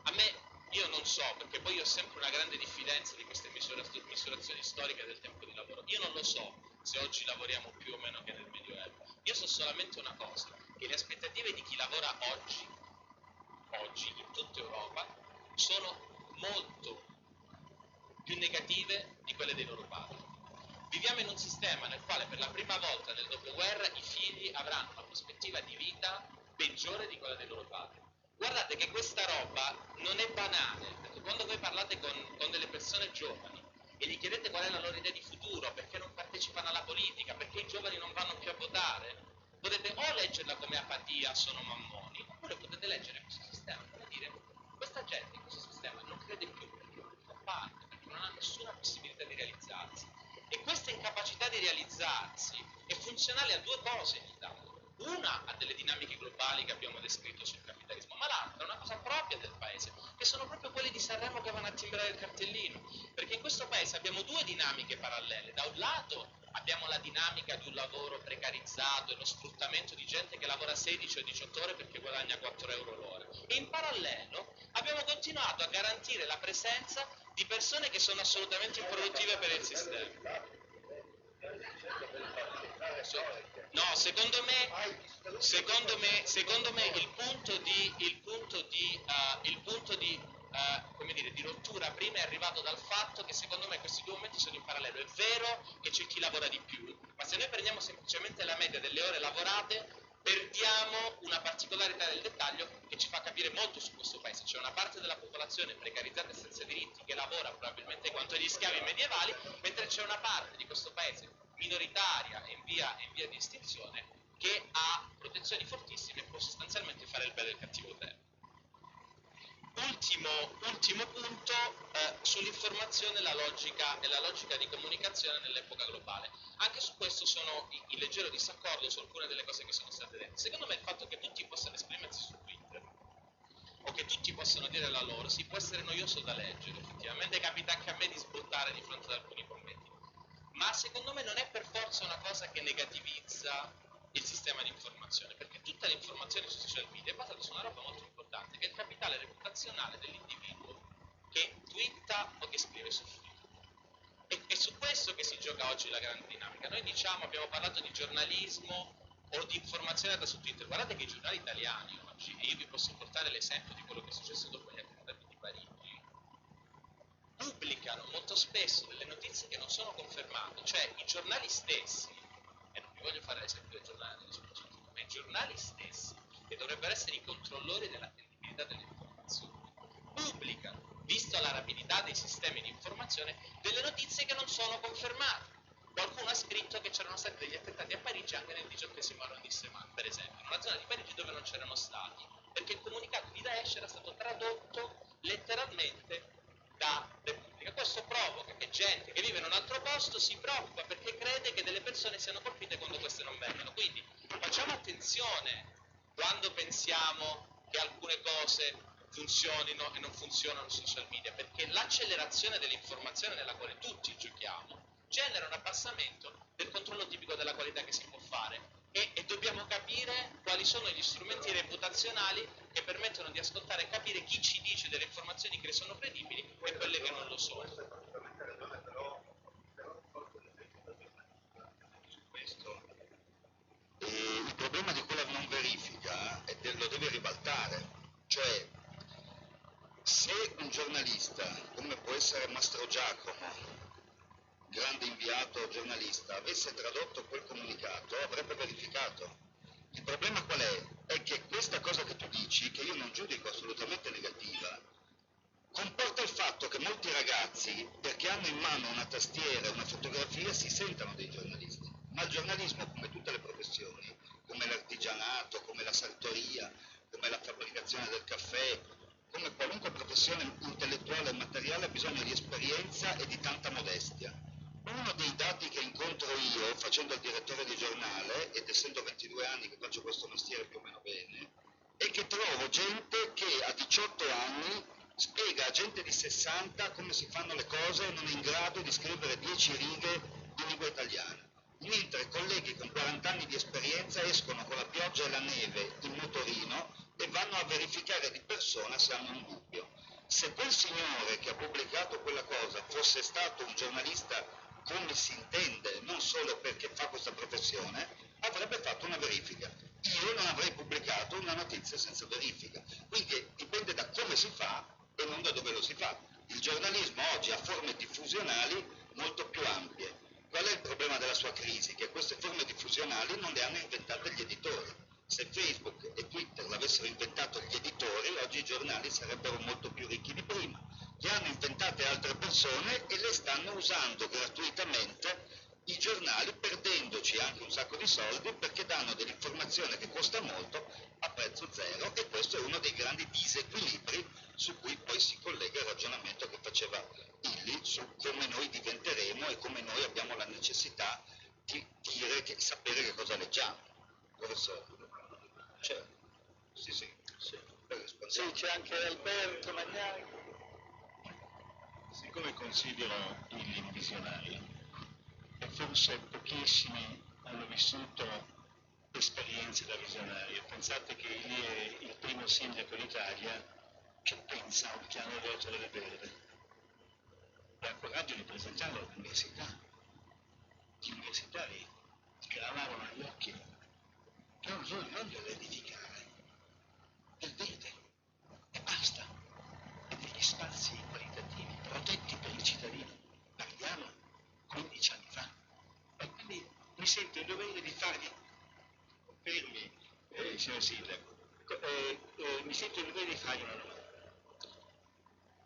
A me, io non so, perché poi io ho sempre una grande diffidenza di queste misurazioni storiche del tempo di lavoro. Io non lo so se oggi lavoriamo più o meno che nel Medioevo. Io so solamente una cosa, che le aspettative di chi lavora oggi in tutta Europa sono molto più negative di quelle dei loro padri. Viviamo in un sistema nel quale per la prima volta nel dopoguerra i figli avranno una prospettiva di vita peggiore di quella dei loro padri. Guardate che questa roba non è banale, perché quando voi parlate con delle persone giovani e gli chiedete qual è la loro idea di futuro, perché non partecipano alla politica, perché i giovani non vanno più a votare, potete o leggerla come apatia, sono mammoni, oppure potete leggere questo sistema come dire: questa gente in questo sistema non crede più perché non fa parte, perché non ha nessuna possibilità di realizzarsi. E questa incapacità di realizzarsi è funzionale a due cose in Italia. Una a delle dinamiche globali che abbiamo descritto sul capitalismo, ma l'altra è una cosa propria del paese, che sono proprio quelli di Sanremo che vanno a timbrare il cartellino. Perché in questo paese abbiamo due dinamiche parallele. Da un lato abbiamo la dinamica di un lavoro precarizzato e lo sfruttamento di gente che lavora 16 o 18 ore perché guadagna 4 euro l'ora. E in parallelo abbiamo continuato a garantire la presenza di persone che sono assolutamente improduttive per il sistema. No, secondo me il punto di rottura prima è arrivato dal fatto che secondo me questi due momenti sono in parallelo. È vero che c'è chi lavora di più, ma se noi prendiamo semplicemente la media delle ore lavorate, perdiamo una particolarità del dettaglio che ci fa capire molto su questo paese. C'è una parte della popolazione precarizzata e senza diritti che lavora probabilmente quanto gli schiavi medievali, mentre c'è una parte di questo paese minoritaria e in via di estinzione che ha protezioni fortissime e può sostanzialmente fare il bello e il cattivo tempo. Ultimo punto, sull'informazione e la logica di comunicazione nell'epoca globale. Anche su questo sono in leggero disaccordo su alcune delle cose che sono state dette. Secondo me il fatto che tutti possano esprimersi su Twitter o che tutti possano dire la loro può essere noioso da leggere, effettivamente capita anche a me di sbottare di fronte ad alcuni commenti, ma secondo me non è per forza una cosa che negativizza il sistema di informazione, perché tutta l'informazione sui social media è basata su una roba molto importante, che è il capitale reputazionale dell'individuo che twitta o che scrive su Twitter. E su questo questo che si gioca oggi la grande dinamica. Noi diciamo, abbiamo parlato di giornalismo o di informazione da su Twitter. Guardate che i giornali italiani oggi, e io vi posso portare l'esempio di quello che è successo dopo gli attentati di Parigi, pubblicano molto spesso delle notizie che non sono confermate, cioè i giornali stessi, e non vi voglio fare l'esempio del giornale, ma i giornali stessi, che dovrebbero essere i controllori dell'attendibilità delle informazioni, pubblicano, visto la rapidità dei sistemi di informazione, delle notizie che non sono confermate. Qualcuno ha scritto che c'erano stati degli attentati a Parigi anche nel 18° arrondissement, per esempio, in una zona di Parigi dove non c'erano stati, perché il comunicato di Daesh era stato tradotto letteralmente da Repubblica. Questo provoca che gente che vive in un altro posto si preoccupa perché crede che delle persone siano colpite quando queste non vengono. Quindi facciamo attenzione quando pensiamo che alcune cose funzionino e non funzionano sui social media, perché l'accelerazione dell'informazione nella quale tutti giochiamo genera un abbassamento del controllo tipico della qualità che si può fare e dobbiamo capire quali sono gli strumenti reputazionali che permettono di ascoltare e capire chi ci dice delle informazioni che sono credibili e quelle che non lo sono. Il problema di quella non verifica lo deve ribaltare, cioè se un giornalista, come può essere Mastro Giacomo, grande inviato giornalista, avesse tradotto quel comunicato, avrebbe verificato. Il problema qual è? È che questa cosa che tu dici, che io non giudico assolutamente negativa, comporta il fatto che molti ragazzi, perché hanno in mano una tastiera, una fotografia, si sentano dei giornalisti. Ma il giornalismo, come tutte le professioni, come l'artigianato, come la sartoria, come la fabbricazione del caffè, come qualunque professione intellettuale e materiale, ha bisogno di esperienza e di tanta modestia. Uno dei dati che incontro io, facendo il direttore di giornale, ed essendo 22 anni che faccio questo mestiere più o meno bene, è che trovo gente che a 18 anni spiega a gente di 60 come si fanno le cose e non è in grado di scrivere 10 righe di lingua italiana. Mentre colleghi con 40 anni di esperienza escono con la pioggia e la neve in motorino e vanno a verificare di persona se hanno un dubbio. Se quel signore che ha pubblicato quella cosa fosse stato un giornalista come si intende, non solo perché fa questa professione, avrebbe fatto una verifica. Io non avrei pubblicato una notizia senza verifica. Quindi dipende da come si fa e non da dove lo si fa. Il giornalismo oggi ha forme diffusionali molto più ampie. Qual è il problema della sua crisi? Che queste forme diffusionali non le hanno inventate gli editori. Se Facebook e Twitter l'avessero inventato gli editori, oggi i giornali sarebbero molto più ricchi di prima. Le hanno inventate altre persone e le stanno usando gratuitamente i giornali, perdendoci anche un sacco di soldi perché danno dell'informazione che costa molto a prezzo zero, e questo è uno dei grandi disequilibri su cui poi si collega il ragionamento che faceva Illy su come noi diventeremo e come noi abbiamo la necessità di dire sapere che cosa leggiamo. Professore? Certo. Sì. Sì, c'è anche Alberto Magnani. Siccome considero Illy un visionario, e forse pochissimi hanno vissuto esperienze da visionario, pensate che Illy è il primo sindaco d'Italia che pensa a un piano verde delle verde e ha il coraggio di presentarlo all'università. Gli universitari sgranavano gli occhi, però noi non vogliono edificare del verde e basta, e degli spazi qualitativi protetti per i cittadini. Parliamo 15 anni fa, e quindi mi sento il dovere di fargli confermi, signor Sindaco, mi sento il dovere di fargli una domanda.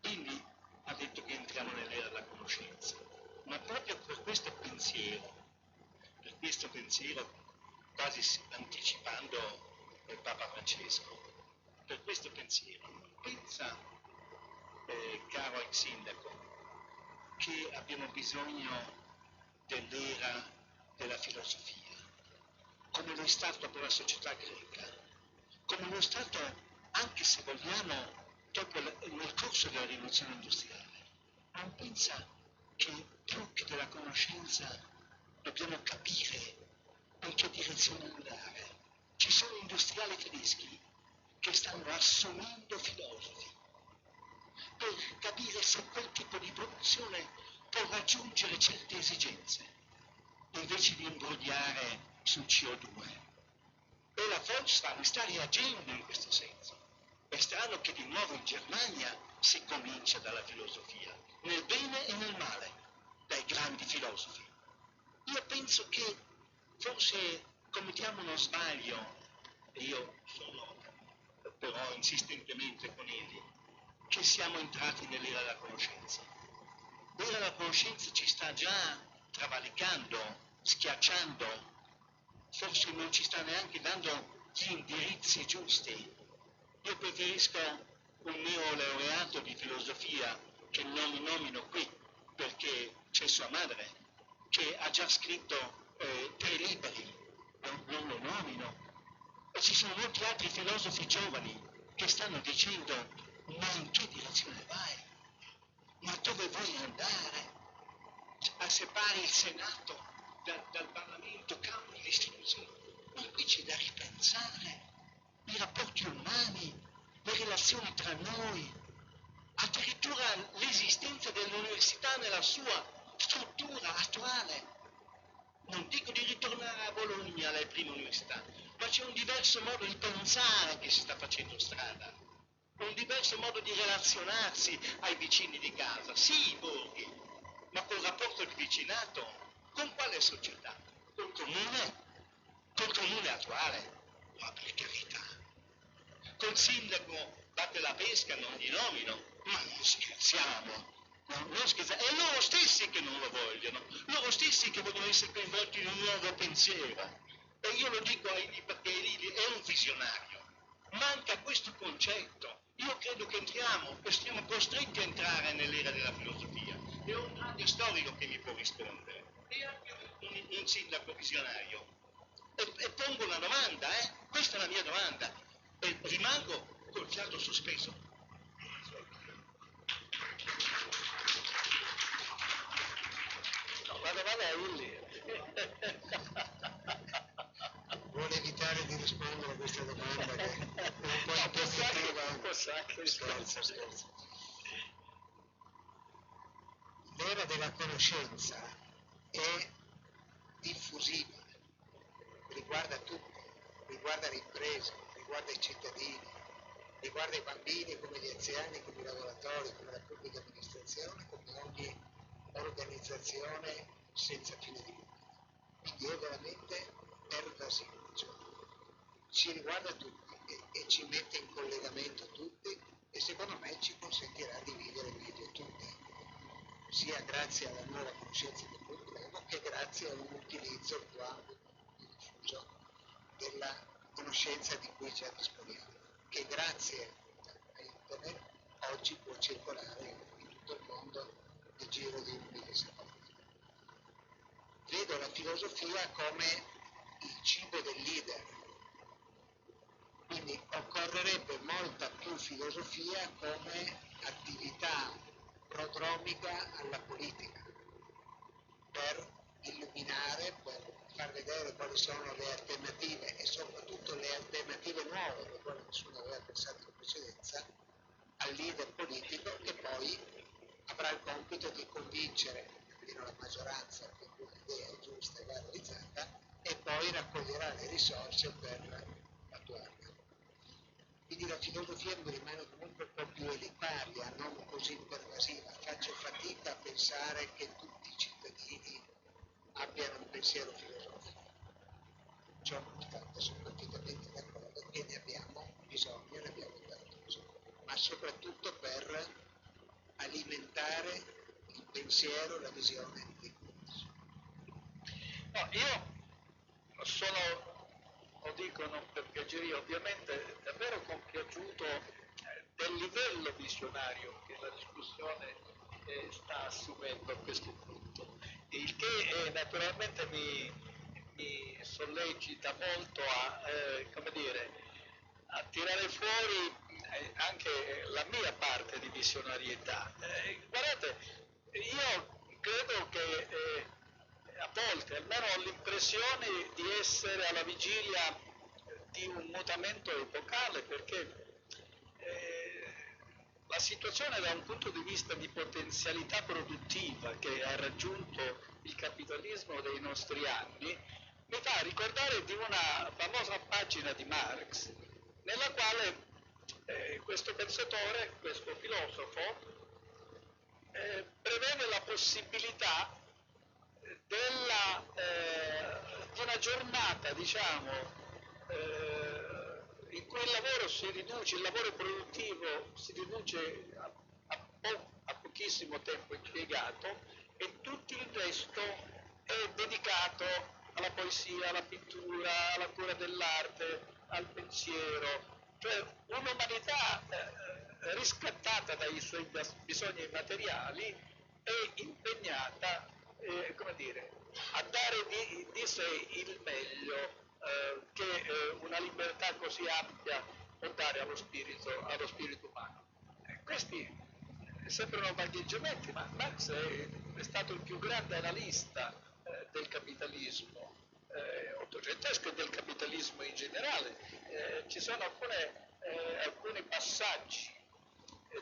Illy ha detto che entriamo nell'era della conoscenza, ma proprio per questo pensiero, quasi anticipando il Papa Francesco, per questo pensiero, pensa, caro ex sindaco, che abbiamo bisogno dell'era della filosofia, come lo è stato per la società greca, come lo è stato, anche se vogliamo, dopo nel corso della rivoluzione industriale. Non pensa che più che della conoscenza dobbiamo capire in che direzione andare. Ci sono industriali tedeschi che stanno assumendo filosofi per capire se quel tipo di produzione può raggiungere certe esigenze, invece di imbrogliare sul CO2. E la Volkswagen sta reagendo in questo senso. È strano che di nuovo in Germania si comincia dalla filosofia, nel bene e nel male, dai grandi filosofi. Io penso che forse commettiamo uno sbaglio, e io sono però insistentemente con egli, che siamo entrati nell'era della conoscenza. L'era della conoscenza ci sta già travalicando, schiacciando, forse non ci sta neanche dando gli indirizzi giusti. Io preferisco un neolaureato di filosofia, che non nomino qui perché c'è sua madre, che ha già scritto 3 libri, non lo nomino. E ci sono molti altri filosofi giovani che stanno dicendo: ma in che direzione vai? Ma dove vuoi andare? A separare il Senato dal Parlamento, cambi l'istituzione. Ma qui c'è da ripensare i rapporti umani, le relazioni tra noi, addirittura l'esistenza dell'università nella sua struttura attuale. Non dico di ritornare a Bologna alle prime università, ma c'è un diverso modo di pensare che si sta facendo strada, un diverso modo di relazionarsi ai vicini di casa, sì, i borghi, ma col rapporto di vicinato, con quale società? Col comune attuale, ma per carità. Col sindaco batte la pesca, non gli nomino, ma non scherziamo. No, non scherziamo. È loro stessi che non lo vogliono, loro stessi che vogliono essere coinvolti in un nuovo pensiero. E io lo dico a Eli perché Eli è un visionario. Manca questo concetto. Io credo che siamo costretti a entrare nell'era della filosofia. È un grande storico che mi può rispondere. E anche un sindaco visionario. E pongo una domanda, questa è la mia domanda. E rimango col fiato sospeso. No, la domanda è Willy. Vuole evitare di rispondere a questa domanda che è un po' impegnativa. Posso anche Scherzo. L'era della conoscenza è diffusiva, riguarda tutti, riguarda le imprese, riguarda i cittadini, riguarda i bambini come gli anziani, come i lavoratori, come la pubblica amministrazione, come ogni organizzazione senza fine di lucro. Quindi è veramente pervasivo, cioè, ci riguarda tutti e ci mette in collegamento tutti e secondo me ci consentirà di vivere meglio tutti, sia grazie alla nuova conoscenza che prenderemo che grazie a un utilizzo più ampio e diffuso della conoscenza di cui già disponiamo, che grazie a internet oggi può circolare in tutto il mondo nel giro di un millisecondo. Vedo la filosofia come il cibo del leader, quindi occorrerebbe molta più filosofia come attività prodromica alla politica, per illuminare, per far vedere quali sono le alternative e soprattutto le alternative nuove, le quali nessuno aveva pensato in precedenza, al leader politico che poi avrà il compito di convincere almeno la maggioranza che quell'idea è giusta e va realizzata e poi raccoglierà le risorse per attuarla. Quindi la filosofia mi rimane comunque un po' più elitaria, non così pervasiva. Faccio fatica a pensare che tutti i cittadini abbiano un pensiero filosofico. Ciò nonostante sono perfettamente d'accordo che ne abbiamo bisogno, ne abbiamo tanto bisogno, ma soprattutto per alimentare il pensiero, la visione di tutti. No, io sono, lo dico non per piaceria, ovviamente davvero compiaciuto del livello visionario che la discussione sta assumendo a questo punto, il che naturalmente mi sollecita molto a tirare fuori anche la mia parte di visionarietà. Guardate, io credo che a volte almeno ho l'impressione di essere alla vigilia di un mutamento epocale, perché la situazione da un punto di vista di potenzialità produttiva che ha raggiunto il capitalismo dei nostri anni mi fa ricordare di una famosa pagina di Marx, nella quale questo pensatore, questo filosofo, prevede la possibilità di una giornata, diciamo, in cui il lavoro si riduce, il lavoro produttivo si riduce a pochissimo tempo impiegato e tutto il resto è dedicato alla poesia, alla pittura, alla cura dell'arte, al pensiero, cioè un'umanità riscattata dai suoi bisogni materiali e impegnata, come dire, a dare di sé il meglio che una libertà così ampia può dare allo spirito umano. Questi sembrano vagheggiamenti, ma Marx è stato il più grande analista del capitalismo ottocentesco e del capitalismo in generale. Ci sono alcuni passaggi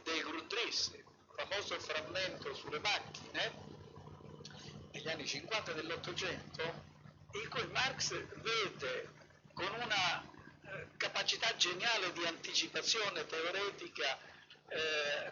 dei Grundrisse, il famoso frammento sulle macchine degli anni 50 dell'Ottocento, in cui Marx vede con una capacità geniale di anticipazione teoretica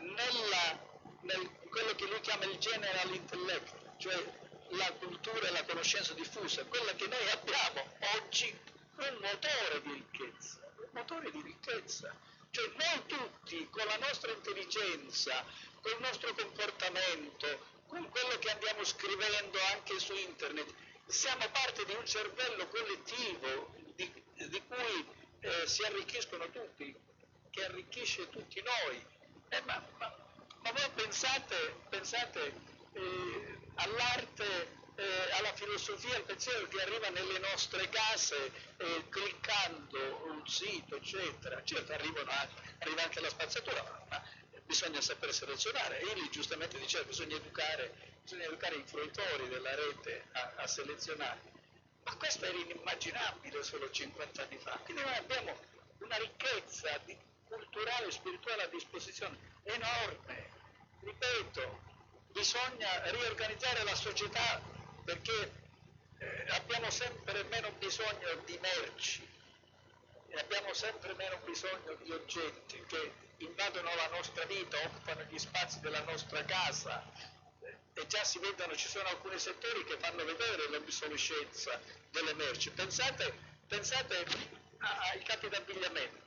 nel quello che lui chiama il general intellect, cioè la cultura e la conoscenza diffusa, quella che noi abbiamo oggi, un motore di ricchezza, cioè noi tutti con la nostra intelligenza, col nostro comportamento, con quello che andiamo scrivendo anche su internet, siamo parte di un cervello collettivo di cui si arricchiscono tutti, che arricchisce tutti noi. Ma voi pensate all'arte, alla filosofia, al pensiero che arriva nelle nostre case cliccando un sito, eccetera. Certo, arriva anche la spazzatura, ma bisogna saper selezionare. E lì giustamente diceva bisogna educare i fruitori della rete a selezionare. Ma questo era inimmaginabile solo 50 anni fa. Quindi noi abbiamo una ricchezza culturale e spirituale a disposizione enorme. Ripeto, bisogna riorganizzare la società perché abbiamo sempre meno bisogno di merci e abbiamo sempre meno bisogno di oggetti che invadono la nostra vita, occupano gli spazi della nostra casa e già si vedono, ci sono alcuni settori che fanno vedere l'obsolescenza delle merci. Pensate ai capi d'abbigliamento.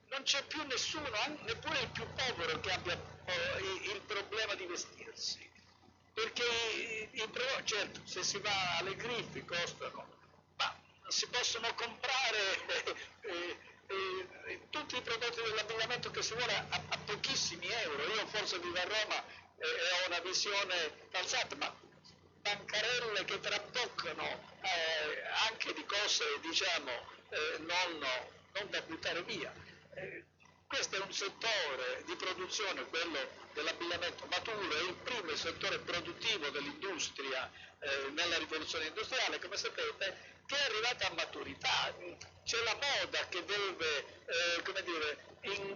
Non c'è più nessuno, neppure il più povero, che abbia il problema di vestirsi, perché certo, se si va alle griffe costano, ma si possono comprare tutti i prodotti dell'abbigliamento che si vuole a pochissimi euro. Io forse vivo a Roma e ho una visione falsata, ma bancarelle che traboccano anche di cose, diciamo, non da buttare via. Questo è un settore di produzione, quello dell'abbigliamento maturo, è il primo settore produttivo dell'industria nella rivoluzione industriale, come sapete, che è arrivata a maturità. C'è la moda che deve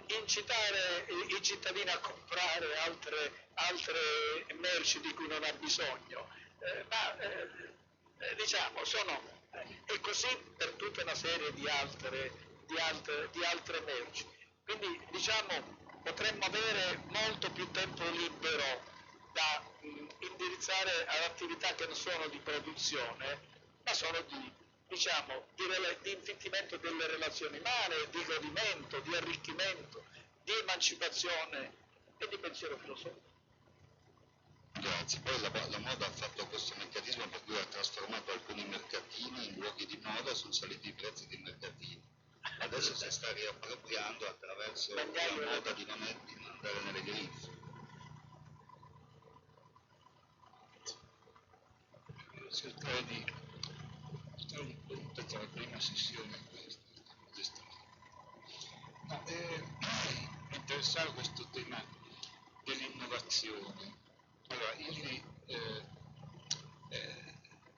incitare i cittadini a comprare altre merci di cui non ha bisogno, diciamo è così per tutta una serie di altre merci. Quindi diciamo potremmo avere molto più tempo libero da indirizzare ad attività che non sono di produzione, ma sono di infittimento delle relazioni umane, di godimento, di arricchimento, di emancipazione e di pensiero filosofico. Grazie, poi la moda ha fatto questo meccanismo per cui ha trasformato alcuni mercatini in luoghi di moda, sono saliti i prezzi dei mercatini. Adesso si sta riappropriando attraverso la moda di non andare nelle griffe. Cercare di fare un punto tra la prima sessione e questa. No, mi interessava questo tema dell'innovazione. Allora, Illy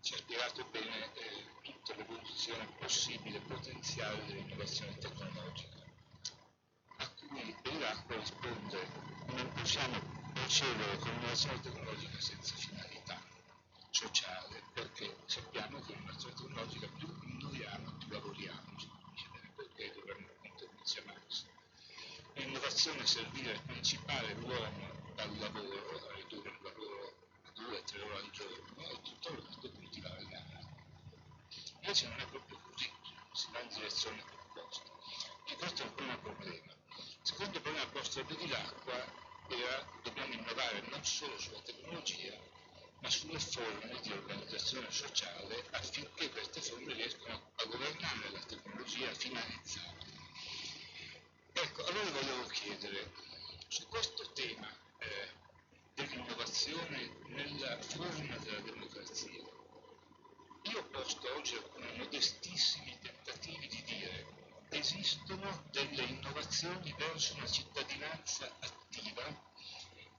ci ha spiegato bene tutta l'evoluzione possibile, potenziale dell'innovazione tecnologica, a cui quindi Bevilacqua risponde: non possiamo procedere con un'innovazione tecnologica senza finalità sociale, perché sappiamo che un'innovazione tecnologica più innoviamo, più lavoriamo, perché dovremmo, appunto, dice Marx. L'innovazione servire principale l'uomo dal lavoro, a ridurre il lavoro a 2-3 ore al giorno, e tutto il resto coltivare l'arte. Invece non è proprio così, si va in direzione opposta. E questo è il primo problema. Il secondo problema posto da Bevilacqua era: dobbiamo innovare non solo sulla tecnologia, ma sulle forme di organizzazione sociale, affinché queste forme riescano a governare la tecnologia, a finalizzarla. Ecco, allora volevo chiedere, su questo tema dell'innovazione nella forma della democrazia, io ho posto oggi alcuni modestissimi tentativi di dire: esistono delle innovazioni verso una cittadinanza attiva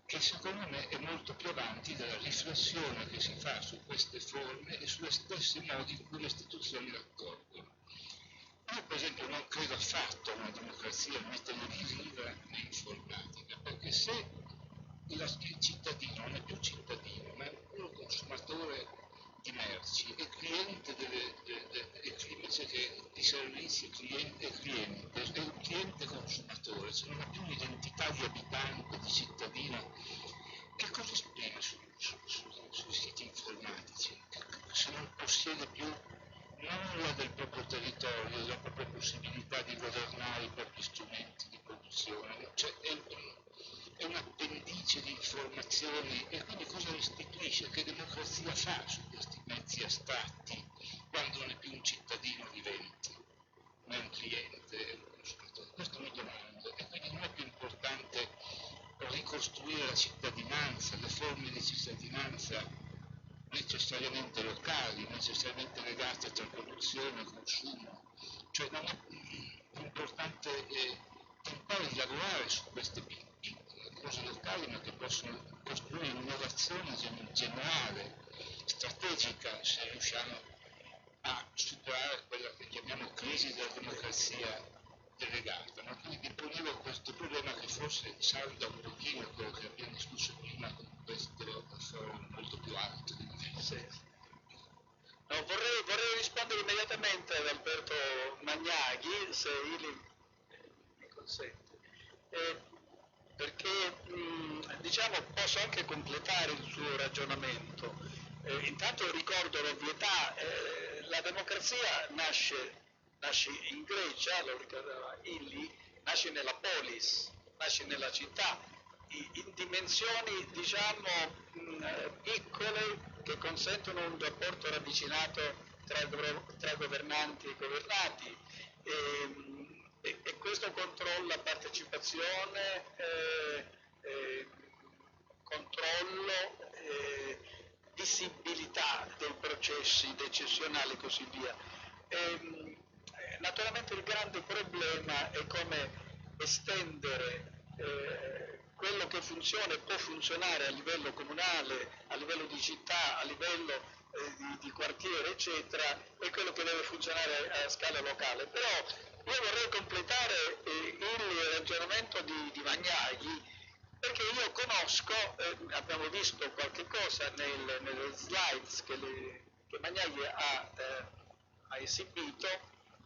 che secondo me è molto più avanti della riflessione che si fa su queste forme e sugli stessi modi in cui le istituzioni raccolgono. Io per esempio non credo affatto a una democrazia né televisiva né informatica, perché se il cittadino non è più cittadino, ma è un puro consumatore di merci, è cliente invece che di servizi, è un cliente consumatore, se non ha più un'identità di abitante, di cittadino, che cosa esprime sui siti informatici? Se non possiede più nulla del proprio territorio, della propria possibilità di governare i propri strumenti di produzione, cioè è un appendice di informazioni, e quindi cosa restituisce? Che democrazia fa su questi mezzi astratti quando non è più un cittadino vivente, ma è un cliente, è un consumatore? Questo mi domando, e quindi non è più importante ricostruire la cittadinanza, le forme di cittadinanza necessariamente locali, necessariamente legate tra produzione e consumo, cioè non è più importante tentare di lavorare su queste cose locali, ma che possono costruire un'innovazione generale, strategica, se riusciamo a superare quella che chiamiamo crisi della democrazia delegata. Ma quindi vi ponevo questo problema che forse salda un pochino quello che abbiamo discusso prima con questo forum molto più alto di livello. Sì. No, vorrei rispondere immediatamente ad Alberto Magnaghi, se Ili mi consente, perché diciamo posso anche completare il suo ragionamento. Intanto ricordo l'ovvietà, la democrazia nasce in Grecia, lo ricordava Ili, nasce nella polis, nasce nella città, in dimensioni diciamo piccole, che consentono un rapporto ravvicinato tra governanti e governati, e questo controlla partecipazione, controllo, visibilità dei processi decisionali e così via. Naturalmente il grande problema è come estendere quello che funziona e può funzionare a livello comunale, a livello di città, a livello di quartiere, eccetera, e quello che deve funzionare a scala locale. Però io vorrei completare il ragionamento di Magnaghi, perché io conosco, abbiamo visto qualche cosa nelle slides che Magnaghi ha esibito,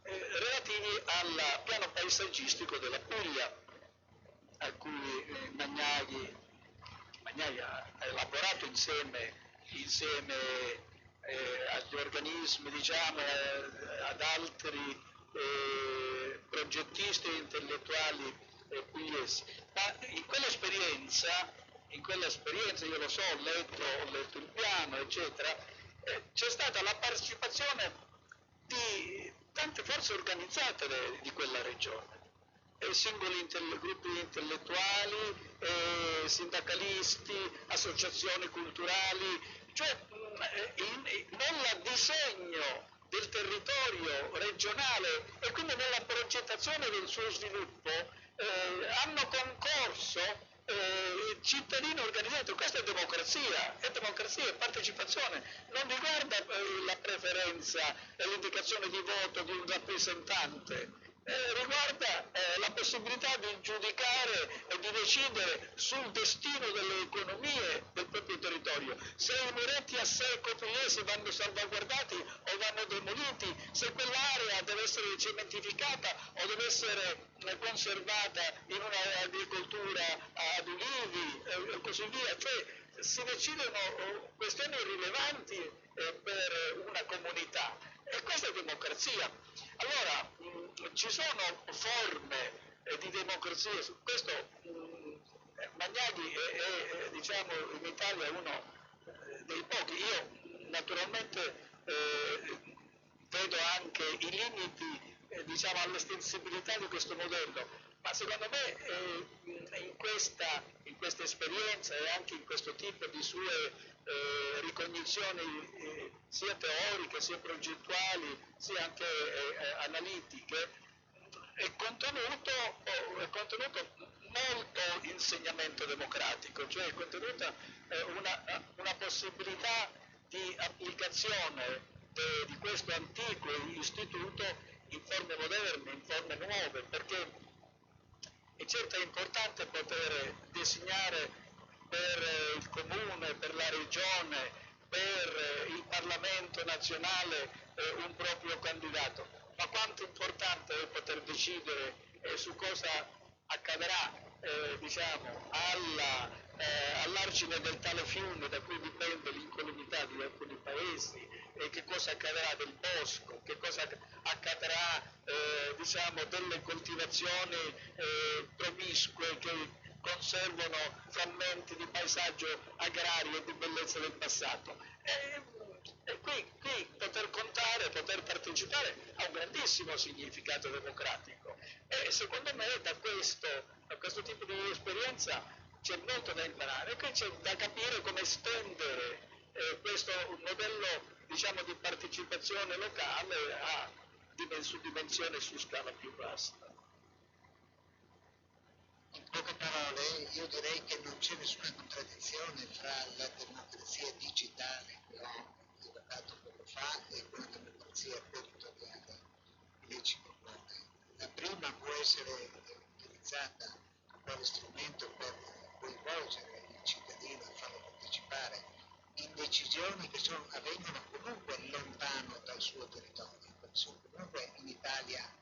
relativi al piano paesaggistico della Puglia, a cui Magnaghi ha elaborato insieme agli organismi, diciamo, ad altri progettisti e intellettuali pugliesi. Ma in quell'esperienza, io lo so, ho letto il piano, eccetera, c'è stata la partecipazione di tante forze organizzate di quella regione, singoli gruppi intellettuali, sindacalisti, associazioni culturali, cioè nel disegno del territorio regionale e quindi nella progettazione del suo sviluppo hanno concorso cittadini organizzati. Questa è democrazia, è partecipazione, non riguarda la preferenza e l'indicazione di voto di un rappresentante, riguarda la possibilità di giudicare e di decidere sul destino delle economie del proprio territorio, se i muretti a secco pugliesi vanno salvaguardati o vanno demoliti, se quell'area deve essere cementificata o deve essere conservata in un'agricoltura ad ulivi e così via, cioè si decidono questioni rilevanti per una comunità e questa è democrazia. Allora ci sono forme di democrazia, su questo Magnaghi è diciamo in Italia uno dei pochi. Io naturalmente vedo anche i limiti diciamo all'estensibilità di questo modello, ma secondo me in questa esperienza e anche in questo tipo di sue ricognizioni sia teoriche, sia progettuali, sia anche analitiche, è contenuto molto insegnamento democratico, cioè è contenuta una possibilità di applicazione di questo antico istituto in forme moderne, in forme nuove, perché è certo è importante poter designare per il comune, per la regione, per il Parlamento nazionale un proprio candidato, ma quanto importante è poter decidere su cosa accadrà diciamo all'argine del tale fiume da cui dipende l'incolumità di alcuni paesi, che cosa accadrà del bosco, che cosa accadrà diciamo delle coltivazioni promiscue che conservano frammenti di paesaggio agrario e di bellezza del passato. E qui poter contare, poter partecipare ha un grandissimo significato democratico e secondo me da questo tipo di esperienza c'è molto da imparare e qui c'è da capire come estendere questo modello diciamo di partecipazione locale su dimensione su scala più vasta. In poche parole, io direi che non c'è nessuna contraddizione fra la democrazia digitale che ho evocato poco fa e quella democrazia territoriale che lei ci propone. La prima può essere utilizzata quale strumento per coinvolgere il cittadino e farlo partecipare in decisioni che avvengono comunque lontano dal suo territorio, perché sono comunque in Italia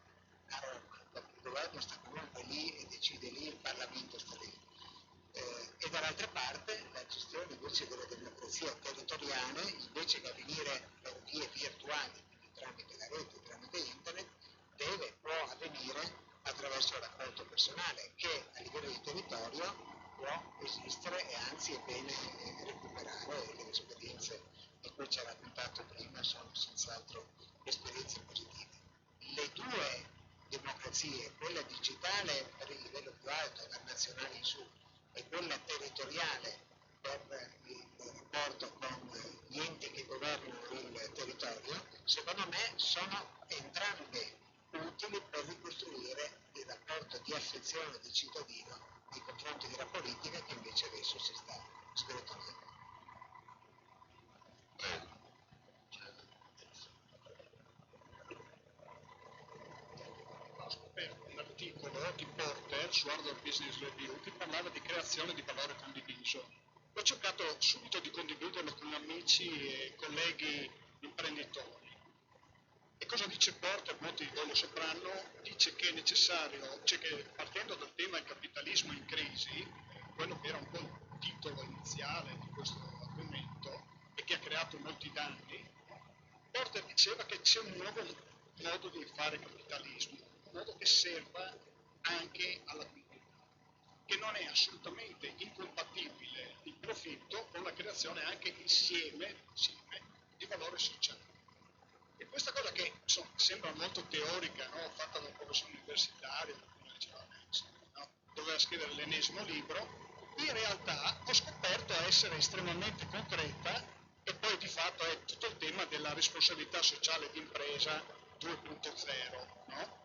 a Roma, perché il governo sta comunque lì e decide lì, il Parlamento sta lì. E dall'altra parte la gestione invece della democrazia territoriale, invece che avvenire per vie virtuali, quindi tramite la rete, tramite internet, può avvenire attraverso il rapporto personale che a livello di territorio può esistere e anzi è bene recuperare, e le esperienze di cui ci ha raccontato prima sono senz'altro esperienze positive. Le due democrazie, quella digitale per il livello più alto, dal nazionale in su, e quella territoriale per il rapporto con gli enti che governano il territorio, secondo me sono entrambe utili per ricostruire il rapporto di affezione del cittadino nei confronti della politica che invece adesso si sta sgretolando. Ho scoperto un articolo di Porter su Harvard Business Review che parlava di creazione di valore condiviso. Ho cercato subito di condividerlo con amici e colleghi imprenditori. E cosa dice Porter? Molti di voi lo sapranno, dice che è necessario, cioè che partendo dal tema del capitalismo in crisi, quello che era un po' il titolo iniziale di questo argomento e che ha creato molti danni, Porter diceva che c'è un nuovo modo di fare capitalismo, un modo che serva anche alla comunità, che non è assolutamente incompatibile il profitto con la creazione anche insieme di valore sociale. E questa cosa che sembra molto teorica, no? Fatta da un professore universitario, no? Doveva scrivere l'ennesimo libro, in realtà ho scoperto essere estremamente concreta e poi di fatto è tutto il tema della responsabilità sociale d'impresa 2.0, no?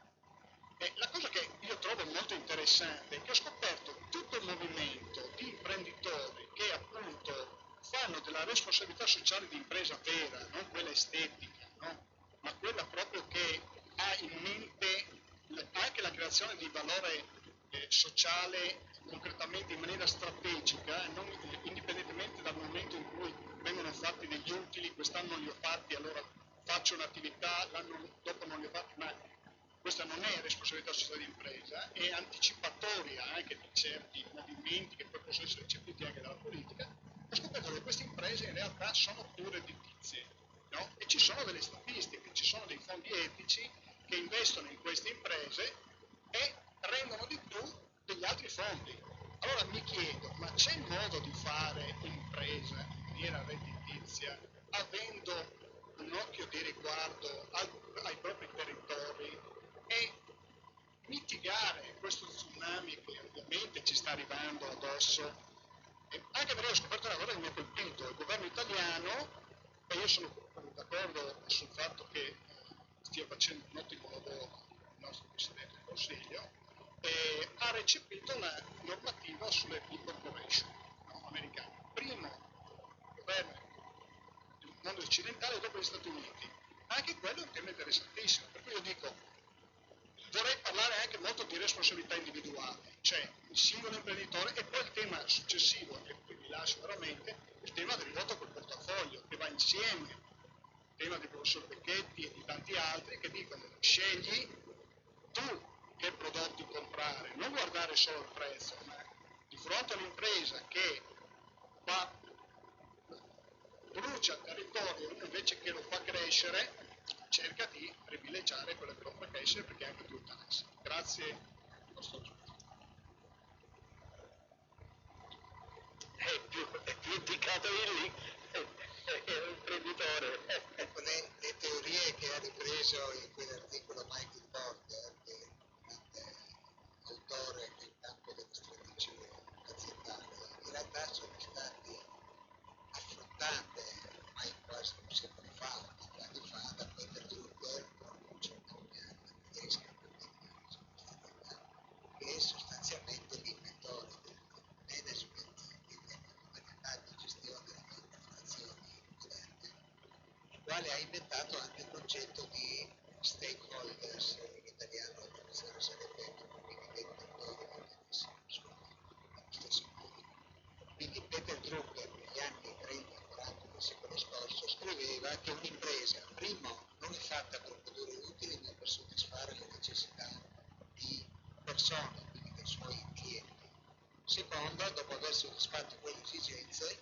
E la cosa che io trovo molto interessante è che ho scoperto tutto il movimento di imprenditori che appunto fanno della responsabilità sociale d'impresa vera, non quella estetica, no? Ma quella proprio che ha in mente creazione di valore sociale concretamente in maniera strategica, indipendentemente dal momento in cui vengono fatti degli utili, quest'anno non li ho fatti, allora faccio un'attività, l'anno dopo non li ho fatti, ma questa non è responsabilità sociale di impresa, è anticipatoria anche di certi movimenti che poi possono essere recepiti anche dalla politica. Ho scoperto che queste imprese in realtà sono più redditizie, no? E ci sono delle statistiche, ci sono dei fondi etici che investono in queste imprese e rendono di più degli altri fondi. Allora mi chiedo, ma c'è modo di fare impresa in maniera redditizia avendo un occhio di riguardo ai propri territori e mitigare questo tsunami che ovviamente ci sta arrivando addosso? Anche perché ho scoperto una cosa che mi ha colpito: il governo italiano, e io sono d'accordo sul fatto che stia facendo un ottimo lavoro il nostro Presidente del Consiglio, ha recepito una normativa sulle corporation, no, americane. Primo governo del mondo occidentale dopo gli Stati Uniti. Anche quello è un tema interessantissimo, per cui io dico, vorrei parlare anche molto di responsabilità individuale, cioè il singolo imprenditore, e poi il tema successivo, che poi vi lascio veramente, il tema del voto col portafoglio, che va insieme, il tema del professor Becchetti e di tanti altri che dicono: scegli tu che prodotti comprare, non guardare solo il prezzo, ma di fronte all'impresa che brucia il territorio invece che lo fa crescere, cerca di privilegiare quello che lo fa crescere, perché è anche più tasse. Grazie. È più indicato lì, è un imprenditore. Ecco, le teorie che ha ripreso in quell'articolo Michael Porter, che è un grande autore nel campo della strategia aziendale, in realtà sono state affrontate ormai quasi un secolo fa, 20 anni fa, da Peter Drucker con un certone tedesco, che è sostanzialmente l'inventore del management e della modalità di gestione delle organizzazioni moderne, il quale ha inventato anche il concetto di stakeholders, in italiano la traduzione sarebbe quindi Peter Drucker negli anni 30-40 del secolo scorso scriveva che un'impresa, primo, non è fatta per produrre utili ma per soddisfare le necessità di persone, quindi dei suoi clienti. Secondo, dopo aver soddisfatto quelle esigenze,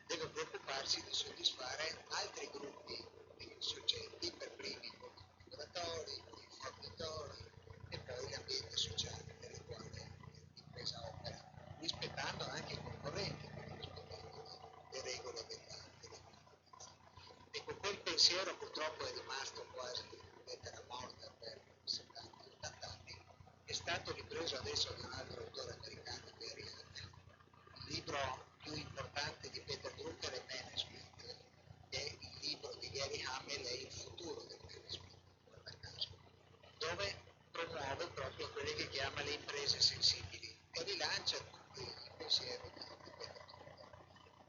deve preoccuparsi di soddisfare altri gruppi di soggetti, per primi i lavoratori, i fornitori e poi l'ambiente sociale nel quale l'impresa opera, rispettando anche i concorrenti, quindi rispettando le regole della concorrenza. Ecco, quel pensiero purtroppo è rimasto quasi lettera morta per 70-80 anni, è stato ripreso adesso da un altro autore americano, Gary Hamel. Il libro più importante di Peter Drucker è Management, e il libro di Gary Hamel è Il futuro del management, guarda caso, dove promuove proprio quelle che chiama le imprese sensibili e rilancia tutti il pensiero di Peter Drucker.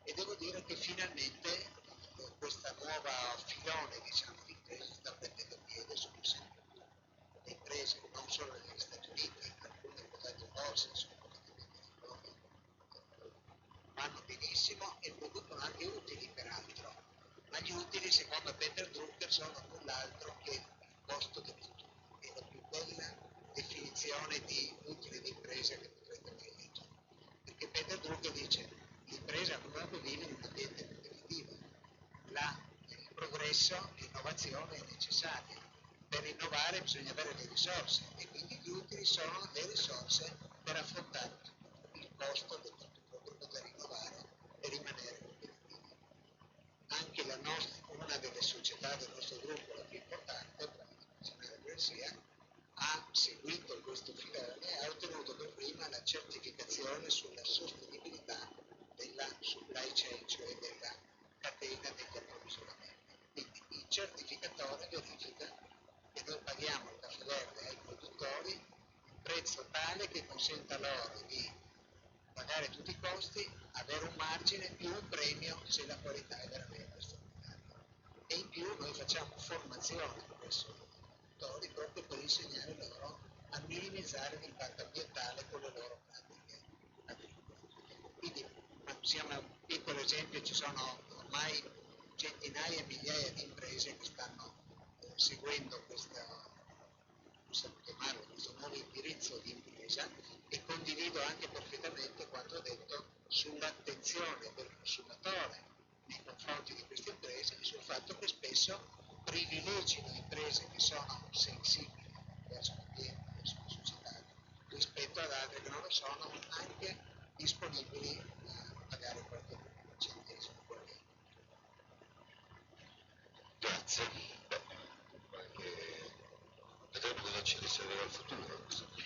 E devo dire che finalmente questa nuova filone, diciamo, di imprese sta prendendo piede sul sempre più. Le imprese, non solo negli Stati Uniti, alcune quotate in borsa, sono vanno benissimo e producono anche utili peraltro, ma gli utili secondo Peter Drucker sono null'altro che il costo del futuro. È la più bella definizione di utile di impresa che potrete mai leggere, perché Peter Drucker dice: l'impresa comunque vive in un ambiente competitivo, il progresso, l'innovazione è necessaria. Per innovare bisogna avere le risorse e quindi gli utili sono le risorse per affrontare il costo del futuro, per poter innovare e rimanere competitivi. Anche una delle società del nostro gruppo, la più importante, la Nazionale Energia, ha seguito questo filone e ha ottenuto per prima la certificazione sulla sostenibilità della supply chain, cioè della catena degli approvvigionamenti. Quindi il certificatore verifica che noi paghiamo il caffè verde ai produttori un prezzo tale che consenta loro di pagare tutti i costi, avere un margine più un premio se la qualità è veramente straordinaria. E in più noi facciamo formazione presso i produttori proprio per insegnare loro a minimizzare minimizzare l'impatto ambientale con le loro pratiche agricole. Quindi siamo un piccolo esempio, ci sono ormai centinaia e migliaia di imprese che stanno seguendo questo nuovo indirizzo di impresa, e condivido anche perfettamente quanto ho detto sull'attenzione del consumatore nei confronti di queste imprese e sul fatto che spesso privilegino imprese che sono sensibili verso l'ambiente, verso la società, rispetto ad altre che non lo sono, anche disponibili a pagare qualche centesimo. Grazie. Vedremo cosa ci riserverà il futuro.